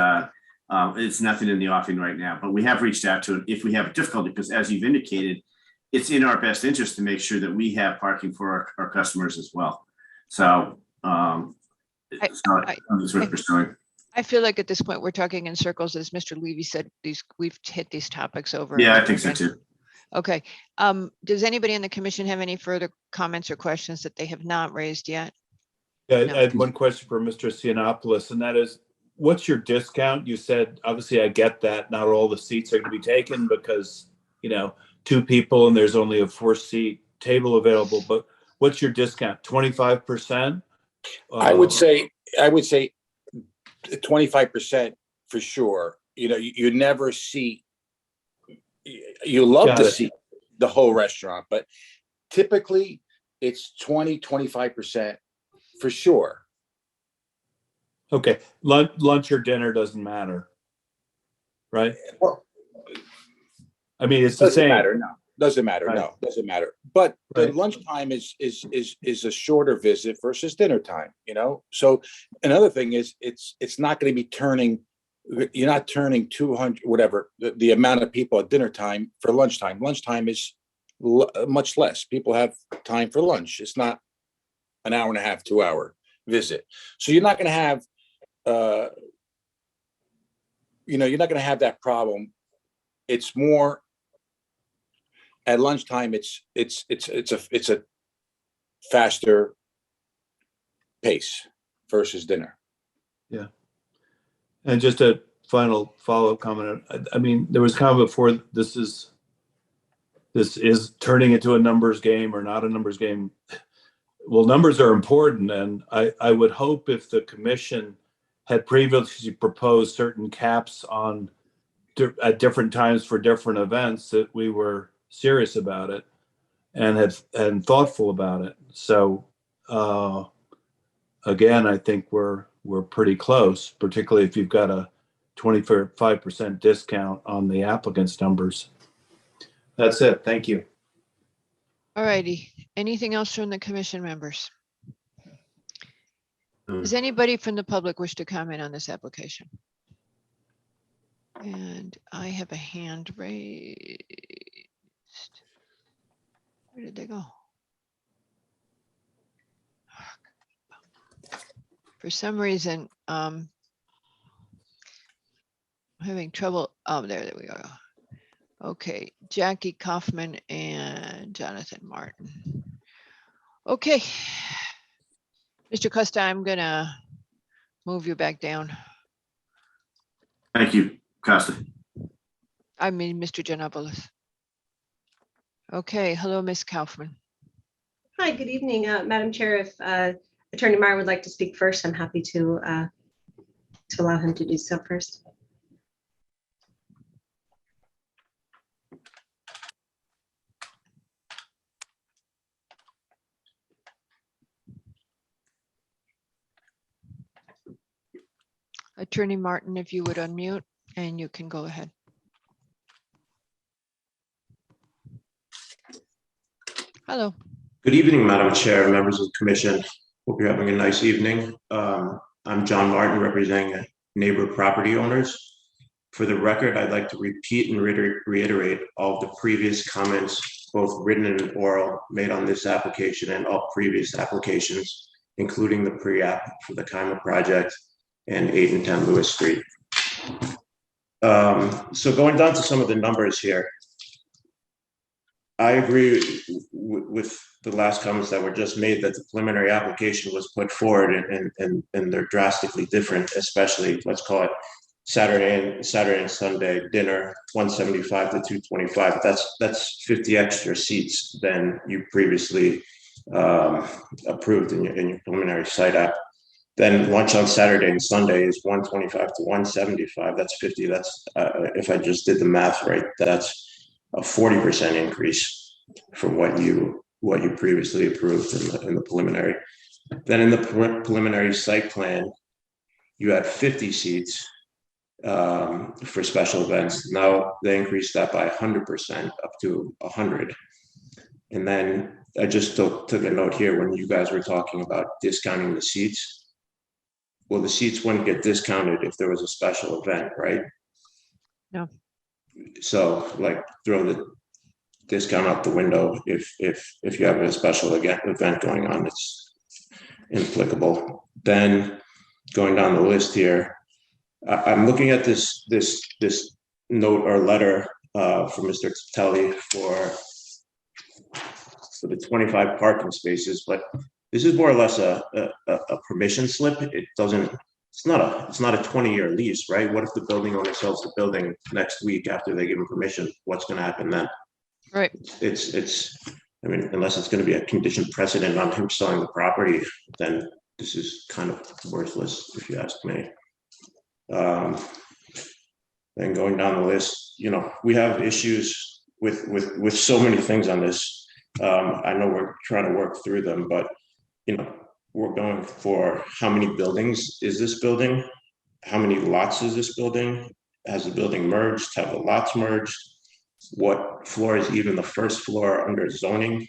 it's nothing in the offing right now. But we have reached out to it if we have difficulty, because as you've indicated, it's in our best interest to make sure that we have parking for our customers as well. So it's worth pursuing. I feel like at this point, we're talking in circles. As Mr. Levy said, we've hit these topics over. Yeah, and I think so over too. Okay. Does anybody in the commission have any further comments or questions that they have not raised yet? Yeah, I had one question for Mr. Sianopoulos, and that is, what's your discount? You said, obviously I get that not all the seats are going to be taken because, 2 people and there's only a 4-seat table available, but what's your discount? 25%? I would say 25% for sure. You never see, you love to see the whole restaurant, but typically it's 25% for sure. Okay, lunch or dinner doesn't matter, right? Well, it's the same. Doesn't matter. Right. No, doesn't matter. But the Right. lunchtime is a shorter visit versus dinner time. So another thing is it's not going to be turning. You're not turning 200 whatever the amount of people at dinner time for lunchtime. Lunchtime is much less. People have time for lunch. It's not an hour and a half, 2 hour visit. So you're not going to have. You're not going to have that problem. It's more. At lunchtime, it's a faster pace versus dinner. Yeah. And just a final follow-up comment. There was comment before, this is turning into a numbers game or not a numbers game. Well, numbers are important, and I would hope if the commission had previously proposed certain caps at different times for different events, that we were serious about it and thoughtful about it. So again, I think we're pretty close, particularly if you've got a 25% discount on the applicant's numbers. That's it. Thank you. All righty. Anything else from the commission members? Does anybody from the public wish to comment on this application? And I have a hand raised. Where did they go? For some reason, I'm having trouble. Oh, there we go. Okay, Jackie Kaufman and Jonathan Martin. Okay. Mr. Costa, I'm gonna move you back down. Thank you, Costa. I mean, Mr. Janopoulos. Okay, hello, Ms. Kaufman. Hi, good evening, Madam Chair. If Attorney Meyer would like to speak first, I'm happy to allow him to do so first. Attorney Martin, if you would unmute and you can go ahead. Hello. Good evening, Madam Chair, members of the commission. Hope you're having a nice evening. I'm John Martin, representing neighbor property owners. For the record, I'd like to repeat and reiterate all of the previous comments, both written and oral, made on this application and all previous applications, including the pre-app for the Kaima project and 8 and 10 Lewis Street. So going down to some of the numbers here, I agree with the last comments that were just made that the preliminary application was put forward and they're drastically different, especially, let's call it Saturday and Sunday dinner, 175 to 225. That's 50 extra seats than you previously approved in your preliminary site app. Then lunch on Saturday and Sunday is 125 to 175. That's 50. That's if I just did the math right, that's a 40% increase from what you previously approved in the preliminary. Then in the preliminary site plan, you had 50 seats for special events. Now they increased that by 100% up to 100. And then I just took a note here when you guys were talking about discounting the seats. Well, the seats wouldn't get discounted if there was a special event, right? No. So like throw the discount out the window if you have a special event going on, it's inapplicable. Then going down the list here, I'm looking at this note or letter from Mr. Telly for the 25 parking spaces, but this is more or less a permission slip. It's not a 20-year lease, right? What if the building owner sells the building next week after they give him permission? What's going to happen then? Right. I mean, unless it's going to be a condition precedent on him selling the property, then this is kind of worthless, if you ask me. Then going down the list, we have issues with so many things on this. I know we're trying to work through them, but we're going for how many buildings is this building? How many lots is this building? Has the building merged? Have the lots merged? What floor is even the first floor under zoning?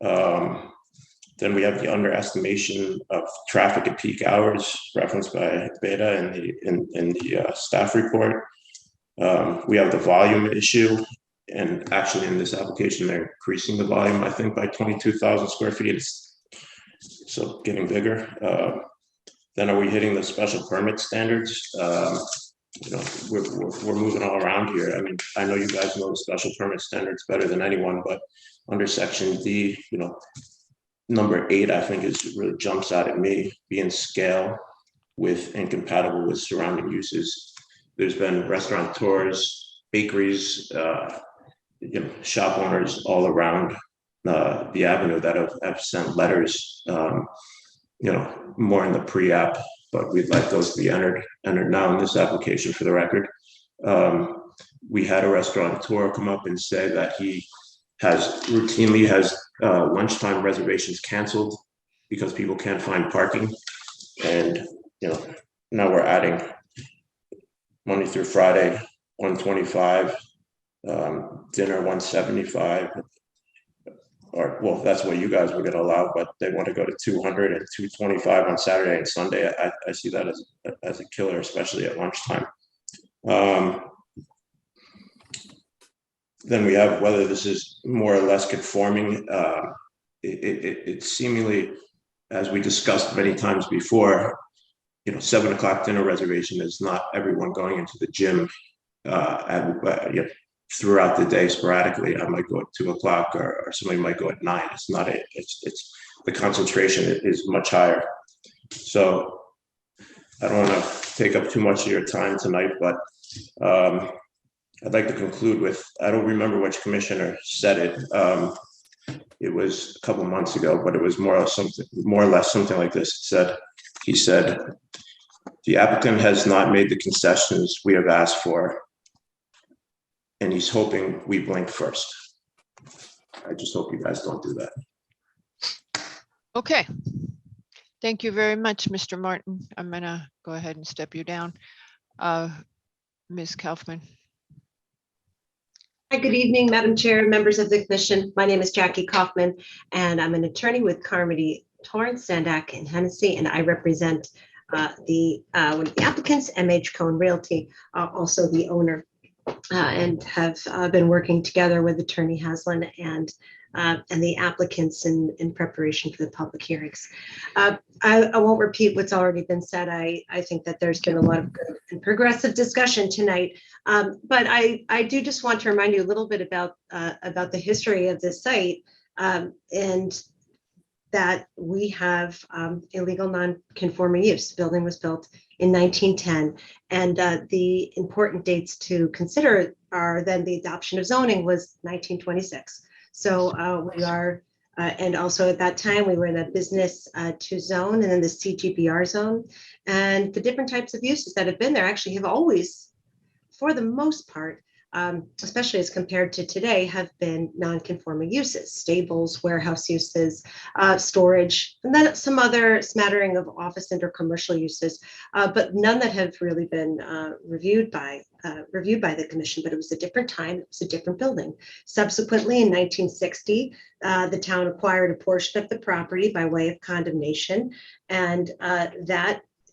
Then we have the underestimation of traffic at peak hours referenced by Beta in the staff report. We have the volume issue. And actually in this application, they're increasing the volume, I think, by 22,000 square feet. So getting bigger. Then are we hitting the special permit standards? We're moving all around here. I mean, I know you guys know the special permit standards better than anyone, but under section D, number 8, I think really jumps out at me, being scale with and compatible with surrounding uses. There's been restaurateurs, bakeries, shop owners all around the avenue that have sent letters, more in the pre-app, but we'd like those to be entered now in this application for the record. We had a restaurateur come up and say that he routinely has lunchtime reservations canceled because people can't find parking. And, now we're adding Monday through Friday, 125, dinner 175, or well, that's what you guys were gonna allow, but they want to go to 200 and 225 on Saturday and Sunday. I see that as a killer, especially at lunchtime. Then we have whether this is more or less conforming. It seemingly, as we discussed many times before, 7 o'clock dinner reservation is not everyone going into the gym throughout the day sporadically. I might go at 2 o'clock or somebody might go at 9. It's not it. It's the concentration is much higher. So I don't want to take up too much of your time tonight, but I'd like to conclude with, I don't remember which commissioner said it. It was a couple months ago, but it was more or less something like this. He said, the applicant has not made the concessions we have asked for, and he's hoping we blink first. I just hope you guys don't do that. Okay. Thank you very much, Mr. Martin. I'm gonna go ahead and step you down. Ms. Kaufman. Hi, good evening, Madam Chair, members of the commission. My name is Jackie Kaufman, and I'm an attorney with Carmody, Torrance, Sandak, and Hennessy, and I represent one of the applicants, MH Cohen Realty, also the owner, and have been working together with Attorney Haslam and the applicants in preparation for the public hearings. I won't repeat what's already been said. I think that there's been a lot of good and progressive discussion tonight. But I do just want to remind you a little bit about the history of this site, and that we have illegal non-conforming use. The building was built in 1910, and the important dates to consider are then the adoption of zoning was 1926. So we are, and also at that time we were in a business 2 zone and then the CGBR zone, and the different types of uses that have been there actually have always, for the most part, especially as compared to today, have been non-conforming uses, stables, warehouse uses, storage, and then some other smattering of office and or commercial uses, but none that have really been reviewed by the commission. But it was a different time, it was a different building. Subsequently, in 1960, the town acquired a portion of the property by way of condemnation, and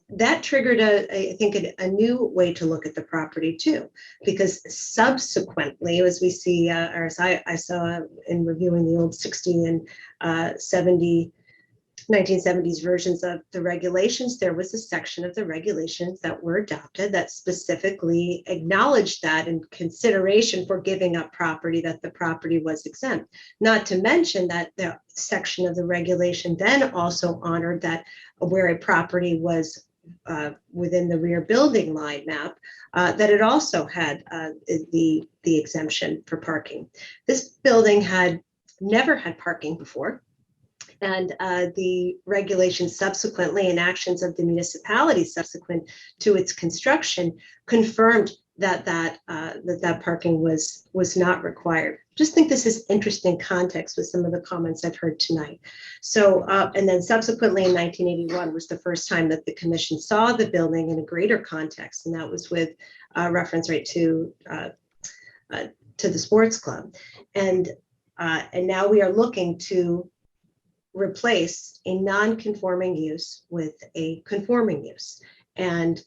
that triggered I think a new way to look at the property too, because subsequently, as we see, or as I saw in reviewing the old 60 and 1970s versions of the regulations, there was a section of the regulations that were adopted that specifically acknowledged that in consideration for giving up property, that the property was exempt. Not to mention that the section of the regulation then also honored that where a property was within the rear building line map, that it also had the exemption for parking. This building had never had parking before, and the regulations subsequently and actions of the municipality subsequent to its construction confirmed that parking was not required. Just think this is interesting context with some of the comments I've heard tonight. So, and then subsequently in 1981 was the first time that the commission saw the building in a greater context, and that was with reference right to the sports club. And now we are looking to replace a non-conforming use with a conforming use. And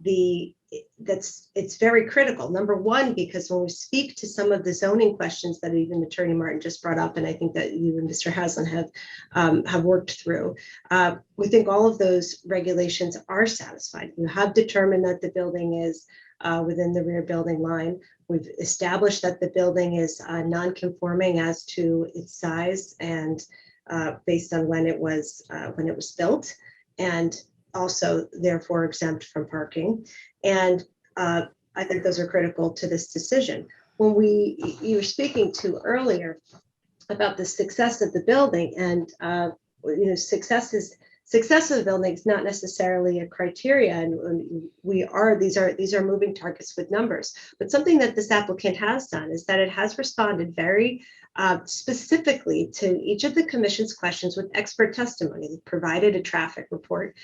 it's very critical. Number one, because when we speak to some of the zoning questions that even Attorney Martin just brought up, and I think that you and Mr. Haslam have worked through, we think all of those regulations are satisfied. You have determined that the building is within the rear building line. We've established that the building is non-conforming as to its size and based on when it was built, and also therefore exempt from parking. And I think those are critical to this decision. When you were speaking to earlier about the success of the building, and success is success of the building is not necessarily a criteria, and these are moving targets with numbers. But something that this applicant has done is that it has responded very specifically to each of the commission's questions with expert testimony. They've provided a traffic report.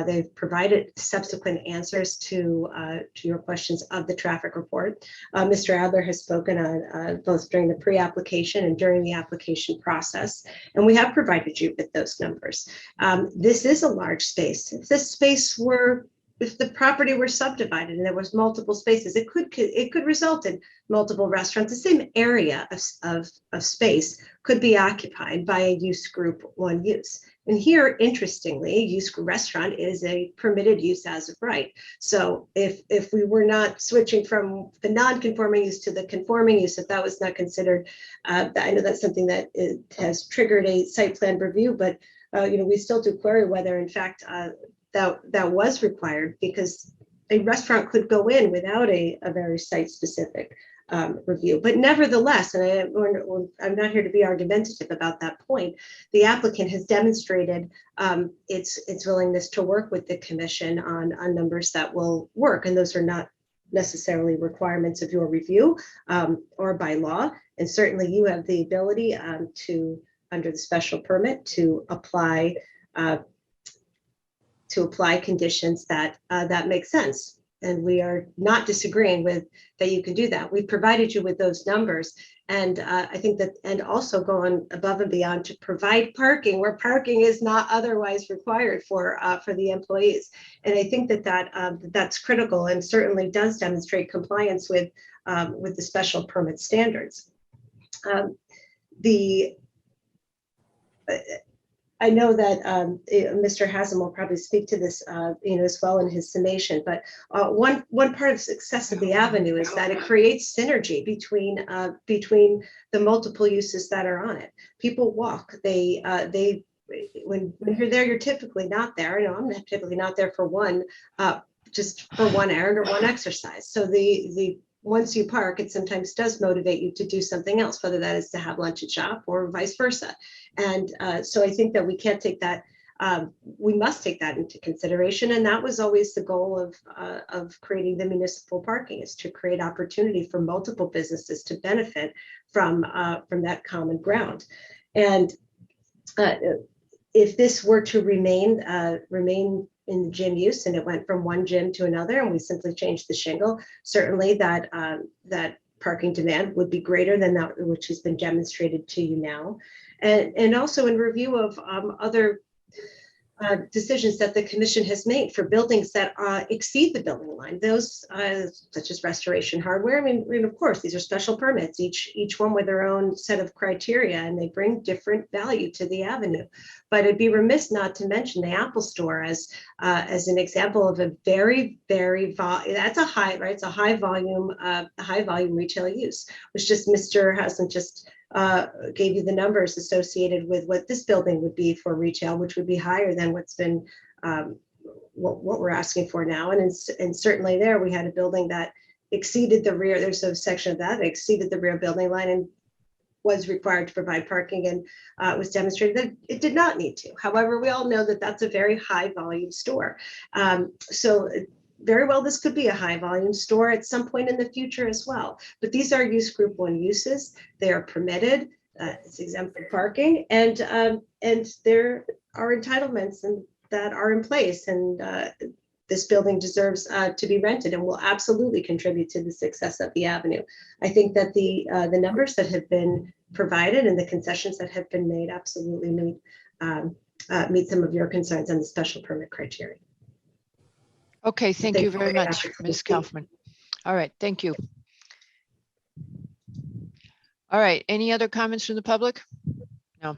They've provided subsequent answers to your questions of the traffic report. Mr. Adler has spoken on both during the pre-application and during the application process, and we have provided you with those numbers. This is a large space. If the property were subdivided and there was multiple spaces, it could result in multiple restaurants. The same area of space could be occupied by a use group 1 use. And here, interestingly, use restaurant is a permitted use as of right. So if we were not switching from the non-conforming use to the conforming use, if that was not considered, I know that's something that has triggered a site plan review, but we still do query whether in fact that was required, because a restaurant could go in without a very site-specific review. But nevertheless, and I'm not here to be argumentative about that point, the applicant has demonstrated its willingness to work with the commission on numbers that will work, and those are not necessarily requirements of your review or by law. And certainly you have the ability to, under the special permit, to apply conditions that make sense. And we are not disagreeing with that you can do that. We provided you with those numbers. And I think that, and also going above and beyond to provide parking where parking is not otherwise required for the employees. And I think that's critical and certainly does demonstrate compliance with the special permit standards. I know that Mr. Haslam will probably speak to this, as well in his summation. But one part of success of the avenue is that it creates synergy between the multiple uses that are on it. People walk. When you're there, you're typically not there. I'm typically not there for just for one errand or one exercise. So once you park, it sometimes does motivate you to do something else, whether that is to have lunch at shop or vice versa. And so I think that we can't take that, we must take that into consideration. And that was always the goal of creating the municipal parking, is to create opportunity for multiple businesses to benefit from that common ground. And if this were to remain in the gym use and it went from one gym to another and we simply changed the shingle, certainly that parking demand would be greater than that which has been demonstrated to you now. And also in review of other decisions that the commission has made for buildings that exceed the building line, those such as Restoration Hardware. I mean, of course, these are special permits, each one with their own set of criteria, and they bring different value to the avenue. But it'd be remiss not to mention the Apple Store as an example of a very, very that's a high, right? It's a high volume retail use, which just Mr. Haslam just gave you the numbers associated with what this building would be for retail, which would be higher than what's been what we're asking for now. And certainly there we had a building that exceeded the rear. There's a section of that exceeded the rear building line and was required to provide parking, and it was demonstrated that it did not need to. However, we all know that that's a very high volume store. So very well, this could be a high volume store at some point in the future as well. But these are use group 1 uses. They are permitted. It's exempt from parking, and there are entitlements that are in place. And this building deserves to be rented and will absolutely contribute to the success of the avenue. I think that the numbers that have been provided and the concessions that have been made absolutely meet some of your concerns on the special permit criteria. Okay, thank you very much, Ms. Kaufman. All right, thank you. All right, any other comments from the public? No.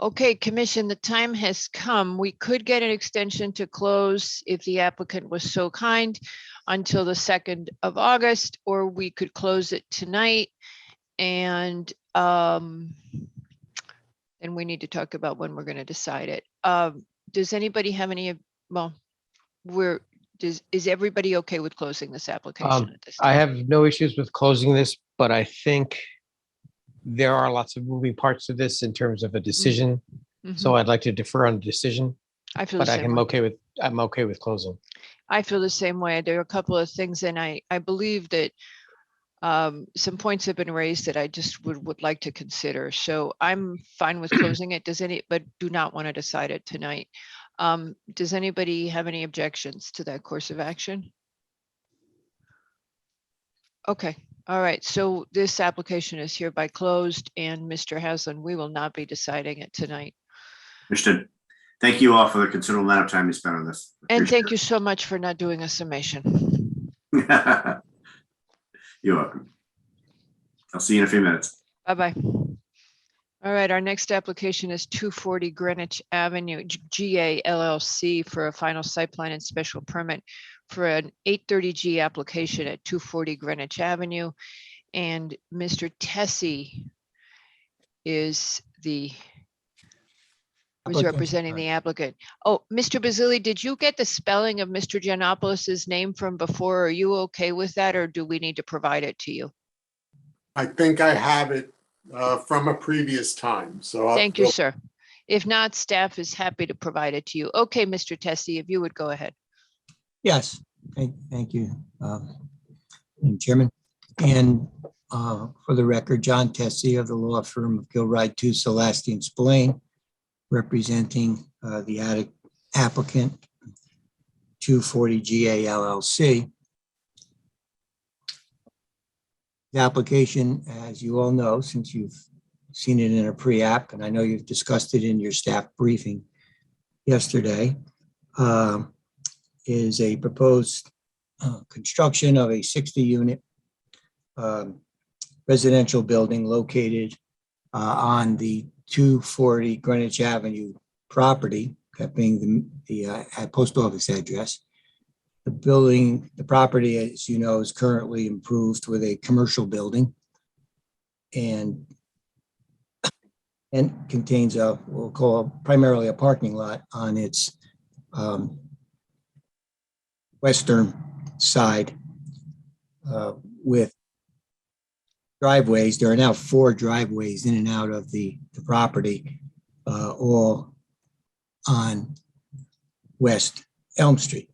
Okay, Commission, the time has come. We could get an extension to close if the applicant was so kind until the 2nd of August, or we could close it tonight. And then we need to talk about when we're going to decide it. Does anybody have any, well, is everybody okay with closing this application at this time? I have no issues with closing this, but I think there are lots of moving parts to this in terms of a decision. So I'd like to defer on the decision. I feel the but same way. I'm okay with closing. I feel the same way. There are a couple of things, and I believe that some points have been raised that I just would like to consider. So I'm fine with closing it. But do not want to decide it tonight. Does anybody have any objections to that course of action? Okay, all right. So this application is hereby closed, and Mr. Haslam, we will not be deciding it tonight. Understood. Thank you all for the considerable amount of time you spent on this. And thank you so much for not doing a summation. You're welcome. I'll see you in a few minutes. Bye-bye. All right, our next application is 240 Greenwich Avenue, GA LLC, for a final site plan and special permit for an 830G application at 240 Greenwich Avenue. And Mr. Tessie is representing the applicant. Oh, Mr. Basili, did you get the spelling of Mr. Giannopoulos' name from before? Are you okay with that, or do we need to provide it to you? I think I have it from a previous time, so. Thank you, sir. If not, staff is happy to provide it to you. Okay, Mr. Tessie, if you would go ahead. Yes, thank you, Madam Chairman. And for the record, John Tessie of the law firm of Gilride 2 Celestine Spillane, representing the applicant 240 GA LLC. The application, as you all know, since you've seen it in a pre-app, and I know you've discussed it in your staff briefing yesterday, is a proposed construction of a 60-unit residential building located on the 240 Greenwich Avenue property, that being the post office address. The property, as you know, is currently improved with a commercial building and contains we'll call primarily a parking lot on its western side with driveways. There are now 4 driveways in and out of the property, all on West Elm Street.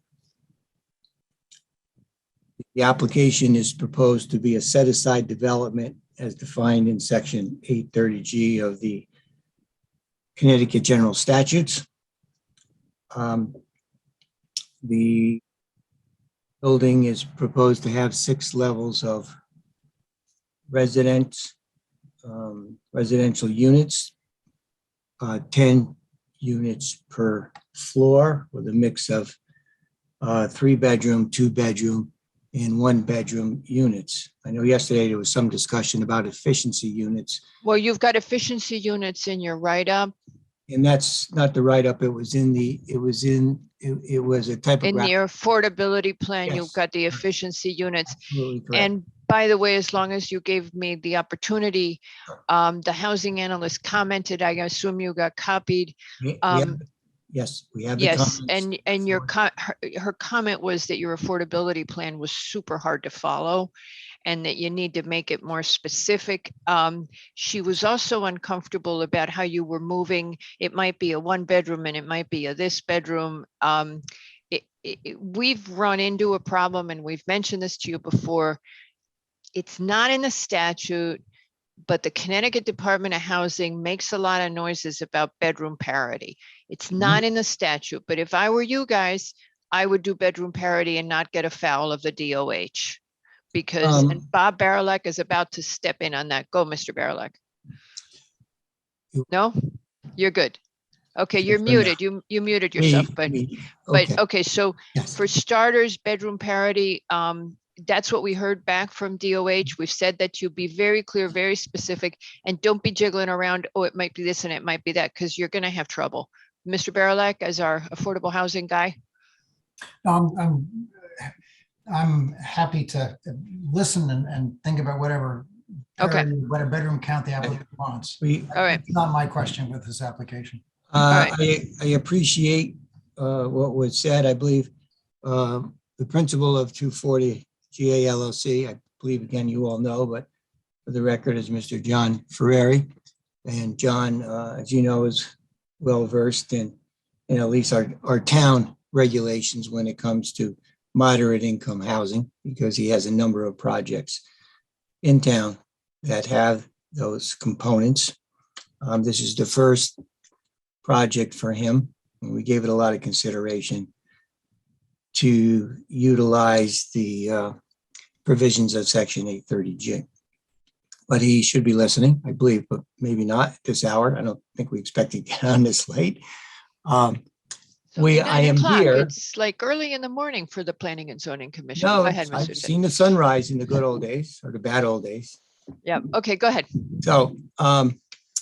The application is proposed to be a set-aside development as defined in section 830G of the Connecticut General Statutes. The building is proposed to have 6 levels of residential units, 10 units per floor with a mix of 3-bedroom, 2-bedroom, and 1-bedroom units. I know yesterday there was some discussion about efficiency units. Well, you've got efficiency units in your write-up. And that's not the write-up, it was a type of. In your affordability plan, you've got the efficiency units. Absolutely correct. And by the way, as long as you gave me the opportunity, the housing analyst commented, I assume you got copied. Yes, we have. The Yes, comments. and her comment was that your affordability plan was super hard to follow and that you need to make it more specific. She was also uncomfortable about how you were moving. It might be a 1-bedroom and it might be this bedroom. We've run into a problem, and we've mentioned this to you before. It's not in the statute, but the Connecticut Department of Housing makes a lot of noises about bedroom parity. It's not in the statute, but if I were you guys, I would do bedroom parity and not get afoul of the DOH. Because, and Bob Barilak is about to step in on that. Go, Mr. Barilak. No, you're good. Okay, you're muted. You muted yourself, but okay. So for starters, bedroom parity, that's what we heard back from DOH. We've said that you be very clear, very specific, and don't be jiggling around. Oh, it might be this and it might be that, because you're going to have trouble. Mr. Barilak, as our affordable housing guy. I'm happy to listen and think about whatever bedroom count the applicant wants. All right. It's not my question with this application. I appreciate what was said. I believe the principal of 240 GA LLC, I believe, again, you all know, but for the record, is Mr. John Ferrari. And John, as you know, is well-versed in and at least our town regulations when it comes to moderate income housing, because he has a number of projects in town that have those components. This is the first project for him, and we gave it a lot of consideration to utilize the provisions of Section 830G. But he should be listening, I believe, but maybe not at this hour. I don't think we expect to get on this late. I am 9 o'clock. here. It's like early in the morning for the Planning and Zoning Commission. No, Go ahead, I've Mr. seen the sunrise in the good old days or the bad old days. Yeah, okay, go ahead. So,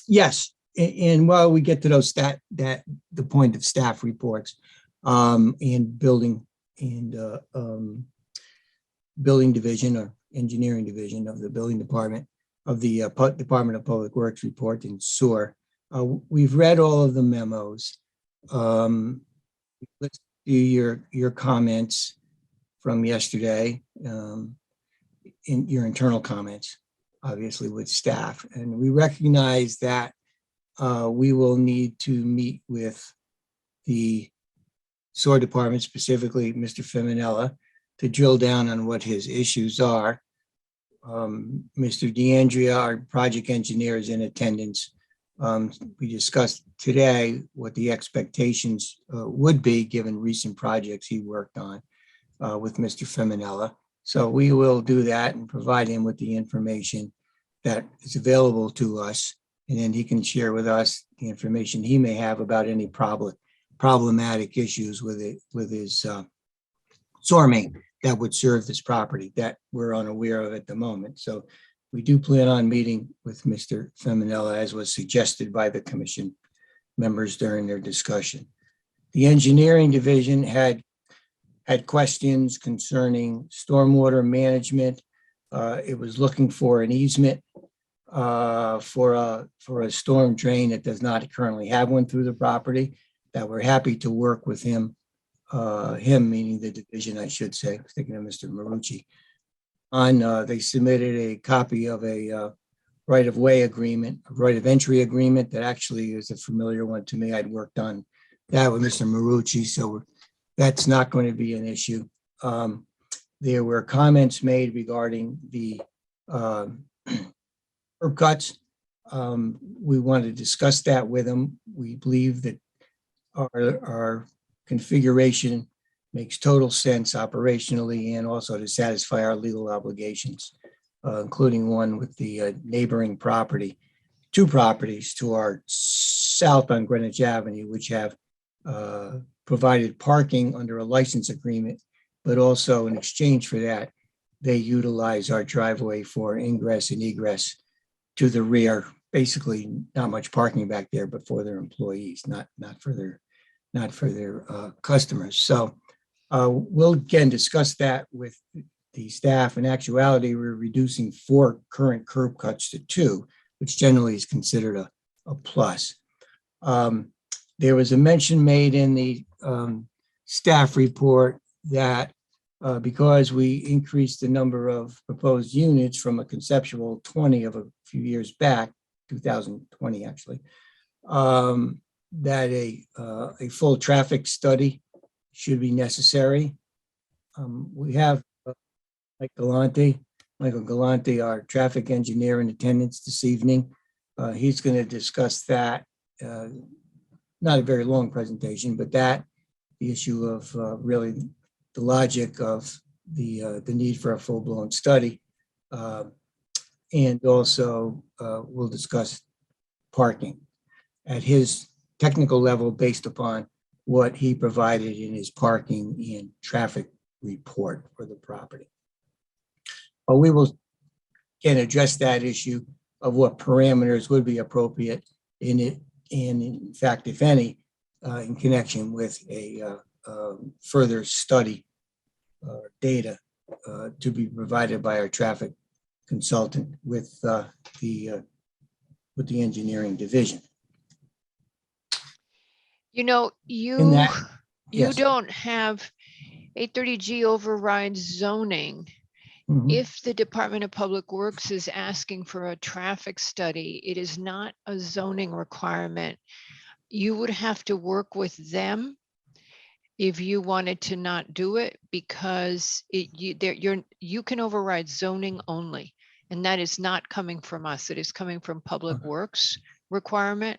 yes, and while we get to those the point of staff reports, and building division or engineering division of the building department of the Department of Public Works report in SOAR. We've read all of the memos. Let's do your comments from yesterday, in your internal comments, obviously with staff. And we recognize that we will need to meet with the SOAR department, specifically Mr. Feminella, to drill down on what his issues are. Mr. DeAndrea, our project engineer, is in attendance. We discussed today what the expectations would be given recent projects he worked on with Mr. Feminella. So we will do that and provide him with the information that is available to us. And then he can share with us the information he may have about any problematic issues with his SOAR main that would serve this property that we're unaware of at the moment. So we do plan on meeting with Mr. Feminella, as was suggested by the commission members during their discussion. The engineering division had questions concerning stormwater management. It was looking for an easement for a storm drain that does not currently have one through the property. That we're happy to work with him meaning the division, I should say, thinking of Mr. Marucci. They submitted a copy of a right-of-way agreement, a right-of-entry agreement that actually is a familiar one to me. I'd worked on that with Mr. Marucci, so that's not going to be an issue. There were comments made regarding the curb cuts. We wanted to discuss that with him. We believe that our configuration makes total sense operationally and also to satisfy our legal obligations, including one with the neighboring property, two properties to our south on Greenwich Avenue, which have provided parking under a license agreement, but also in exchange for that, they utilize our driveway for ingress and egress to the rear. Basically, not much parking back there, but for their employees, not for their customers. So we'll again discuss that with the staff. In actuality, we're reducing 4 current curb cuts to 2, which generally is considered a plus. There was a mention made in the staff report that because we increased the number of proposed units from a conceptual 20 of a few years back, 2020 actually, that a full traffic study should be necessary. We have Michael Galante, our traffic engineer, in attendance this evening. He's going to discuss that. Not a very long presentation, but the issue of really the logic of the need for a full-blown study. And also we'll discuss parking at his technical level based upon what he provided in his parking and traffic report for the property. But we will again address that issue of what parameters would be appropriate in it, and in fact, if any, in connection with a further study data to be provided by our traffic consultant with the engineering division. You know, you yes. don't have 830G override zoning. Mhm. If the Department of Public Works is asking for a traffic study, it is not a zoning requirement. you would have to work with them if you wanted to not do it, because you can override zoning only. And that is not coming from us. It is coming from Public Works requirement.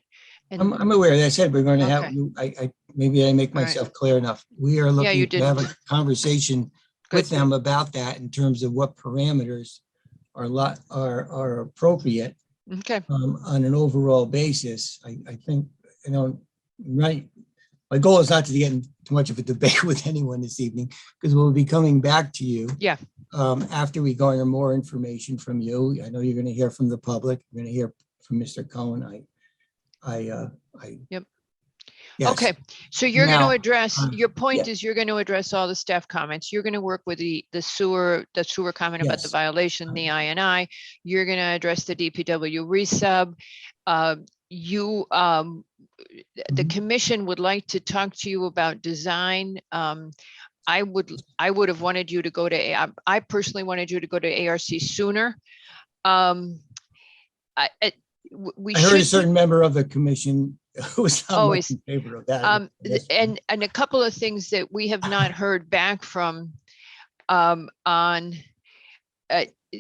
And I'm aware, as I said, we're going to have, Okay. maybe I make All right. myself clear enough. We are Yeah, you looking to have a didn't. conversation Good. with them about that in terms of what parameters are appropriate Okay. on an overall basis. I think, right. My goal is not to get into too much of a debate with anyone this evening, because we'll be coming back to you. Yeah. After we garner more information from you. I know you're going to hear from the public. You're going to hear from Mr. Cohen. Yep. Yes. Okay, so you're going to Now, address, your point yeah. is you're going to address all the staff comments. You're going to work with the sewer comment about the Yes. violation, the INI. You're going to address the DPW resub. The commission would like to talk to you about design. I would have wanted you to go to, I personally wanted you to go to ARC sooner. We I heard a should- certain member of the commission who was not much Always. in favor of that. Yes. And a couple of things that we have not heard back from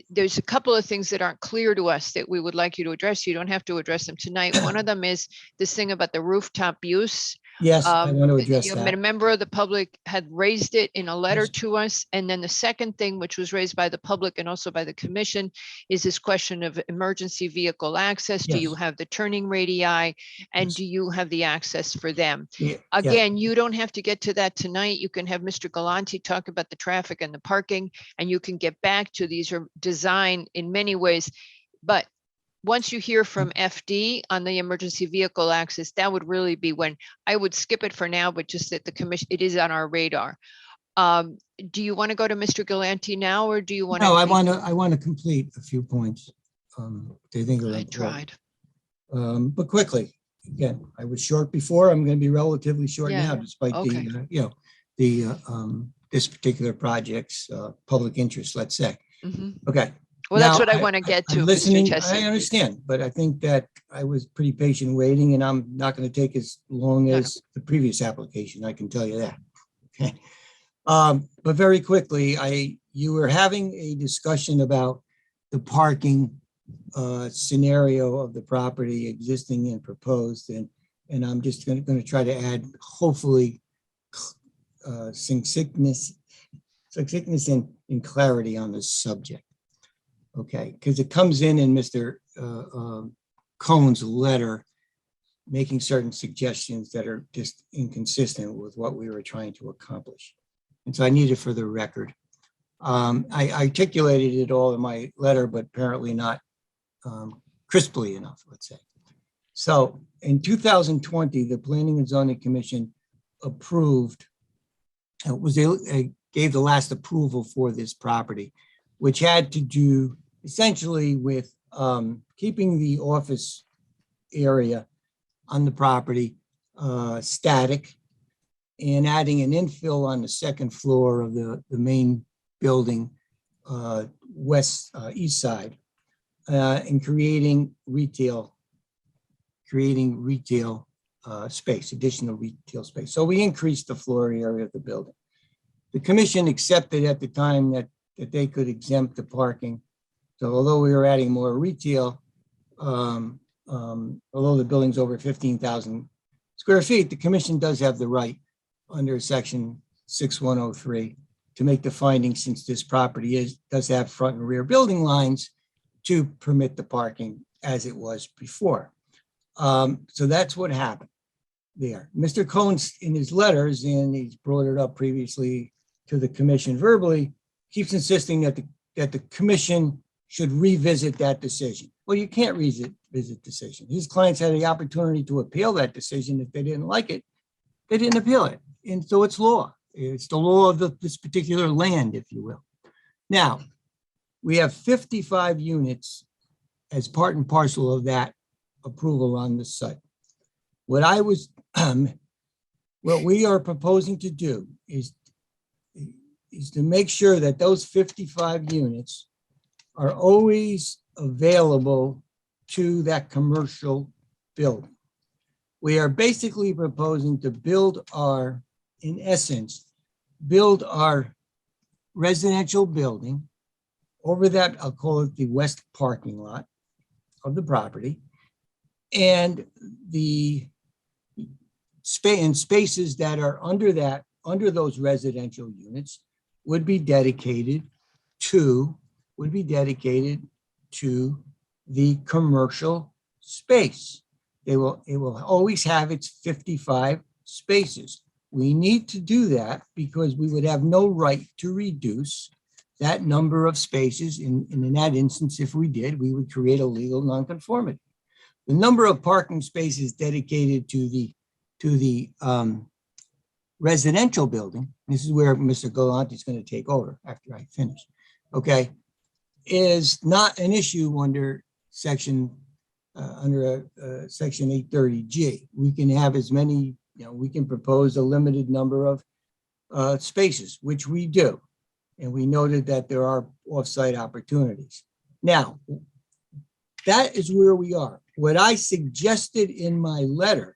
there's a couple of things that aren't clear to us that we would like you to address. You don't have to address them tonight. One of them is this thing about the rooftop use. Yes, I want to address A that. member of the public had raised it in a letter Yes. to us. And then the second thing, which was raised by the public and also by the commission, is this question of emergency vehicle access. Do you Yes. have the turning radii? And Yes. do you have the access for them? Yeah, Again, you don't have to get to that tonight. You can have Mr. Galanti talk about the traffic and the parking, and you can get back to these are designed in many ways. But once you hear from FD on the emergency vehicle access, that would really be when I would skip it for now, but just that the commission, it is on our radar. Do you want to go to Mr. Galanti now, or do you want to? No, I want to complete a few points. They think are I important. tried. But quickly, again, I was short before. I'm going to be relatively short Yeah. now, despite Okay. this particular project's public interest, let's say. Mhm. Okay. Well, that's Now, what I want to get I'm to, Mr. listening. I Chesney. understand, but I think that I was pretty patient waiting, and I'm not going to take as long No, as the previous application. I can tell you that. Okay. But very quickly, you were having a discussion about the parking scenario of the property existing and proposed, and I'm just going to try to add, hopefully, succinctness and clarity on this subject. Okay, because it comes in Mr. Cohen's letter, making certain suggestions that are just inconsistent with what we were trying to accomplish. And so I need it for the record. I articulated it all in my letter, but apparently not crisply enough, let's say. So in 2020, the Planning and Zoning Commission approved, gave the last approval for this property, which had to do essentially with keeping the office area on the property static and adding an infill on the second floor of the main building, east side, and creating retail space, additional retail space. So we increased the floor area of the building. The commission accepted at the time that they could exempt the parking. So although we were adding more retail, although the building's over 15,000 square feet, the commission does have the right under section 6103 to make the finding, since this property does have front and rear building lines, to permit the parking as it was before. So that's what happened there. Mr. Cohen, in his letters, and he's brought it up previously to the commission verbally, keeps insisting that the commission should revisit that decision. Well, you can't revisit decision. His clients had the opportunity to appeal that decision. If they didn't like it, they didn't appeal it. And so it's law. It's the law of this particular land, if you will. Now, we have 55 units as part and parcel of that approval on the site. What we are proposing to do is to make sure that those 55 units are always available to that commercial building. We are basically proposing to build our, in essence, build our residential building over that, I'll call it the west parking lot of the property. And the spaces that are under that, under those residential units would be dedicated to the commercial space. It will always have its 55 spaces. We need to do that because we would have no right to reduce that number of spaces. In that instance, if we did, we would create a legal nonconformity. The number of parking spaces dedicated to the residential building, this is where Mr. Galante is going to take over after I finish, okay, is not an issue under section 830G. We can have as many, we can propose a limited number of spaces, which we do. And we noted that there are off-site opportunities. Now, that is where we are. What I suggested in my letter,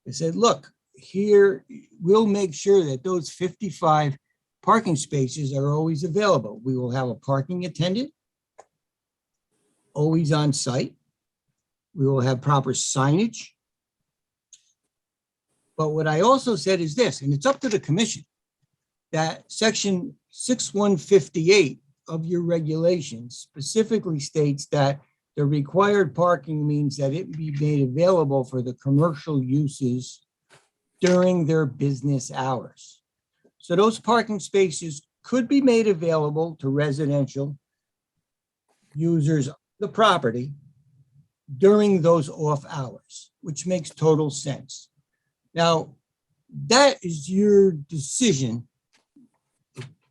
I said, look, here, we'll make sure that those 55 parking spaces are always available. We will have a parking attendant always on site. We will have proper signage. But what I also said is this, and it's up to the commission, that section 6158 of your regulations specifically states that the required parking means that it be made available for the commercial uses during their business hours. So those parking spaces could be made available to residential users of the property during those off hours, which makes total sense. Now, that is your decision,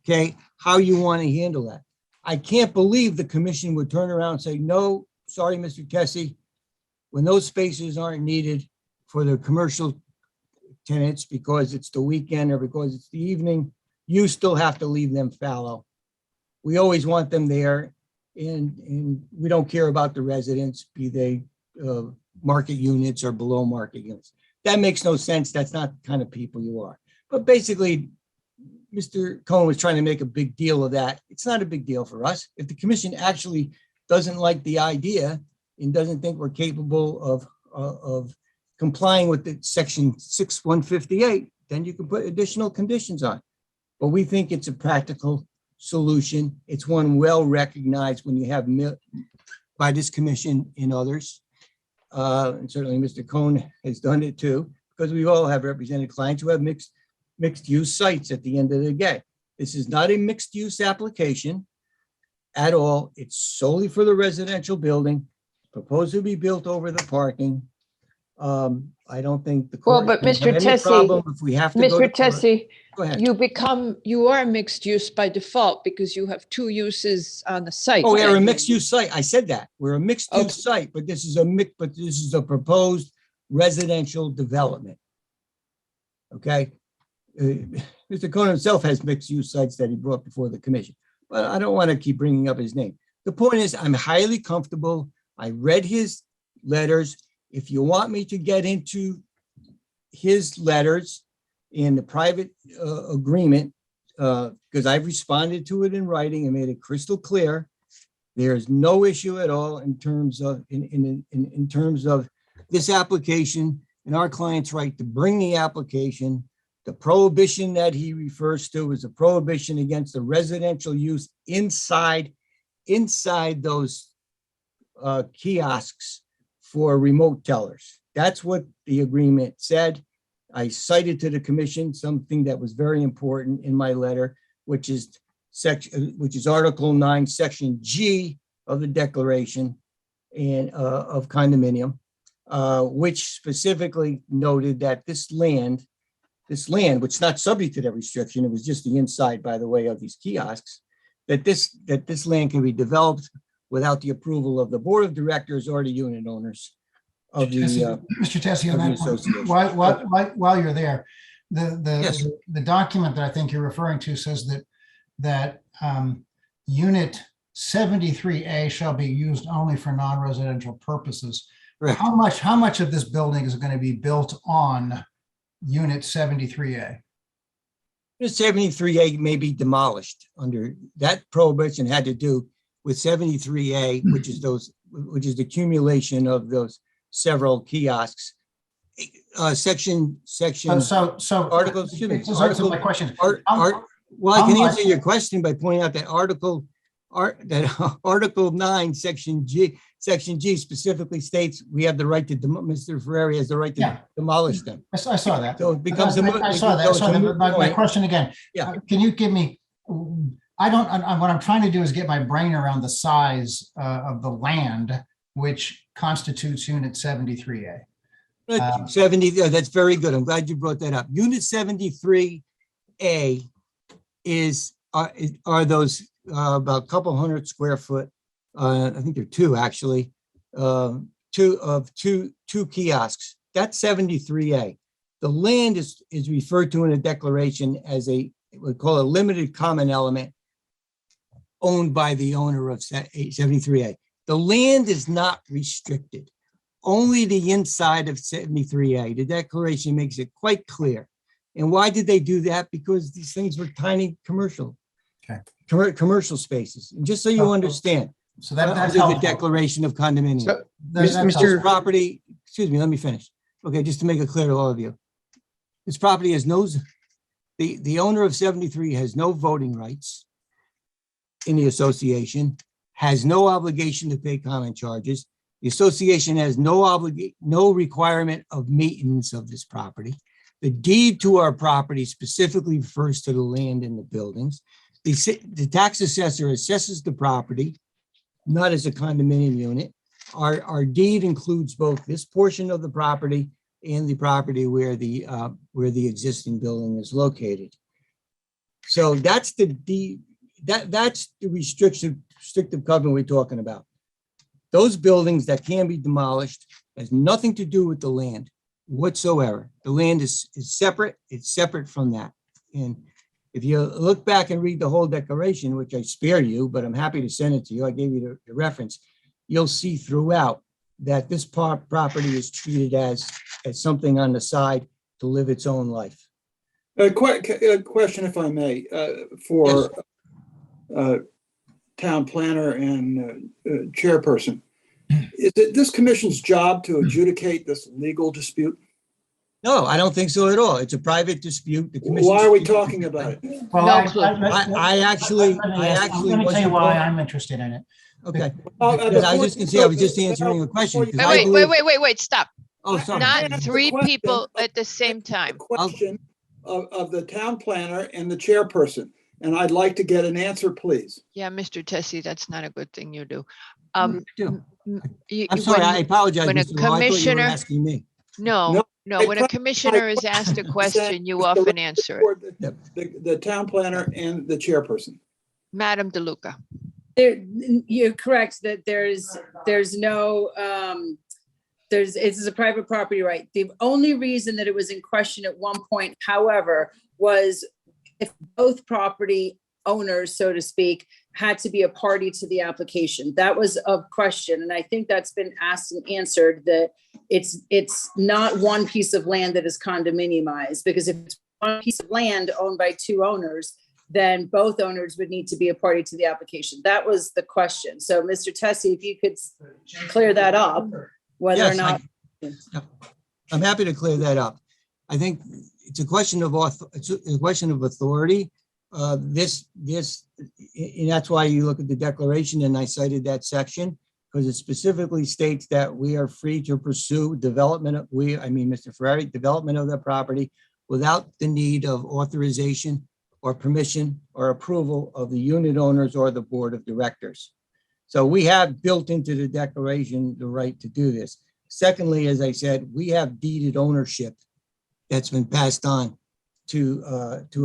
okay, how you want to handle that. I can't believe the commission would turn around and say, no, sorry, Mr. Tessie, when those spaces aren't needed for the commercial tenants because it's the weekend or because it's the evening, you still have to leave them fallow. We always want them there, and we don't care about the residents, be they market units or below market units. That makes no sense. That's not the kind of people you are. But basically, Mr. Cohen was trying to make a big deal of that. It's not a big deal for us. If the commission actually doesn't like the idea and doesn't think we're capable of complying with the section 6158, then you can put additional conditions on. But we think it's a practical solution. It's one well recognized when you have by this commission and others. And certainly Mr. Cohen has done it too, because we all have represented clients who have mixed use sites at the end of the day. This is not a mixed use application at all. It's solely for the residential building, proposed to be built over the parking. I don't think the Well, court but can have Mr. any Tessie, problem if we have to go to Mr. court. Tessie, Go ahead. you are mixed use by default because you have two uses on the site. Oh, we're a right? mixed use site. I said that. We're a mixed Okay. use site, but this is a proposed residential development. Okay. Mr. Cohen himself has mixed use sites that he brought before the commission, but I don't want to keep bringing up his name. The point is, I'm highly comfortable. I read his letters. If you want me to get into his letters in the private agreement, because I've responded to it in writing and made it crystal clear, there's no issue at all in terms of in terms of this application and our client's right to bring the application. The prohibition that he refers to is a prohibition against the residential use inside those kiosks for remote tellers. That's what the agreement said. I cited to the commission something that was very important in my letter, which is Article 9, Section G of the Declaration and of condominium, which specifically noted that this land, which is not subject to that restriction, it was just the inside, by the way, of these kiosks, that this land can be developed without the approval of the board of directors or the unit owners of the Mr. Tessie, on of the that point, association. while you're there, the document that I think you're referring to says that unit 73A shall be used only for non-residential purposes. Correct. How much of this building is going to be built on unit 73A? The 73A may be demolished under that prohibition had to do with 73A, which is the accumulation of those several kiosks. Section. Articles. Excuse me. So my question. Well, I can answer your question by pointing out that Article 9, Section G specifically states we have the right to, Mr. Ferrari has the right to demolish them. I saw that. So it becomes I saw that. My question again, Yeah. Can you give me, what I'm trying to do is get my brain around the size of the land which constitutes unit 73A. 70, that's very good. I'm glad you brought that up. Unit 73A are those about a couple hundred square foot. I think they're two actually, two kiosks. That's 73A. The land is referred to in a declaration as we call a limited common element owned by the owner of 73A. The land is not restricted. Only the inside of 73A. The declaration makes it quite clear. And why did they do that? Because these things were tiny commercial spaces. And just so you understand, so that's under the helpful. Declaration of Condominium. So This Mr. property, excuse me, let me finish. Okay, just to make it clear to all of you. This property has the owner of 73 has no voting rights in the association, has no obligation to pay common charges. The association has no requirement of maintenance of this property. The deed to our property specifically refers to the land and the buildings. The tax assessor assesses the property, not as a condominium unit. Our deed includes both this portion of the property and the property where the existing building is located. So that's the deed. That's the restrictive covenant we're talking about. Those buildings that can be demolished has nothing to do with the land whatsoever. The land is separate. It's separate from that. And if you look back and read the whole declaration, which I spare you, but I'm happy to send it to you. I gave you the reference. You'll see throughout that this property is treated as something on the side to live its own life. A question, if I may, for town planner and chairperson. Is it this commission's job to adjudicate this legal dispute? No, I don't think so at all. It's a private dispute. The commission. Why are we talking about it? Well, I actually let me tell you wasn't why told- I'm interested in it. Okay. Because I was just gonna say, I was just answering a question. because I believe- Wait, stop. Oh, sorry. Not three people at the same time. Question of the town planner and the chairperson, and I'd like to get an answer, please. Yeah, Mr. Tessie, that's not a good thing you do. I'm sorry, I apologize. When a Mr. Hall. I thought you were commissioner, asking me. no, when a commissioner is asked a question, you often answer it. The town planner and the chairperson. Madam DeLuca. You're correct that there's no, it's a private property right. The only reason that it was in question at one point, however, was if both property owners, so to speak, had to be a party to the application. That was a question. And I think that's been asked and answered, that it's not one piece of land that is condominiumized, because if it's one piece of land owned by two owners, then both owners would need to be a party to the application. That was the question. So Mr. Tessie, if you could clear that up, whether or Yes, not. I'm happy to clear that up. I think it's a question of authority. And that's why you look at the declaration, and I cited that section because it specifically states that we are free to pursue development of Mr. Ferrari, development of the property without the need of authorization or permission or approval of the unit owners or the board of directors. So we have built into the declaration the right to do this. Secondly, as I said, we have deeded ownership that's been passed on to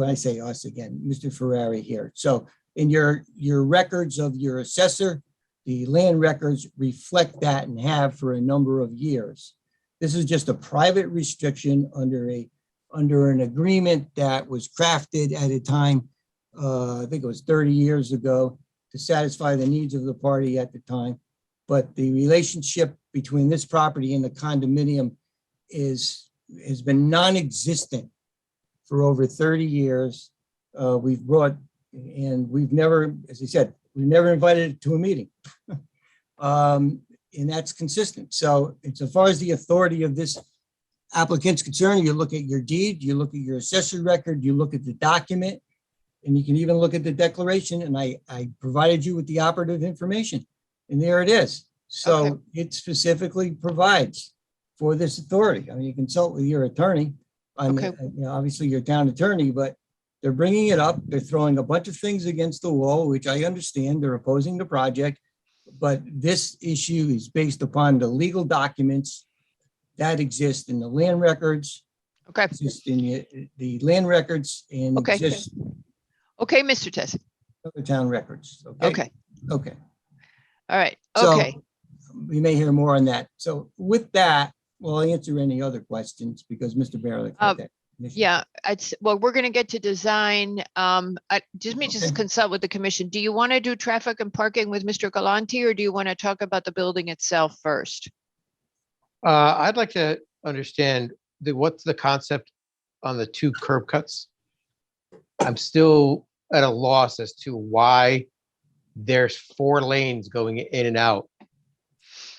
I say us again, Mr. Ferrari here. So in your records of your assessor, the land records reflect that and have for a number of years. This is just a private restriction under an agreement that was crafted at a time, I think it was 30 years ago, to satisfy the needs of the party at the time. but the relationship between this property and the condominium has been non-existent for over 30 years. We've brought, and we've never, as I said, we've never invited it to a meeting. And that's consistent. So insofar as the authority of this applicant's concerned, you look at your deed, you look at your assessor record, you look at the document, and you can even look at the declaration, and I provided you with the operative information, and there it is. So it specifically provides for this authority. I mean, you consult with your attorney on, you know, obviously your town attorney, but they're bringing it up. They're throwing a bunch of things against the wall, which I understand. They're opposing the project, but this issue is based upon the legal documents that exist in the land records. Okay. Exist in the land records and exist Okay, Mr. Tessick. other town records. Okay. Okay. All right. So Okay. we may hear more on that. So with that, we'll answer any other questions because Mr. Barlick had that. Yeah, well, we're going to get to design. Let me just consult with the commission. Do you want to do traffic and parking with Mr. Galanti, or do you want to talk about the building itself first? I'd like to understand what's the concept on the two curb cuts? I'm still at a loss as to why there's 4 lanes going in and out.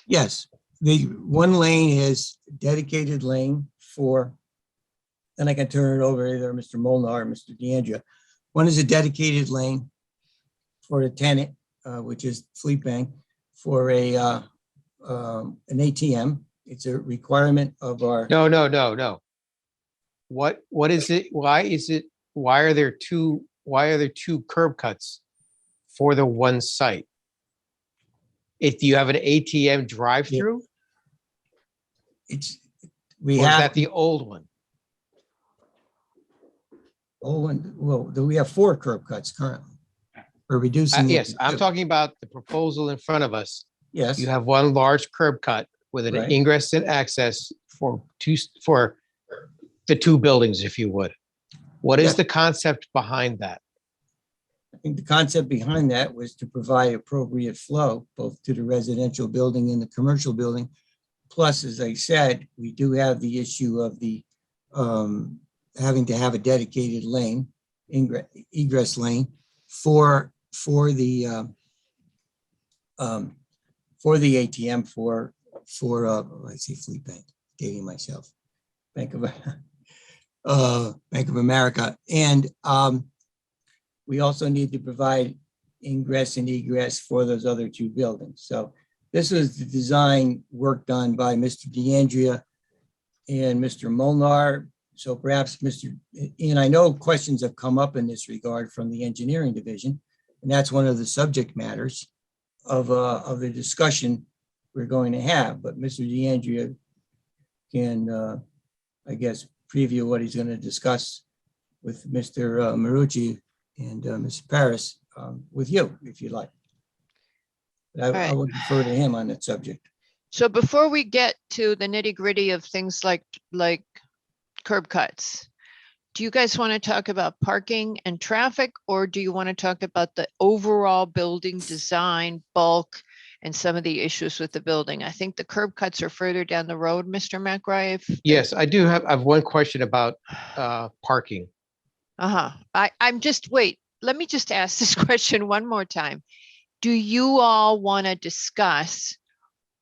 Yes, the one lane is dedicated lane for, then I can turn it over to either Mr. Molnar or Mr. DeAndrea. One is a dedicated lane for the tenant, which is Fleet Bank, for an ATM. It's a requirement of our. No. What is it? Why are there two curb cuts for the one site? If you have an ATM drive-through? We Or is have that the old one? Well, we have 4 curb cuts currently. We're reducing. it Yes, to I'm 2. talking about the proposal in front of us. Yes. You have one large curb cut with an Right. ingress and access for the 2 buildings, if you would. What is Yes. the concept behind that? I think the concept behind that was to provide appropriate flow, both to the residential building and the commercial building. Plus, as I said, we do have the issue of the having to have a dedicated lane, egress lane for the ATM for I say Fleet Bank, dating myself, Bank of America. And we also need to provide ingress and egress for those other 2 buildings. So this was the design work done by Mr. DeAndrea and Mr. Molnar. So perhaps and I know questions have come up in this regard from the engineering division, and that's one of the subject matters of the discussion we're going to have. But Mr. DeAndrea can, I guess, preview what he's going to discuss with Mr. Marucci and Mr. Paris with you, if you'd like. But I would defer to him on that subject. So before we get to the nitty gritty of things like curb cuts, do you guys want to talk about parking and traffic, or do you want to talk about the overall building design, bulk, and some of the issues with the building? I think the curb cuts are further down the road, Mr. McRae. Yes, I have one question about parking. I'm just, wait, let me just ask this question one more time. Do you all want to discuss,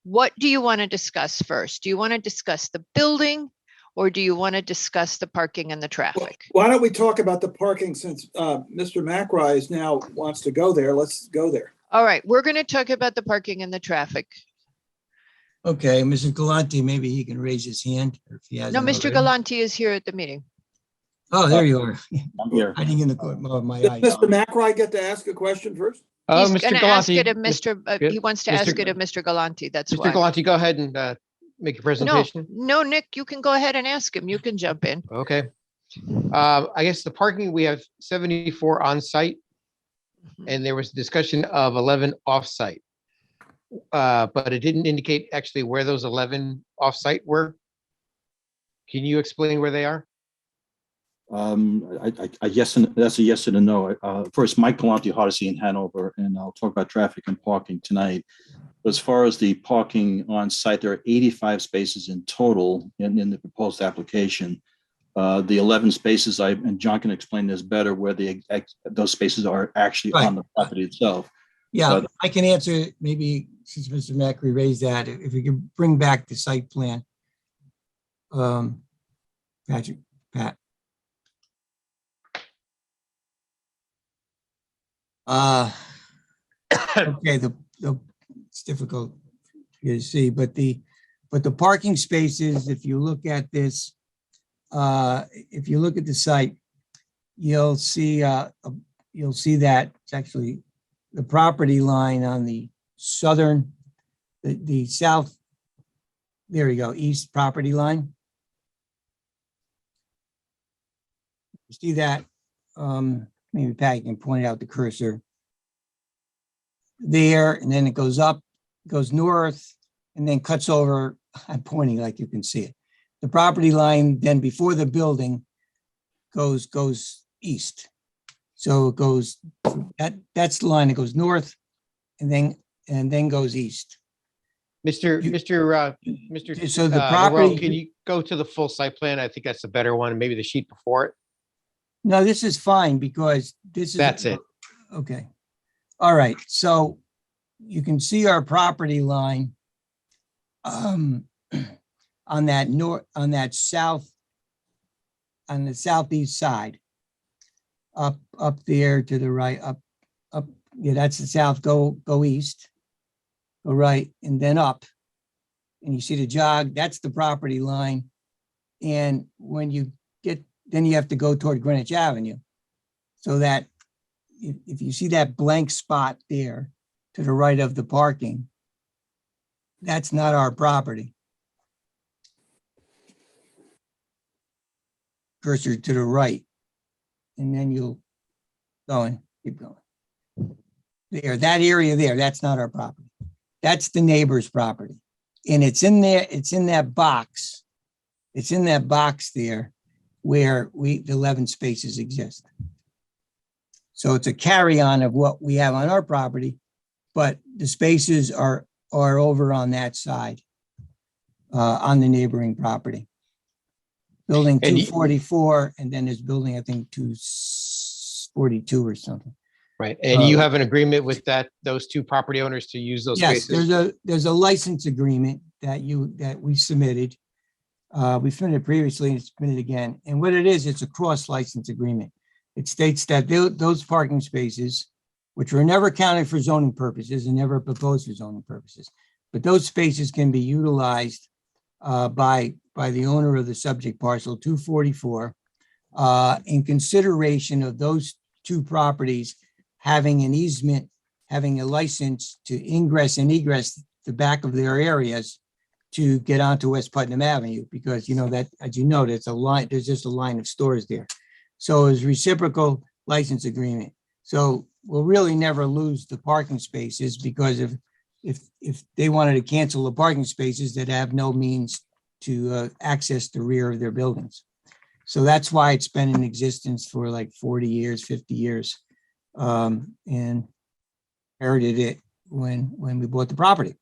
what do you want to discuss first? Do you want to discuss the building, or do you want to discuss the parking and the traffic? Why don't we talk about the parking since Mr. McRae now wants to go there? Let's go there. All right, we're going to talk about the parking and the traffic. Okay, Mr. Galanti, maybe he can raise his hand or if he has. No, Mr. Galanti is here at the meeting. Oh, there you are. I'm here. Hiding in the corner of my Does eyes. Mr. McRae get to ask a question first? He's Mr. going to ask Galanti, it of Mr. He wants to Mr. ask it of Mr. Galanti. That's why. Mr. Galanti, go ahead and make your No, presentation. no, Nick, you can go ahead and ask him. You can jump in. Okay. I guess the parking, we have 74 on site, and there was discussion of 11 off site. But it didn't indicate actually where those 11 off site were. Can you explain where they are? I yes, and that's a yes and a no. First, Mike Galante, Odyssey in Hanover, and I'll talk about traffic and parking tonight. As far as the parking on site, there are 85 spaces in total in the proposed application. The 11 spaces, and John can explain this better, where those spaces are actually on the property itself. Yeah, I can answer, maybe since Mr. Macri raised that, if we could bring back the site plan. Pat. Okay, it's difficult for you to see, but the parking spaces, if you look at this, if you look at the site, you'll see that it's actually the property line on the southern, the south, there you go, east property line. You see that? Maybe Pat can point out the cursor there, and then it goes up, goes north, and then cuts over. I'm pointing like you can see it. The property line then before the building goes east. So it goes, that's the line that goes north and then goes east. So the property, can you go to the full site plan? I think that's a better one, maybe the sheet before it. No, this is fine because That's it. Okay. All right. So you can see our property line on the southeast side, up there to the right, up. Yeah, that's the south. Go east, go right, and then up. And you see the jog. That's the property line. And when you get, then you have to go toward Greenwich Avenue. So that if you see that blank spot there to the right of the parking, that's not our property. Cursor to the right, and then you'll keep going. There, that area there, that's not our property. That's the neighbor's property. And it's in there, it's in that box. It's in that box there where the 11 spaces exist. So it's a carry-on of what we have on our property, but the spaces are over on that side, on the neighboring property. Building 244, and then there's building, I think, 242 or something. Right, and you have an agreement with those two property owners to use those yes, spaces? there's a license agreement that we submitted. We submitted previously and submitted again. And what it is, it's a cross license agreement. It states that those parking spaces, which were never counted for zoning purposes and never proposed for zoning purposes, but those spaces can be utilized by the owner of the subject parcel 244 in consideration of those two properties having an easement, having a license to ingress and egress the back of their areas to get onto West Putnam Avenue, because you know that, as you know, there's just a line of stores there. So it's reciprocal license agreement. So we'll really never lose the parking spaces, because if they wanted to cancel the parking spaces, that have no means to access the rear of their buildings. So that's why it's been in existence for like 40 years, 50 years. And inherited it when we bought the property.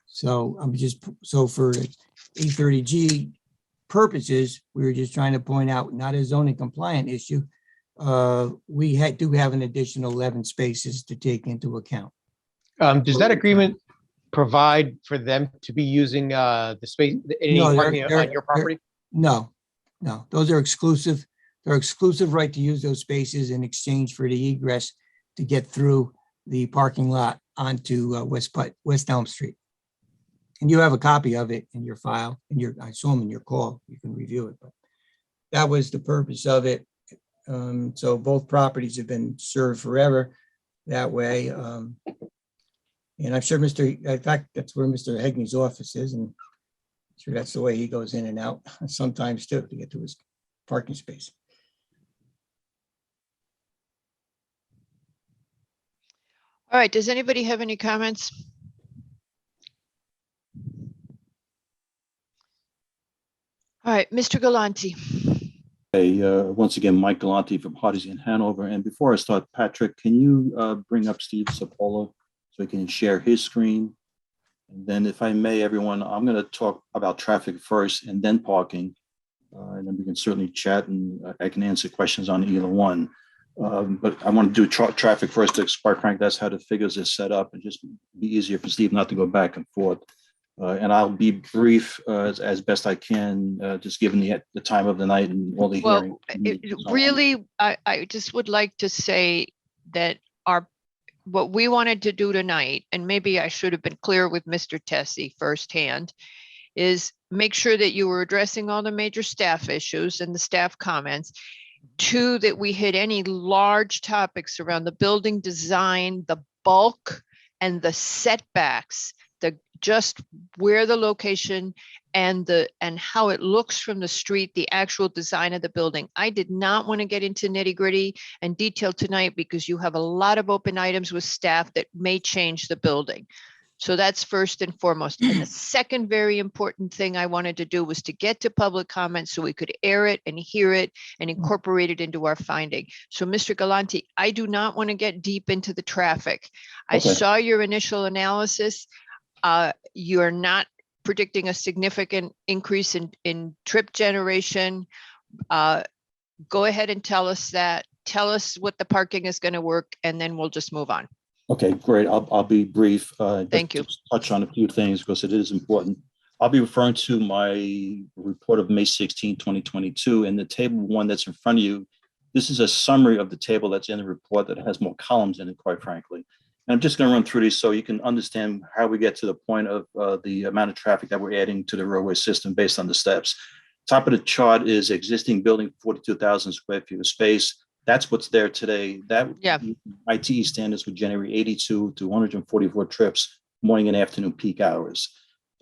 So so for 830G purposes, we were just trying to point out, not a zoning compliant issue. We do have an additional 11 spaces to take into account. Does that agreement provide for them to be using the space, any parking on your property? No, those are exclusive. They're exclusive right to use those spaces in exchange for the egress to get through the parking lot onto West Elm Street. And you have a copy of it in your file, I saw them in your call. You can review it, but that was the purpose of it. So both properties have been served forever that way. And I'm sure in fact, that's where Mr. Hegney's office is, and I'm sure that's the way he goes in and out sometimes too, to get to his parking space. All right, does anybody have any comments? All right, Mr. Galante. Okay, once again, Mike Galante from Hardesty in Hanover. And before I start, Patrick, can you bring up Steve Sapola so he can share his screen? And then if I may, everyone, I'm going to talk about traffic first and then parking. And then we can certainly chat and I can answer questions on either one. But I want to do traffic first because quite frankly, that's how the figures are set up and just be easier for Steve not to go back and forth. And I'll be brief as best I can, just given the time of the night and all the hearing. Really, I just would like to say that what we wanted to do tonight, and maybe I should have been clear with Mr. Tessie firsthand, is make sure that you were addressing all the major staff issues and the staff comments. Two, that we hit any large topics around the building design, the bulk and the setbacks, just where the location and how it looks from the street, the actual design of the building. I did not want to get into nitty gritty and detail tonight because you have a lot of open items with staff that may change the building. So that's first and foremost. And the second very important thing I wanted to do was to get to public comment so we could air it and hear it and incorporate it into our finding. So Mr. Galante, I do not want to get deep into the traffic. I saw your initial analysis. You're not predicting a significant increase in trip generation. Go ahead and tell us that. Tell us what the parking is going to work, and then we'll just move on. Okay, great. I'll be brief. Thank you. Just touch on a few things because it is important. I'll be referring to my report of May 16, 2022, and the table 1 that's in front of you. This is a summary of the table that's in the report that has more columns in it, quite frankly. And I'm just going to run through these so you can understand how we get to the point of the amount of traffic that we're adding to the roadway system based on the steps. Top of the chart is existing building, 42,000 square feet of space. That's what's there today. That ITE standards would generate 82 to 144 trips, morning and afternoon peak hours.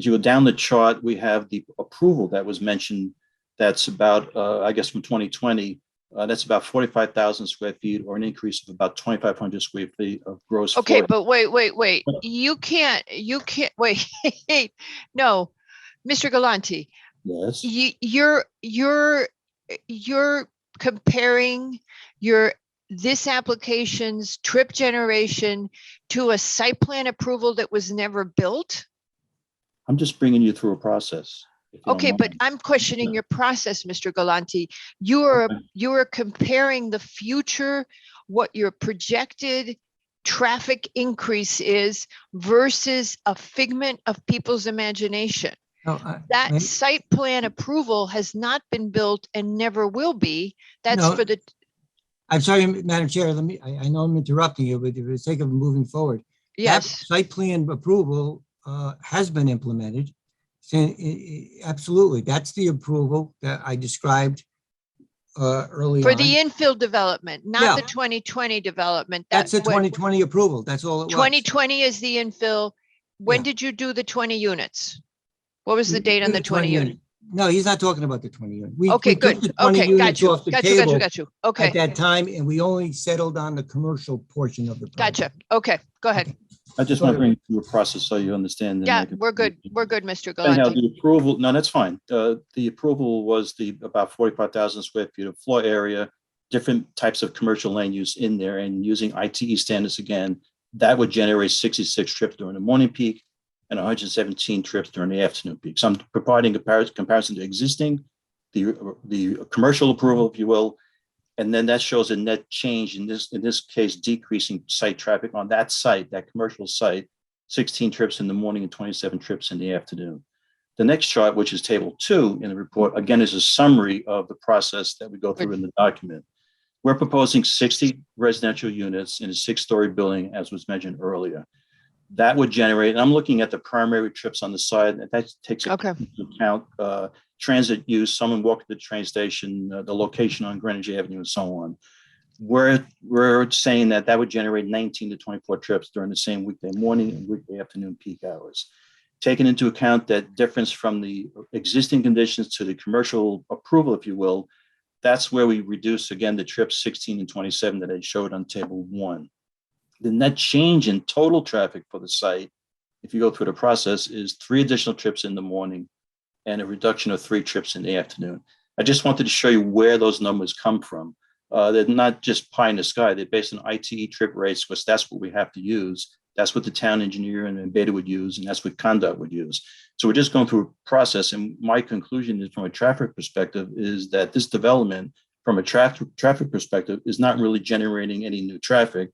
As you go down the chart, we have the approval that was mentioned. That's about, I guess, from 2020. That's about 45,000 square feet, or an increase of about 2,500 square feet of gross. Okay, but wait. You can't, wait. No, Mr. Galante. Yes. You're comparing this application's trip generation to a site plan approval that was never built? I'm just bringing you through a process. Okay, but I'm questioning your process, Mr. Galante. You are comparing the future, what your projected traffic increase is versus a figment of people's imagination. That site plan approval has not been built and never will be. That's for the. I'm sorry, Madam Chair. I know I'm interrupting you, but for the sake of moving forward. Yes. That site plan approval has been implemented. Absolutely. That's the approval that I described earlier. For the infill development, not the 2020 development. That's the 2020 approval. That's all it was. 2020 is the infill. When did you do the 20 units? What was the date on the 20 unit? No, he's not talking about the 20 unit. Okay, good. Okay, got you. Got you. Okay. At that time, and we only settled on the commercial portion of the project. Gotcha. Okay, go ahead. I just want to bring you through a process so you understand. Yeah, we're good. We're good, Mr. Anyhow, Galante. the approval, no, that's fine. The approval was about 45,000 square feet of floor area, different types of commercial land use in there, and using ITE standards again, that would generate 66 trips during the morning peak and 117 trips during the afternoon peak. So I'm providing a comparison to existing, the commercial approval, if you will, and then that shows a net change in this case, decreasing site traffic on that site, that commercial site, 16 trips in the morning and 27 trips in the afternoon. The next chart, which is table 2 in the report, again, is a summary of the process that we go through in the document. We're proposing 60 residential units in a 6-story building, as was mentioned earlier. That would generate, and I'm looking at the primary trips on the side, and that takes into account transit use, someone walking to the train station, the location on Greenwich Avenue, and so on. We're saying that would generate 19 to 24 trips during the same weekday morning and weekday afternoon peak hours. Taking into account that difference from the existing conditions to the commercial approval, if you will, that's where we reduce, again, the trips 16 and 27 that I showed on table 1. The net change in total traffic for the site, if you go through the process, is 3 additional trips in the morning and a reduction of 3 trips in the afternoon. I just wanted to show you where those numbers come from. They're not just pie in the sky. They're based on ITE trip rates, because that's what we have to use. That's what the town engineer and Beta would use, and that's what Conduct would use. So we're just going through a process. And my conclusion is, from a traffic perspective, is that this development, from a traffic perspective, is not really generating any new traffic.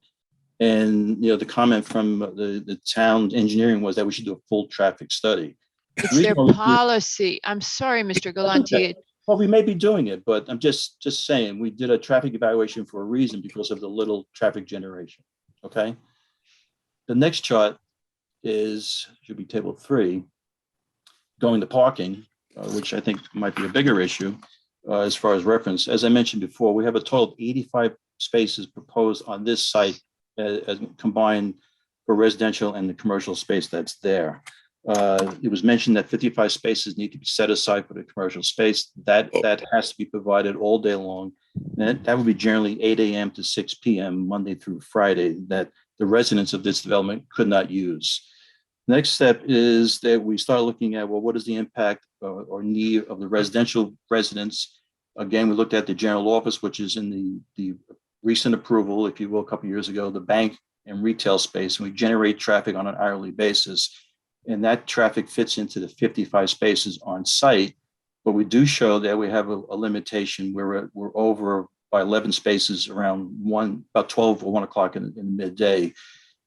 And the comment from the town engineering was that we should do a full traffic study. It's their policy. I'm sorry, Mr. Galante. Well, we may be doing it, but I'm just saying, we did a traffic evaluation for a reason, because of the little traffic generation. Okay. The next chart should be table 3, going to parking, which I think might be a bigger issue as far as reference. As I mentioned before, we have a total of 85 spaces proposed on this site as combined for residential and the commercial space that's there. It was mentioned that 55 spaces need to be set aside for the commercial space. That has to be provided all day long. And that would be generally 8 a.m. to 6 p.m. Monday through Friday, that the residents of this development could not use. Next step is that we start looking at, well, what is the impact or need of the residential residents? Again, we looked at the general office, which is in the recent approval, if you will, a couple of years ago, the bank and retail space, and we generate traffic on an hourly basis. And that traffic fits into the 55 spaces on site. But we do show that we have a limitation where we're over by 11 spaces around about 12 or 1 o'clock in midday.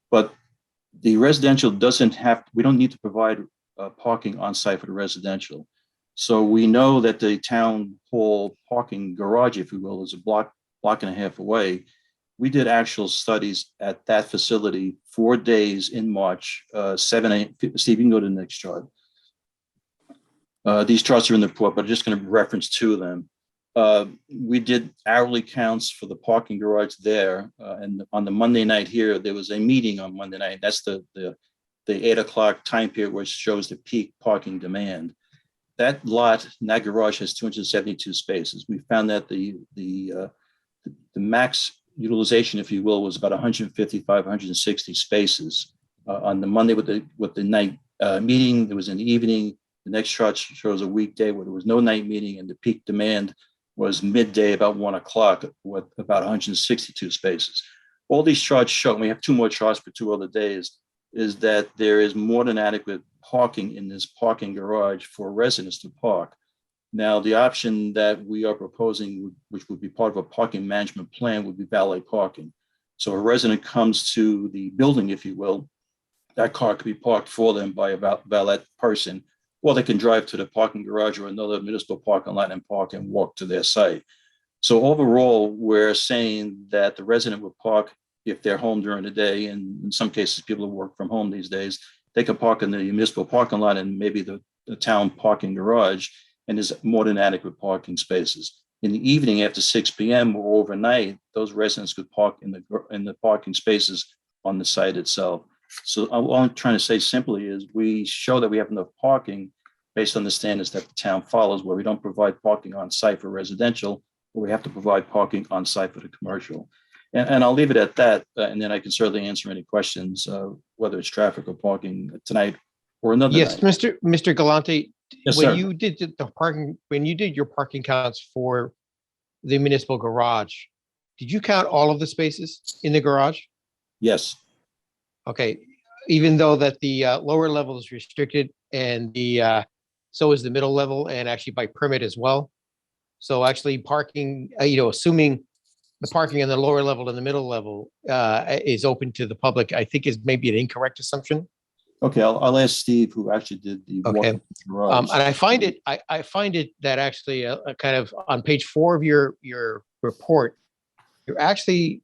But the residential we don't need to provide parking on site for the residential. So we know that the town hall parking garage, if you will, is a block and a half away. We did actual studies at that facility 4 days in March, 7 a.m. Steve, you can go to the next chart. These charts are in the report, but I'm just going to reference 2 of them. We did hourly counts for the parking garage there. And on the Monday night here, there was a meeting on Monday night. That's the 8 o'clock time period, which shows the peak parking demand. That lot, that garage has 272 spaces. We found that the max utilization, if you will, was about 155, 160 spaces. On the Monday with the night meeting, there was an evening. The next chart shows a weekday where there was no night meeting, and the peak demand was midday, about 1 o'clock, with about 162 spaces. All these charts show, and we have 2 more charts for 2 other days, is that there is more than adequate parking in this parking garage for residents to park. Now, the option that we are proposing, which would be part of a parking management plan, would be valet parking. So a resident comes to the building, if you will, that car could be parked for them by a valet person, or they can drive to the parking garage or another municipal parking lot and park and walk to their site. So overall, we're saying that the resident would park if they're home during the day, and in some cases, people who work from home these days, they can park in the municipal parking lot and maybe the town parking garage, and there's more than adequate parking spaces. In the evening after 6 p.m. or overnight, those residents could park in the parking spaces on the site itself. So all I'm trying to say simply is we show that we have enough parking based on the standards that the town follows, where we don't provide parking on site for residential, but we have to provide parking on site for the commercial. And I'll leave it at that, and then I can certainly answer any questions, whether it's traffic or parking tonight or another Yes, night. Mr. Galante, Yes, when sir. you did when you did your parking counts for the municipal garage, did you count all of the spaces in the garage? Yes. Okay, even though that the lower level is restricted and so is the middle level, and actually by permit as well. So actually parking, assuming the parking in the lower level and the middle level is open to the public, I think is maybe an incorrect assumption. Okay, I'll ask Steve, who actually did the walk Okay. of the garage. And I find it that actually a kind of on page 4 of your report, you're actually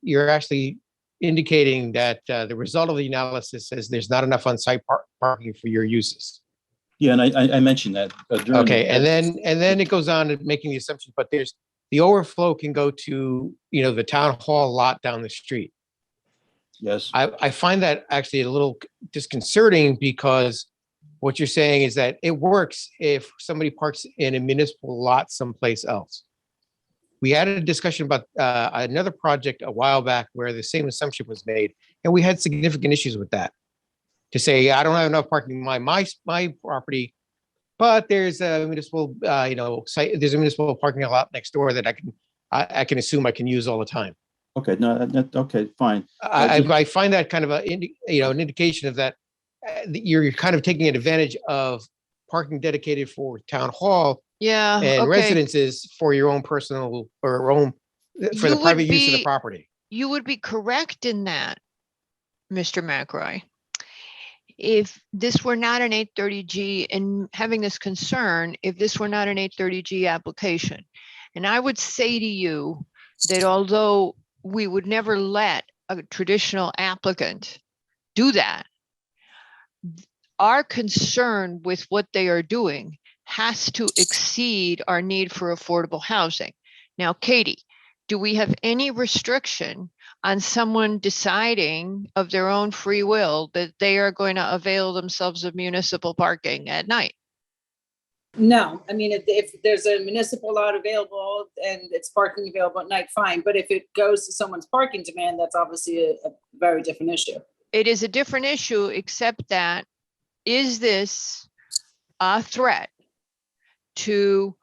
indicating that the result of the analysis says there's not enough on-site parking for your uses. Yeah, and I mentioned that. During Okay, the- and then it goes on to making the assumption, but there's the overflow can go to the town hall lot down the street. Yes. I find that actually a little disconcerting, because what you're saying is that it works if somebody parks in a municipal lot someplace else. We had a discussion about another project a while back where the same assumption was made, and we had significant issues with that. To say, I don't have enough parking in my property, But there's a municipal, site, there's a municipal parking lot next door that I can assume I can use all the time. Okay, no, okay, fine. I find that kind of an indication of that you're kind of taking advantage of parking dedicated for town hall Yeah, and okay. residences for your own personal or own, for You the would private use of the be- property. You would be correct in that, Mr. McRae. If this were not an 830G and having this concern, if this were not an 830G application. And I would say to you that although we would never let a traditional applicant do that, our concern with what they are doing has to exceed our need for affordable housing. Now, Katie, do we have any restriction on someone deciding of their own free will that they are going to avail themselves of municipal parking at night? No, I mean, if there's a municipal lot available and it's parking available at night, fine. But if it goes to someone's parking demand, that's obviously a very different issue. It is a different issue, except that, is this a threat to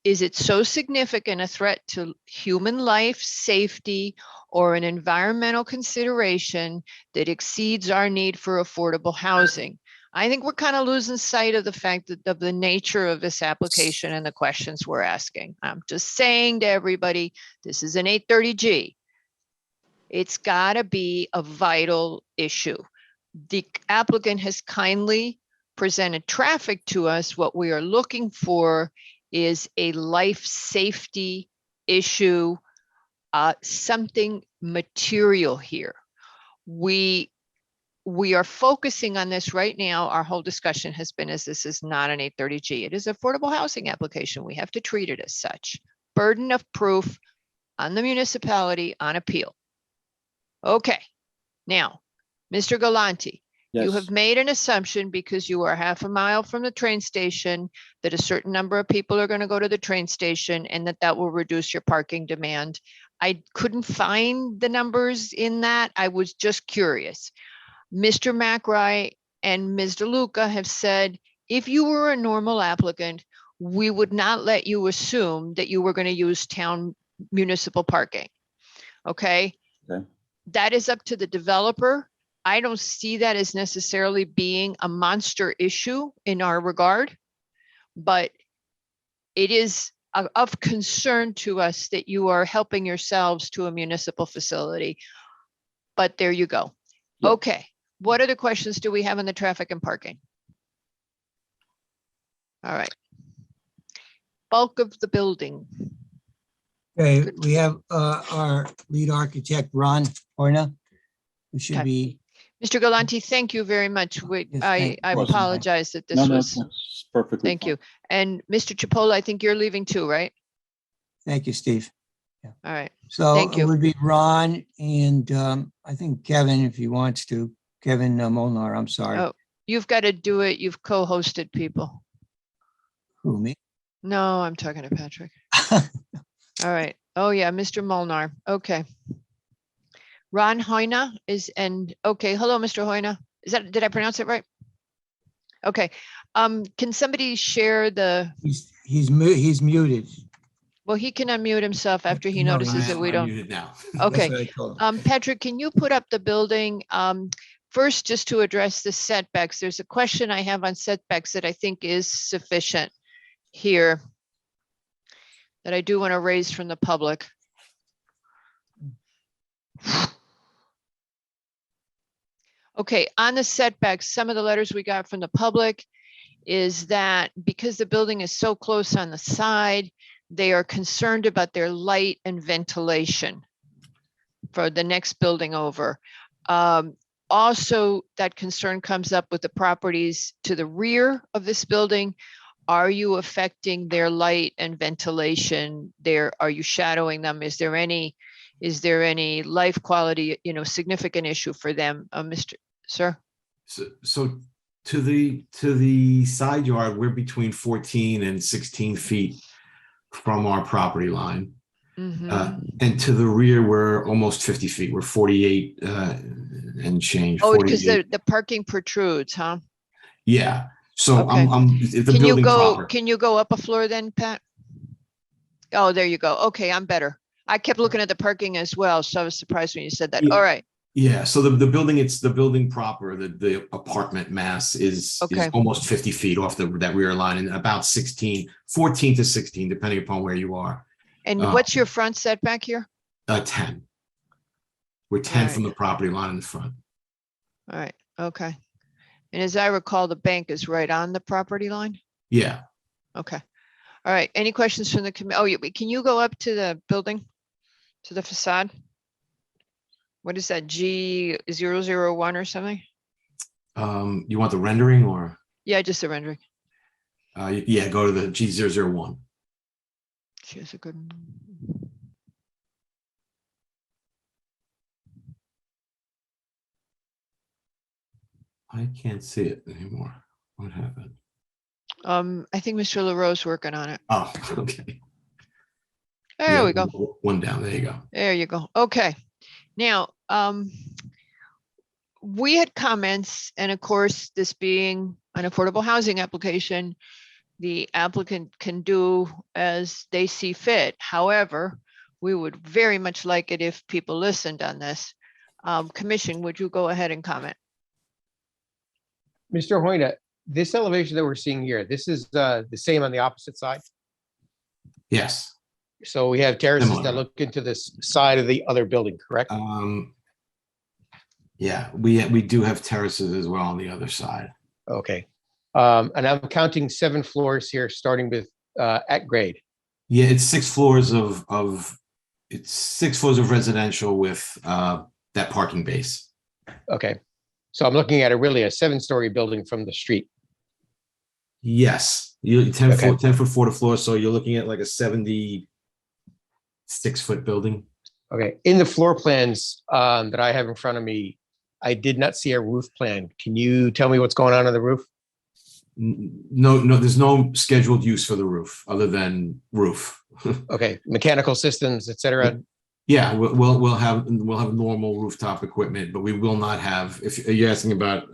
is it so significant a threat to human life, safety, or an environmental consideration that exceeds our need for affordable housing? I think we're kind of losing sight of the fact that of the nature of this application and the questions we're asking. I'm just saying to everybody, this is an 830G. It's got to be a vital issue. The applicant has kindly presented traffic to us. What we are looking for is a life safety issue, something material here. We are focusing on this right now. Our whole discussion has been as this is not an 830G. It is affordable housing application. We have to treat it as such. Burden of proof on the municipality on appeal. Okay, now, Mr. Galante, you Yes. have made an assumption because you are half a mile from the train station that a certain number of people are going to go to the train station and that will reduce your parking demand. I couldn't find the numbers in that. I was just curious. Mr. McRae and Ms. DeLuca have said, if you were a normal applicant, we would not let you assume that you were going to use town municipal parking. Okay? Okay. That is up to the developer. I don't see that as necessarily being a monster issue in our regard, but it is of concern to us that you are helping yourselves to a municipal facility. But there you go. Yep. Okay. What other questions do we have on the traffic and parking? All right. Bulk of the building. Okay, we have our lead architect, Ron Horna, who should Okay. be, Mr. Galante, thank you very much. Yes, I thank you. apologize that this No, was, that's perfectly. thank you. And Mr. Chipola, I think you're leaving too, right? thank you, Steve. All right. So Thank it you. would be Ron and I think Kevin, if he wants to, Kevin Molnar, I'm sorry. Oh, you've got to do it. You've co-hosted people. Who, me? No, I'm talking to Patrick. All right. Oh, yeah, Mr. Molnar. Okay. Ron Hoyna is, and okay, hello, Mr. Hoyna. Did I pronounce it right? Okay. Can somebody share the, He's muted. well, he can unmute himself after he No, notices he that we don't. Now. Okay. That's what I told him. Patrick, can you put up the building? First, just to address the setbacks, there's a question I have on setbacks that I think is sufficient here that I do want to raise from the public. Okay, on the setbacks, some of the letters we got from the public is that because the building is so close on the side, they are concerned about their light and ventilation for the next building over. Also, that concern comes up with the properties to the rear of this building. Are you affecting their light and ventilation there? Are you shadowing them? Is there any life quality, significant issue for them, Mr. Sir? So to the side yard, we're between 14 and 16 feet from our property line. And to the rear, we're almost 50 feet. We're 48 and change. Oh, because 48. the parking protrudes, huh? Yeah. So Okay. the Can you building go, proper. can you go up a floor then, Pat? Oh, there you go. Okay, I'm better. I kept looking at the parking as well, so I was surprised when you said that. Yeah. All right. Yeah, so the building, it's the building proper, the apartment mass is Okay. almost 50 feet off that rear line and about 14 to 16, depending upon where you are. And Uh, what's your front setback here? 10. We're 10 Alright. from the property line in the front. All right, okay. And as I recall, the bank is right on the property line? Yeah, Okay. All right, any questions from the committee? Oh, can you go up to the building? To the facade? What is that, G001 or something? you want the rendering or, Yeah, just a rendering. yeah, go to the G001. She's a good. I can't see it anymore. What happened? I think Mr. LaRoe's working on it. Oh, okay. There Yeah, we go. One down, there you go. There you go. Okay. Now, we had comments, and of course, this being an affordable housing application, the applicant can do as they see fit. However, we would very much like it if people listened on this. Commission, would you go ahead and comment? Mr. Hoyna, this elevation that we're seeing here, this is the same on the opposite side. Yes. So we have terraces Similar. that look into this side of the other building, correct? Yeah, we do have terraces as well on the other side. Okay. And I'm counting 7 floors here, starting with at grade. Yeah, it's 6 floors it's 6 floors of residential with that parking base. Okay. So I'm looking at really a 7-story building from the street. Yes, you 10 Okay. foot 4 to floor, so you're looking at like a 76-foot building. Okay. In the floor plans that I have in front of me, I did not see a roof plan. Can you tell me what's going on the roof? No, there's no scheduled use for the roof other than roof. Okay. Mechanical systems, et cetera. Yeah, we'll have normal rooftop equipment, but we will not have, if you're asking about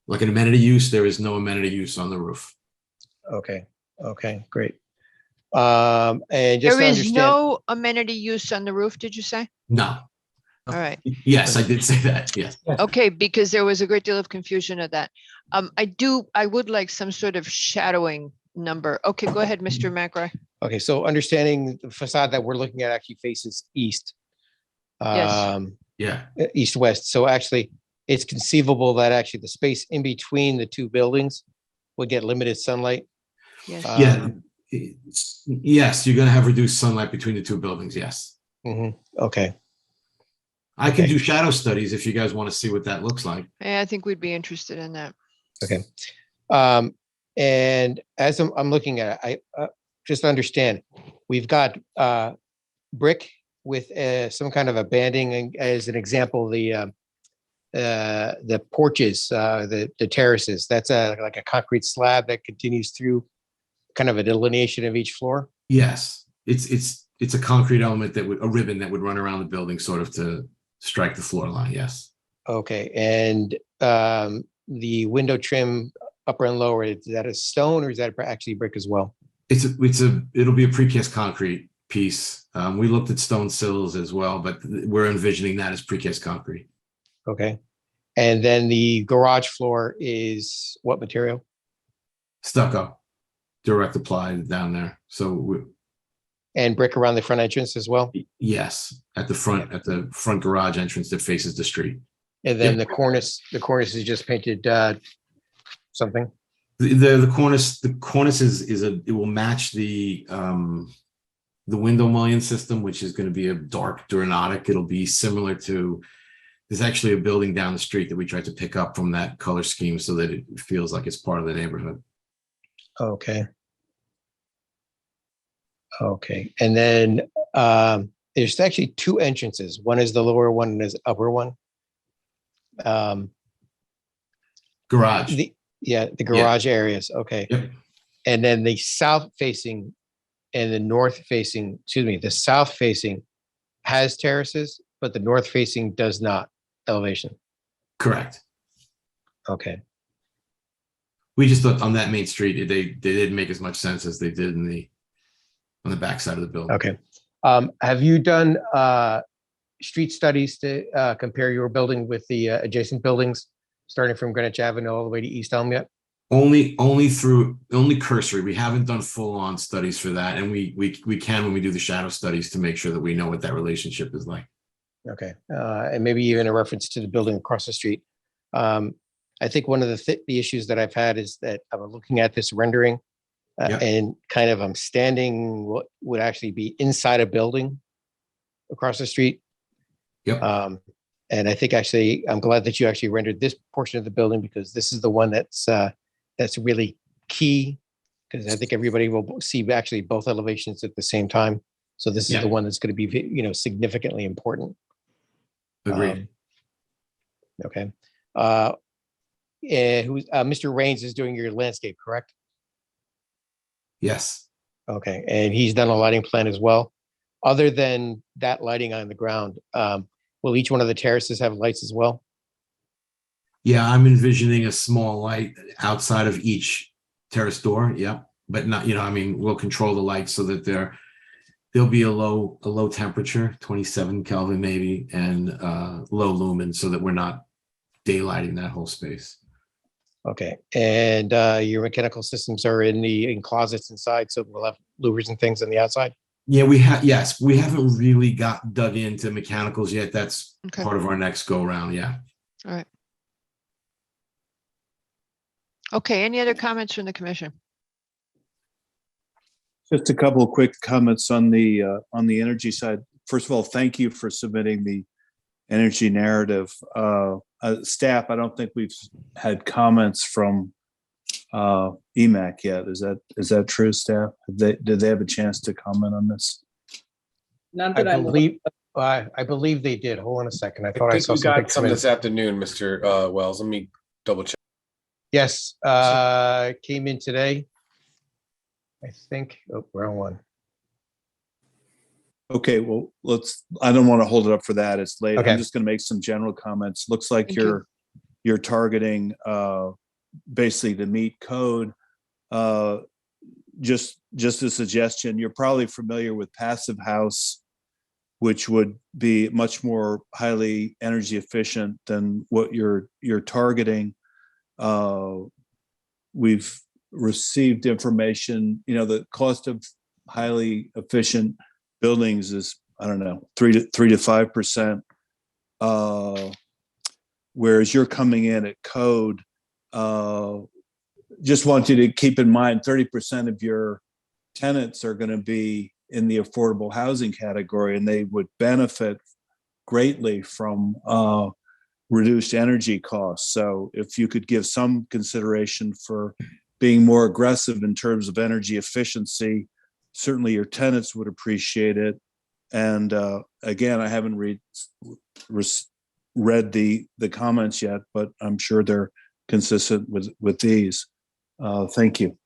like an amenity use, there is no amenity use on the roof. Okay. Okay, great. And just There to is understand, no amenity use on the roof, did you say? No. All right. Yes, I did say that. Yes. Okay, because there was a great deal of confusion of that. I would like some sort of shadowing number. Okay, go ahead, Mr. McRae. okay, so understanding the facade that we're looking at actually faces east. Yes. Yeah. East-west. So actually, it's conceivable that actually the space in between the two buildings would get limited sunlight. Yes. Yeah. Yes, you're going to have reduced sunlight between the two buildings. Yes. Okay. I can Okay. do shadow studies if you guys want to see what that looks like. Yeah, I think we'd be interested in that. Okay. And as I'm looking at it, I just understand, we've got brick with some kind of a banding, and as an example, the porches, the terraces, that's like a concrete slab that continues through kind of a delineation of each floor. Yes, it's a concrete element a ribbon that would run around the building sort of to strike the floor line. Yes. Okay, and the window trim upper and lower, is that a stone or is that actually brick as well? It'll be a precast concrete piece. We looked at stone sills as well, but we're envisioning that as precast concrete. Okay. And then the garage floor is what material? Stucco, direct applied down there. So And brick around the front entrance as well? yes, at the front garage entrance that faces the street. And then Yeah. the cornice is just painted something? The cornice it will match the window mullion system, which is going to be a dark Duranotic. It'll be similar to, there's actually a building down the street that we tried to pick up from that color scheme so that it feels like it's part of the neighborhood. Okay. Okay, and then there's actually 2 entrances. One is the lower one and is upper one. Garage. The garage areas, okay. Yep. And then the south facing and the north facing, the south facing has terraces, but the north facing does not elevation. Correct. Okay. We just thought on that main street, they didn't make as much sense as they did on the backside of the building. Okay. Have you done street studies to compare your building with the adjacent buildings, starting from Greenwich Avenue all the way to East Elm yet? Only cursory. We haven't done full-on studies for that, and we can when we do the shadow studies to make sure that we know what that relationship is like. Okay, and maybe even a reference to the building across the street. I think one of the issues that I've had is that I'm looking at this rendering and kind of I'm standing what would actually be inside a building across the street. Yep. And I think actually, I'm glad that you actually rendered this portion of the building because this is the one that's really key because I think everybody will see actually both elevations at the same time. So this is the one that's going to be, significantly important. Agreed. Okay. Mr. Rains is doing your landscape, correct? Yes. Okay, and he's done a lighting plan as well. Other than that lighting on the ground, will each one of the terraces have lights as well? Yeah, I'm envisioning a small light outside of each terrace door. Yeah, but not, we'll control the lights so that there'll be a low temperature, 27 Kelvin maybe, and low lumen so that we're not daylighting that whole space. Okay, and your mechanical systems are in closets inside, so we'll have louvers and things on the outside? Yeah, yes, we haven't really dug into mechanicals yet. That's part of our next go round. Yeah. All right. Okay, any other comments from the commission? Just a couple of quick comments on the energy side. First of all, thank you for submitting the energy narrative. Staff, I don't think we've had comments from EMAC yet. Is that true, staff? Did they have a chance to comment on this? Not that I believe they did. Hold on a second. I thought I think saw we something got some this afternoon, Mr. Wells. Let me double check. Yes, came in today. I think, wrong one. Okay, well, I don't want to hold it up for that. It's late. Okay. I'm just going to make some general comments. Looks like Thank you. you're targeting basically to meet code. Just a suggestion, you're probably familiar with Passive House, which would be much more highly energy efficient than what you're targeting. We've received information, the cost of highly efficient buildings is, I don't know, 3 to 5%. Whereas you're coming in at code, just want you to keep in mind 30% of your tenants are going to be in the affordable housing category, and they would benefit greatly from reduced energy costs. So if you could give some consideration for being more aggressive in terms of energy efficiency, certainly your tenants would appreciate it. And again, I haven't read the comments yet, but I'm sure they're consistent with these. Thank you.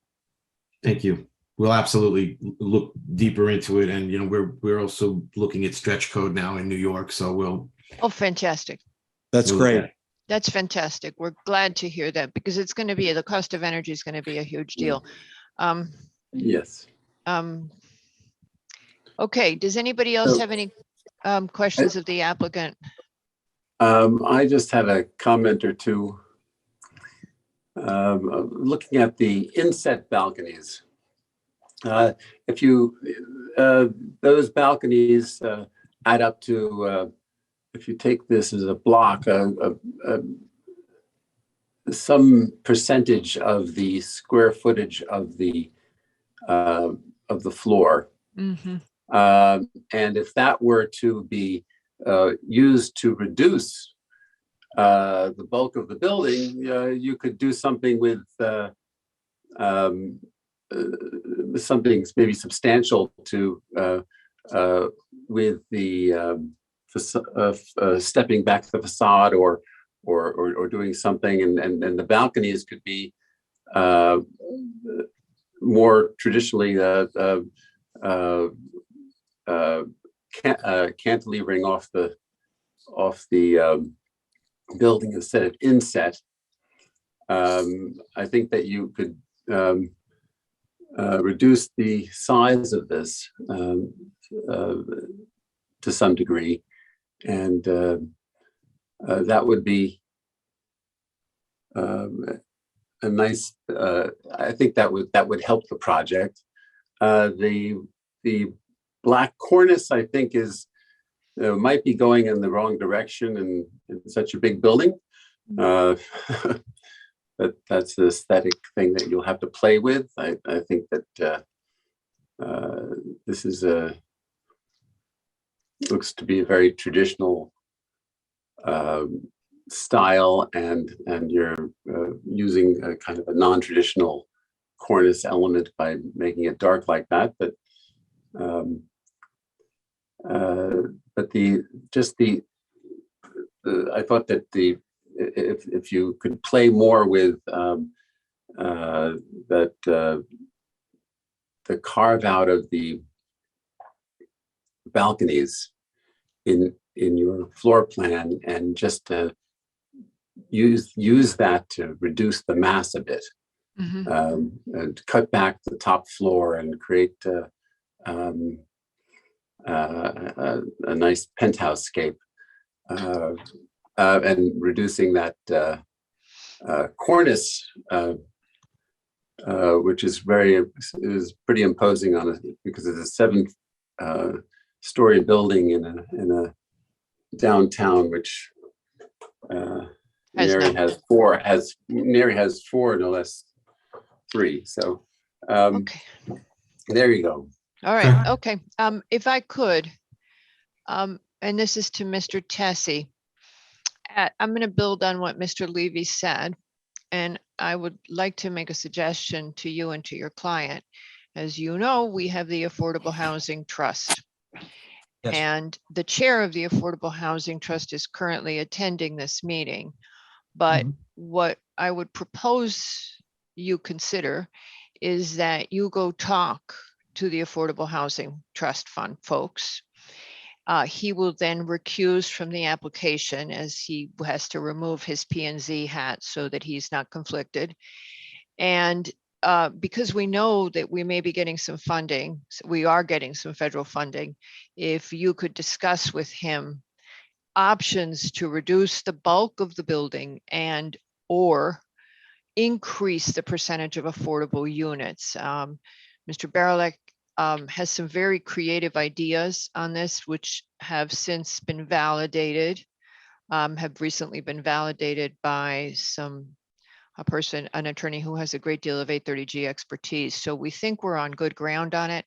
Thank you. We'll absolutely look deeper into it. And, we're also looking at stretch code now in New York. So we'll. Oh, fantastic. That's great. That's fantastic. We're glad to hear that because it's going to be, the cost of energy is going to be a huge deal. Yes. Okay, does anybody else have any questions of the applicant? I just have a comment or two. Looking at the inset balconies. If you, those balconies add up to, if you take this as a block, some percentage of the square footage of the floor. Mm-hmm. And if that were to be used to reduce the bulk of the building, you could do something with something maybe substantial to with the stepping back the facade or doing something, and the balconies could be more traditionally cantilevering off the building instead of inset. I think that you could reduce the size of this to some degree, and that would be a nice. I think that would help the project. The black cornice, I think, is might be going in the wrong direction in such a big building. But that's the aesthetic thing that you'll have to play with. I think that this is looks to be a very traditional style, and you're using a kind of a non-traditional cornice element by making it dark like that. But I thought that if you could play more with the carve out of the balconies in your floor plan, and just to use that to reduce the mass a bit, and cut back the top floor and create a nice penthouse scape, and reducing that cornice, which is pretty imposing on it, because it's a 7-story building in a downtown, which Mary has four, no less 3. So there you go. All right. Okay. If I could, and this is to Mr. Tessie, I'm going to build on what Mr. Levy said, and I would like to make a suggestion to you and to your client. As you know, we have the Affordable Housing Trust. Yes. And the chair of the Affordable Housing Trust is currently attending this meeting. But what I would propose you consider is that you go talk to the Affordable Housing Trust Fund folks. He will then recuse from the application, as he has to remove his P&Z hat so that he's not conflicted. And because we know that we may be getting some funding, we are getting some federal funding, if you could discuss with him options to reduce the bulk of the building and or increase the percentage of affordable units. Mr. Barilek has some very creative ideas on this, which have since been validated, have recently been validated by an attorney who has a great deal of 830G expertise. So we think we're on good ground on it.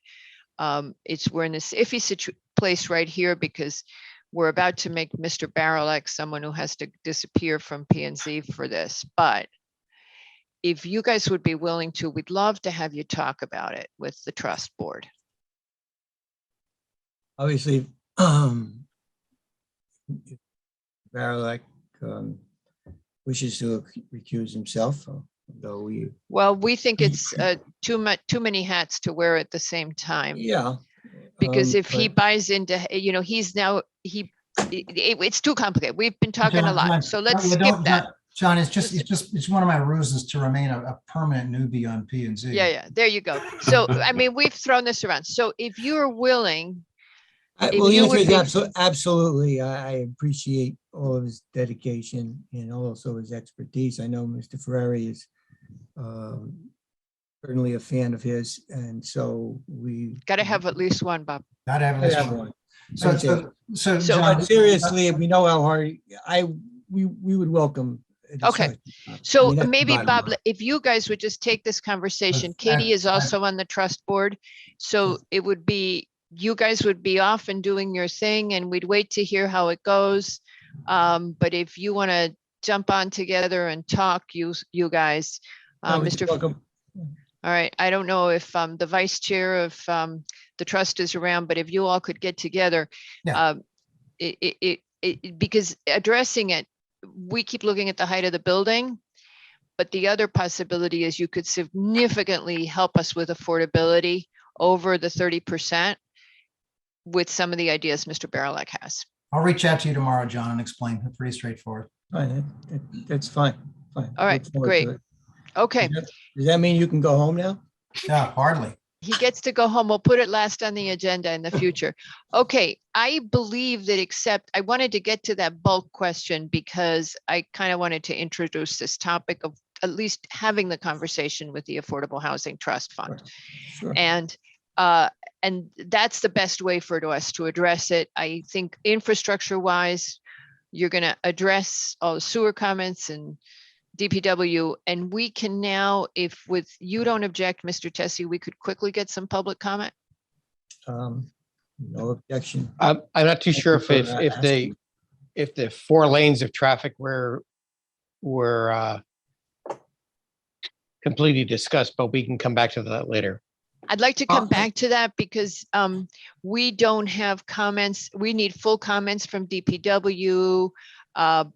We're in this iffy place right here because we're about to make Mr. Barilek someone who has to disappear from P&Z for this. But if you guys would be willing to, we'd love to have you talk about it with the trust board. Obviously, Barilek wishes to recuse himself, though we think it's too many hats to wear at the same time. Yeah. Because if he buys into, it's too complicated. We've been talking a lot, so let's skip that. John, it's one of my ruses to remain a permanent newbie on P&Z. Yeah, there you go. So, I mean, we've thrown this around. So if you're willing. Absolutely. I appreciate all of his dedication and also his expertise. I know Mr. Ferrari is certainly a fan of his, and so we got to have at least one, Bob. Got to have at least one. So John, seriously, we know how hard we would welcome. Okay, so maybe Bob, if you guys would just take this conversation, Katie is also on the trust board, so it would be, you guys would be off and doing your thing, and we'd wait to hear how it goes. But if you want to jump on together and talk, you guys, Mr. Welcome. All right, I don't know if the vice chair of the trust is around, but if you all could get together, because addressing it, we keep looking at the height of the building, but the other possibility is you could significantly help us with affordability over the 30% with some of the ideas Mr. Barilek has. I'll reach out to you tomorrow, John, and explain. It's pretty straightforward. Fine, that's fine. Fine. All right, Look forward great. to it. Okay, Does that mean you can go home now? Yeah, hardly. he gets to go home. We'll put it last on the agenda in the future. Okay, I believe that I wanted to get to that bulk question because I kind of wanted to introduce this topic of at least having the conversation with the Affordable Housing Trust Fund. Sure. And that's the best way for us to address it. I think infrastructure wise, you're going to address all the sewer comments and DPW, and we can now, if with you don't object, Mr. Tessie, we could quickly get some public comment. No objection. I'm not too sure Thank you for if the 4 lanes of traffic were completely discussed, but we can come back to that later. I'd like to come back to that because we don't have comments. We need full comments from DPW,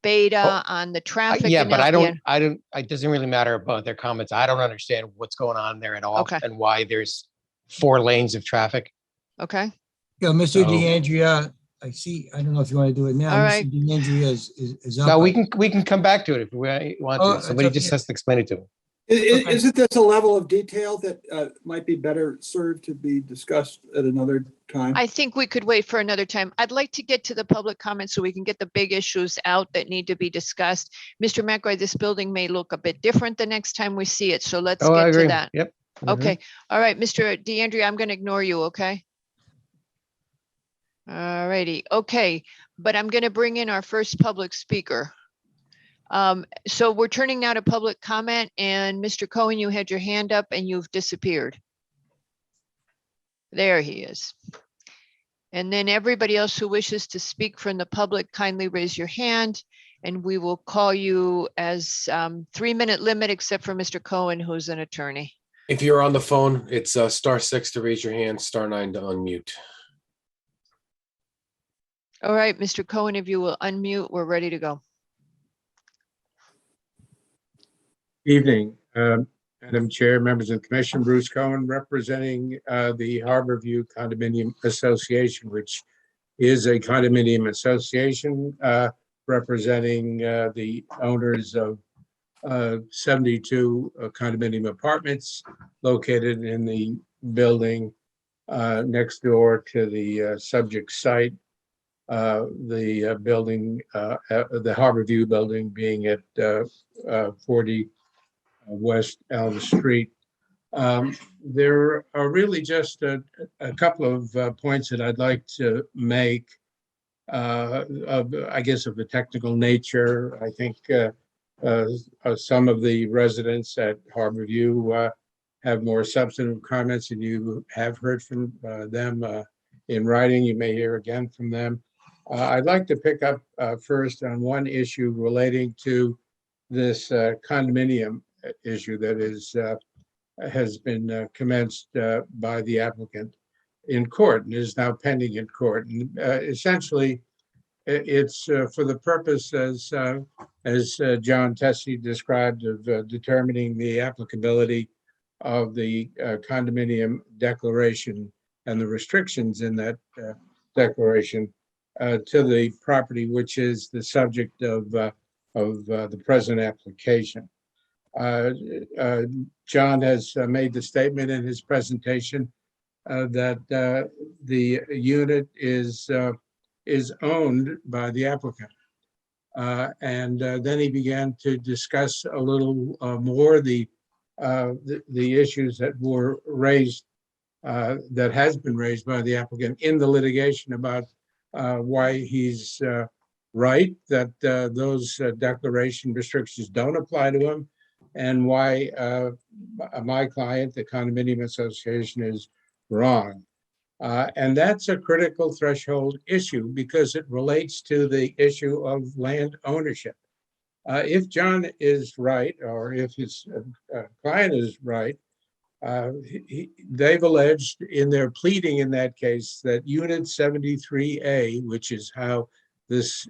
Beta on the traffic. Yeah, but analysis. it doesn't really matter about their comments. I don't understand what's going on there at all Okay. and why there's 4 lanes of traffic. Okay. Yeah, Mr. DeAndrea, I see, I don't know if you want to do it now. All Mr. right. DeAndrea is up. No, we can come back to it if we want Oh, to. it's Somebody up just here. has to explain it to them. Isn't this a level of detail that might be better served to be discussed at another time? I think we could wait for another time. I'd like to get to the public comments so we can get the big issues out that need to be discussed. Mr. McRae, this building may look a bit different the next time we see it, so let's Oh, I get agree. to that. Yep. Okay, all right, Mr. DeAndrea, I'm gonna ignore you, okay? All righty, okay, but I'm gonna bring in our first public speaker. So we're turning now to public comment, and Mr. Cohen, you had your hand up and you've disappeared. There he is. And then everybody else who wishes to speak from the public, kindly raise your hand and we will call you as 3-minute limit, except for Mr. Cohen, who's an attorney. If you're on the phone, it's *6 to raise your hand, *9 to unmute. All right, Mr. Cohen, if you will unmute, we're ready to go. Evening, Madam Chair, members of the commission, Bruce Cohen representing the Harborview Condominium Association, which is a condominium association representing the owners of 72 condominium apartments located in the building next door to the subject site. The building, the Harborview building being at 40 West Elm Street. There are really just a couple of points that I'd like to make, I guess, of a technical nature. I think some of the residents at Harborview have more substantive comments, and you have heard from them in writing. You may hear again from them. I'd like to pick up first on one issue relating to this condominium issue that has been commenced by the applicant in court and is now pending in court. And essentially, it's for the purpose, as John Tessie described, of determining the applicability of the condominium declaration and the restrictions in that declaration to the property, which is the subject of the present application. John has made the statement in his presentation that the unit is owned by the applicant. And then he began to discuss a little more the issues that were raised, that has been raised by the applicant in the litigation about why he's right that those declaration restrictions don't apply to him, and why my client, the condominium association, is wrong. And that's a critical threshold issue because it relates to the issue of land ownership. If John is right, or if his client is right, they've alleged in their pleading in that case that Unit 73A, which is how this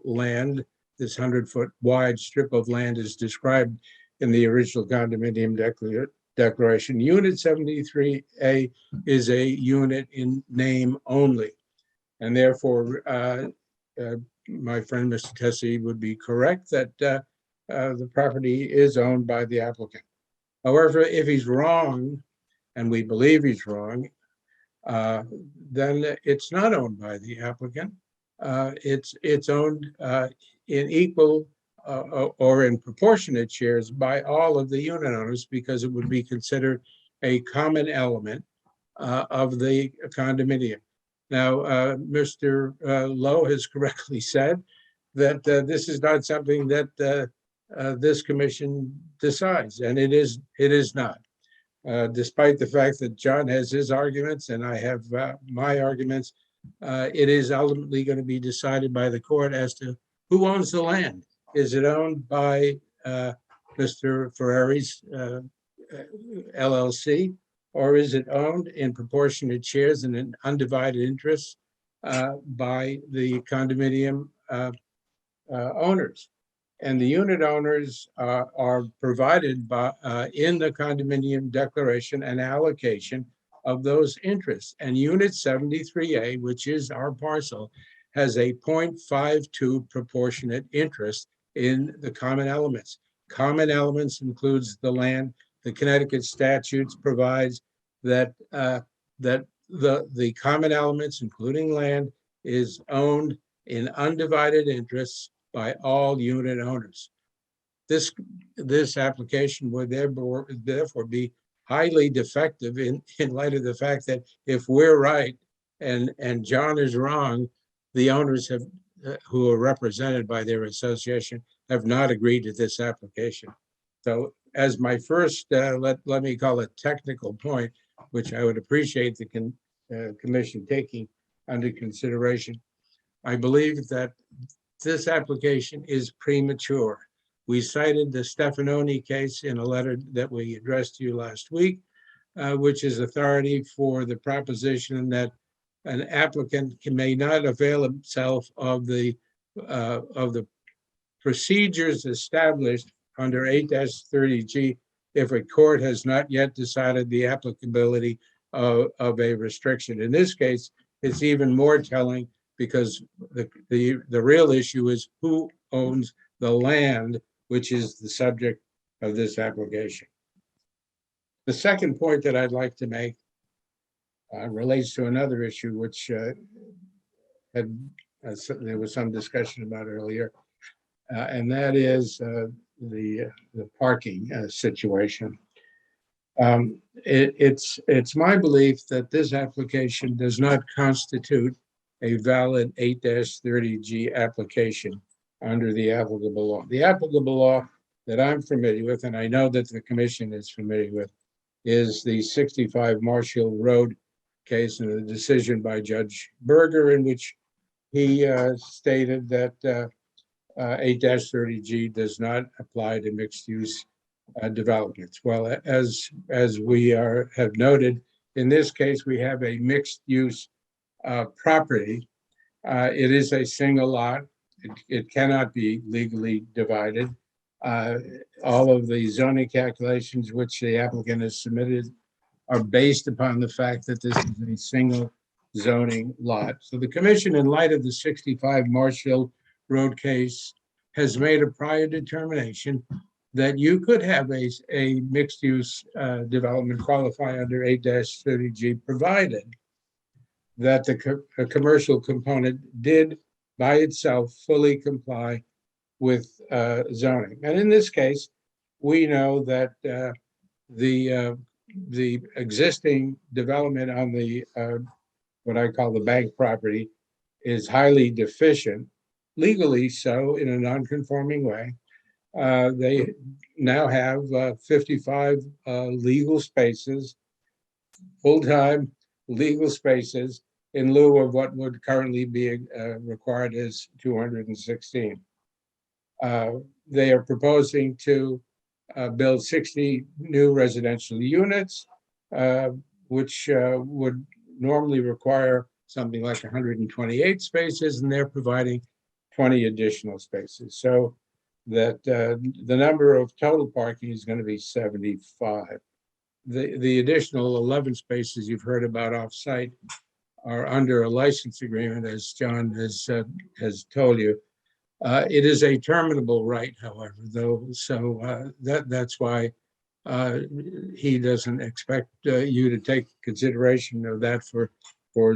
land, this 100-foot wide strip of land is described in the original condominium declaration, Unit 73A is a unit in name only. And therefore, my friend Mr. Tessie would be correct that the property is owned by the applicant. However, if he's wrong, and we believe he's wrong, then it's not owned by the applicant. It's owned in equal or in proportionate shares by all of the unit owners, because it would be considered a common element of the condominium. Now, Mr. Lowe has correctly said that this is not something that this commission decides, and it is not. Despite the fact that John has his arguments and I have my arguments, it is ultimately going to be decided by the court as to who owns the land. Is it owned by Mr. Ferrari's LLC, or is it owned in proportionate shares and in undivided interests by the condominium owners? And the unit owners are provided by in the condominium declaration an allocation of those interests. And unit 73A, which is our parcel, has a 0.52 proportionate interest in the common elements. Common elements includes the land. The Connecticut statutes provides that the common elements, including land, is owned in undivided interests by all unit owners. This application would therefore be highly defective in light of the fact that if we're right and John is wrong, the owners have who are represented by their association have not agreed to this application. So as my first, let me call it technical point, which I would appreciate the commission taking under consideration, I believe that this application is premature. We cited the Stefanoni case in a letter that we addressed to you last week, which is authority for the proposition that an applicant may not avail himself of the procedures established under 8-30G if a court has not yet decided the applicability of a restriction. In this case, it's even more telling because the real issue is who owns the land, which is the subject of this application. The second point that I'd like to make relates to another issue which there was some discussion about earlier, and that is the parking situation. It's my belief that this application does not constitute a valid 8-30G application under the applicable law. The applicable law that I'm familiar with, and I know that the commission is familiar with, is the 65 Marshall Road case and the decision by Judge Berger in which he stated that 8-30G does not apply to mixed use developments. Well, as we have noted, in this case, we have a mixed use property. It is a single lot. It cannot be legally divided. All of the zoning calculations which the applicant has submitted are based upon the fact that this is a single zoning lot. So the commission, in light of the 65 Marshall Road case, has made a prior determination that you could have a mixed use development qualify under 8-30G, provided that the commercial component did by itself fully comply with zoning. And in this case, we know that the existing development on the what I call the bank property is highly deficient, legally so, in a non-conforming way. They now have 55 legal spaces, full-time legal spaces, in lieu of what would currently be required as 216. They are proposing to build 60 new residential units, which would normally require something like 128 spaces, and they're providing 20 additional spaces. So that the number of total parking is going to be 75. The additional 11 spaces you've heard about off-site are under a license agreement, as John has told you. It is a terminable right, however, though, so that's why he doesn't expect you to take consideration of that for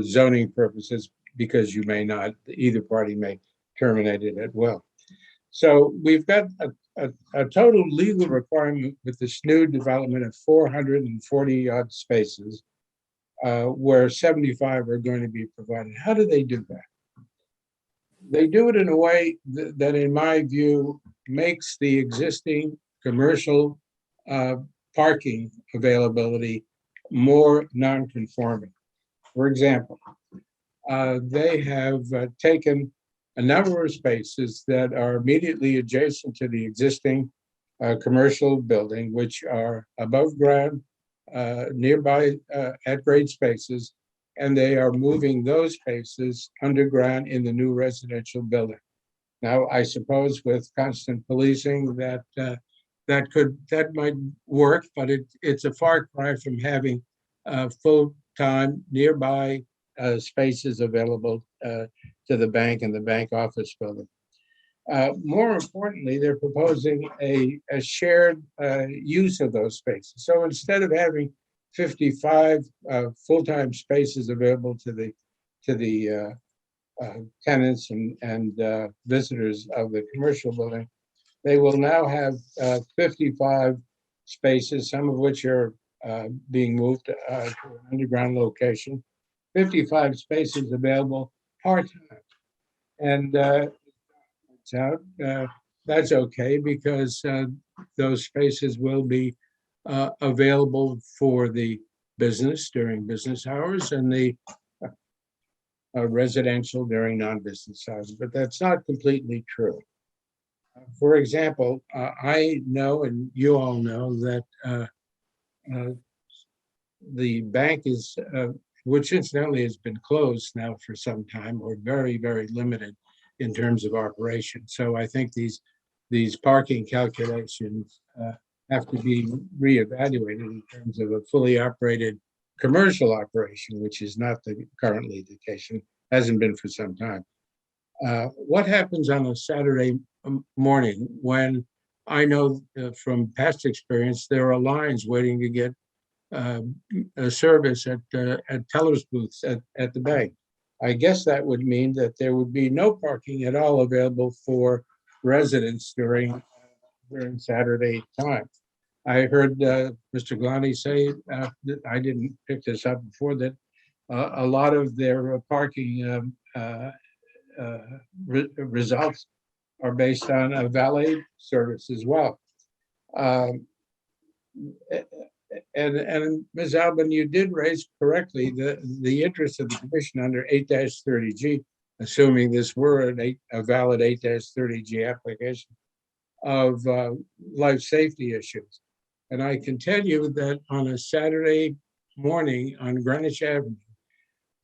zoning purposes, because you may not, either party may terminate it at will. So we've got a total legal requirement with this new development of 440 odd spaces, where 75 are going to be provided. How do they do that? They do it in a way that, in my view, makes the existing commercial parking availability more non-conforming. For example, they have taken a number of spaces that are immediately adjacent to the existing commercial building, which are above ground, nearby at-grade spaces, and they are moving those spaces underground in the new residential building. Now, I suppose with constant policing that that might work, but it's a far cry from having full-time nearby spaces available to the bank and the bank office building. More importantly, they're proposing a shared use of those spaces. So instead of having 55 full-time spaces available to the tenants and visitors of the commercial building, they will now have 55 spaces, some of which are being moved to an underground location, 55 spaces available part-time. And that's okay, because those spaces will be available for the business during business hours and the residential during non-business hours, but that's not completely true. For example, I know, and you all know, that the bank is, which incidentally has been closed now for some time, or very, very limited in terms of operation. So I think these parking calculations have to be reevaluated in terms of a fully operated commercial operation, which is not currently the case, and hasn't been for some time. What happens on a Saturday morning when I know from past experience there are lines waiting to get a service at teller's booths at the bank? I guess that would mean that there would be no parking at all available for residents during Saturday time. I heard Mr. Glani say, that I didn't pick this up before, that a lot of their parking results are based on a valet service as well. And Ms. Albin, you did raise correctly the interest of the commission under 8-30G, assuming this were a valid 8-30G application, of life safety issues. And I can tell you that on a Saturday morning on Greenwich Avenue,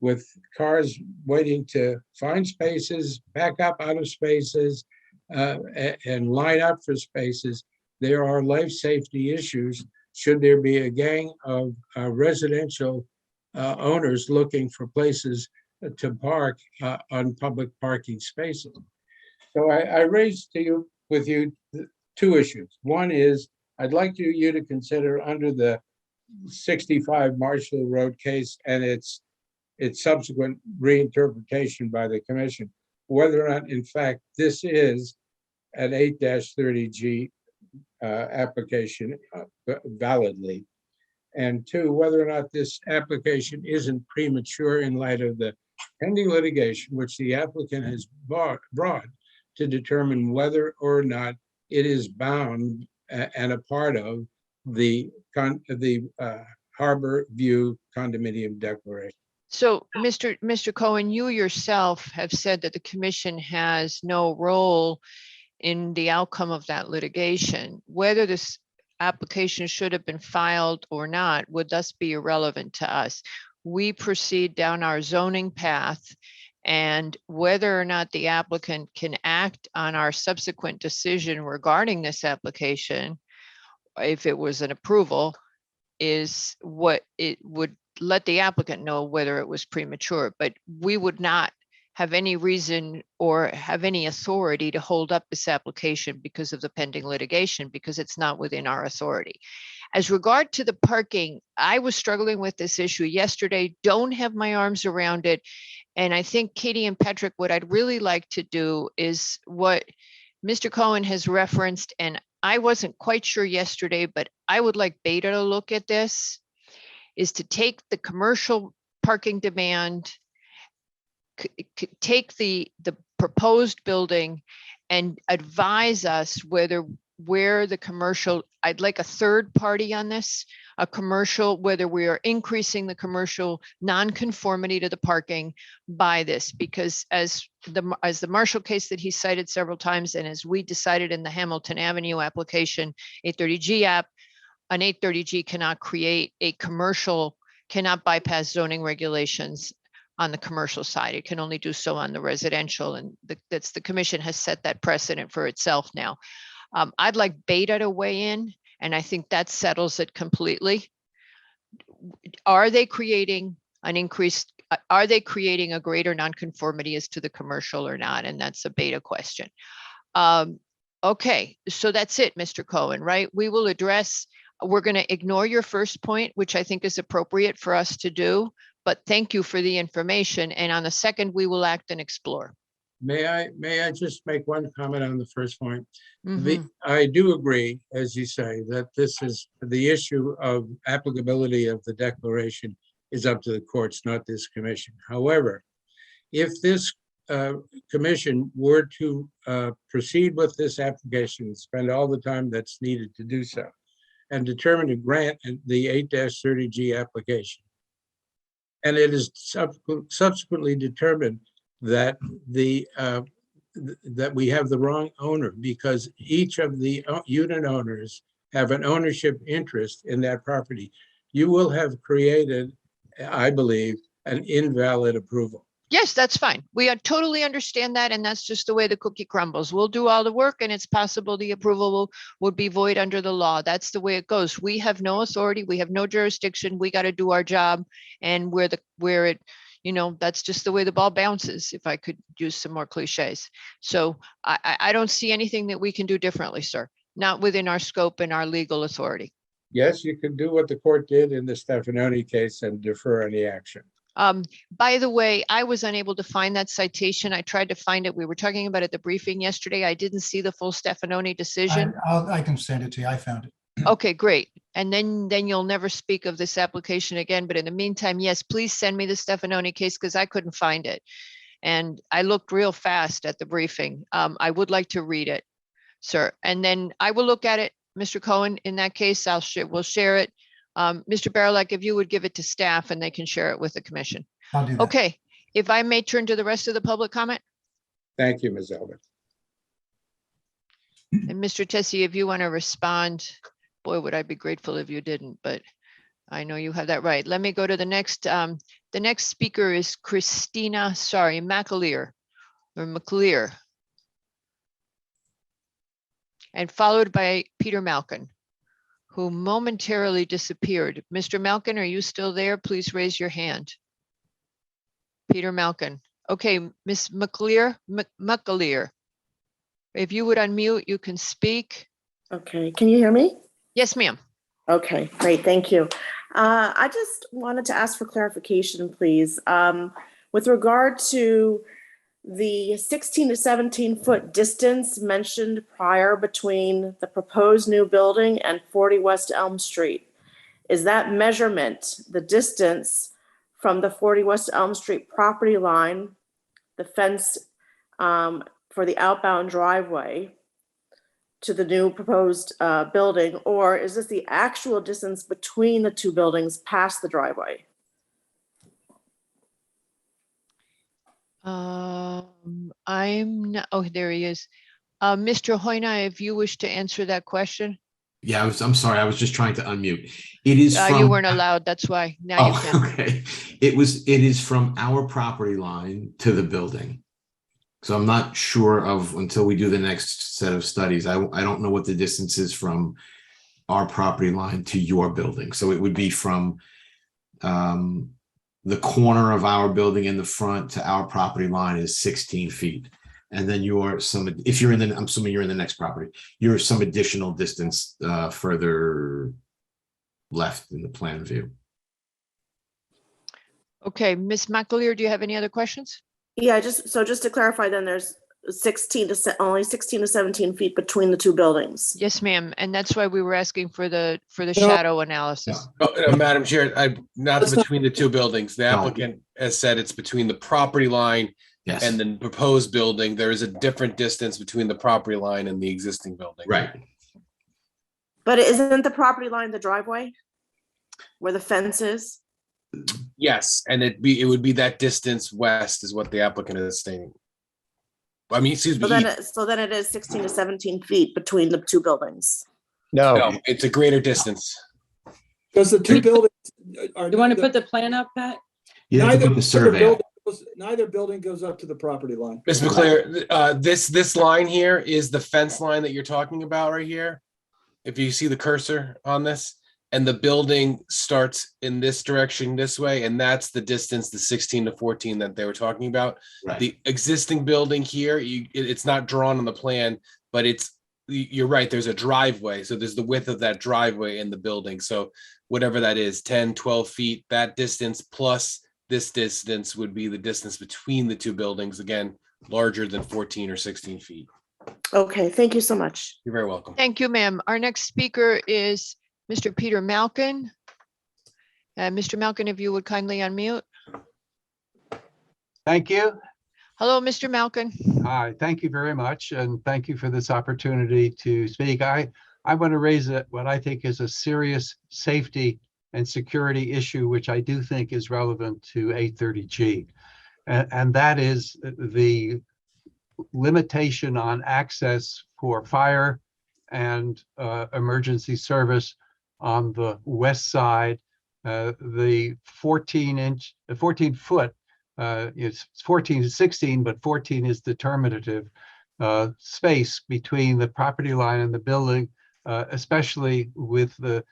with cars waiting to find spaces, back up out of spaces, and line up for spaces, there are life safety issues should there be a gang of residential owners looking for places to park on public parking spaces. So I raised with you two issues. One is, I'd like you to consider, under the 65 Marshall Road case and its subsequent reinterpretation by the commission, whether or not, in fact, this is an 8-30G application validly. And two, whether or not this application isn't premature in light of the pending litigation, which the applicant has brought to determine whether or not it is bound and a part of the Harbor View Condominium Declaration. So, Mr. Cohen, you yourself have said that the commission has no role in the outcome of that litigation. Whether this application should have been filed or not would thus be irrelevant to us. We proceed down our zoning path, and whether or not the applicant can act on our subsequent decision regarding this application, if it was an approval, is what it would let the applicant know whether it was premature. But we would not have any reason or have any authority to hold up this application because of the pending litigation, because it's not within our authority. As regard to the parking, I was struggling with this issue yesterday, don't have my arms around it. And I think Katie and Patrick, what I'd really like to do is what Mr. Cohen has referenced, and I wasn't quite sure yesterday, but I would like Beta to look at this, is to take the commercial parking demand, take the proposed building and advise us where the commercial, I'd like a third party on this, a commercial, whether we are increasing the commercial nonconformity to the parking by this, because as the Marshall case that he cited several times, and as we decided in the Hamilton Avenue application, 830G app, an 830G cannot create a commercial, cannot bypass zoning regulations on the commercial side. It can only do so on the residential, and the commission has set that precedent for itself now. I'd like Beta to weigh in, and I think that settles it completely. Are they creating an increased, are they creating a greater nonconformity as to the commercial or not? And that's a Beta question. Okay, so that's it, Mr. Cohen, right? We will address, we're going to ignore your first point, which I think is appropriate for us to do, but thank you for the information. And on the second, we will act and explore. May I just make one comment on the first point? I do agree, as you say, that this is the issue of applicability of the declaration is up to the courts, not this commission. However, if this commission were to proceed with this application, spend all the time that's needed to do so, and determine to grant the 8-30G application, and it is subsequently determined that that we have the wrong owner because each of the unit owners have an ownership interest in that property, you will have created, I believe, an invalid approval. Yes, that's fine. We totally understand that, and that's just the way the cookie crumbles. We'll do all the work, and it's possible the approval would be void under the law. That's the way it goes. We have no authority. We have no jurisdiction. We got to do our job, and that's just the way the ball bounces, if I could use some more cliches. So I don't see anything that we can do differently, sir, not within our scope and our legal authority. Yes, you can do what the court did in the Stefanoni case and defer any action. By the way, I was unable to find that citation. I tried to find it. We were talking about it at the briefing yesterday. I didn't see the full Stefanoni decision. I can send it to you. I found it. Okay, great. And then you'll never speak of this application again. But in the meantime, yes, please send me the Stefanoni case because I couldn't find it. And I looked real fast at the briefing. I would like to read it, sir. And then I will look at it, Mr. Cohen. In that case, we'll share it. Mr. Barilak, if you would give it to staff and they can share it with the commission. I'll do that. Okay, if I may turn to the rest of the public comment. Thank you, Ms. Elbert. And Mr. Tessie, if you want to respond, boy, would I be grateful if you didn't, but I know you have that right. Let me go to the next. The next speaker is Christina, McAleer. And followed by Peter Malkin, who momentarily disappeared. Mr. Malkin, are you still there? Please raise your hand. Peter Malkin. Okay, Ms. McAleer. If you would unmute, you can speak. Okay, can you hear me? Yes, ma'am. Okay, great, thank you. I just wanted to ask for clarification, please. With regard to the 16 to 17 foot distance mentioned prior between the proposed new building and 40 West Elm Street, is that measurement the distance from the 40 West Elm Street property line, the fence for the outbound driveway to the new proposed building, or is this the actual distance between the two buildings past the driveway? I'm not, oh, there he is. Mr. Hoyna, if you wish to answer that question. Yeah, I'm sorry. I was just trying to unmute. It is from. You weren't allowed. That's why. Now you can. Okay. It is from our property line to the building. So I'm not sure of, until we do the next set of studies, I don't know what the distance is from our property line to your building. So it would be from the corner of our building in the front to our property line is 16 feet. And then if you're in the, I'm assuming you're in the next property, you're some additional distance further left in the plan view. Okay, Ms. McAleer, do you have any other questions? Yeah, just to clarify, then there's only 16 to 17 feet between the two buildings. Yes, ma'am. And that's why we were asking for the shadow analysis. Madam Chair, not between the two buildings. The applicant has said it's between the property line and the proposed building. There is a different distance between the property line and the existing building. Right. But isn't the property line the driveway where the fence is? Yes, and it would be that distance west is what the applicant is stating. I mean, excuse me. So then it is 16 to 17 feet between the two buildings. No, it's a greater distance. Because the two buildings are. You want to put the plan up, Pat? You have to put the survey up. Neither building goes up to the property line. Ms. McClure, this line here is the fence line that you're talking about right here. If you see the cursor on this, and the building starts in this direction this way, and that's the distance, the 16 to 14 that they were talking about. Right. The existing building here, it's not drawn on the plan, but you're right, there's a driveway. So there's the width of that driveway in the building. So whatever that is, 10, 12 feet, that distance plus this distance would be the distance between the two buildings, again, larger than 14 or 16 feet. Okay, thank you so much. You're very welcome. Thank you, ma'am. Our next speaker is Mr. Peter Malkin. Mr. Malkin, if you would kindly unmute. Thank you. Hello, Mr. Malkin. Hi, thank you very much. And thank you for this opportunity to speak. I want to raise what I think is a serious safety and security issue, which I do think is relevant to 830G. And that is the limitation on access for fire and emergency service on the west side. The 14 foot, it's 14 to 16, but 14 is determinative space between the property line and the building, especially with the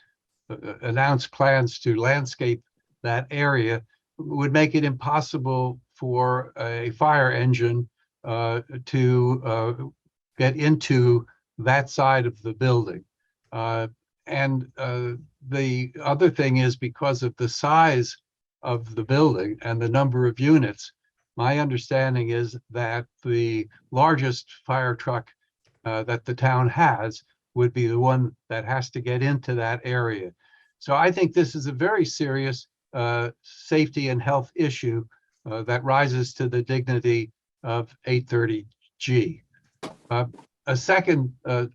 announced plans to landscape that area, would make it impossible for a fire engine to get into that side of the building. And the other thing is, because of the size of the building and the number of units, my understanding is that the largest fire truck that the town has would be the one that has to get into that area. So I think this is a very serious safety and health issue that rises to the dignity of 830G. A second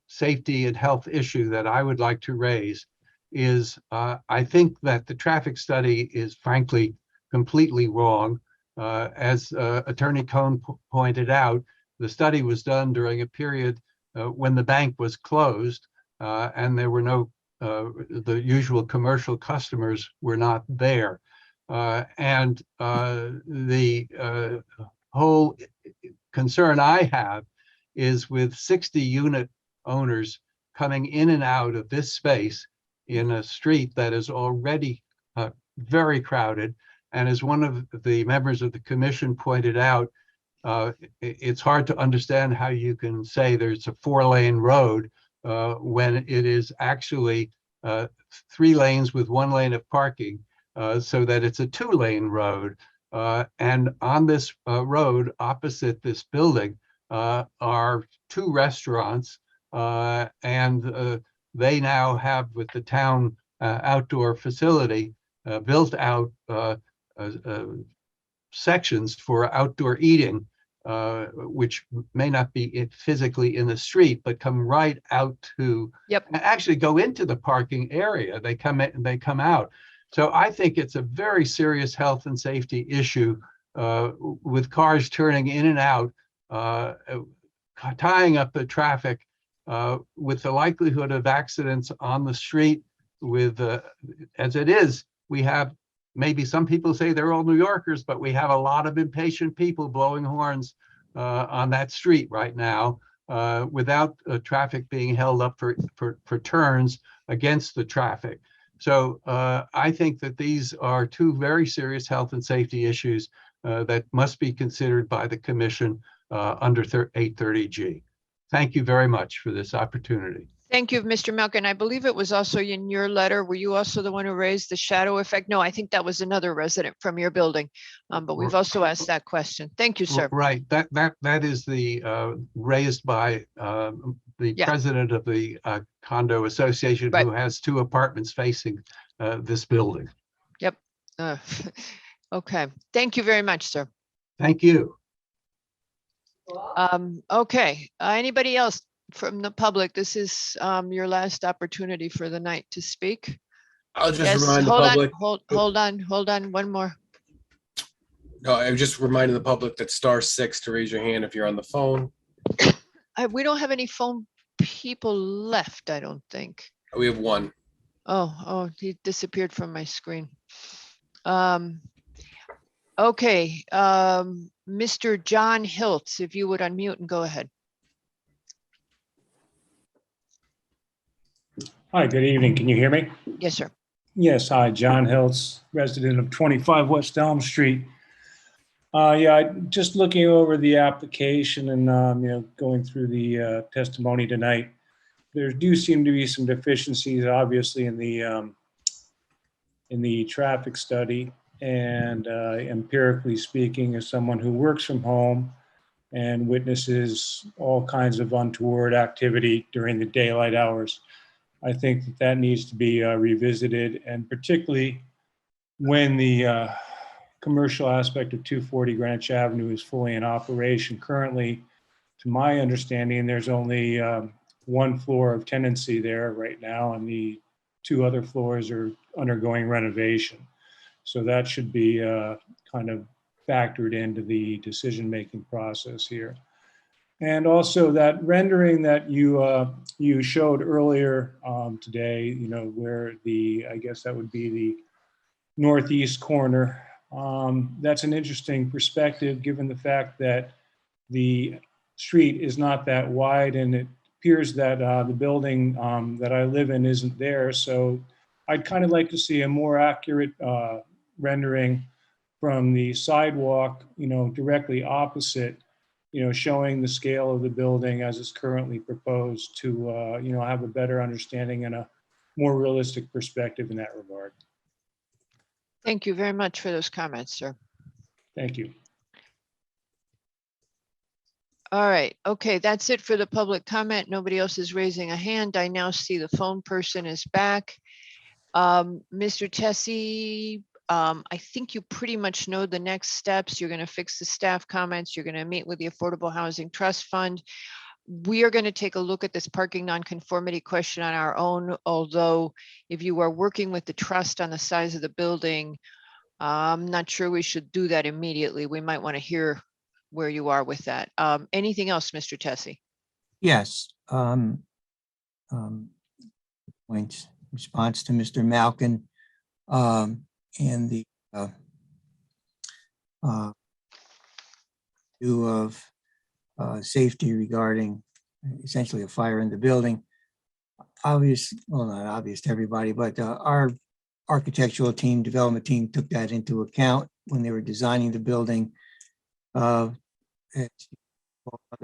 safety and health issue that I would like to raise is I think that the traffic study is frankly completely wrong. As Attorney Cohn pointed out, the study was done during a period when the bank was closed and there were no, the usual commercial customers were not there. And the whole concern I have is with 60 unit owners coming in and out of this space in a street that is already very crowded. And as one of the members of the commission pointed out, it's hard to understand how you can say there's a 4-lane road when it is actually 3 lanes with 1 lane of parking, so that it's a 2-lane road. And on this road opposite this building are 2 restaurants, and they now have, with the town outdoor facility, built out sections for outdoor eating, which may not be physically in the street, but come right out to actually go into the parking area. They come in and they come out. So I think it's a very serious health and safety issue with cars turning in and out, tying up the traffic with the likelihood of accidents on the street. With as it is, we have, maybe some people say they're all New Yorkers, but we have a lot of impatient people blowing horns on that street right now without traffic being held up for turns against the traffic. So I think that these are two very serious health and safety issues that must be considered by the commission under 830G. Thank you very much for this opportunity. Thank you, Mr. Malkin. I believe it was also in your letter. Were you also the one who raised the shadow effect? No, I think that was another resident from your building. But we've also asked that question. Thank you, sir. Right. That is the raised by the president of the condo association who has 2 apartments facing this building. Yep. Okay. Thank you very much, sir. Thank you. Okay. Anybody else from the public? This is your last opportunity for the night to speak. I'll just Yes, remind the hold on, public. hold on, one more. No, I'm just reminding the public that *6 to raise your hand if you're on the phone. We don't have any phone people left, I don't think. We have one. Oh, he disappeared from my screen. Okay, Mr. John Hiltz, if you would unmute and go ahead. Hi, good evening. Can you hear me? Yes, sir. Yes, hi, John Hiltz, resident of 25 West Elm Street. Just looking over the application and, going through the testimony tonight, there do seem to be some deficiencies, obviously, in the traffic study. And empirically speaking, as someone who works from home and witnesses all kinds of untoward activity during the daylight hours, I think that needs to be revisited, and particularly when the commercial aspect of 240 Greenwich Avenue is fully in operation. Currently, to my understanding, there's only 1 floor of tenancy there right now, and the 2 other floors are undergoing renovation. So that should be kind of factored into the decision-making process here. And also that rendering that you showed earlier today, where I guess that would be the northeast corner. That's an interesting perspective given the fact that the street is not that wide, and it appears that the building that I live in isn't there. So I'd kind of like to see a more accurate rendering from the sidewalk, directly opposite, showing the scale of the building as it's currently proposed to, have a better understanding and a more realistic perspective in that regard. Thank you very much for those comments, sir. Thank you. All right. Okay, that's it for the public comment. Nobody else is raising a hand. I now see the phone person is back. Mr. Tessie, I think you pretty much know the next steps. You're going to fix the staff comments. You're going to meet with the Affordable Housing Trust Fund. We are going to take a look at this parking nonconformity question on our own, although if you are working with the trust on the size of the building, I'm not sure we should do that immediately. We might want to hear where you are with that. Anything else, Mr. Tessie? Yes. Response to Mr. Malkin and the view of safety regarding essentially a fire in the building. Obvious, well, not obvious to everybody, but our architectural team, development team took that into account when they were designing the building. Other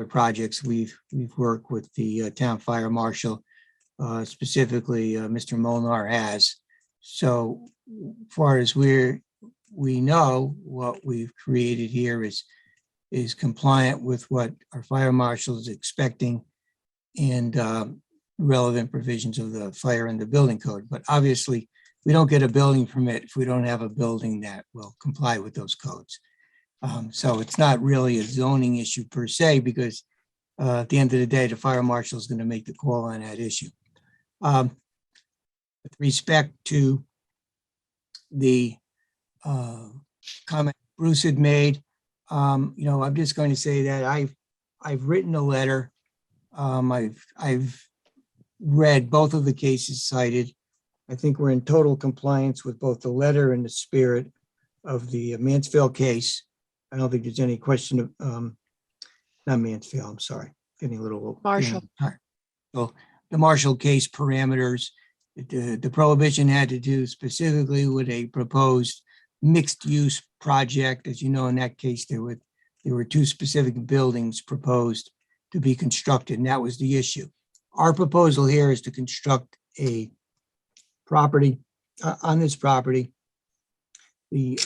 projects, we've worked with the town fire marshal, specifically Mr. Molnar has. So far as we know, what we've created here is compliant with what our fire marshal is expecting and relevant provisions of the fire and the building code. But obviously, we don't get a building permit if we don't have a building that will comply with those codes. So it's not really a zoning issue per se, because at the end of the day, the fire marshal is going to make the call on that issue. With respect to the comment Bruce had made, I'm just going to say that I've written a letter. I've read both of the cases cited. I think we're in total compliance with both the letter and the spirit of the Mansfield case. I don't think there's any question of, not Mansfield, I'm sorry, getting a little. Marshall. So the Marshall case parameters The prohibition had to do specifically with a proposed mixed-use project. As you know, in that case, there were two specific buildings proposed to be constructed, and that was the issue. Our proposal here is to construct a property, on this property, a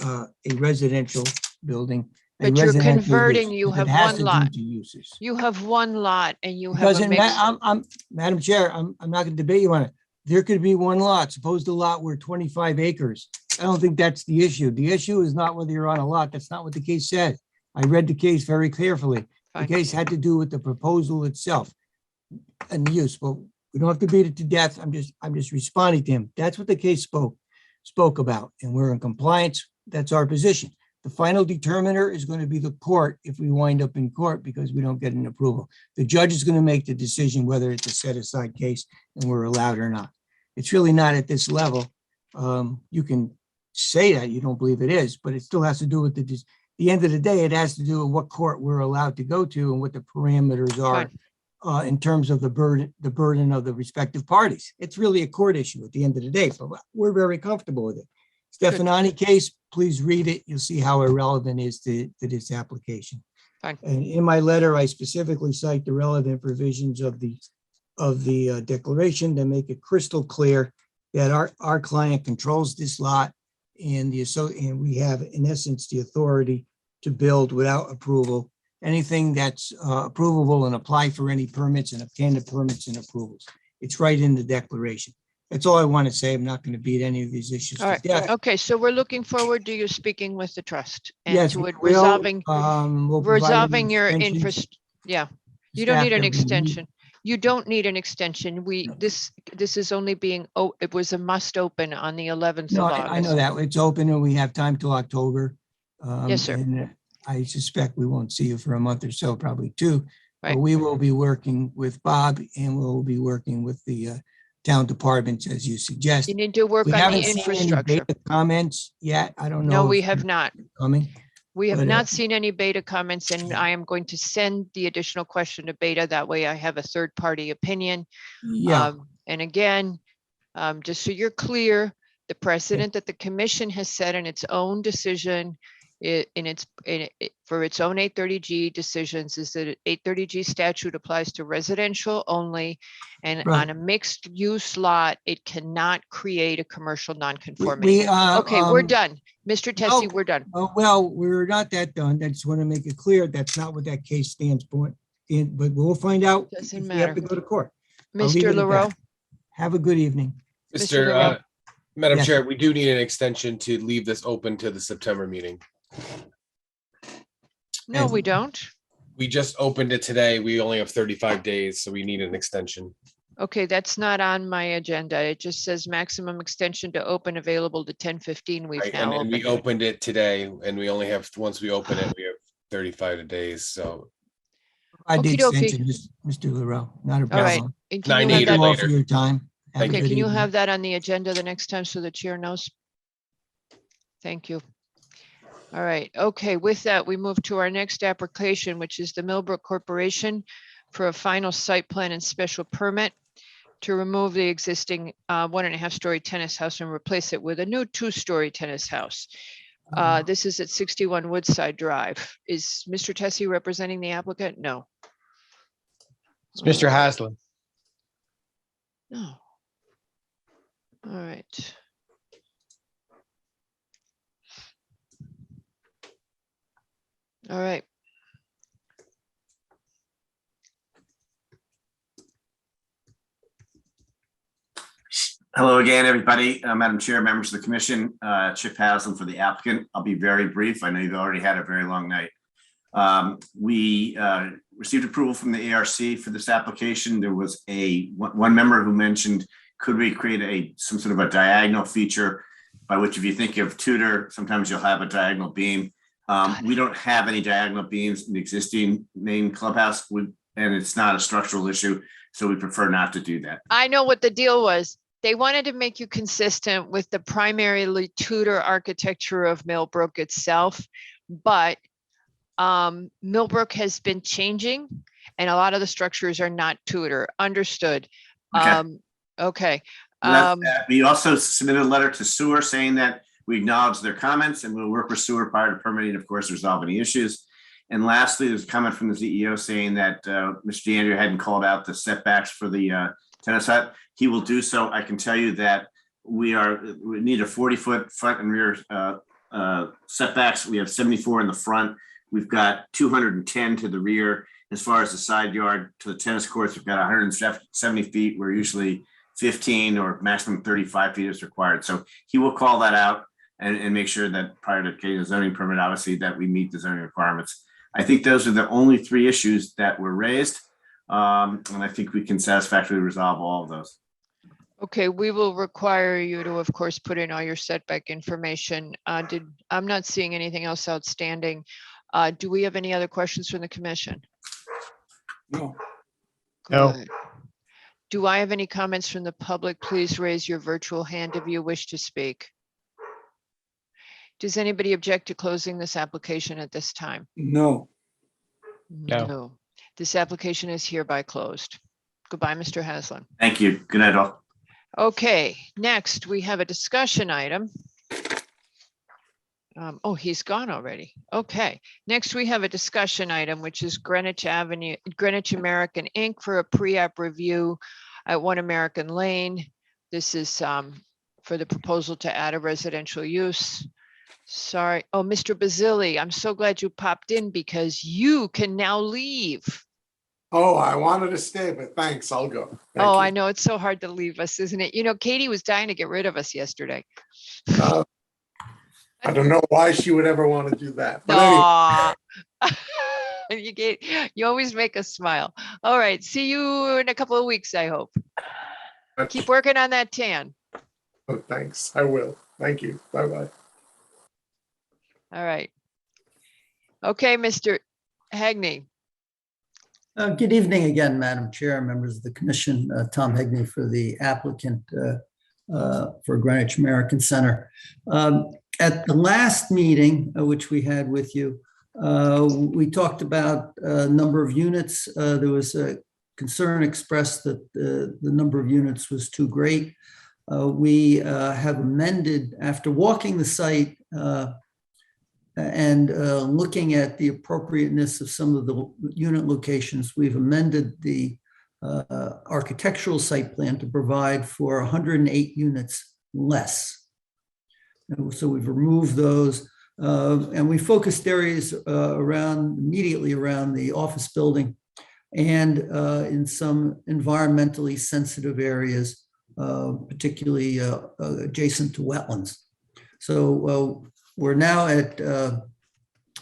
residential building. a But you're residential converting, use, you and have it has one to do lot. to uses. You have one lot and you have Because a in, mix. Madam Chair, I'm not gonna debate you on it. There could be one lot. Suppose the lot were 25 acres. I don't think that's the issue. The issue is not whether you're on a lot. That's not what the case said. I read the case very carefully. The Fine. case had to do with the proposal itself and the use. Well, we don't have to beat it to death. I'm just responding to him. That's what the case spoke about, and we're in compliance. That's our position. The final determiner is going to be the court if we wind up in court because we don't get an approval. The judge is going to make the decision whether it's a set aside case and we're allowed or not. It's really not at this level. You can say that you don't believe it is, but it still has to do with the end of the day, it has to do with what court we're allowed to go to and what the parameters are in terms of the burden of the respective parties. It's really a court issue at the end of the day, but we're very comfortable with it. Stefanani case, please read it. You'll see how irrelevant it is to this application. Fine. And in my letter, I specifically cite the relevant provisions of the declaration to make it crystal clear that our client controls this lot and we have, in essence, the authority to build without approval. Anything that's approvable and apply for any permits and obtain the permits and approvals. It's right in the declaration. That's all I want to say. I'm not going to beat any of these issues All to right. death. Okay. So we're looking forward to you speaking with the trust and Yes, to we it will. resolving, We'll provide an resolving your extension interest. Yeah. to You don't staff need an that we need. extension. You don't need an extension. This is only being, it was a must open on the 11th No, of I know August. that. It's open and we have time till October. Yes, sir. And I suspect we won't see you for a month or so, probably two. Right. But we will be working with Bob and we'll be working with the town departments as you suggest. You need to work We on haven't the seen any infrastructure. beta comments yet. I don't know. No, we if have they're not. Coming. We have But, not seen any beta comments and I am going to send the additional question to beta. That way I have a third party opinion. Yeah. And again, just so you're clear, the precedent that the commission has set in its own decision for its own 830G decisions is that 830G statute applies to residential only. And Right. on a mixed use lot, it cannot create a commercial nonconformity. Okay, we're done. Mr. Tessie, we're done. Well, we're not that done. I just want to make it clear that's not what that case stands for. But we'll find out if Doesn't we have matter. to go to court. I'll leave Mr. it at that. LaRoe, Have a good evening. Mr. Mr. Madam Yes. Chair, we do need an extension to leave this open to the September meeting. no, we don't. We just opened it today. We only have 35 days, so we need an extension. Okay, that's not on my agenda. It just says maximum extension to open available to 10:15. We've Right, now and we opened. opened it today and we only have, once we open it, we have 35 days, so. I did Okey-dokey. extension, Mr. LaRoe, not a All right. problem. And No, I can you have need it Thank you all that- for later. your time. Have a Okay, good can you evening. have that on the agenda the next time so the chair knows? Thank you. All right, okay, with that, we move to our next application, which is the Millbrook Corporation for a final site plan and special permit to remove the existing 1.5-story tennis house and replace it with a new 2-story tennis house. This is at 61 Woodside Drive. Is Mr. Tessie representing the applicant? No. It's Mr. Haslam. No. All right. All right. Hello again, everybody. Madam Chair, members of the commission, Chip Haslam for the applicant. I'll be very brief. I know you've already had a very long night. We received approval from the ARC for this application. There was one member who mentioned, could we create some sort of a diagonal feature by which, if you think of Tudor, sometimes you'll have a diagonal beam. We don't have any diagonal beams in the existing main clubhouse, and it's not a structural issue, so we prefer not to do that. I know what the deal was. They wanted to make you consistent with the primarily Tudor architecture of Millbrook itself, but Millbrook has been changing and a lot of the structures are not Tudor. Understood. Okay. Okay. We also submitted a letter to Sewer saying that we acknowledge their comments and we'll work with Sewer prior to permitting, of course, to resolve any issues. And lastly, there's a comment from the CEO saying that Mr. DeAndrea hadn't called out the setbacks for the tennis hut. He will do so. I can tell you that we need a 40-foot front and rear setbacks. We have 74 in the front. We've got 210 to the rear. As far as the side yard to the tennis courts, we've got 170 feet. We're usually 15 or maximum 35 feet is required. So he will call that out and make sure that prior to getting a zoning permit, obviously, that we meet the zoning requirements. I think those are the only 3 issues that were raised. And I think we can satisfactorily resolve all of those. Okay, we will require you to, of course, put in all your setback information. I'm not seeing anything else outstanding. Do we have any other questions from the commission? No. No. Good. Do I have any comments from the public? Please raise your virtual hand if you wish to speak. Does anybody object to closing this application at this time? No. No. This application is hereby closed. Goodbye, Mr. Haslam. Thank you. Good night, all. Okay, next we have a discussion item. Oh, he's gone already. Okay, next we have a discussion item, which is Greenwich American Inc. for a pre-app review at 1 American Lane. This is for the proposal to add a residential use. Sorry. Oh, Mr. Basili, I'm so glad you popped in because you can now leave. Oh, I wanted to stay, but thanks, I'll go. Thank Oh, you. I know, it's so hard to leave us, isn't it? You know, Katie was dying to get rid of us yesterday. I don't know why she would ever want to do that. But anyway. You always make us smile. All right, see you in a couple of weeks, I hope. Keep working on that tan. Oh, thanks, I will. Thank you. Bye-bye. All right. Okay, Mr. Hagney. Good evening again, Madam Chair, members of the commission. Tom Hegney for the applicant for Greenwich American Center. At the last meeting, which we had with you, we talked about a number of units. There was a concern expressed that the number of units was too great. We have amended, after walking the site and looking at the appropriateness of some of the unit locations, we've amended the architectural site plan to provide for 108 units less. And so we've removed those and we focused areas immediately around the office building and in some environmentally sensitive areas, particularly adjacent to wetlands. So we're now at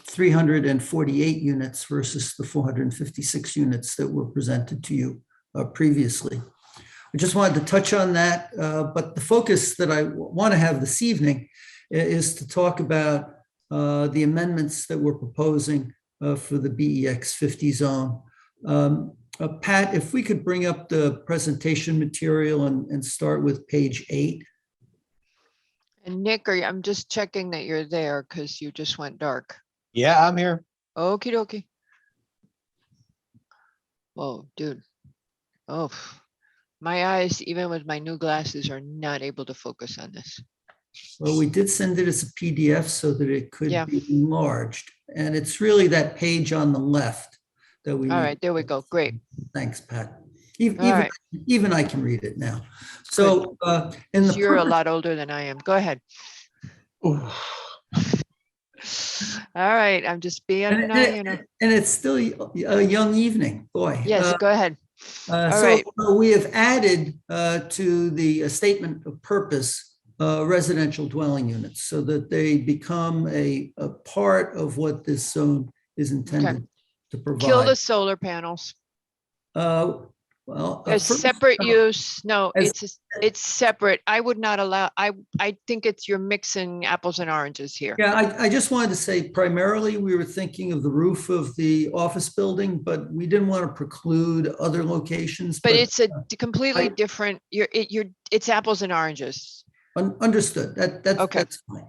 348 units versus the 456 units that were presented to you previously. I just wanted to touch on that, but the focus that I want to have this evening is to talk about the amendments that we're proposing for the BEX 50 zone. Pat, if we could bring up the presentation material and start with page 8. And Nick, I'm just checking that you're there because you just went dark. Yeah, I'm here. Okie dokie. Whoa, dude. Oh, my eyes, even with my new glasses, are not able to focus on this. Well, we did send it as a PDF so that it could Yeah. be enlarged. And it's really that page on the left that we All need. right, there we go. Great. Thanks, Pat. All right. Even I can read it now. So in the You're a purpose- lot older than I am. Go ahead. All right, I'm just being, you know. And it's still a young evening, boy. Yes, go ahead. All So right. we have added to the statement of purpose residential dwelling units so that they become a part of what this zone is intended to provide. Kill the solar panels. Well, A separate use. No, it's separate. I would not allow, I think you're mixing apples and oranges here. Yeah, I just wanted to say primarily we were thinking of the roof of the office building, but we didn't want to preclude other locations. But it's a completely different, it's apples and oranges. Understood. That's fine.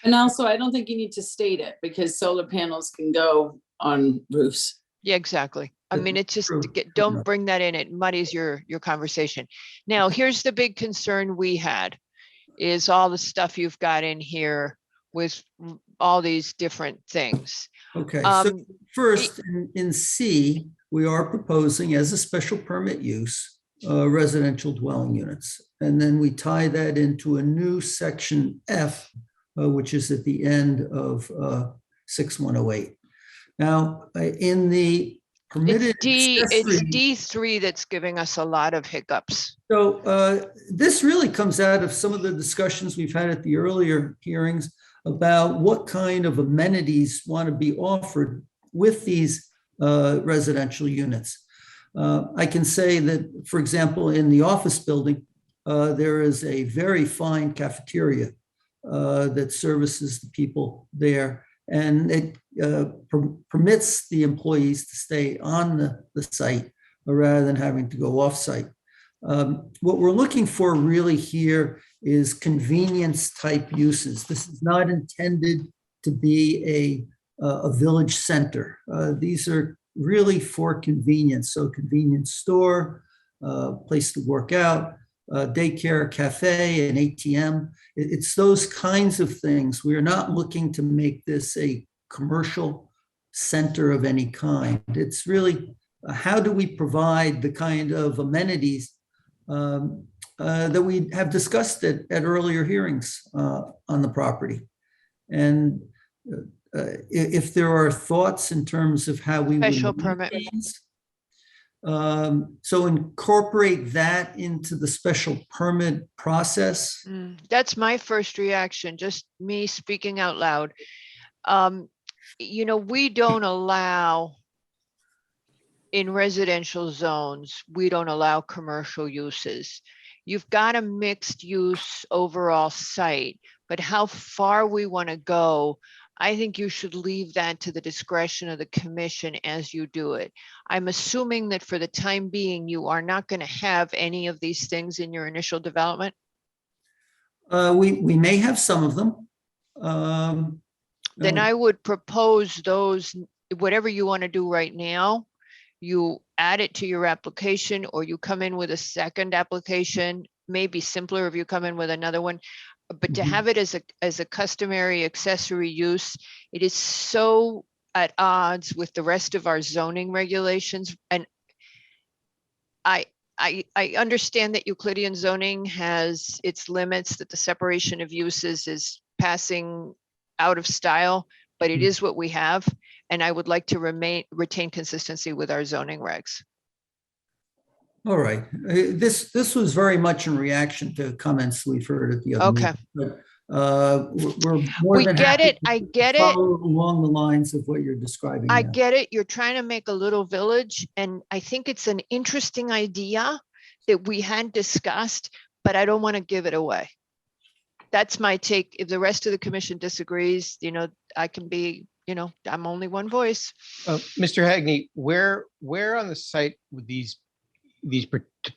And also, I don't think you need to state it because solar panels can go on roofs. Yeah, exactly. I mean, it's just, don't bring that in. It muddies your conversation. Now, here's the big concern we had, is all the stuff you've got in here with all these different things. Okay, so first, in C, we are proposing as a special permit use, residential dwelling units. And then we tie that into a new section F, which is at the end of 6108. Now, in the permitted. It's D3 that's giving us a lot of hiccups. So this really comes out of some of the discussions we've had at the earlier hearings about what kind of amenities want to be offered with these residential units. I can say that, for example, in the office building, there is a very fine cafeteria that services the people there, and it permits the employees to stay on the site rather than having to go off-site. What we're looking for really here is convenience type uses. This is not intended to be a village center. These are really for convenience. So convenience store, place to work out, daycare, cafe, an ATM. It's those kinds of things. We are not looking to make this a commercial center of any kind. It's really how do we provide the kind of amenities that we have discussed at earlier hearings on the property. And if there are thoughts in terms of how we Special would permit. these, so incorporate that into the special permit process. That's my first reaction, just me speaking out loud. You know, we don't allow, in residential zones, we don't allow commercial uses. You've got a mixed use overall site, but how far we want to go, I think you should leave that to the discretion of the commission as you do it. I'm assuming that for the time being, you are not going to have any of these things in your initial development. We may have some of them. Then I would propose those, whatever you want to do right now, you add it to your application, or you come in with a second application. Maybe simpler if you come in with another one, but to have it as a customary accessory use, it is so at odds with the rest of our zoning regulations. And I understand that Euclidean zoning has its limits, that the separation of uses is passing out of style, but it is what we have. And I would like to retain consistency with our zoning regs. All right. This was very much in reaction to comments we've heard at the other Okay. meeting, but, we're more We than get happy it. to I get it. follow along the lines of what you're describing. I now. get it. You're trying to make a little village, and I think it's an interesting idea that we hadn't discussed, but I don't want to give it away. That's my take. If the rest of the commission disagrees, you know, I can be, you know, I'm only one voice. Mr. Hagney, where on the site would these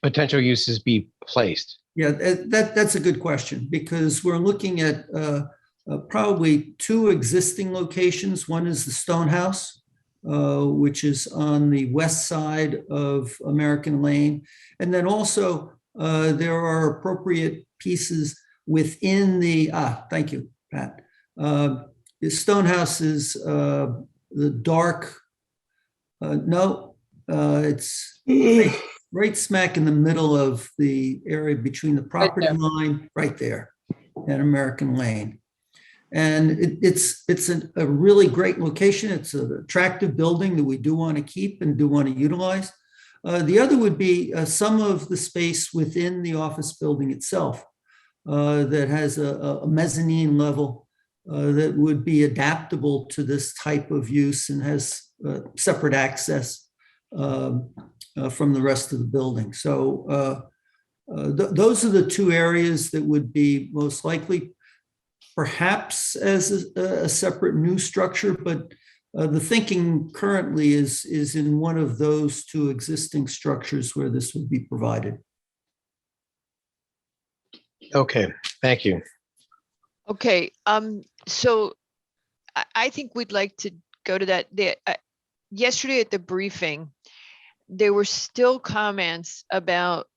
potential uses be placed? Yeah, that's a good question, because we're looking at probably two existing locations. One is the Stone House, which is on the west side of American Lane. And then also there are appropriate pieces within the, thank you, Pat. The Stone House is the dark, it's right smack in the middle of the area between the property line, right there, and American Lane. And it's a really great location. It's an attractive building that we do want to keep and do want to utilize. The other would be some of the space within the office building itself that has a mezzanine level that would be adaptable to this type of use and has separate access from the rest of the building. So those are the two areas that would be most likely, perhaps as a separate new structure, but the thinking currently is in one of those two existing structures where this would be provided. Okay, thank you. Okay, so I think we'd like to go to that. Yesterday at the briefing, there were still comments about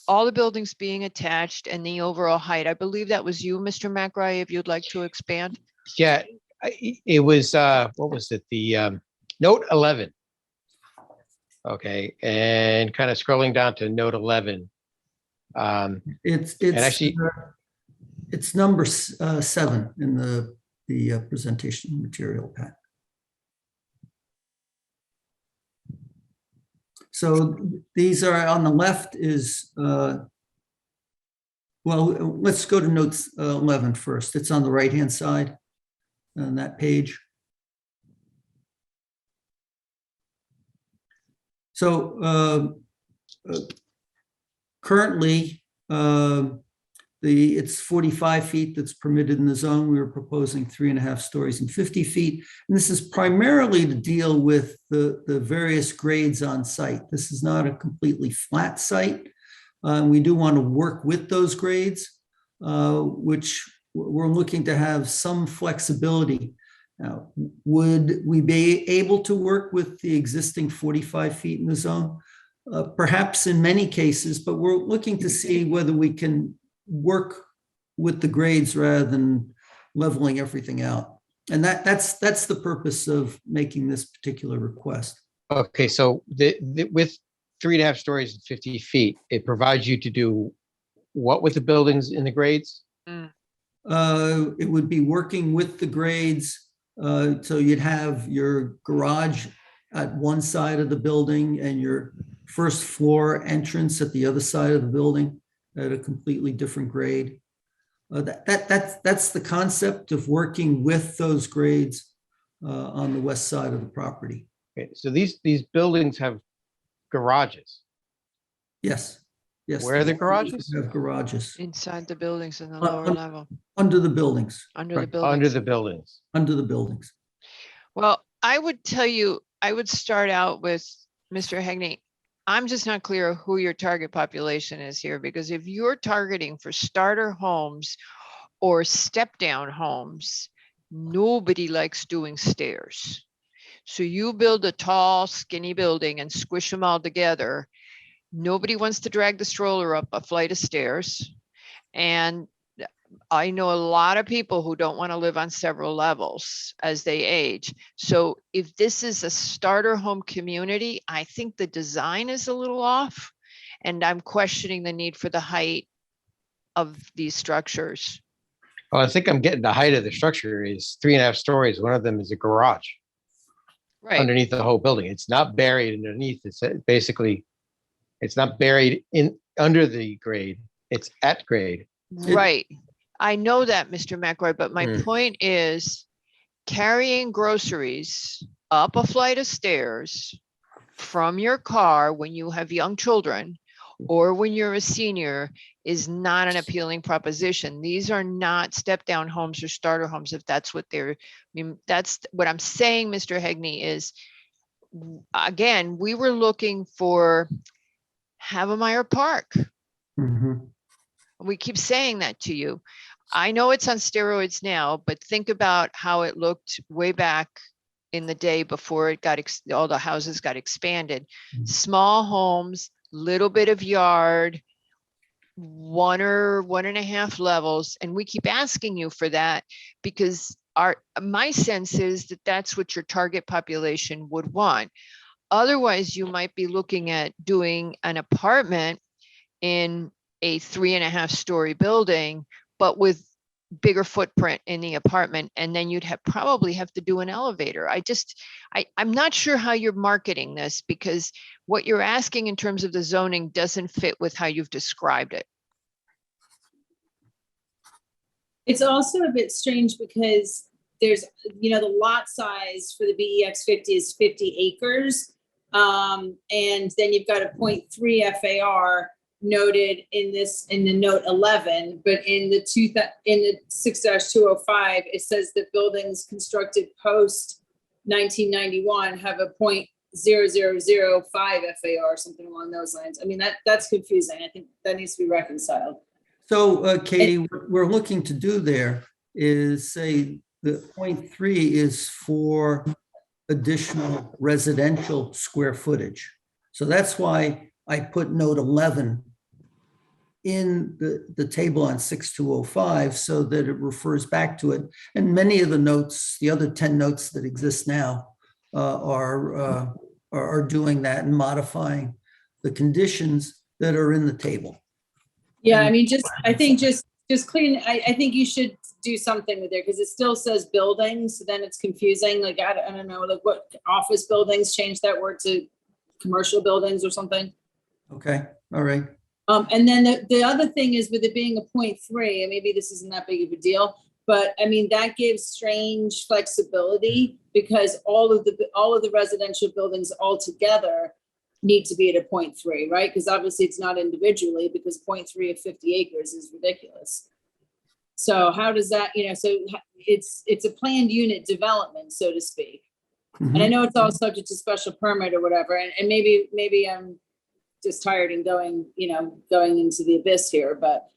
all the buildings being attached and the overall height. I believe that was you, Mr. McRae, if you'd like to expand. Yeah, it was, what was it? The note 11. Okay, and kind of scrolling down to note 11. Actually, It's number 7 in the presentation material pack. So these are on the left is, well, let's go to notes 11 first. It's on the right-hand side on that page. So currently, it's 45 feet that's permitted in the zone. We were proposing 3.5 stories and 50 feet. And this is primarily to deal with the various grades on site. This is not a completely flat site. We do want to work with those grades, which we're looking to have some flexibility. Now, would we be able to work with the existing 45 feet in the zone? Perhaps in many cases, but we're looking to see whether we can work with the grades rather than leveling everything out. And that's the purpose of making this particular request. okay, so with 3.5 stories and 50 feet, it provides you to do what with the buildings in the grades? It would be working with the grades. So you'd have your garage at one side of the building and your first floor entrance at the other side of the building at a completely different grade. That's the concept of working with those grades on the west side of the property. Okay, so these buildings have garages. Yes, yes. Where are the garages? Have garages. Inside the buildings in the lower level. Under the buildings. Under the buildings. Under the buildings. Under the buildings. Well, I would tell you, I would start out with Mr. Hegney. I'm just not clear who your target population is here, because if you're targeting for starter homes or step down homes, nobody likes doing stairs. So you build a tall, skinny building and squish them all together. Nobody wants to drag the stroller up a flight of stairs. And I know a lot of people who don't want to live on several levels as they age. So if this is a starter home community, I think the design is a little off. And I'm questioning the need for the height of these structures. Well, I think I'm getting the height of the structure is 3.5 stories. One of them is a garage. Right. Underneath the whole building. It's not buried underneath. It's basically, it's not buried in under the grade. It's at grade. Right. I know that, Mr. McRae, but my point is carrying groceries up a flight of stairs from your car when you have young children or when you're a senior is not an appealing proposition. These are not step down homes or starter homes, if that's what they're, I mean, that's what I'm saying, Mr. Hegney, is, again, we were looking for Havemeyer Park. We keep saying that to you. I know it's on steroids now, but think about how it looked way back in the day before it got, all the houses got expanded. Small homes, little bit of yard, 1 or 1.5 levels. And we keep asking you for that because my sense is that that's what your target population would want. Otherwise, you might be looking at doing an apartment in a 3.5 story building, but with bigger footprint in the apartment. And then you'd probably have to do an elevator. I'm not sure how you're marketing this, because what you're asking in terms of the zoning doesn't fit with how you've described it. It's also a bit strange because there's, the lot size for the BEX 50 is 50 acres. And then you've got a 0.3 FAR noted in the note 11, but in the 6-205, it says that buildings constructed post 1991 have a 0.0005 FAR, something along those lines. I mean, that's confusing. I think that needs to be reconciled. So Katie, what we're looking to do there is say the 0.3 is for additional residential square footage. So that's why I put note 11 in the table on 6205 so that it refers back to it. And many of the notes, the other 10 notes that exist now are doing that and modifying the conditions that are in the table. Yeah, I mean, I think just clean, I think you should do something with it because it still says buildings, so then it's confusing. Like, I don't know, like what office buildings, change that word to commercial buildings or something. Okay, all right. And then the other thing is with it being a 0.3, and maybe this isn't that big of a deal, but I mean, that gives strange flexibility because all of the residential buildings all together need to be at a 0.3, right? Because obviously it's not individually, because 0.3 of 50 acres is ridiculous. So how does that, so it's a planned unit development, so to speak. Mm-hmm. And I know it's all subject to special permit or whatever, and maybe I'm just tired and going into the abyss here, but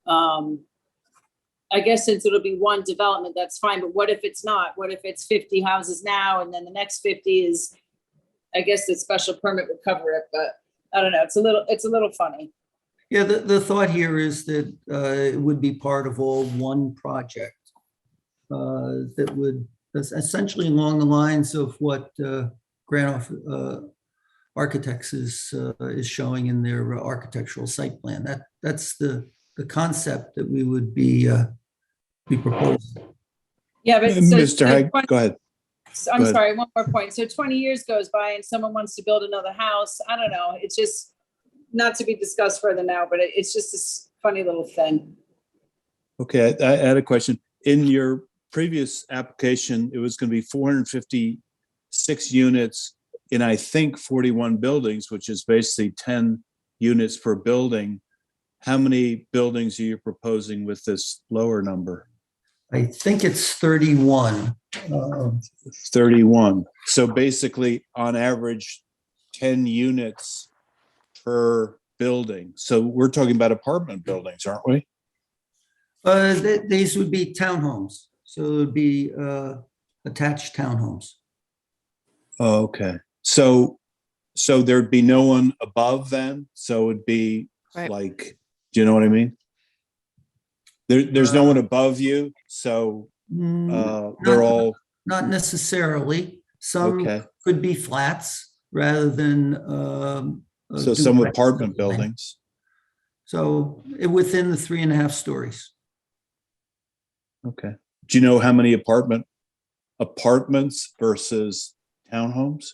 I guess since it'll be one development, that's fine. But what if it's not? What if it's 50 houses now and then the next 50 is, I guess the special permit would cover it, but I don't know. It's a little funny. Yeah, the thought here is that it would be part of all one project that would essentially along the lines of what Granoff Architects is showing in their architectural site plan. That's the concept that we would be proposing. Yeah, but Mr. Haig, go ahead. I'm sorry, one more point. So 20 years goes by and someone wants to build another house. I don't know. It's just not to be discussed further now, but it's just this funny little thing. Okay, I had a question. In your previous application, it was going to be 456 units in, I think, 41 buildings, which is basically 10 units per building. How many buildings are you proposing with this lower number? I think it's 31. 31. So basically, on average, 10 units per building. So we're talking about apartment buildings, aren't we? These would be townhomes. So it would be attached townhomes. Oh, okay. So there'd be no one above then? So it'd be like, do you know what I mean? There's no one above you, so they're all... Not necessarily. Some could be flats rather than... so some apartment buildings. So within the 3.5 stories. Okay. Do you know how many apartments versus townhomes?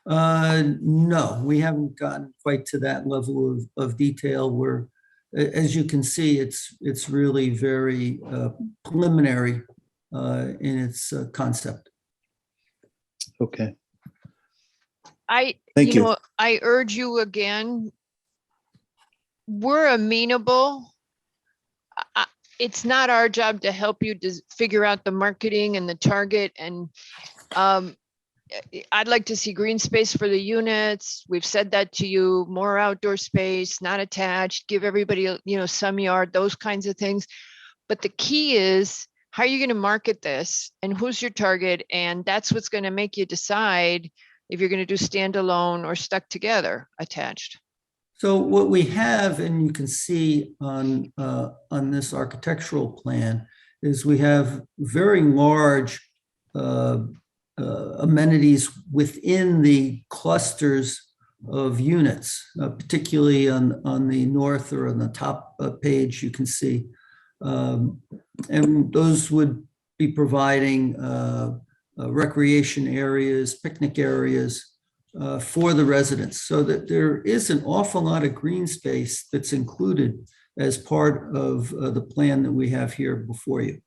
No, we haven't gotten quite to that level of detail where, as you can see, it's really very preliminary in its concept. Okay. Thank you. I urge you again, we're amenable. It's not our job to help you to figure out the marketing and the target. And I'd like to see green space for the units. We've said that to you, more outdoor space, not attached, give everybody, some yard, those kinds of things. But the key is, how are you going to market this and who's your target? And that's what's going to make you decide if you're going to do standalone or stuck together attached. So what we have, and you can see on this architectural plan, is we have very large amenities within the clusters of units, particularly on the north or on the top page, you can see. And those would be providing recreation areas, picnic areas, for the residents, so that there is an awful lot of green space that's included as part of the plan that we have here before you.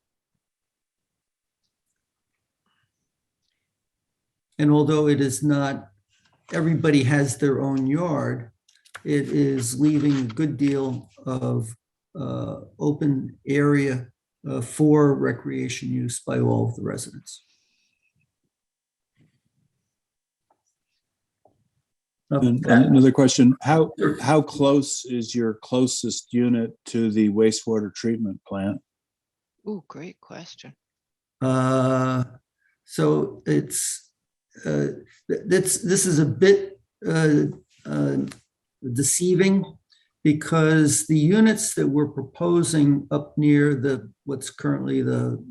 And although it is not, everybody has their own yard, it is leaving a good deal of open area for recreation use by all of the residents. And another question, how close is your closest unit to the wastewater treatment plant? Ooh, great question. So it's this is a bit deceiving because the units that we're proposing up near what's currently the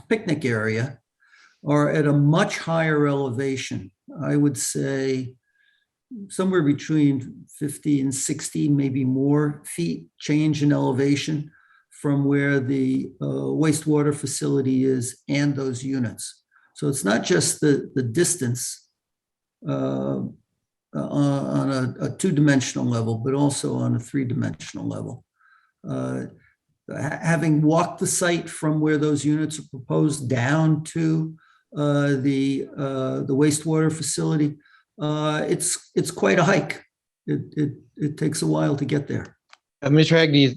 picnic area are at a much higher elevation. I would say somewhere between 50 and 60, maybe more feet change in elevation from where the wastewater facility is and those units. So it's not just the distance on a two-dimensional level, but also on a three-dimensional level. Having walked the site from where those units are proposed down to the wastewater facility, it's quite a hike. It takes a while to get there. Mr. Hagney,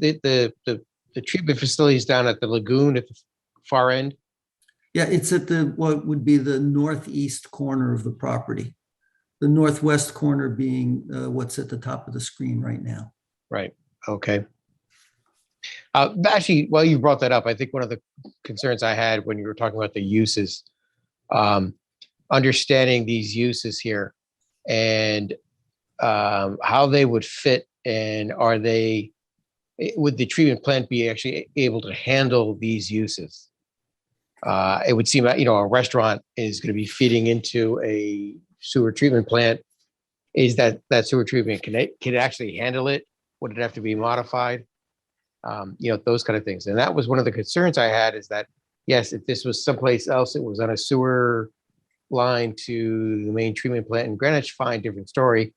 the treatment facility is down at the lagoon at the far end. Yeah, it's at what would be the northeast corner of the property. The northwest corner being what's at the top of the screen right now. Right. Okay. Actually, while you brought that up, I think one of the concerns I had when you were talking about the uses, understanding these uses here and how they would fit, and would the treatment plant be actually able to handle these uses? It would seem that, a restaurant is going to be feeding into a sewer treatment plant. Is that sewer treatment, can it actually handle it? Would it have to be modified? Those kind of things. And that was one of the concerns I had, is that, yes, if this was someplace else, it was on a sewer line to the main treatment plant in Greenwich, fine, different story.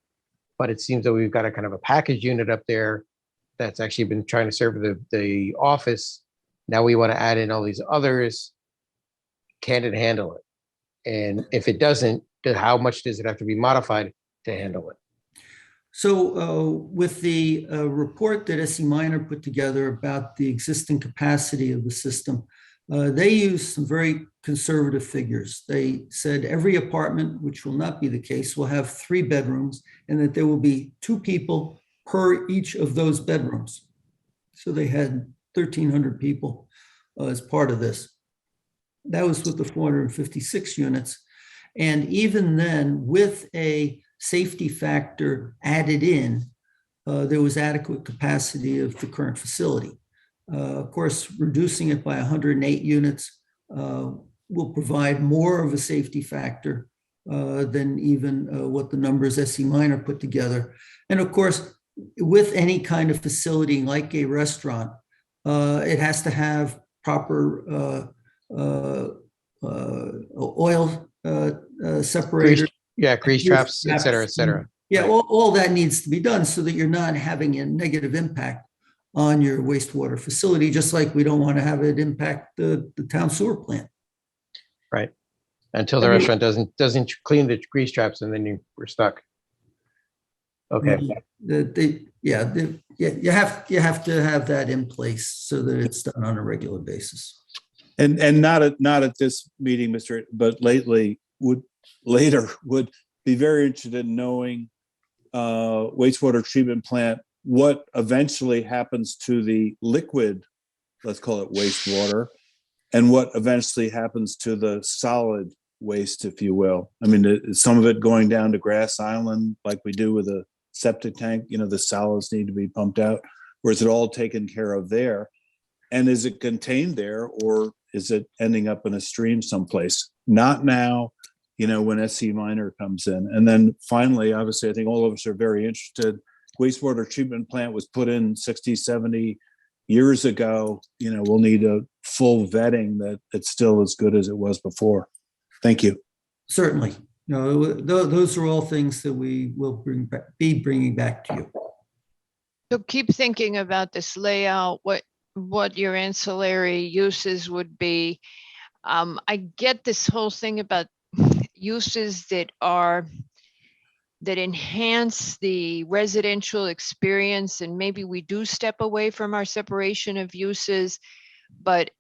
But it seems that we've got a kind of a package unit up there that's actually been trying to serve the office. Now we want to add in all these others. Can it handle it? And if it doesn't, how much does it have to be modified to handle it? So with the report that SE Minor put together about the existing capacity of the system, they used some very conservative figures. They said every apartment, which will not be the case, will have 3 bedrooms, and that there will be 2 people per each of those bedrooms. So they had 1,300 people as part of this. That was with the 456 units. And even then, with a safety factor added in, there was adequate capacity of the current facility. Of course, reducing it by 108 units will provide more of a safety factor than even what the numbers SE Minor put together. And of course, with any kind of facility like a restaurant, it has to have proper oil separator. Grease traps, et cetera, et cetera. Yeah, all that needs to be done so that you're not having a negative impact on your wastewater facility, just like we don't want to have it impact the town sewer plant. Right. Until the restaurant doesn't clean the grease traps, and then we're stuck. Okay. You have to have that in place so that it's done on a regular basis. And not at this meeting, but later would be very interested in knowing wastewater treatment plant, what eventually happens to the liquid, let's call it wastewater, and what eventually happens to the solid waste, if you will. I mean, some of it going down to Grass Island, like we do with a septic tank, the solids need to be pumped out, or is it all taken care of there? And is it contained there, or is it ending up in a stream someplace? Not now, when SE Minor comes in. And then finally, obviously, I think all of us are very interested. Wastewater treatment plant was put in 60, 70 years ago. We'll need a full vetting that it's still as good as it was before. Thank you. Certainly. Those are all things that we will be bringing back to you. So keep thinking about this layout, what your ancillary uses would be. I get this whole thing about uses that enhance the residential experience, and maybe we do step away from our separation of uses, but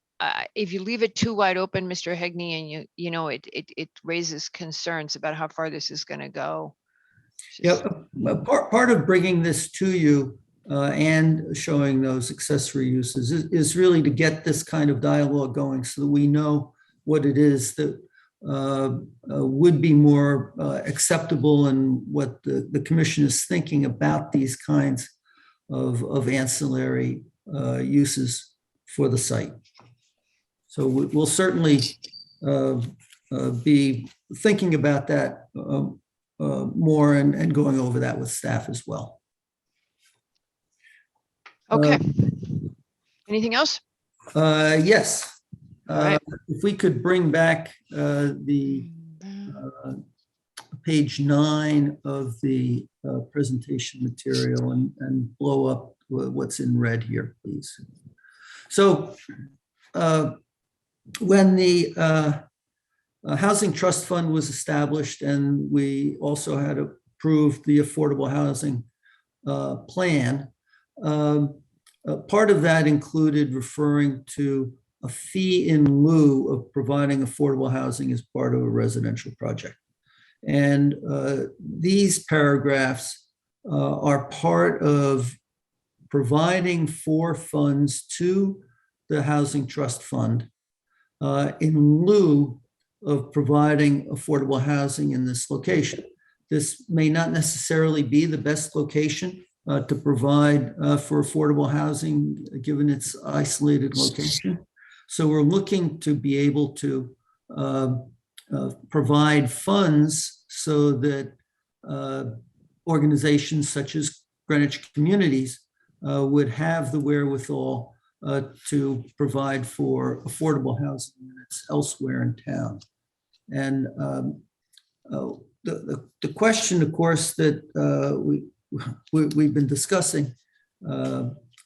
if you leave it too wide open, Mr. Hagney, and it raises concerns about how far this is going to go. Yeah, part of bringing this to you and showing those accessory uses is really to get this kind of dialogue going, so that we know what it is that would be more acceptable and what the commission is thinking about these kinds of ancillary uses for the site. So we'll certainly be thinking about that more and going over that with staff as well. Okay. Anything else? Yes. right. If we could bring back the page 9 of the presentation material and blow up what's in red here, please. So when the Housing Trust Fund was established, and we also had approved the Affordable Housing Plan, part of that included referring to a fee in lieu of providing affordable housing as part of a residential project. And these paragraphs are part of providing for funds to the Housing Trust Fund in lieu of providing affordable housing in this location. This may not necessarily be the best location to provide for affordable housing, given its isolated location. So we're looking to be able to provide funds so that organizations such as Greenwich Communities would have the wherewithal to provide for affordable housing units elsewhere in town. And the question, of course, that we've been discussing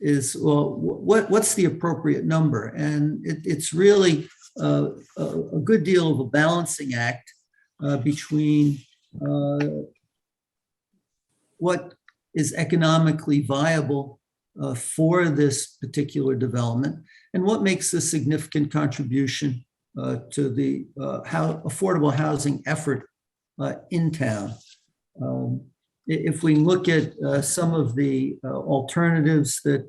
is, well, what's the appropriate number? And it's really a good deal of a balancing act between what is economically viable for this particular development and what makes a significant contribution to the affordable housing effort in town. If we look at some of the alternatives that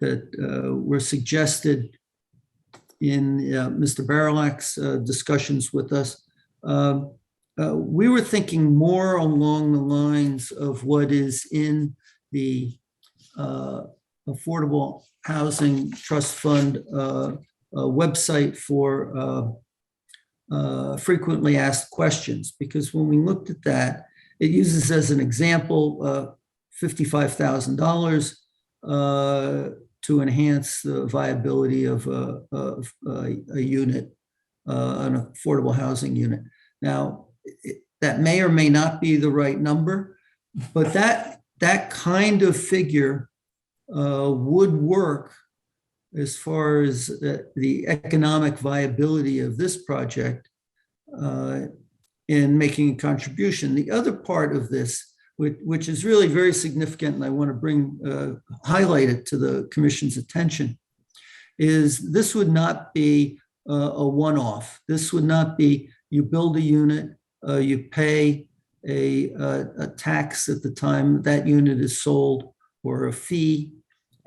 were suggested in Mr. Barilak's discussions with us, we were thinking more along the lines of what is in the Affordable Housing Trust Fund website for frequently asked questions, because when we looked at that, it uses as an example $55,000 to enhance the viability of a unit, an affordable housing unit. Now, that may or may not be the right number, but that kind of figure would work as far as the economic viability of this project in making a contribution. The other part of this, which is really very significant, and I want to highlight it to the commission's attention, is this would not be a one-off. This would not be you build a unit, you pay a tax at the time that unit is sold, or a fee,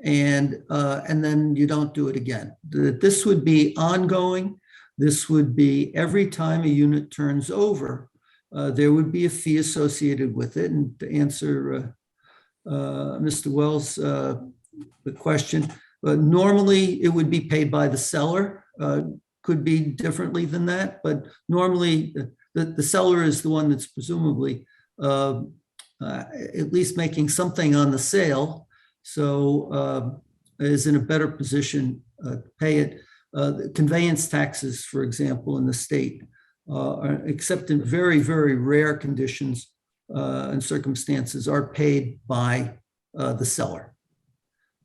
and then you don't do it again. This would be ongoing. This would be every time a unit turns over, there would be a fee associated with it. And to answer Mr. Wells' the question, normally it would be paid by the seller. Could be differently than that, but normally the seller is the one that's presumably at least making something on the sale, so is in a better position to pay it. The conveyance taxes, for example, in the state, except in very, very rare conditions and circumstances, are paid by the seller.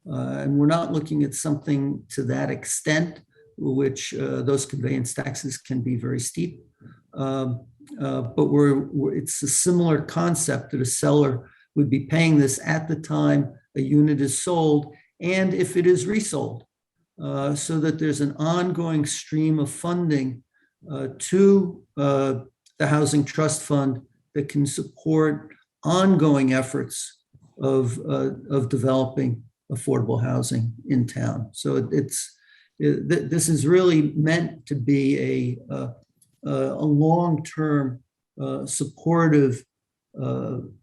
And we're not looking at something to that extent, which those conveyance taxes can be very steep. But it's a similar concept that a seller would be paying this at the time a unit is sold and if it is resold, so that there's an ongoing stream of funding to the Housing Trust Fund that can support ongoing efforts of developing affordable housing in town. So this is really meant to be a long-term supportive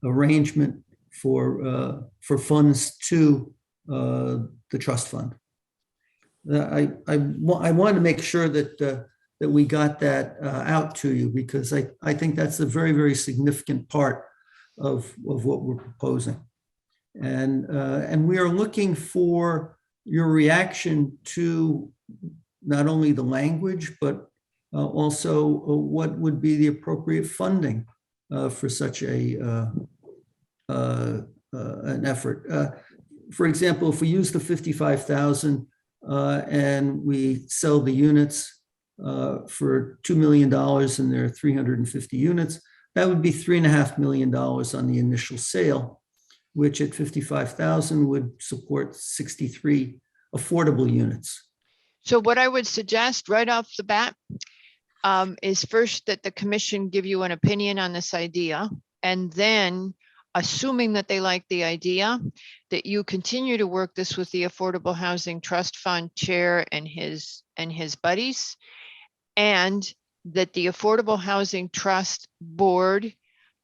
arrangement for funds to the trust fund. I want to make sure that that we got that out to you, because I think that's a very, very significant part of what we're proposing. And we are looking for your reaction to not only the language, but also what would be the appropriate funding for such an effort. For example, if we use the 55,000 and we sell the units for $2 million and there are 350 units, that would be $3.5 million on the initial sale, which at 55,000 would support 63 affordable units. So what I would suggest right off the bat is first that the commission give you an opinion on this idea, and then assuming that they like the idea, that you continue to work this with the Affordable Housing Trust Fund chair and his buddies, and that the Affordable Housing Trust Board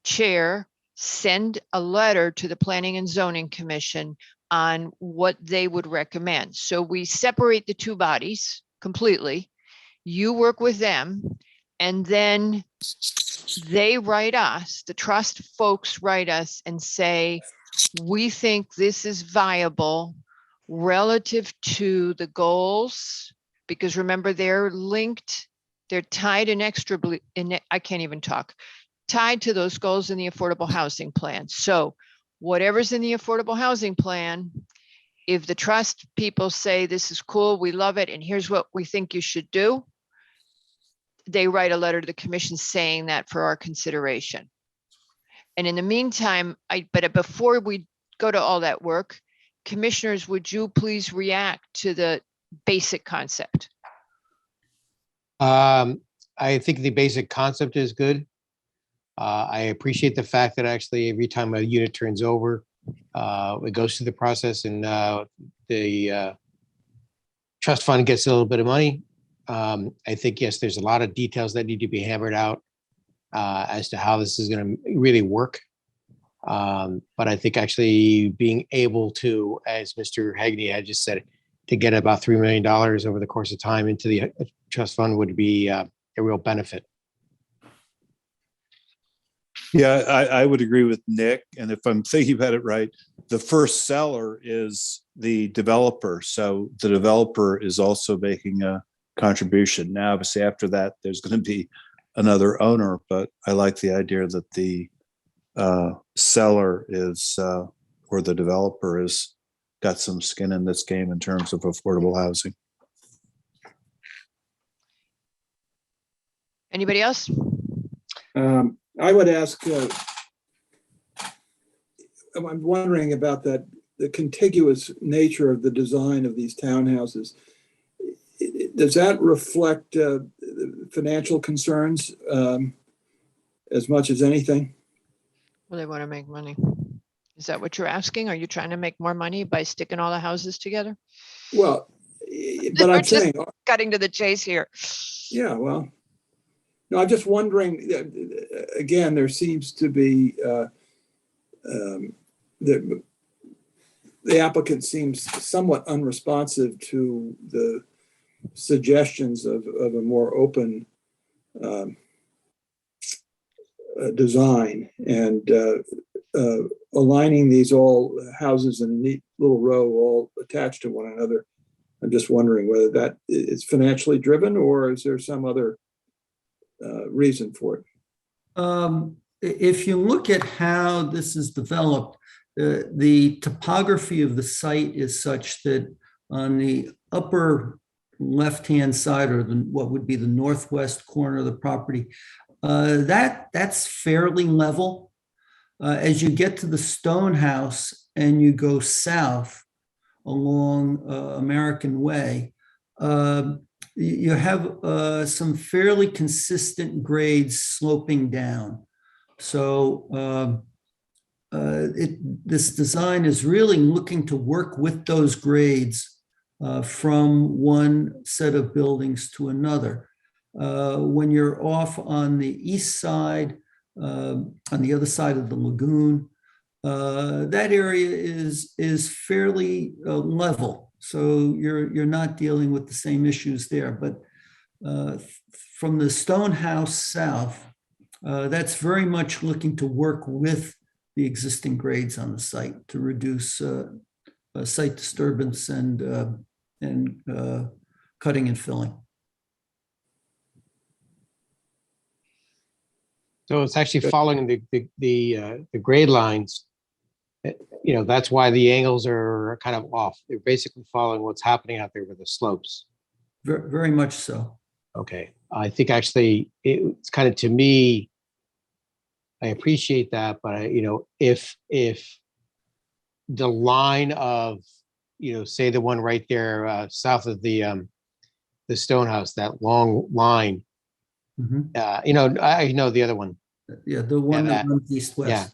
chair send a letter to the Planning and Zoning Commission on what they would recommend. So we separate the two bodies completely. You work with them, and then they write us, the trust folks write us and say, we think this is viable relative to the goals, because remember, they're linked, they're tied inextricably, I can't even talk, tied to those goals in the Affordable Housing Plan. So whatever's in the Affordable Housing Plan, if the trust people say this is cool, we love it, and here's what we think you should do, they write a letter to the commission saying that for our consideration. And in the meantime, but before we go to all that work, commissioners, would you please react to the basic concept? I think the basic concept is good. I appreciate the fact that actually every time a unit turns over, it goes through the process and the trust fund gets a little bit of money. I think, yes, there's a lot of details that need to be hammered out as to how this is going to really work. But I think actually being able to, as Mr. Hagney had just said, to get about $3 million over the course of time into the trust fund would be a real benefit. Yeah, I would agree with Nick. And if I'm thinking about it right, the first seller is the developer. So the developer is also making a contribution. Now, obviously, after that, there's going to be another owner, but I like the idea that the seller is, or the developer is, got some skin in this game in terms of affordable housing. Anybody else? I would ask, I'm wondering about that, the contiguous nature of the design of these townhouses. Does that reflect financial concerns as much as anything? Well, they want to make money. Is that what you're asking? Are you trying to make more money by sticking all the houses together? Well, but I'm saying, cutting to the chase here. Yeah, well, no, I'm just wondering, again, there seems to be, the applicant seems somewhat unresponsive to the suggestions of a more open design, and aligning these all houses in a neat little row all attached to one another. I'm just wondering whether that is financially driven or is there some other reason for it? If you look at how this is developed, the topography of the site is such that on the upper left-hand side, or what would be the northwest corner of the property, that's fairly level. As you get to the stone house and you go south along American Way, you have some fairly consistent grades sloping down. So this design is really looking to work with those grades from one set of buildings to another. When you're off on the east side, on the other side of the lagoon, that area is fairly level. So you're not dealing with the same issues there. But from the Stone House south, that's very much looking to work with the existing grades on the site to reduce site disturbance and cutting and filling. So it's actually following the grade lines. You know, that's why the angles are kind of off. They're basically following what's happening out there with the slopes. Very, very much so. Okay, I think actually it's kind of, to me, I appreciate that, but you know, if the line of, you know, say the one right there south of the Stone House, that long line, you know, I know the other one. Yeah, the one that runs east-west. Yeah,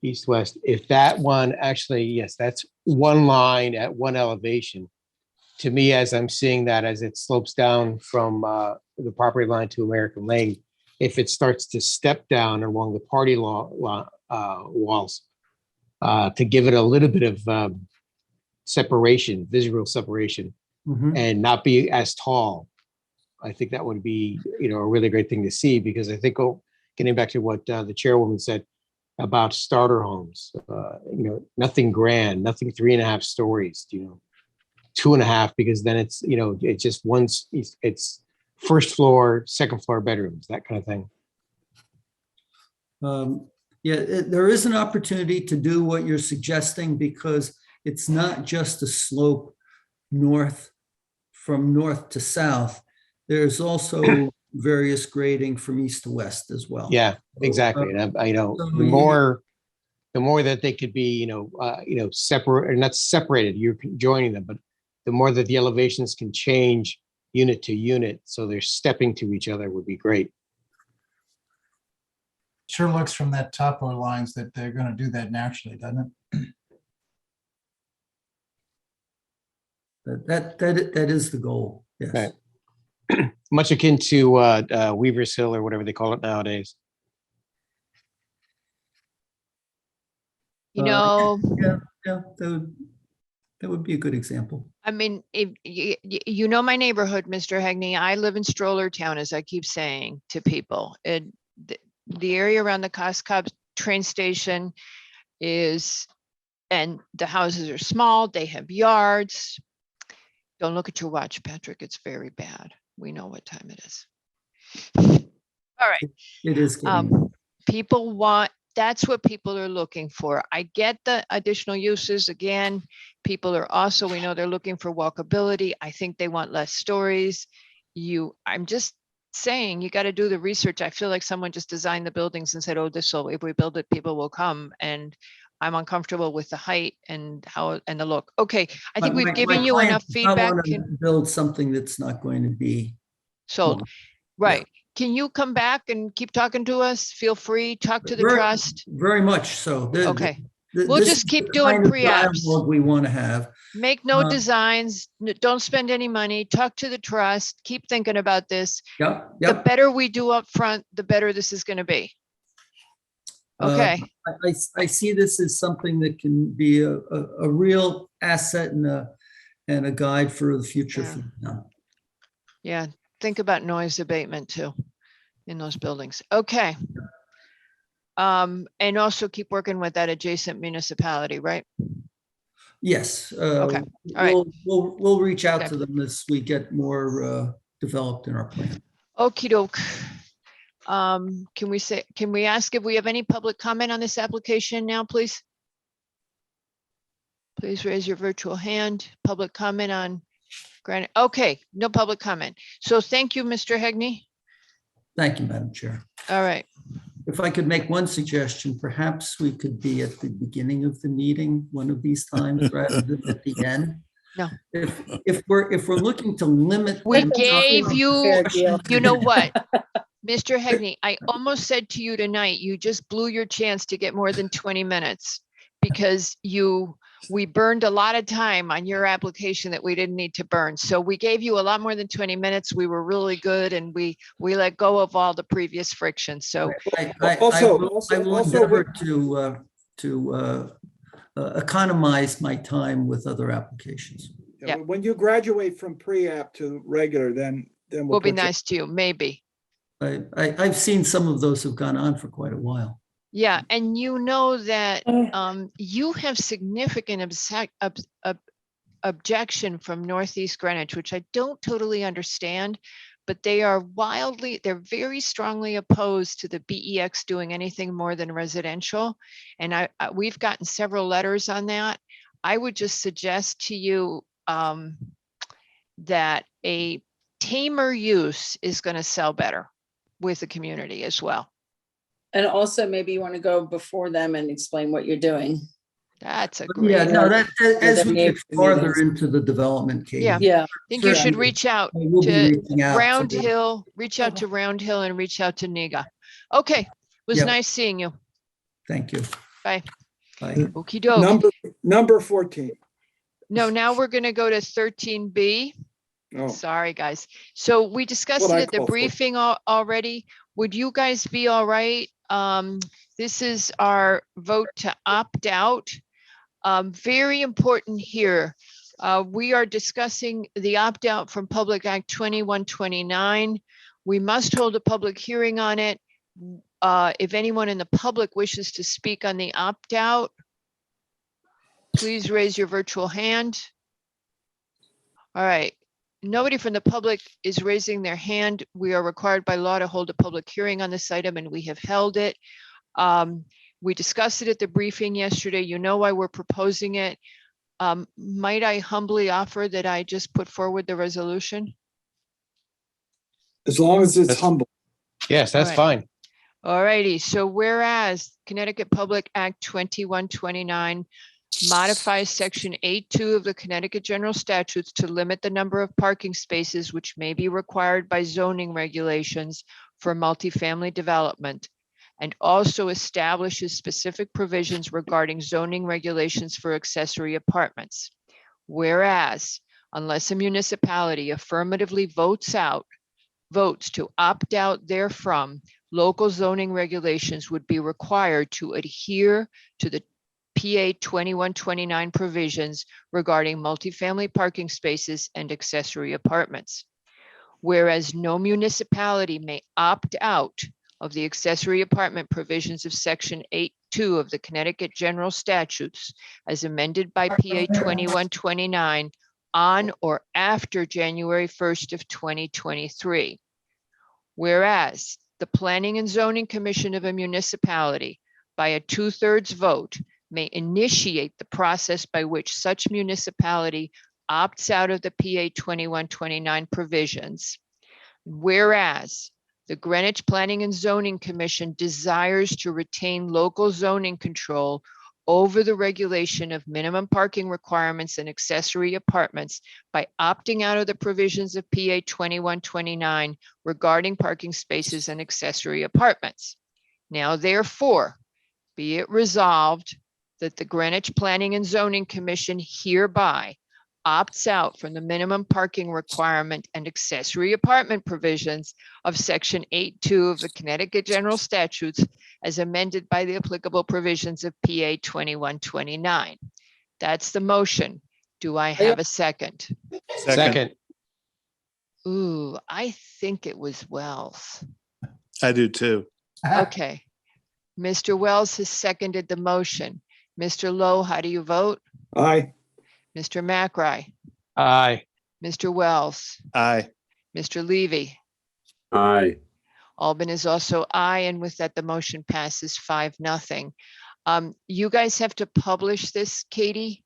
east-west. If that one actually, yes, that's one line at one elevation. To me, as I'm seeing that, as it slopes down from the property line to American Lane, if it starts to step down along the party walls, to give it a little bit of separation, visual separation, and not be as tall, I think that would be, you know, a really great thing to see, because I think, getting back to what the chairwoman said about starter homes, you know, nothing grand, nothing 3.5 stories, you know, 2.5, because then it's, you know, it's just it's first floor, second floor bedrooms, that kind of thing. Yeah, there is an opportunity to do what you're suggesting, because it's not just a slope north, from north to south. There's also various grading from east to west as well. Yeah, exactly. And I know the more that they could be, you know, separate, or not separated, you're joining them, but the more that the elevations can change unit to unit, so they're stepping to each other, would be great. Sure looks from that topo lines that they're going to do that naturally, doesn't it? That is the goal. Yes. Right. Much akin to Weaver's Hill, or whatever they call it nowadays. You know, yeah, that would be a good example. I mean, if you know my neighborhood, Mr. Hegney, I live in Stroller Town, as I keep saying to people. The area around the Coscob train station is, and the houses are small, they have yards. Don't look at your watch, Patrick, it's very bad. We know what time it is. All right. It is. People want, that's what people are looking for. I get the additional uses. Again, people are also, we know they're looking for walkability. I think they want less stories. I'm just saying, you got to do the research. I feel like someone just designed the buildings and said, oh, this will, if we build it, people will come. And I'm uncomfortable with the height and how, and the look. Okay, I think we've given you enough feedback. Build something that's not going to be sold. Right. Can you come back and keep talking to us? Feel free, talk to the trust. Very much so. Okay. We'll just keep doing pre-apps. We want to have. Make no designs, don't spend any money, talk to the trust, keep thinking about this. The better we do up front, the better this is going to be. Okay. I see this as something that can be a real asset and a guide for the future. Yeah, think about noise abatement too in those buildings. Okay. And also keep working with that adjacent municipality, right? Yes. Okay. All right. We'll reach out to them as we get more developed in our plan. Okie doke. Can we ask if we have any public comment on this application now, please? Please raise your virtual hand. Public comment on granted. Okay, no public comment. So thank you, Mr. Hegney. Thank you, Madam Chair. All right. If I could make one suggestion, perhaps we could be at the beginning of the meeting one of these times rather than at the end. No. If we're looking to limit. We gave you, you know what? Mr. Hegney, I almost said to you tonight, you just blew your chance to get more than 20 minutes because you we burned a lot of time on your application that we didn't need to burn. So we gave you a lot more than 20 minutes. We were really good and we let go of all the previous friction. So I will endeavor to economize my time with other applications. Yeah. When you graduate from pre-app to regular, then we'll be put you- nice to you, maybe. I've seen some of those who've gone on for quite a while. Yeah, and you know that you have significant objection from Northeast Greenwich, which I don't totally understand, but they're very strongly opposed to the BEX doing anything more than residential. And we've gotten several letters on that. I would just suggest to you that a tamer use is going to sell better with the community as well. And also maybe you want to go before them and explain what you're doing. That's a great. Yeah, no, that as we get farther meetings. into the development, Katie. Yeah. I think you should certainly, reach out I will be to reaching out. Round Hill, reach out to Round Hill and reach out to NIGA. Okay, it was Yep. nice seeing you. Thank you. Bye. Bye. Okey doke. Number 14. No, now we're gonna go to 13B. Oh. Sorry, guys. So we discussed What it I at the call for. briefing already. Would you guys be all right? This is our vote to opt out. Very important here. We are discussing the opt-out from Public Act 2129. We must hold a public hearing on it. If anyone in the public wishes to speak on the opt-out, please raise your virtual hand. All right. Nobody from the public is raising their hand. We are required by law to hold a public hearing on this item, and we have held it. We discussed it at the briefing yesterday. You know why we're proposing it. Might I humbly offer that I just put forward the resolution? As long as it's humble. Yes, that's All fine. All righty. So whereas Connecticut Public Act 2129 modifies section 8.2 of the Connecticut General Statutes to limit the number of parking spaces which may be required by zoning regulations for multifamily development, and also establishes specific provisions regarding zoning regulations for accessory apartments. Whereas, unless a municipality affirmatively votes to opt out therefrom, local zoning regulations would be required to adhere to the PA 2129 provisions regarding multifamily parking spaces and accessory apartments. Whereas no municipality may opt out of the accessory apartment provisions of section 8.2 of the Connecticut General Statutes as amended by PA 2129 on or after January 1st of 2023. Whereas the Planning and Zoning Commission of a municipality by a 2/3 vote may initiate the process by which such municipality opts out of the PA 2129 provisions. Whereas the Greenwich Planning and Zoning Commission desires to retain local zoning control over the regulation of minimum parking requirements and accessory apartments by opting out of the provisions of PA 2129 regarding parking spaces and accessory apartments. Now, therefore, be it resolved that the Greenwich Planning and Zoning Commission hereby opts out from the minimum parking requirement and accessory apartment provisions of section 8.2 of the Connecticut General Statutes as amended by the applicable provisions of PA 2129. That's the motion. Do I have a second? Second. Ooh, I think it was Wells. I do too. Okay. Mr. Wells has seconded the motion. Mr. Lowe, how do you vote? Aye. Mr. McRae, Aye. Mr. Wells, Aye. Mr. Levy. Aye. Albin is also aye, and with that, the motion passes 5-0. You guys have to publish this, Katie.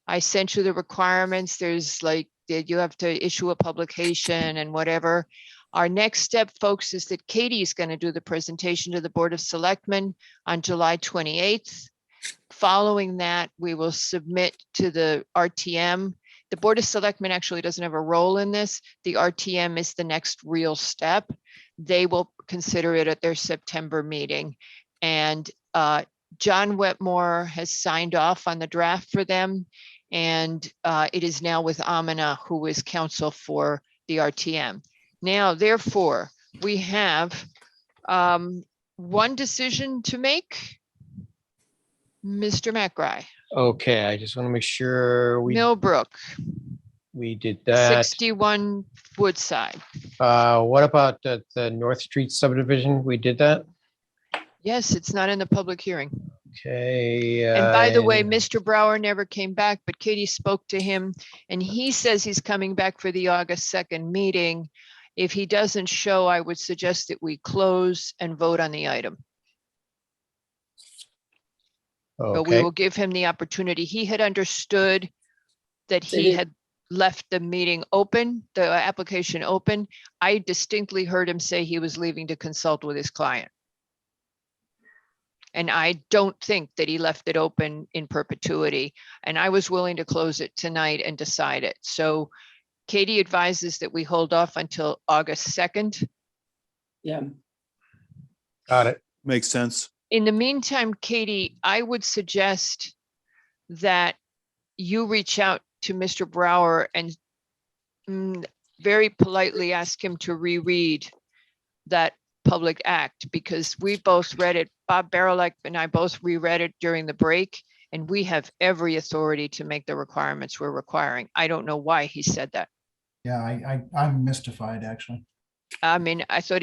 I sent you the requirements. There's like, you have to issue a publication and whatever. Our next step, folks, is that Katie is going to do the presentation to the Board of Selectmen on July 28th. Following that, we will submit to the RTM. The Board of Selectmen actually doesn't have a role in this. The RTM is the next real step. They will consider it at their September meeting. And John Wetmore has signed off on the draft for them. And it is now with Amina, who is counsel for the RTM. Now, therefore, we have one decision to make. Mr. McRae, Okay, I just want to make sure Millbrook, we did that. 61 Woodside. What about the North Street subdivision? We did that? Yes, it's not in the public hearing. Okay. And by the way, Mr. Brower never came back, but Katie spoke to him and he says he's coming back for the August 2nd meeting. If he doesn't show, I would suggest that we close and vote on the item. But we Okay. will give him the opportunity. He had understood that he had left the meeting open, the application open. I distinctly heard him say he was leaving to consult with his client. And I don't think that he left it open in perpetuity. And I was willing to close it tonight and decide it. So Katie advises that we hold off until August 2nd. Yeah. Got it. Makes sense. In the meantime, Katie, I would suggest that you reach out to Mr. Brower and very politely ask him to reread that public act, because we both read it. Bob Barilek and I both reread it during the break, and we have every authority to make the requirements we're requiring. I don't know why he said that. Yeah, I'm mystified, actually. I mean, I thought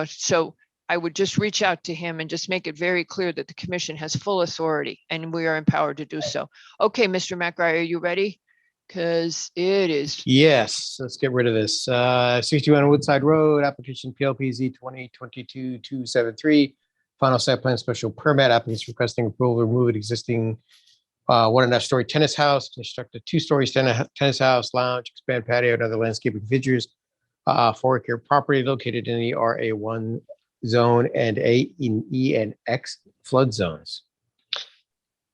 so I would just reach out to him and just make it very clear that the commission has full authority and we are empowered to do so. Okay, Mr. McRae, are you ready? Because it is. Yes, let's get rid of this. 61 Woodside Road, application PLPZ 2022-273. Final site plan special permit, applicants requesting approval to remove an existing 1.5 story tennis house, construct a 2-story tennis house, lounge, expand patio, and other landscaping features. 4-acre property located in the RA1 zone and A in E and X flood zones.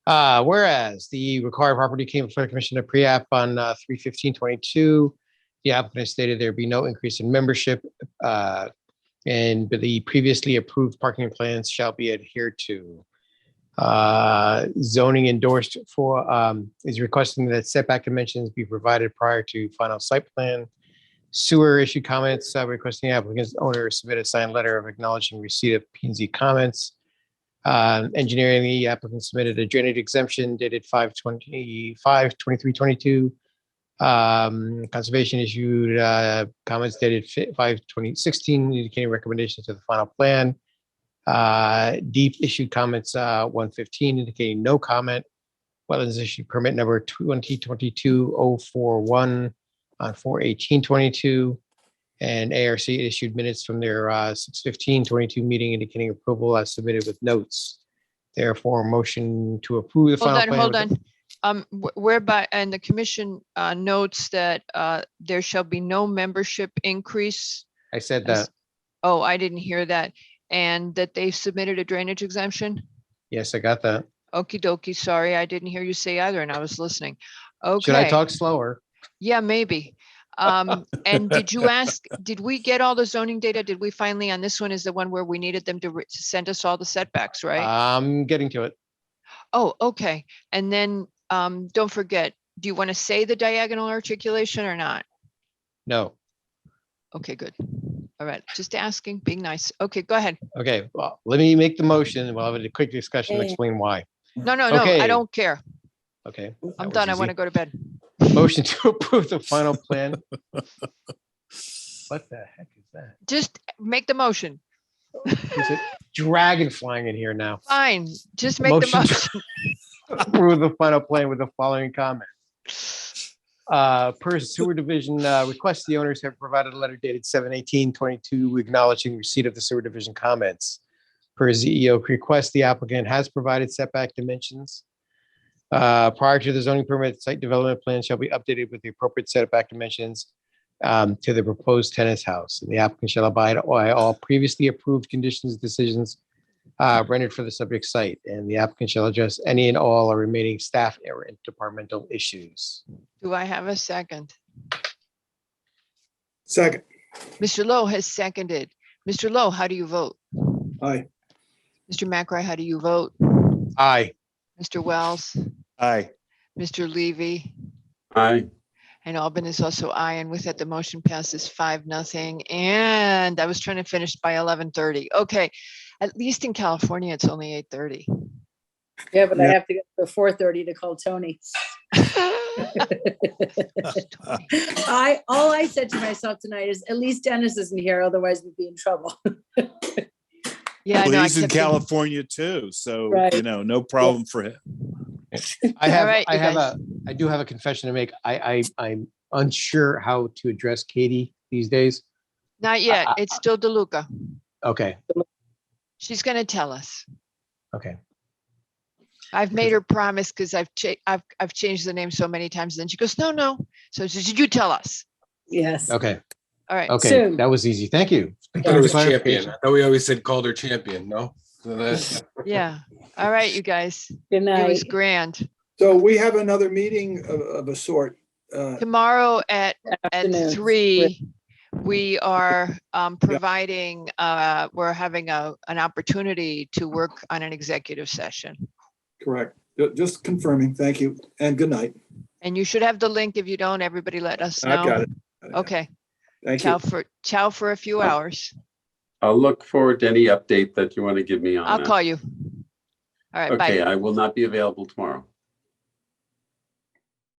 Whereas the required property came before the commission of pre-app on 3/15/22, the applicant stated there be no increase in membership, and the previously approved parking plans shall be adhered to. Zoning endorsed for is requesting that setback dimensions be provided prior to final site plan. Sewer issued comments requesting applicant's owner submit a signed letter of acknowledging receipt of P&Z comments. Engineering, the applicant submitted a drainage exemption dated 5/25/23/22. Conservation issued comments dated 5/20/16, indicating recommendations to the final plan. Deep issued comments 1/15, indicating no comment. Wetlands issued permit number 2022-041 on 4/18/22. And ARC issued minutes from their 6/15/22 meeting indicating approval as submitted with notes. Therefore, motion to approve the final plan. Hold on. Whereby, and the commission notes that there shall be no membership increase. I said that. Oh, I didn't hear that. And that they submitted a drainage exemption? Yes, I got that. Okie dokie, sorry, I didn't hear you say either and I was listening. Okay. Should I talk slower? Yeah, maybe. And did we get all the zoning data? Did we finally, on this one is the one where we needed them to send us all the setbacks, right? I'm getting to it. Oh, okay. And then don't forget, do you want to say the diagonal articulation or not? No. Okay, good. All right, just asking, being nice. Okay, go ahead. Okay, well, let me make the motion. We'll have a quick discussion and explain why. No, I Okay. don't care. Okay. I'm done. I want to go to bed. Motion to approve the final plan. What the heck is that? Just make the motion. There's a dragon flying in here now. Fine, just make the motion. Approve the final plan with the following comment. Per sewer division request, the owners have provided a letter dated 7/18/22 acknowledging receipt of the sewer division comments. Per ZEO request, the applicant has provided setback dimensions. Prior to the zoning permit, site development plan shall be updated with the appropriate setback dimensions to the proposed tennis house. And the applicant shall abide by all previously approved conditions, decisions rendered for the subject site. And the applicant shall address any and all remaining staff or departmental issues. Do I have a second? Second. Mr. Lowe has seconded. Mr. Lowe, how do you vote? Aye. Mr. McRae, how do you vote? Aye. Mr. Wells, Aye. Mr. Levy, Aye. and Albin is also aye. And with that, the motion passes 5-0. And I was trying to finish by 11:30. Okay, at least in California, it's only 8:30. Yeah, but I Yeah. have to get to 4:30 to call Tony. All I said to myself tonight is, at least Dennis isn't here, otherwise we'd be in trouble. Yeah, Well, no, he's in except he- California too, so, Right. no problem for him. I have, right, I you have guys. I do have a confession to make. I'm unsure how to address Katie these days. Not yet. It's still DeLuca. Okay, She's gonna tell us. okay. I've made her promise because I've changed the name so many times. Then she goes, no. So she said, you tell us. Yes. Okay, All right. okay, Soon. that was easy. Thank you. I Thank thought you it for was the champion. clarification. I thought we always said called her champion, no? So that- Yeah. All right, you guys. Good It was night. grand. So we have another meeting of a sort. Tomorrow at Afternoon. 3, we are providing, we're having an opportunity to work on an executive session. Correct. Just confirming. Thank you. And good night. And you should have the link. If you don't, everybody let us know. I've got it. Okay. Thank you. Ciao for a few hours. I'll look forward to any update that you want to give me on I'll that. call you. All right, bye. Okay, I will not be available tomorrow.